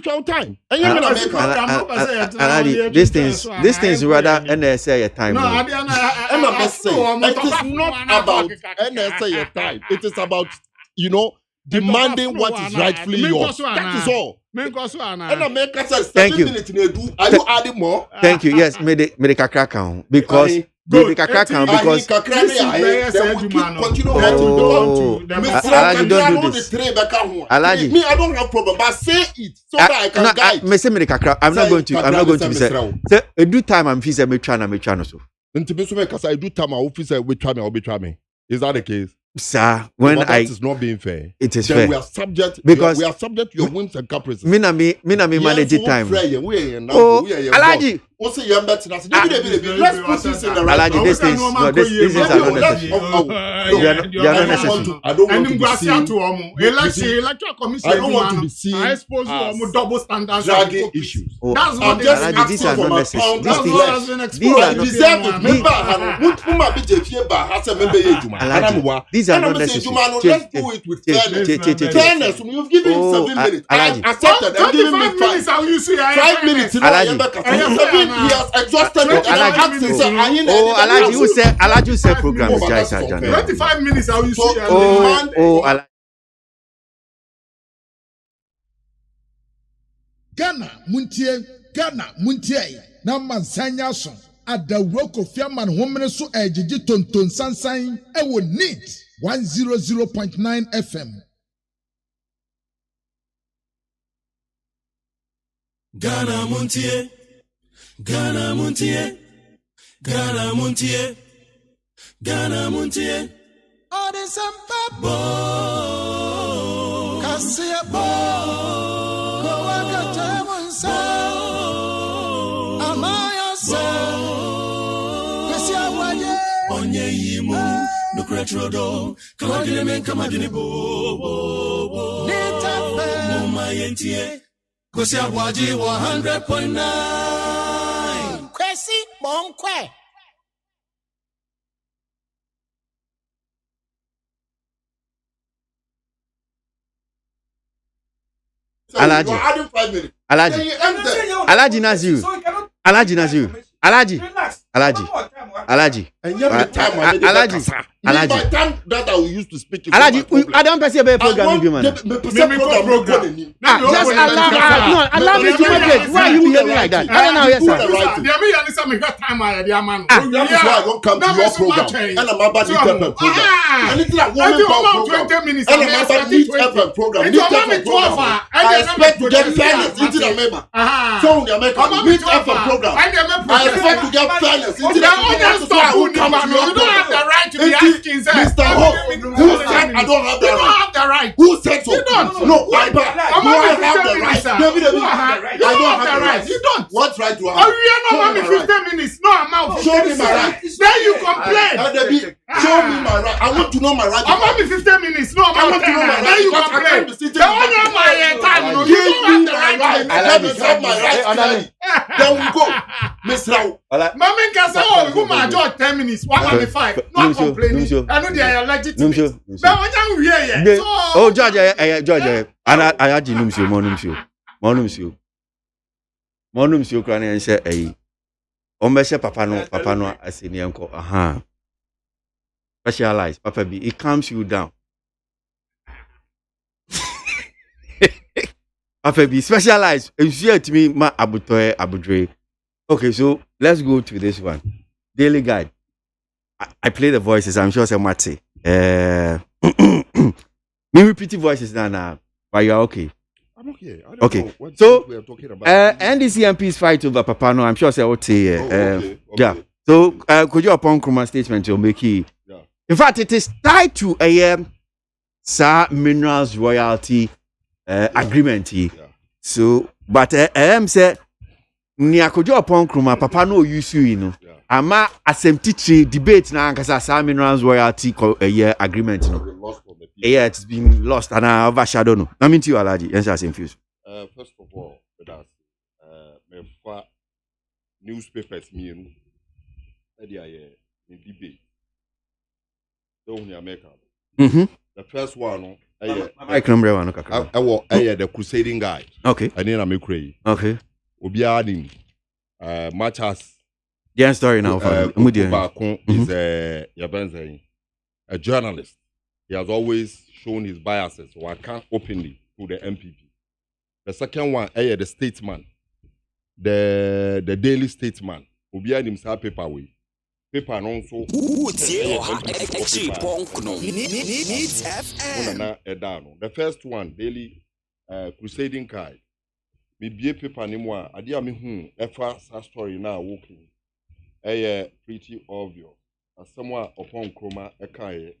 show time. This things rather NSA time. No, it is not about NSA time. It is about, demanding what is rightfully yours. That is all. Thank you. Are you adding more? Thank you. Yes, made the kakra count because. Because don't do this. Alaji, me, I don't have problem, but say it so that I can guide. I'm not going to be said. Say a do time I'm feeling me trying so. I do time my officer will try me or betray me. Is that the case? Sir, when that is not being fair. It is then fair. We are subject because we are subject to your whims and caprices. Me manage time. Oh, Alaji. Let's put this in the right. Alaji, these things are not necessary. They are not necessary. I don't want to be seen. I don't want to be seen. I suppose double standards. Dragging issues. That's what these are not necessary. These are not necessary. Let's do it with fairness. Fairness. You've given 7 minutes. I accepted. I'm giving me 5 minutes. 5 minutes. He has exhausted it. Alaji said program. 25 minutes. How you see? Alaji. Ghana muntie na mansanya so adawro kofiaman homene so ejiji tonton sansan e wo NEAT 100.9 FM. Ghana muntie Ghana muntie Ghana muntie Ghana muntie Odesampa bo Kasia bo Kowakata munsa Amaya sa Kasia waye Onye yimu Nukretrodo Kawagile men kamadini bo Nitafe Muma yentie Kosia ABOAGYE 100.9 Kwesi Monkwe. Alaji Naziu. Alaji. That I will use to speak. Alaji, I don't perceive a program. Just allow me to moderate. Why are you behaving like that? I don't know. Yes, sir. That is why I don't come to your program. And I'm about to get a program. Anything like woman program. And I'm about to get a program. I expect to get fairness into the member. So the American meet up a program. I expect to get fairness into the member. That's why I will come to your program. You don't have the right to be asking, sir. Mr. Hope, who said I don't have the right? You don't have the right. Who said so? You don't. No, why back? Do I have the right? David, I don't have the right. You don't. What right do I have? Oh, you are not only 15 minutes. No amount. Show me my right. Then you complain. Show me my right. I want to know my right. I'm only 15 minutes. No amount. I want to know my right. Then you complain. The owner of my time. You don't have the right. Let me have my right. Then we go. Miss Rao. Mama can say, oh, you my judge 10 minutes. 1:05. No complaining. I know they are legitimate. But when you hear oh, George, I had Monumsio Crane and say, eh, Ombesha Papa no, I say, Nianco, aha. Specialize, Papa B, it calms you down. Papa B, specialize. If you to me, ma Abudre. Okay, so let's go to this one. Daily Guide. I play the voices, I'm sure some Mate. Me repeat voices now, but you're okay. I'm okay. I don't know what so we are talking about. NDC MPs fight over Papano. I'm sure say okay. Okay. Yeah. So could you upon Kruma statement to make it? Yeah. In fact, it is tied to a Minerals royalty agreement. So, but I am say Niakojo upon Kruma, Papa no use you know. Ama asem debate na ankasa sa minerals royalty year agreement no. Yeah, it's been lost and I overshadow no. I mean to you Alaji, answer same fuse. First of all, that's me fa newspapers me no. In debate. Don't hear America. The first one I can remember one kakra. The Crusading Guide. Okay. I need make cray. Okay. Obiadin much as yeah, story now for is a journalist. He has always shown his biases, so I can't openly to the MPP. The second one, the statesman, the daily statesman. Obiadin himself paper way. Paper and also the first one, daily Crusading Guide. Me be paper anymore. Adi ami efa story now walking. Pretty obvious. As someone upon chroma ekaye,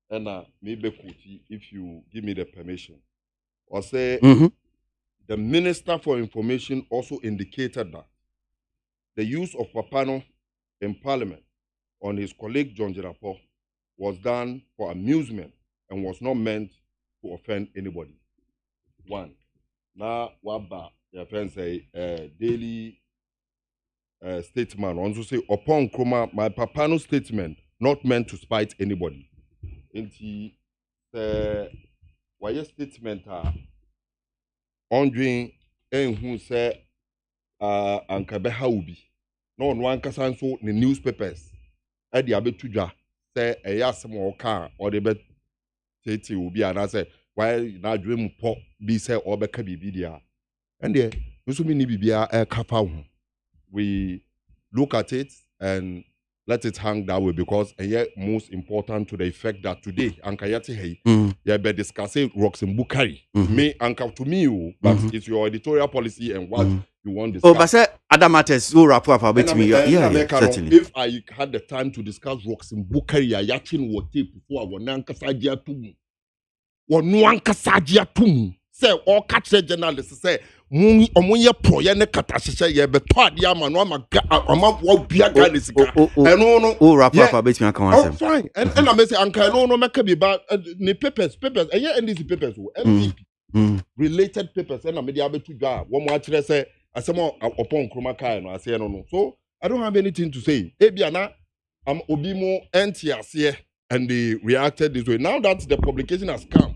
ena me be kuti if you give me the permission. Or say the Minister for Information also indicated that the use of Papano in Parliament on his colleague John Jirapo was done for amusement and was not meant to offend anybody. One. Now, waba your friend say daily statement. Also say upon Kroma, my Papano statement not meant to spite anybody. Inti why statement on doing who say ankabeha ubi. No one can so the newspapers. Edi abetudwa say eya asem car or the bet tete ubi and I say why na dream pop be say or beka bibi dia. And there, we look at it and let it hang that way because most important to the effect that today, Ankayati be discussing Roxen Bukari. Me, Anka to me, but it's your editorial policy and what you want to discuss. Oh, but say other matters will wrap up about me. Yeah, certainly. If I had the time to discuss Roxen Bukari, I yakin what tape before I want Nankasajia to me. Or Nuankasajia to me. Say all catch the journalists say omunye proye ne katasheshe ye beto ade ama no ama wo bia ga ne sika no wrap up about me account oh fine and I say anka no make be ba ne papers NDC papers MPP related papers and me dey abetu dwa wo mo akire say asemo upon kroma kai no ase no so I don't have anything to say ebia na obi mo entiase and they reacted this way now that the publication has come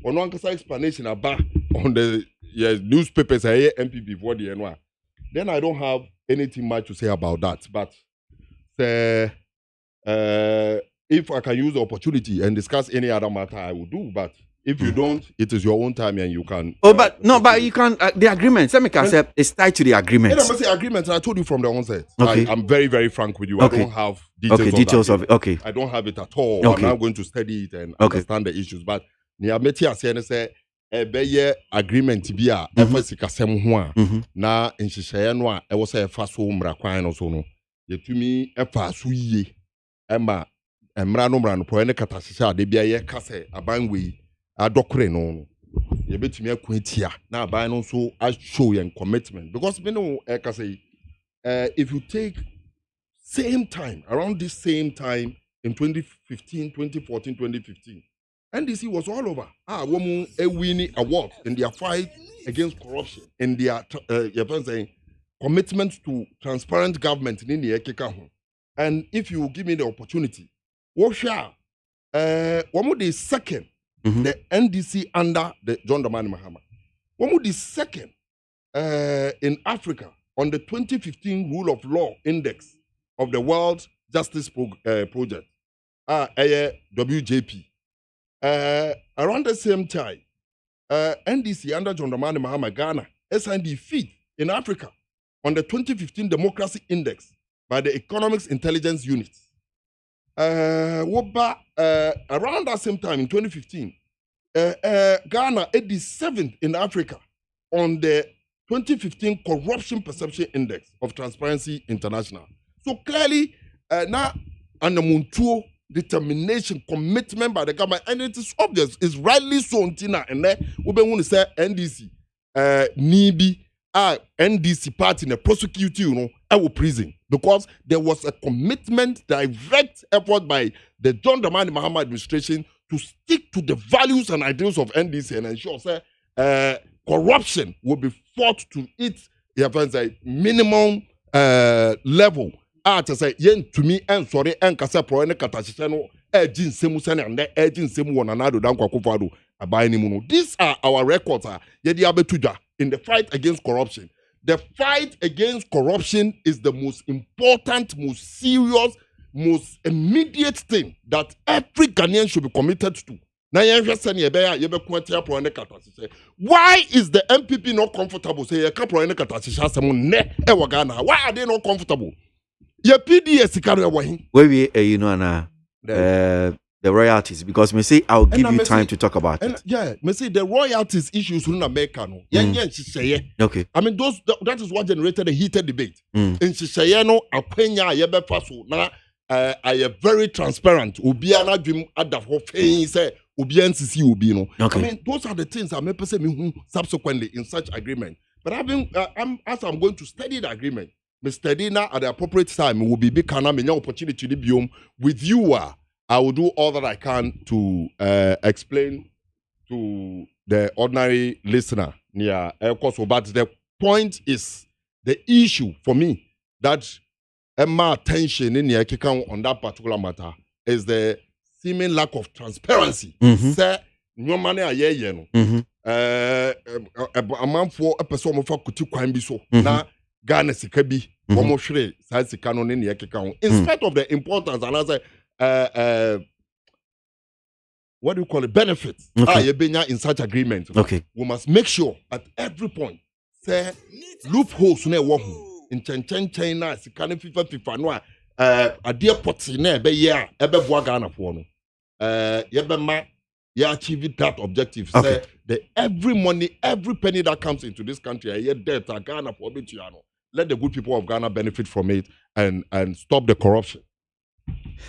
on one explanation about on the newspapers I hear MPP before the NY. Then I don't have anything much to say about that. But if I can use the opportunity and discuss any other matter, I will do. But if you don't, it is your own time and you can. Oh, but no, but you can. The agreement, let me say, it's tied to the agreement. I must say agreement. And I told you from the onset. Okay. I'm very, very frank with you. Okay. I don't have details of it. Okay. I don't have it at all. Okay. I'm now going to study it and understand the issues. But Niameti say ebeye agreement bi a efa sikasem ho a na nhyehyeye no a ewo say efa so mra kwan no so no yetumi efa so yie ema emra no mra no po ne kata hyehye ade bia ye kase aban we adokore no ye betumi akwatia na aban no so a show your commitment because me no kase if you take same time around this same time in 2015 2014 2015 NDC was all over. Woman a winning award in their fight against corruption, in their commitment to transparent government in the Ekeka. And if you give me the opportunity, what shall one the second the NDC under the John Dramani Mahama. One the second in Africa on the 2015 Rule of Law Index of the World Justice Project. WJP. Around the same time, NDC under John Dramani Mahama Ghana signed the fifth in Africa on the 2015 Democracy Index by the Economics Intelligence Unit. Around that same time in 2015, Ghana is the seventh in Africa on the 2015 Corruption Perception Index of Transparency International. So clearly, now and the Montuo determination, commitment by the government, and it is obvious, it's rightly so. Tina and then we want to say NDC nibi NDC party na prosecute you know prison because there was a commitment, direct effort by the John Dramani Mahama administration to stick to the values and ideals of NDC and ensure corruption will be fought to its minimum level. To say yen to me and sorry and kasa pro and katashano ejin semu sene and ejin semu wananado dan kwakufado abai ni muno. These are our records yedi abetuja in the fight against corruption. The fight against corruption is the most important, most serious, most immediate thing that every Ghanaian should be committed to. Why is the MPP not comfortable? Why are they not comfortable? Your PDS the royalties, because me say I'll give you time to talk about it. Yeah, me say the royalties issues in America no. Okay. I mean that is what generated a heated debate. In Shishaye no akwenya yebefa so na I am very transparent. Obi ana dream adafo fein say obi NCC obi no. I mean those are the things I may say me subsequently in such agreement. But as I'm going to study the agreement, me study now at the appropriate time will be big kana me opportunity to be with you. I will do all that I can to explain to the ordinary listener. Yeah, of course. But the point is, the issue for me that my attention in the account on that particular matter is the seeming lack of transparency. Say, no money a year, a man for a person for kuti crime be so. Na Ghana sikabi, one shre, size canon in the account. In spite of the importance, and as what do you call it? Benefits. In such agreement. Okay. We must make sure at every point, say loopholes ne wo in China, Sikane FIFA no a dear potty ne be ya ebe boa Ghana for no. Yebema ya achieve that objective. Say the every money, every penny that comes into this country, yet debt Ghana for Bichiano. Let the good people of Ghana benefit from it and stop the corruption.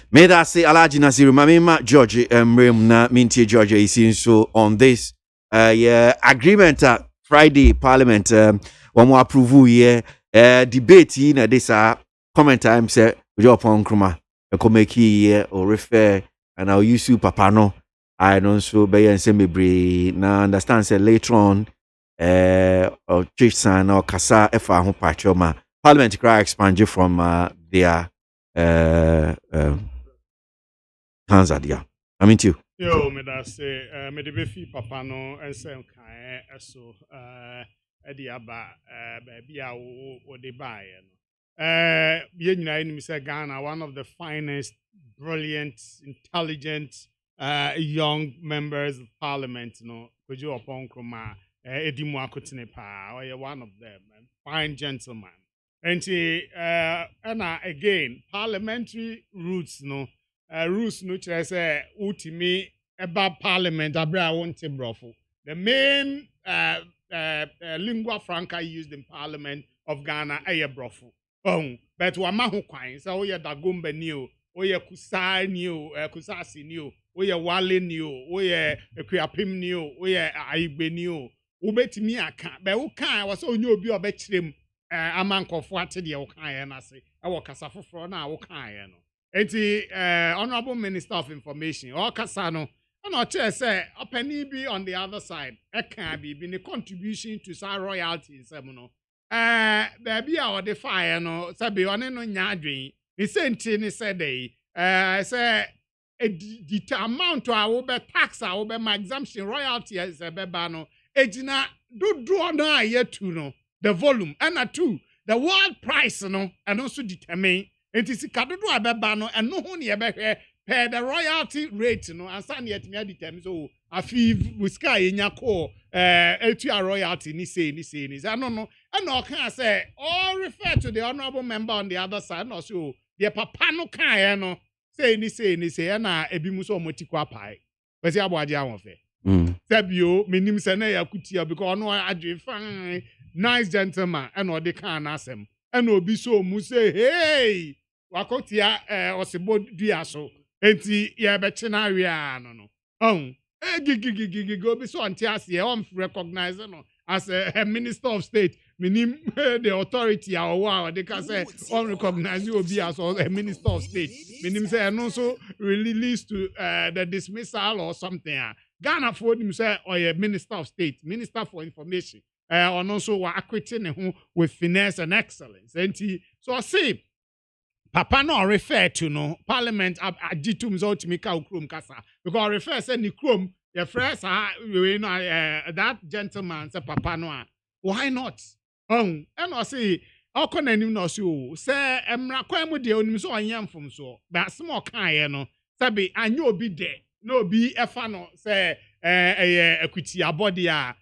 May that say Alaji Nasiru Mamima George na Mintie George is so on this agreement Friday Parliament one more approve debate in this comment time say we upon kruma e or refer and I'll use you papa no I don't so be and say me na understand say later on or church sign or kasa efa ho patroma Parliament cry expand from their Tanzania. I mean you. Yo, me da say me de befi papa no ensem kan eso edi aba baby a wo de bae no. Ye nyina ni say Ghana one of the finest, brilliant, intelligent young members of parliament no. Kojo upon kroma edi mu akotene pa. Or one of them, man. Fine gentleman. And again, parliamentary roots no say ultimi about parliament abra won't brofo. The main lingua franca used in parliament of Ghana brofo. But wamahu kwine so oye dagombe niu, oye kusai niu, kusasi niu, oye wale niu, oye ekriapim niu, oye aigbe niu. Ubetimi aka, but uka was only obi obetrim. Amankofo ate de wokan na se e wo kasa foforo na wokan no enti honorable minister of information o kasa no na o che say opani bi on the other side e kan bi the contribution to sa royalty nsem no baby a o de fire no sabe one no nya adwen ni senti ni say dey say the amount a wo be tax a wo be my exemption royalty is be ba no ejina do no ayetu no the volume and two the world price no and also determine it is kadodo abeba no and no ho ne ebehwe per the royalty rate no ansa ne yetimi determine so afi sky enya ko etu royalty ni say no and no can say all refer to the honorable member on the other side no so the papa no kan no say ni na ebi mu so omotikwa pai kwesi aboagye awonfe sabio menim se na yakutia because no adwe fan nice gentleman and or the can asem and obi so mu say hey wakotia osibo dua so enti ye be chena wi no gigi go bi so anti ase e recognize no as a minister of state, minim the authority or they can say unrecognized you be as a minister of state. Minim say and also released to the dismissal or something. Ghana for him say or a minister of state, minister for information. And also acquitting with finesse and excellence. And so I say, Papa no refer to no Parliament agitum zotimika ukrum kasa because I refer say ni krum your friends that gentleman say Papa no why not? And I say how can any no so say emra kwemu de onim so onyam fom so but small kan no sabi anyo obi de no be efa no say equity abodi a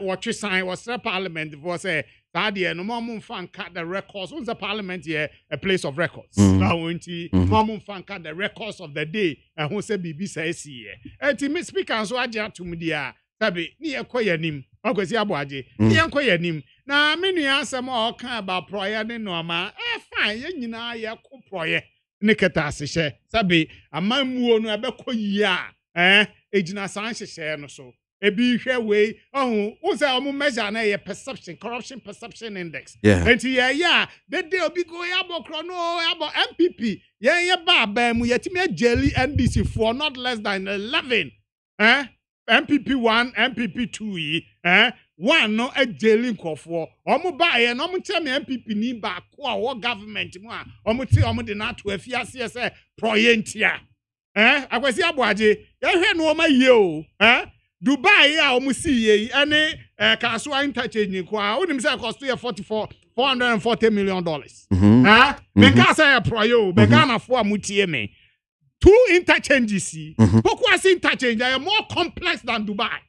what you sign was the Parliament for say that year no more fan cut the records. Once the Parliament here a place of records. Now more fan cut the records of the day and who say BB says here. And me speaker so aja to me dia sabi ni ekoye nim. Okwesi ABOAGYE. Ni ekoye nim. Na me nua asem o kan about proye ne no ma fine ye nyina ye ko proye ne keta asehye sabi amamuo no ebekoyi a ejina san hyehyɛ no so. Ebi hwe we who say omo measure na ye perception corruption perception index and yeah the day obi go yabokro no abo MPP ye ba mu yetime jelly NDC for not less than 11 MPP 1 MPP 2 yi one no a jelly nkofo omo ba ye no omo tell me MPP ni ba ko a wo government mu a omo ti omo de na to afiase say proyentia akwesi ABOAGYE ye hwe no ma ye o Dubai ya omusi ye ane kaswa interchange kwa unim say cost you $440 million. Because say proyo be Ghana for amutie me. 2 interchanges KWASI interchange are more complex than Dubai.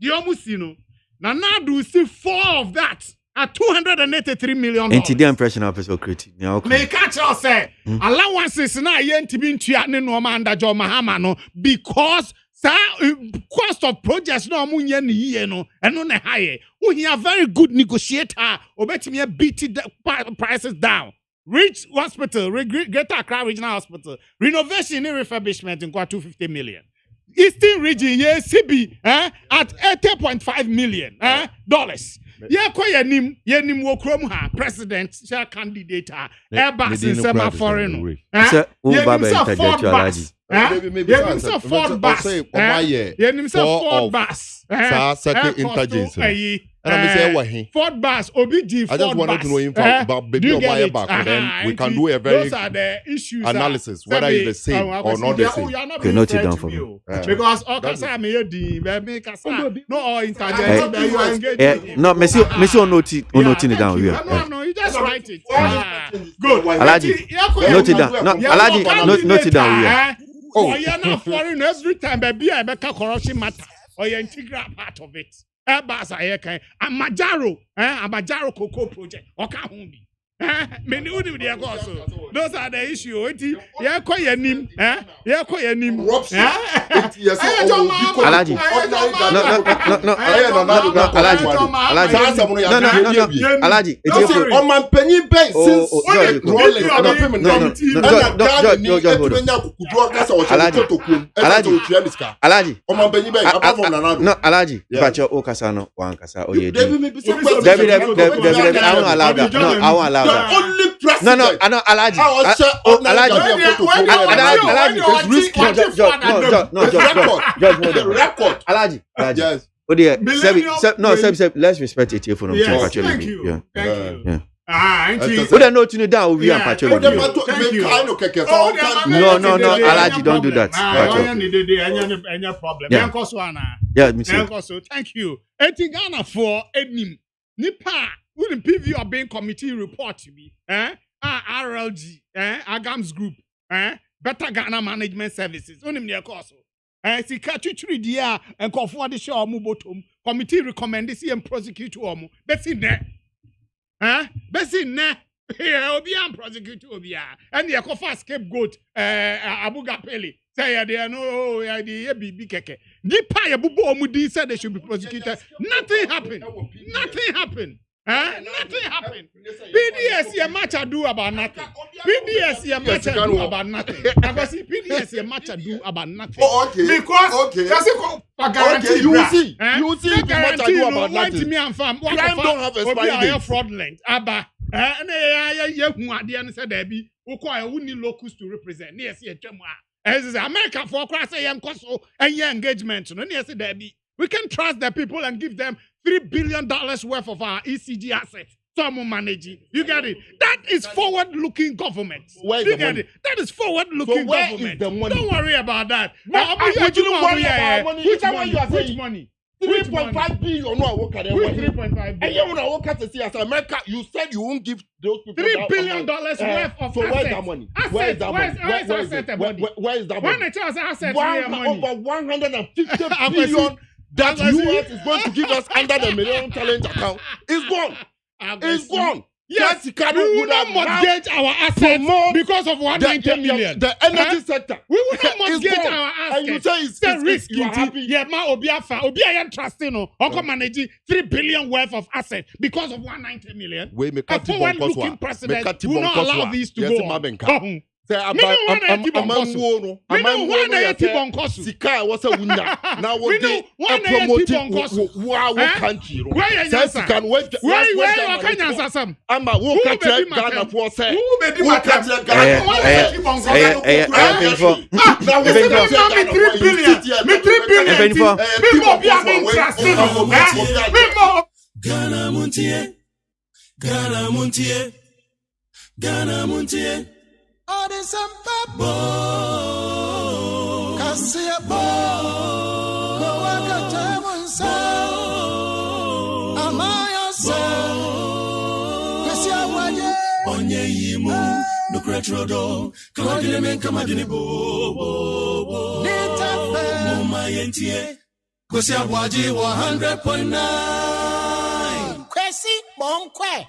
The omusi no. Now do see 4 of that at $283 million. Ain't the impression of so creative. Me catch us say allowances na ye ntimi ntua ne no ma ndajo mahama no because cost of projects no amunye ni ye no eno ne high. We are very good negotiator. Obetimi beat the prices down. Rich Hospital, Greater Accra Regional Hospital, renovation and refurbishment in $250 million. Eastern Region, CB, at $80.5 million dollars. Yenim wokrom ha president share candidate Airbus in sema foreign. Ford bus, OBG. I just wanted to know him about baby or my back, and then we can do a very analysis whether it's the same or not the same. Okay, note it down for me. Because all kasa me di, baby kasa no all interject. No, Messi, note it down here. No, you just write it. Good. ABOAGYE, note it down. No, ABOAGYE, note it down here. Oh, you're not foreign every time, baby. I make a corruption matter or your integral part of it. Airbus Amajaro Cocoa Project. Okahundi. Many would be also. Those are the issues. Yeah, quite nim. Yeah, quite nim. ABOAGYE. No. ABOAGYE. On my penny base since ABOAGYE. Pacho Okasano, Wankasa, Oye. David, I won't allow the only president. No, I know ABOAGYE. ABOAGYE. Yes. Oh dear. Seb, let's respect it here for them. Thank you. Yeah. Would I know to down we are patrolling? No, ABOAGYE, don't do that. Any problem. Yeah, me too. Thank you. Ghana for Ednim. Nipa, wouldn't PV or being committee report to me? RLG, Agams Group, Better Ghana Management Services. Only near Coso. Si catch 3 dia and call for the show Mubotum. Committee recommend this and prosecute Omo. That's in there. Besi ne obi am prosecute obi a and the kofa scapegoat Abuga Pele say they no the bibi keke nipa ye bubo omudi said they should be prosecuted. Nothing happened. Nothing happened. PDS a match ado about nothing. PDS a match ado about nothing. I see PDS a match ado about nothing. Okay. Because that's a guarantee. You see the match ado about nothing. nothing. Me and fam. Crime don't have expiry date. Fraudulent. Abba. Who at the end said there be who need locals to represent. Near see a as America for class and engagement. We can trust the people and give them $3 billion worth of our ECG assets. Some managing. You get it? That is forward-looking government. Where is you the get money? it? That is forward-looking So where government. is the money? Don't worry about that. Would you worry about money? Which money? Which money? 3.5 billion. No, what can Which 3.5 billion? And you want to see as America, you said you won't give those people $3 billion worth of assets. So where's that money? Where is that money? Where is that money? When the chance assets, over 150 billion that US is going to give us under the Millennium Talent account is gone. It's gone. Yes, we will not mortgage our assets because of 190 million. The energy sector. We will not mortgage our assets. And you say it's risky. You are happy. Yeah, ma Obiafa trusting Uncle managing $3 billion worth of assets because of 190 million. A forward-looking president will not allow these to go on. Now what Ghana Montier. Bo, Cassia Bo, Coacatemonsa, Amaya Sa, Cassia Waye, Onye Yimu, no Cretrodo, Kamadine Kamadine Bo, Nita Mumayentie, Cassia Waji 100.9, Kwesi Bonque.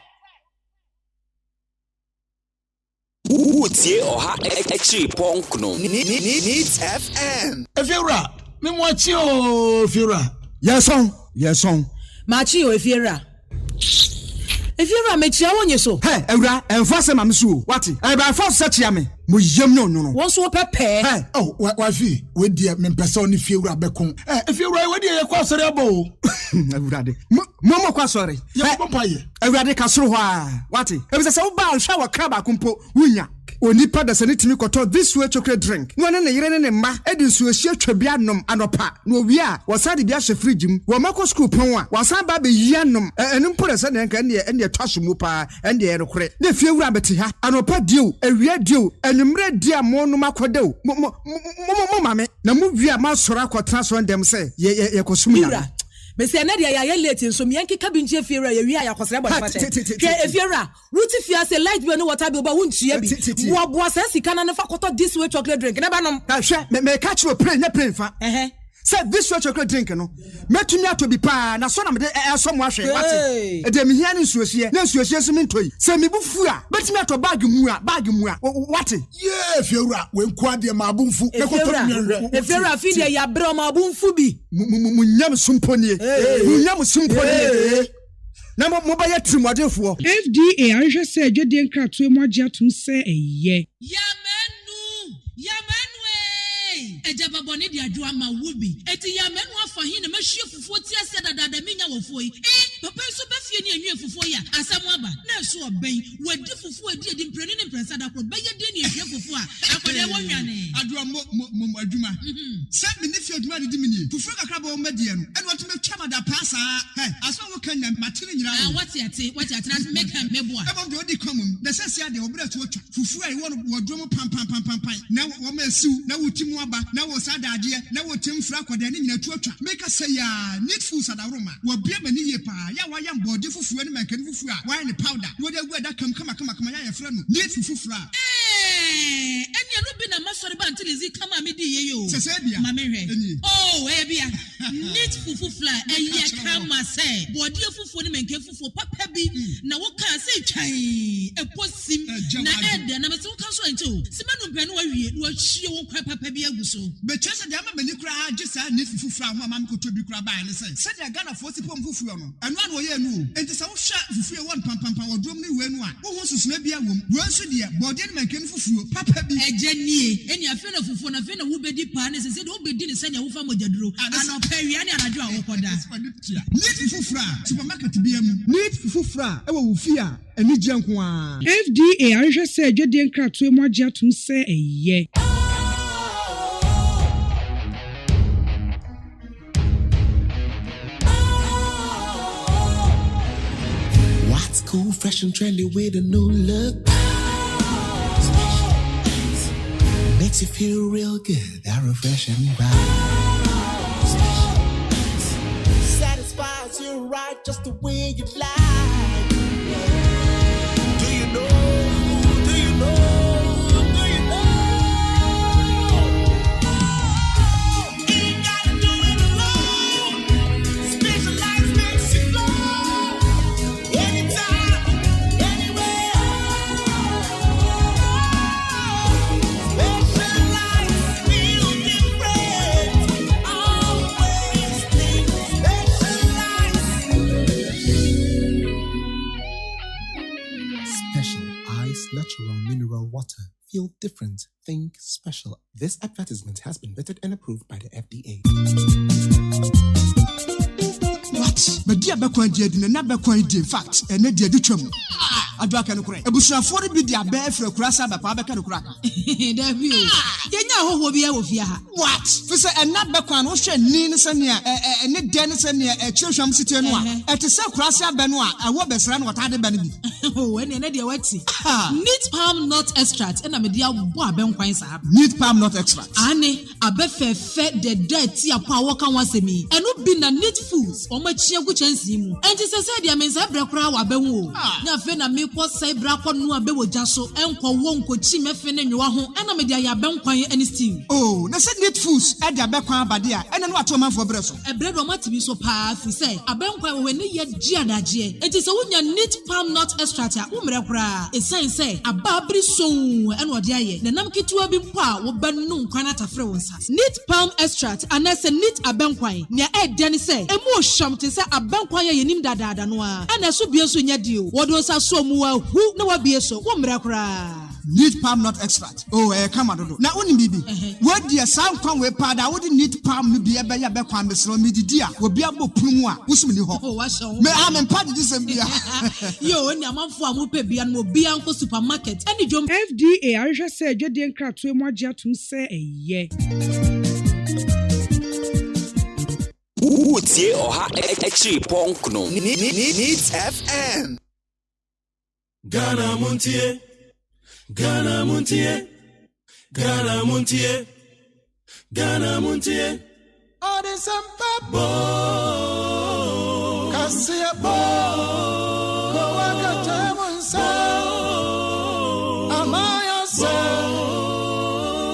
Utie oha echi ponkno. Needs FM. Efiera, me mwachi o Efiera. Yes on. Machi o Efiera. Efiera mechi awonye so. Hey, Ewra, enfase mamsu. Wati? E ba force search me. Mo yem no. Won so pepe. Hey, oh, wafi, we dia me pesa oni Efiera bekon. Efiera we dia ye kwa sori abo. Ewra de. Mo kwa sori. Ye pompaye. Ewra de kasoro ho a. Wati? E be se wo ba hwa wa kraba kumpo wunya. Onipa da sane timi koto this way chocolate drink. No ne yire ne mma edi nsuohie twabia nom anopa. No wi a wasade bia hye fridge mu. Wo mako school pon a wasan ba be yia nom. Enu mpore se ne nka ne twaso mu pa ende ye rekore. Ne fie wura beti ha. Anopa dio, ewia dio, enumre dia mo no makodeo. Mo mame. Na mu wi a ma sora akotra so ndem se ye kosum ya. Mesi na dia ya late nso me yanke kabinje Efiera ya wi a yakosere body pache. Ke Efiera, ruti fia se light bill no water bill ba wuntua bi. Wo boa se sika na fa koto this way chocolate drink. Na ba nom. Hwe me catch no plane fa. Say this way chocolate drink no. Metumi ato bi pa na so na me so mo ahwe wate. E de me hia ne nsuohie. Na nsuohie so me ntoi. Se me bufu a betumi ato bag mu a wate. Yeah, Efiera, we nkwa de ma abunfu. Efiera fi de ya bro ma abunfu bi. Munyam sumponie. Munyam sumponie. Na mo ba ya trimodefo. FDA ahwe se adwede nkratoe mo agye atum se eye. Yamenu Ejaba boni di adwa ma wubi. Eti yamenu afa hin na mahwie fufuo ti ase dada minya wofo yi. Papa so ba fie ni anwie fufuo ya asamu aba. Na so oben wadi fufuo edi edi mpreni ne mpresa da kro. Ba ye de ni ehwie fufuo a. Akode wo nwane. Adwa mo adwuma. Se me ni fie adwuma di mini. Fufuo kakra ba o medie no. Eno to metwa ma da pasa. Aso wo kan na matire nyira. Wati ate na make am meboa. Ebo de odi komum. Na sese ade obra to otwa. Fufuo ai wo wodwo pam. Na wo ma siu na wotimu aba. Na wo sada ade na wo temfra kwada ne nyina tuatwa make say ya need food sadaroma wo bia mani ye pa ya wa ya mbode fufuo ne mankani fufuo a wa ne powder wo de gu ada kama ya frɛ no need fufuo Any no be na masori ba until is come me di yo. Sesebia. Mama hwe. Oh, ebia. Need fufu fly eya kama say. Body fufu ni menke fufu papa bi na wo kan say twan eposim na ede na me so kan so ento. Simanu pe no wa wie no ahie wo kwa papa bi aguso. Be chese de ama mani kura agisa need fufu fra ho ama ko to bi kura ba ne say. Se de Ghana for sipom fufu no. Eno an wo ye nu. Enti se wo hwa fufu e won pampampa wo drom ni we nu a. Wo ho susuna bi awom. Wo nso de body ni menke fufu papa bi. Eje nie. Eni afi na fufu na afi na wo bedi pa ne se de wo bedi ne se ne wo fa mojaduro. Ana pawia ne anadwo a wo koda. Need fufu fra supermarket bi am. Need fufu fra e wo fi a eni gye nko a. FDA ahwehwɛ sɛ adwadie nkratoe mu agye atom sɛ ɛyɛ. What's cool, fresh and trendy with a new look? Makes you feel real good, that refreshing vibe. Satisfies you right just the way you like. Do you know? Do you know? Do you know? Ain't gotta do it alone. Specialized makes you flow. Anytime, anywhere. Specialized feel different. Always think Special Ice Natural Mineral Water. Feel different. Think special. This advertisement has been vetted and approved by the FDA. What? But dear Bakwan did na Bakwan in fact, and not dear Ditchum. Adwaka no kure. Ebusua bi dia be afra kurasa ba pa beka no kuraka. Da bi o. Yenya hoho bi a wo fia ha. What? Fi say enna bekwan wo hwe ni ne se ne ne de ne se ne chirhwam site no a. Ete se kurasa ba no a awo besra no wotade ba ne bi. Oh, ene na de wati. Neat palm nut extract na me dia bo abenkwan sa. Neat palm nut extract. Ane abefefe de dirty apa a wo kan wasemi. Eno bi na neat foods o ma chia gu chansi mu. Enti se dia mensa bra kura wa benwo. Na fe na me ko sai bra ko no abewoja so enko wo nkochi mefe ne nwa ho ena me dia ya benkwan ani steam. Oh, na se neat foods e dia bekwan abade a ena no ato manfo bre so. E bre do matimi so pa fi say abenkwan we ne ye giadaje. Enti se wonya neat palm nut extract a umre kura. E say ababri so ena ode aye. Na nam kitua bi mpo a wo ba nu nkwan atafre won sa. Neat palm extract anase neat abenkwan. Ne e de ne say emu ohwam te se abenkwan ye nim dadaada no a. Ana so bie so nya dio. Wodo sa so mu hu na wabie so wo mra kura. Neat palm nut extract. Oh, come on. Na uni bibi. What dear sound kwan we pada wo neat palm no bi ebe ya be kwan mesro mi didi a wo bia bo punu a wo sumi ni ho. Oh, washo. Me am padi this bia. Yo, ni amanfo a mo pe bia no bia nko supermarket. Any jom FDA ahwehwɛ sɛ adwadie nkratoe mu agye atom sɛ ɛyɛ. Utie oha echi ponkno. Needs FM. Ghana Montie, Ghana Montie, Ghana Montie, Ghana Montie. All the sampa Kasia bo, Kowaka Tamunsa, Amaya sa,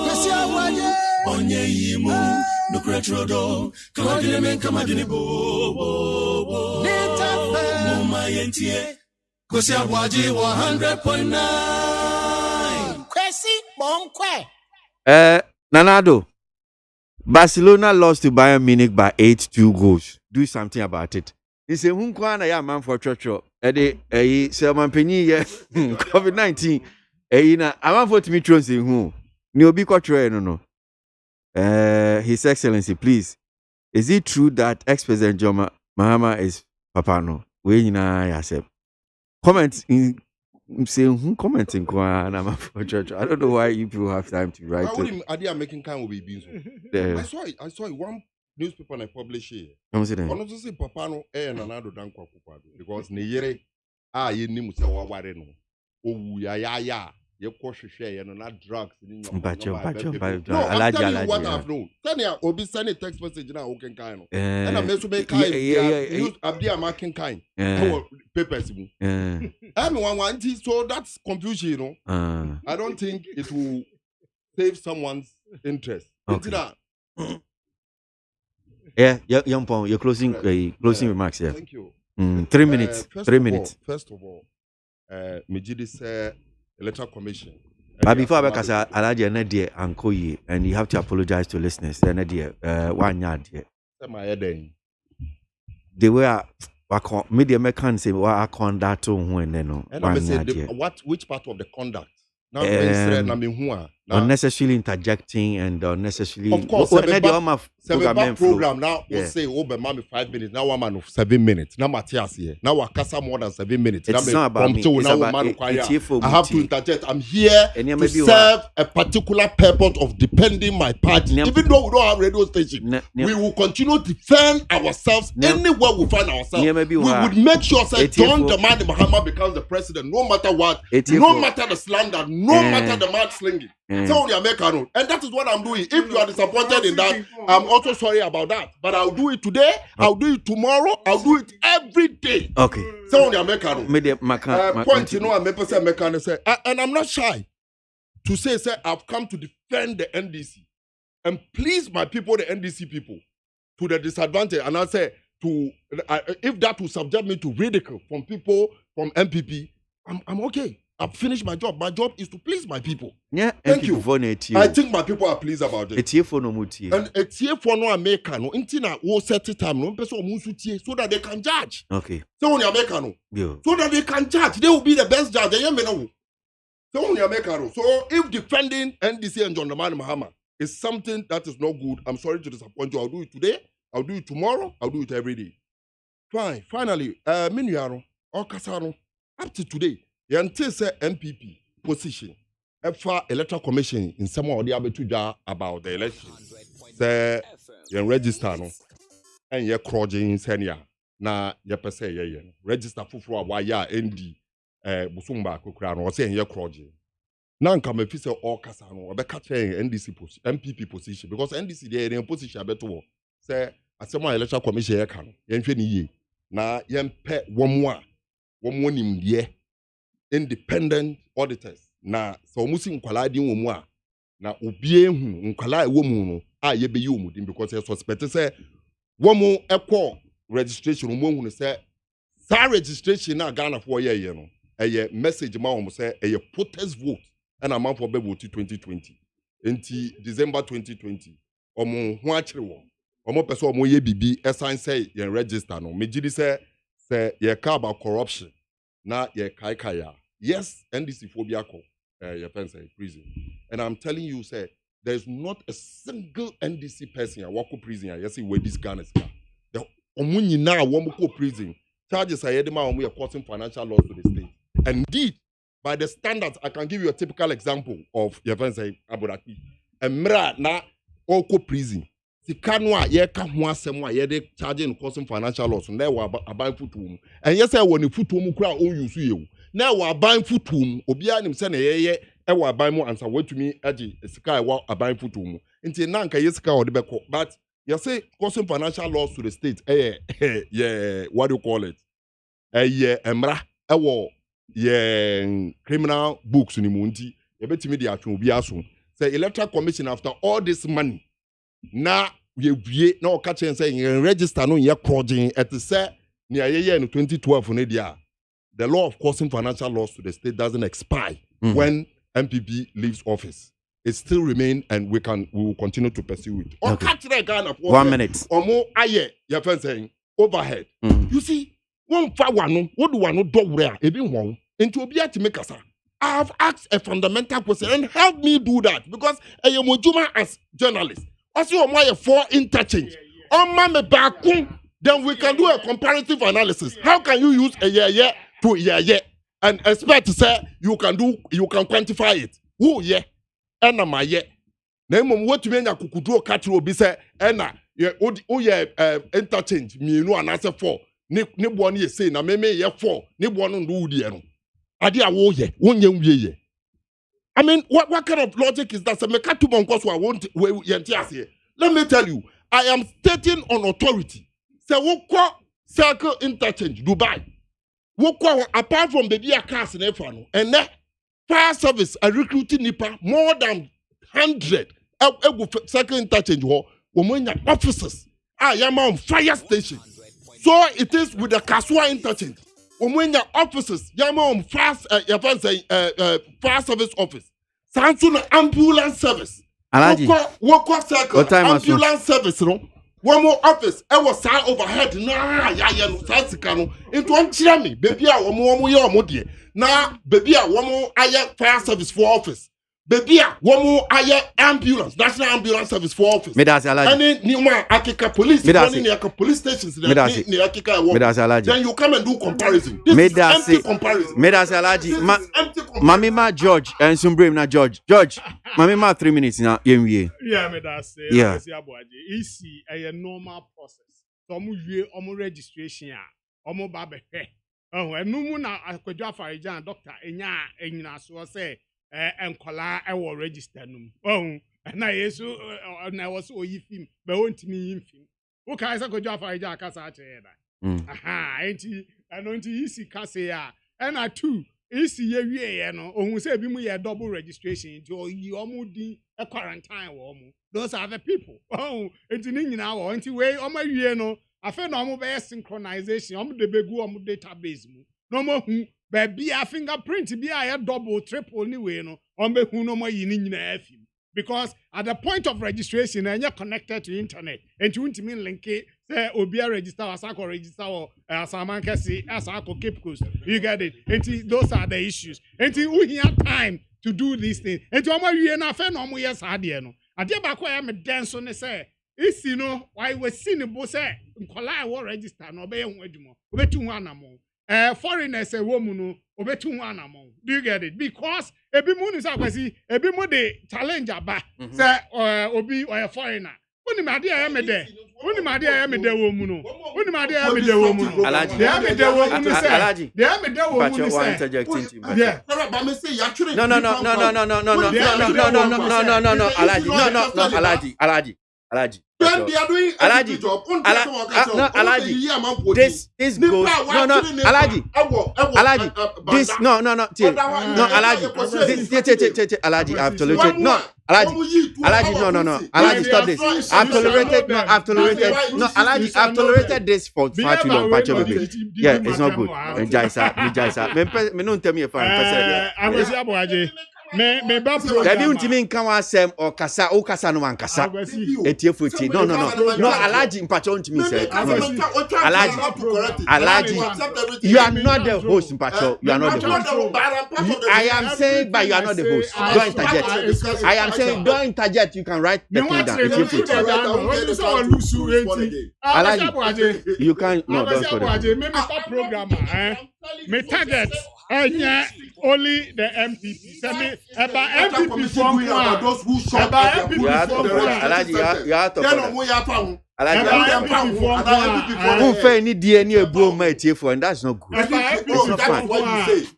Kasia waye, Onye yimu, no cretrodo, Kawagile men kamadini bo, Nita Muma yentie. Kwasi ABOAGYE 100.9. Kwasi Monkwe. Nanado. Barcelona lost to Bayern Munich by 8-2 goals. Do something about it. He said, "Hunkwana ya man for church. Ede Selman Penny COVID-19. Na aman for Timmy Tronsi who ni obi kwatro no. His Excellency, please. Is it true that ex-president John Mahama is Papa no? We na yasep. Comment in saying who commenting for church. I don't know why you people have time to write it. I did making kind of babies. I saw one newspaper and I published here. Honestly, say Papa no and another danko because Neyere ye ni musa ware no. Oh ya. you caught share, you know, not drugs. No, I'm telling you what I've known. Tell you, Obi send a text message now, okay, kind of. And I'm to make kind. Use Abdia marking kind. Our papers. Everyone wants it, so that's confusion, you know. I don't think it will save someone's interest. Okay. Yeah, young Pong, your closing remarks here. Thank you. 3 minutes. 3 minutes. First of all, Mijidi Electoral Commission. But before I say, Alaji Nadia and Koyi, and you have to apologize to listeners. Nadia, 1 yard. They were media can say, "Well, I can't that to when they know." Which part of the conduct? Unnecessarily interjecting and unnecessarily. Of course, program now will say, "Oh, but mommy 5 minutes." Now I'm man 7 minutes. Now Matthias here. Now I casa more than 7 minutes. It's not about me. It's about I have to interject. I'm here to serve a particular purpose of defending my party. Even though we don't have radio station, we will continue to defend ourselves anywhere we find ourselves. We would make sure that John Dramani Mahama becomes the president, no matter what, no matter the slander, no matter the mad slinging. So and that is what I'm doing. If you are disappointed in that, I'm also sorry about that. But I'll do it today, I'll do it tomorrow, I'll do it every day. Okay. So point, you know, I'm say, and I'm not shy to say, I've come to defend the NDC and please my people, the NDC people, to the disadvantage. And I say, if that will subject me to ridicule from people from MPP, I'm okay. I've finished my job. My job is to please my people. Yeah, thank you. I think my people are pleased about it. It's here for no muti. And it's here for no American. No, intina will set it time. No person musuti so that they can judge. Okay. So only American. So that they can judge. They will be the best judge. They know. So only American. So if defending NDC and John Dramani Mahama is something that is not good, I'm sorry to disappoint you. I'll do it today. I'll do it tomorrow. I'll do it every day. Fine. Finally, Minuaro or Kasano up to today. Yante say MPP position. Efa Electoral Commission in some of the other about the election. Say you register no, and you crowding senior. Na you per se ye register for why ya ND busumba kukura no say you crowding. Now come if say all kasa no be catch NDC position, MPP position because NDC dey in position beto say asema Electoral Commission ye kan ye nhwe ni ye na ye mpe womwa nim die independent auditors na so musi nkwala din wo mu a na obie hu nkwala e wo mu no a ye be yi wo mu din because they suspect say wo mu ekọ registration mo hu say sa registration na Ghana for ye no eye message ma wo say eye protest vote and a month for be vote 2020 enti December 2020 omo hu a kire wo omo pese omo ye bibi esan say ye register no megidi say ye ka about corruption na ye kaikaya. Yes, NDC phobia ko your friends say prison. And I'm telling you, say there's not a single NDC person who walk prison. Yes, see where this gun is. The omuni na won't prison. Charges are edema we are causing financial loss to the state. And indeed, by the standards, I can give you a typical example of your friends say ABOAGYE. Emra na oko prison. Si kanwa ye ka ho asem a ye de charging causing financial loss na wa aban futum and yes I won futum kura o use you na wa aban futum obi anim se na ye e wa aban mu ansa watumi agi sika wa aban futum nti na nka ye sika o de beko but you say causing financial loss to the state yeah what do you call it emra wo ye criminal books ni mu nti ye betimi de atwe obi aso say Electoral Commission after all this money na we na o catch and say register no ye crowding at the say near ye in 2012 no dia the law of causing financial loss to the state doesn't expire when MPP leaves office. It still remain and we will continue to pursue it. Or catch the Ghana for 1 minute. Or more aye your friend saying overhead. You see one fa one what do one do where e be won into obi ati make asa. I have asked a fundamental question and help me do that because I am Ojuma as journalist. As you are 4 interchange, on my back, then we can do a comparative analysis. How can you use a year to year and expect to say you can quantify it? Who yeah, and my yeah. Name what you mean? Kukudu catch will be say, Anna, interchange me no an answer 4. Ni one ye say na me ye 4. Ni one do the adi a wo ye, one ye. I mean, what kind of logic is that? Let me tell you, I am stating on authority. So, what circle interchange, Dubai. What apart from the dear cars in Efano, and that fire service are recruiting Nipa more than 100 circle interchange officers. I am on fire station. So it is with the Kaswa interchange. When your officers, Yama fire service office, Samsung ambulance service, walk circle, ambulance service, no. One more office, I was sat overhead. Nah, into one chimney, baby, one more now, baby, one more fire service for office. Baby, one more ambulance, national ambulance service for office. Any new Akika police, police stations, then you come and do comparison. This is empty comparison. Mami ma George and Sumbrim na George. Mami ma 3 minutes now. Yeah, yeah. Easy a normal process. Some registration, babe. Oh, and no na akwadwa farijan doctor enya so say enkola e wo register num. Oh, na yesu na was oyifim, be wontimi yimfim. Wo kai say akwadwa farijan akasa a che da. Aha, enti easy kase ya. And a two isi ye wie no ohun say bi mu ye double registration nti oyi omu din e quarantine wo mu. Those are the people. Oh, enti ni nyina wo enti we omu wie no afa na omu be synchronization omu de begu omu database mu. No mo hu be bia fingerprint bia ye double triple ni we no omu hu no mo yi ni nyina afim. Because at the point of registration and you're connected to internet and you want to mean link it say obia register or sako register or asaman kesi asako keep coast. You get it? And those are the issues. And we have time to do these things. And to you na fe no mo yes ade no. Ade ba ko ya me dance so ne say isi no why we see ne bo say nkola wo register no be hu adwuma. Obetu hu anamon. Foreigners a woman no obetu hu anamon. Do you get it? Because ebi mu ni say kwasi ebi mu de challenge aba say obi or a foreigner. Oni ma de ya me de. Oni ma de ya me de wo mu no. Oni ma de ya me de wo mu no. Alaji. De ya me de wo mu no say. Alaji. De ya me de wo mu no say. Yeah. No. Alaji. No. Alaji. When they are doing a good job, Alaji. This goes. No. Alaji. This no. Alaji. Alaji. I've tolerated. No. Alaji. No. Alaji, stop this. I've tolerated. No. Alaji. I've tolerated this for far too long. Yeah, it's not good. Jaisa. Me don't tell me if I'm. I was ABOAGYE. Me ba pro. Dabi untimi nka wasem o kasa no wankasa. Etie foti. No. Alaji mpacho untimi say. Alaji. You are not the host mpacho. You are not the host. I am saying but you are not the host. Don't interject. I am saying don't interject. You can write the thing down. Etie foti. Alaji. You can no don't ABOAGYE. Me ba programmer. Me target only the MPP. About MPP from those who shop at you have to any DNA bro my for and that's not good. It's not fine.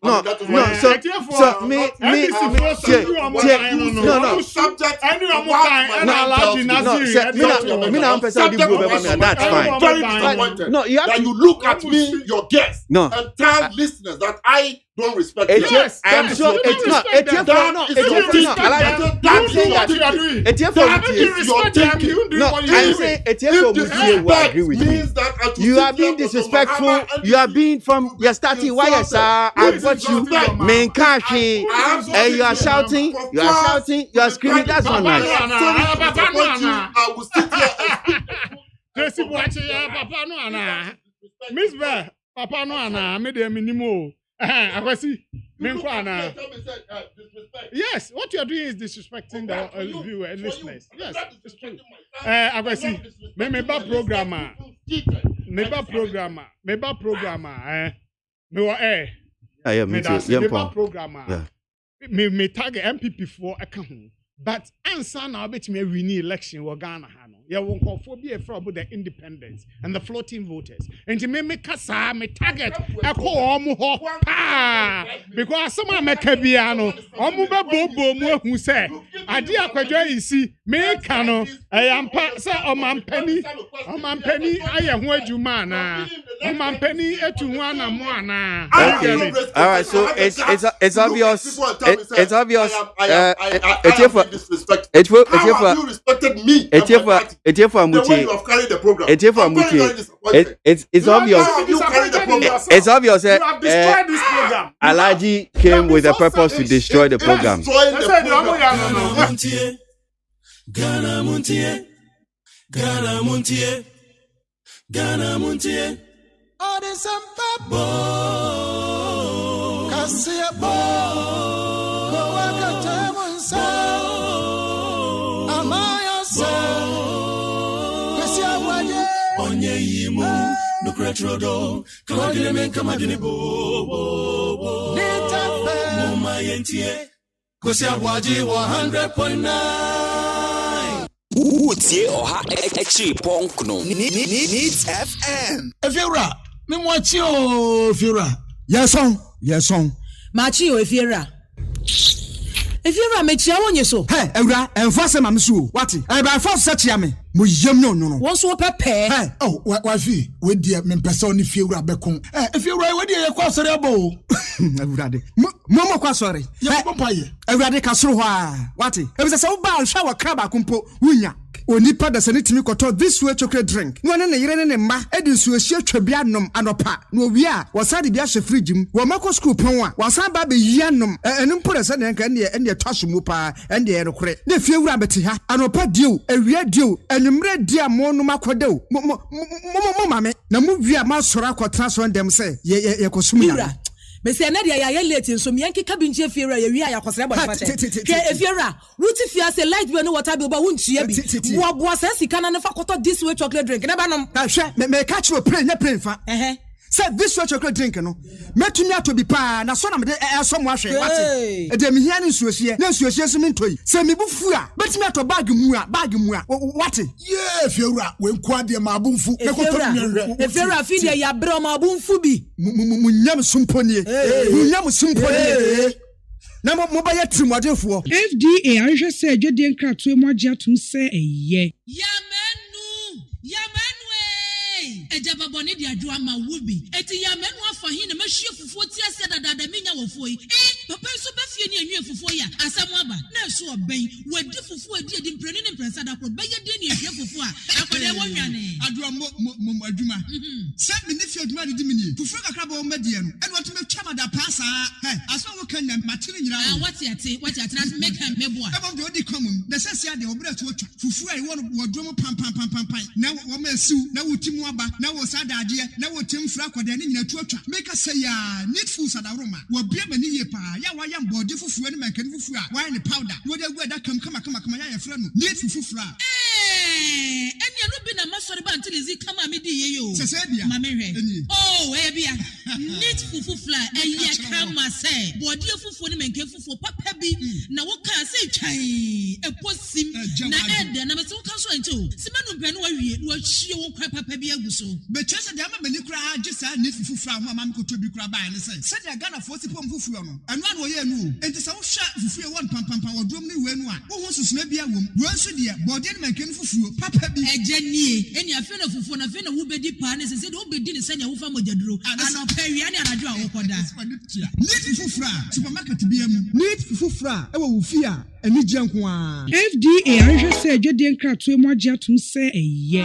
No. So me that's fine. No, you have to look at me, your guests, and tell listeners that I don't respect you. Yes, I am sure it's not. It's your fault. No, it's your fault. I'm saying that it's your fault. No, I'm saying it's your fault. I agree with you. You are being disrespectful. You are being from your starting. Why yes, I got you. Main kashi. And you are shouting. You are screaming. That's not nice. I will sit here. Jesse watching Papa no ana. Miss Bear, Papa no ana. Me de minimo. Yes, what you are doing is disrespecting the viewer and listeners. Yes, it's true. Me ba programmer. Me target MPP for account. But answer now bet me win election wa Ghana ha no. Yeah, one call for be a fraud with the independents and the floating voters. And to me kasa me target a call because some make a piano omuba bobo mu who say adia kwajo isi me kano I am say o man penny I am ho adwuma na o man penny etu ho anamu ana. Okay. All right, so it's obvious. It's obvious. It's you respected me. It's obvious. It's obvious. It's obvious. Alaji came with a purpose to destroy the program. Ghana Montie. All this bo. Kasia bo. Kowaka temunsa. Amaya sa. Kasia waje. Onye yimu. Nukretrodo. Kawagile menka madini bo. Nitafe. Muma yentie. Kasia waje 100.9. Utie oha echi ponkno Needs FM. Efiera, me mwachi o Efiera. Yes on. Machi o Efiera. Efiera mechi awonye so. Hey, Ewra, enfase ma msu. Wati? E ba force search me. Mo yem no. Won so pepe. Hey, oh, wafi, we dia me pese oni Efiera bekon. Efiera we dia ye kwa sori abo. Ewrade. Mo kwa sori. Ye pompaye. Ewrade ka soro ho a. Wati? E be se wo ba hwa wa kraba kumpo wunya. Onipa da sane timi koto this way chocolate drink. No ne yire ne mma edi nsu ehia twabia nom anopa. No wi a wasade bia hye fridge mu. Wo mako school pon a wasan ba be yia nom. Enu mpore se ne nka ne twaso mu pa ende ye rekore. Ne fie wura beti ha. Anopa dio, ewia dio, enumre dia mo no makodeo. Mo mame. Na mu wi a ma sora akotra so ndem se ye kosum ya. Bese na dia ya late nso me yanki kabinche Efiera ya wi ya kwasere body fata. Ke Efiera, wuti fia se light we no water bi oba wuntua bi. Wo boa se sika na ne fa koto this way chocolate drink. Na ba nom. Hwe me catch you play fa. Say this way chocolate drink no. Metumi ato bi pa na so na me de so mo ahwe wate. E de me hia ne nsuohie. Na nsuohie so me ntoi. Se me bufu a, betumi ato bag mu a wate. Yeah, Efiera, we nko ade ma abunfu. Me koto me. Efiera fi de ya bre ma abunfu bi. Munyam sumponie. Munyam sumponie. Na mo ba ya trimodefo. FDA ahwe se adwede nkratoe mo agye atum se eye. Yamenu Ejaba boni di adwa ma wubi. Eti yamenu afa hin na mahie fufuo ti ase dada minya wofo yi. Papa so be fie ni anwie fufuo ya. Asamu aba na so oben. Wadi fufuo edi mpreni ne mpresa da kro. Be ye de ni ehie fufuo a. Akode wonwane. Adwa mo adwuma. Se me ne fie adwuma di mini. Fufuo kakra ba o medie no. Eno to me twama da pasa. Aso wo kan na matire nyira. What ate na make am meboa. Ebo de odi komum. Na sese ade obra to otwa. Fufuo ai won wodwo pam. Na wo ma siu na wotimu aba. Na wo sada ade na wo temfra akoda ne nyina tuatwa make say ya need food sadaroma wo bia mani ye pa ya wa ya mbode fufuo ne mankani fufuo a wa ne powder wo de gu ada kam kama ya yefra no need fufuo a eni anu bi na masori ba ntilizi kama me di ye yo sese bia ma me hwe bia need fufuo a ya kama say bode fufuo ne mankani fufuo papa bi na wo ka say twan eposim na ede na me se wo ka so anti simanu mpɛ no wawie no ahie wo kwa papa bi aguso be chese de ama mani kura agisa need fufuo a mam ko tobi kura ba ne se de Ghana fo sipom fufuo no eno an wo ye nu enti se wo hwa fufuo won pam wodrom ne we nu a wo ho susuna bi awom wo nso de bode ne mankani fufuo papa bi ejanie eni afi na fufuo na afi na wo bedi pa ne se de wo bedi ne se ne wo fa mojaduro ana pawia ne anadwo a wo koda need fufuo a supermarket bi am need fufuo a e wo fi a eni gye nko a FDA ahwe se adwede nkratoe mo agye atum se eye.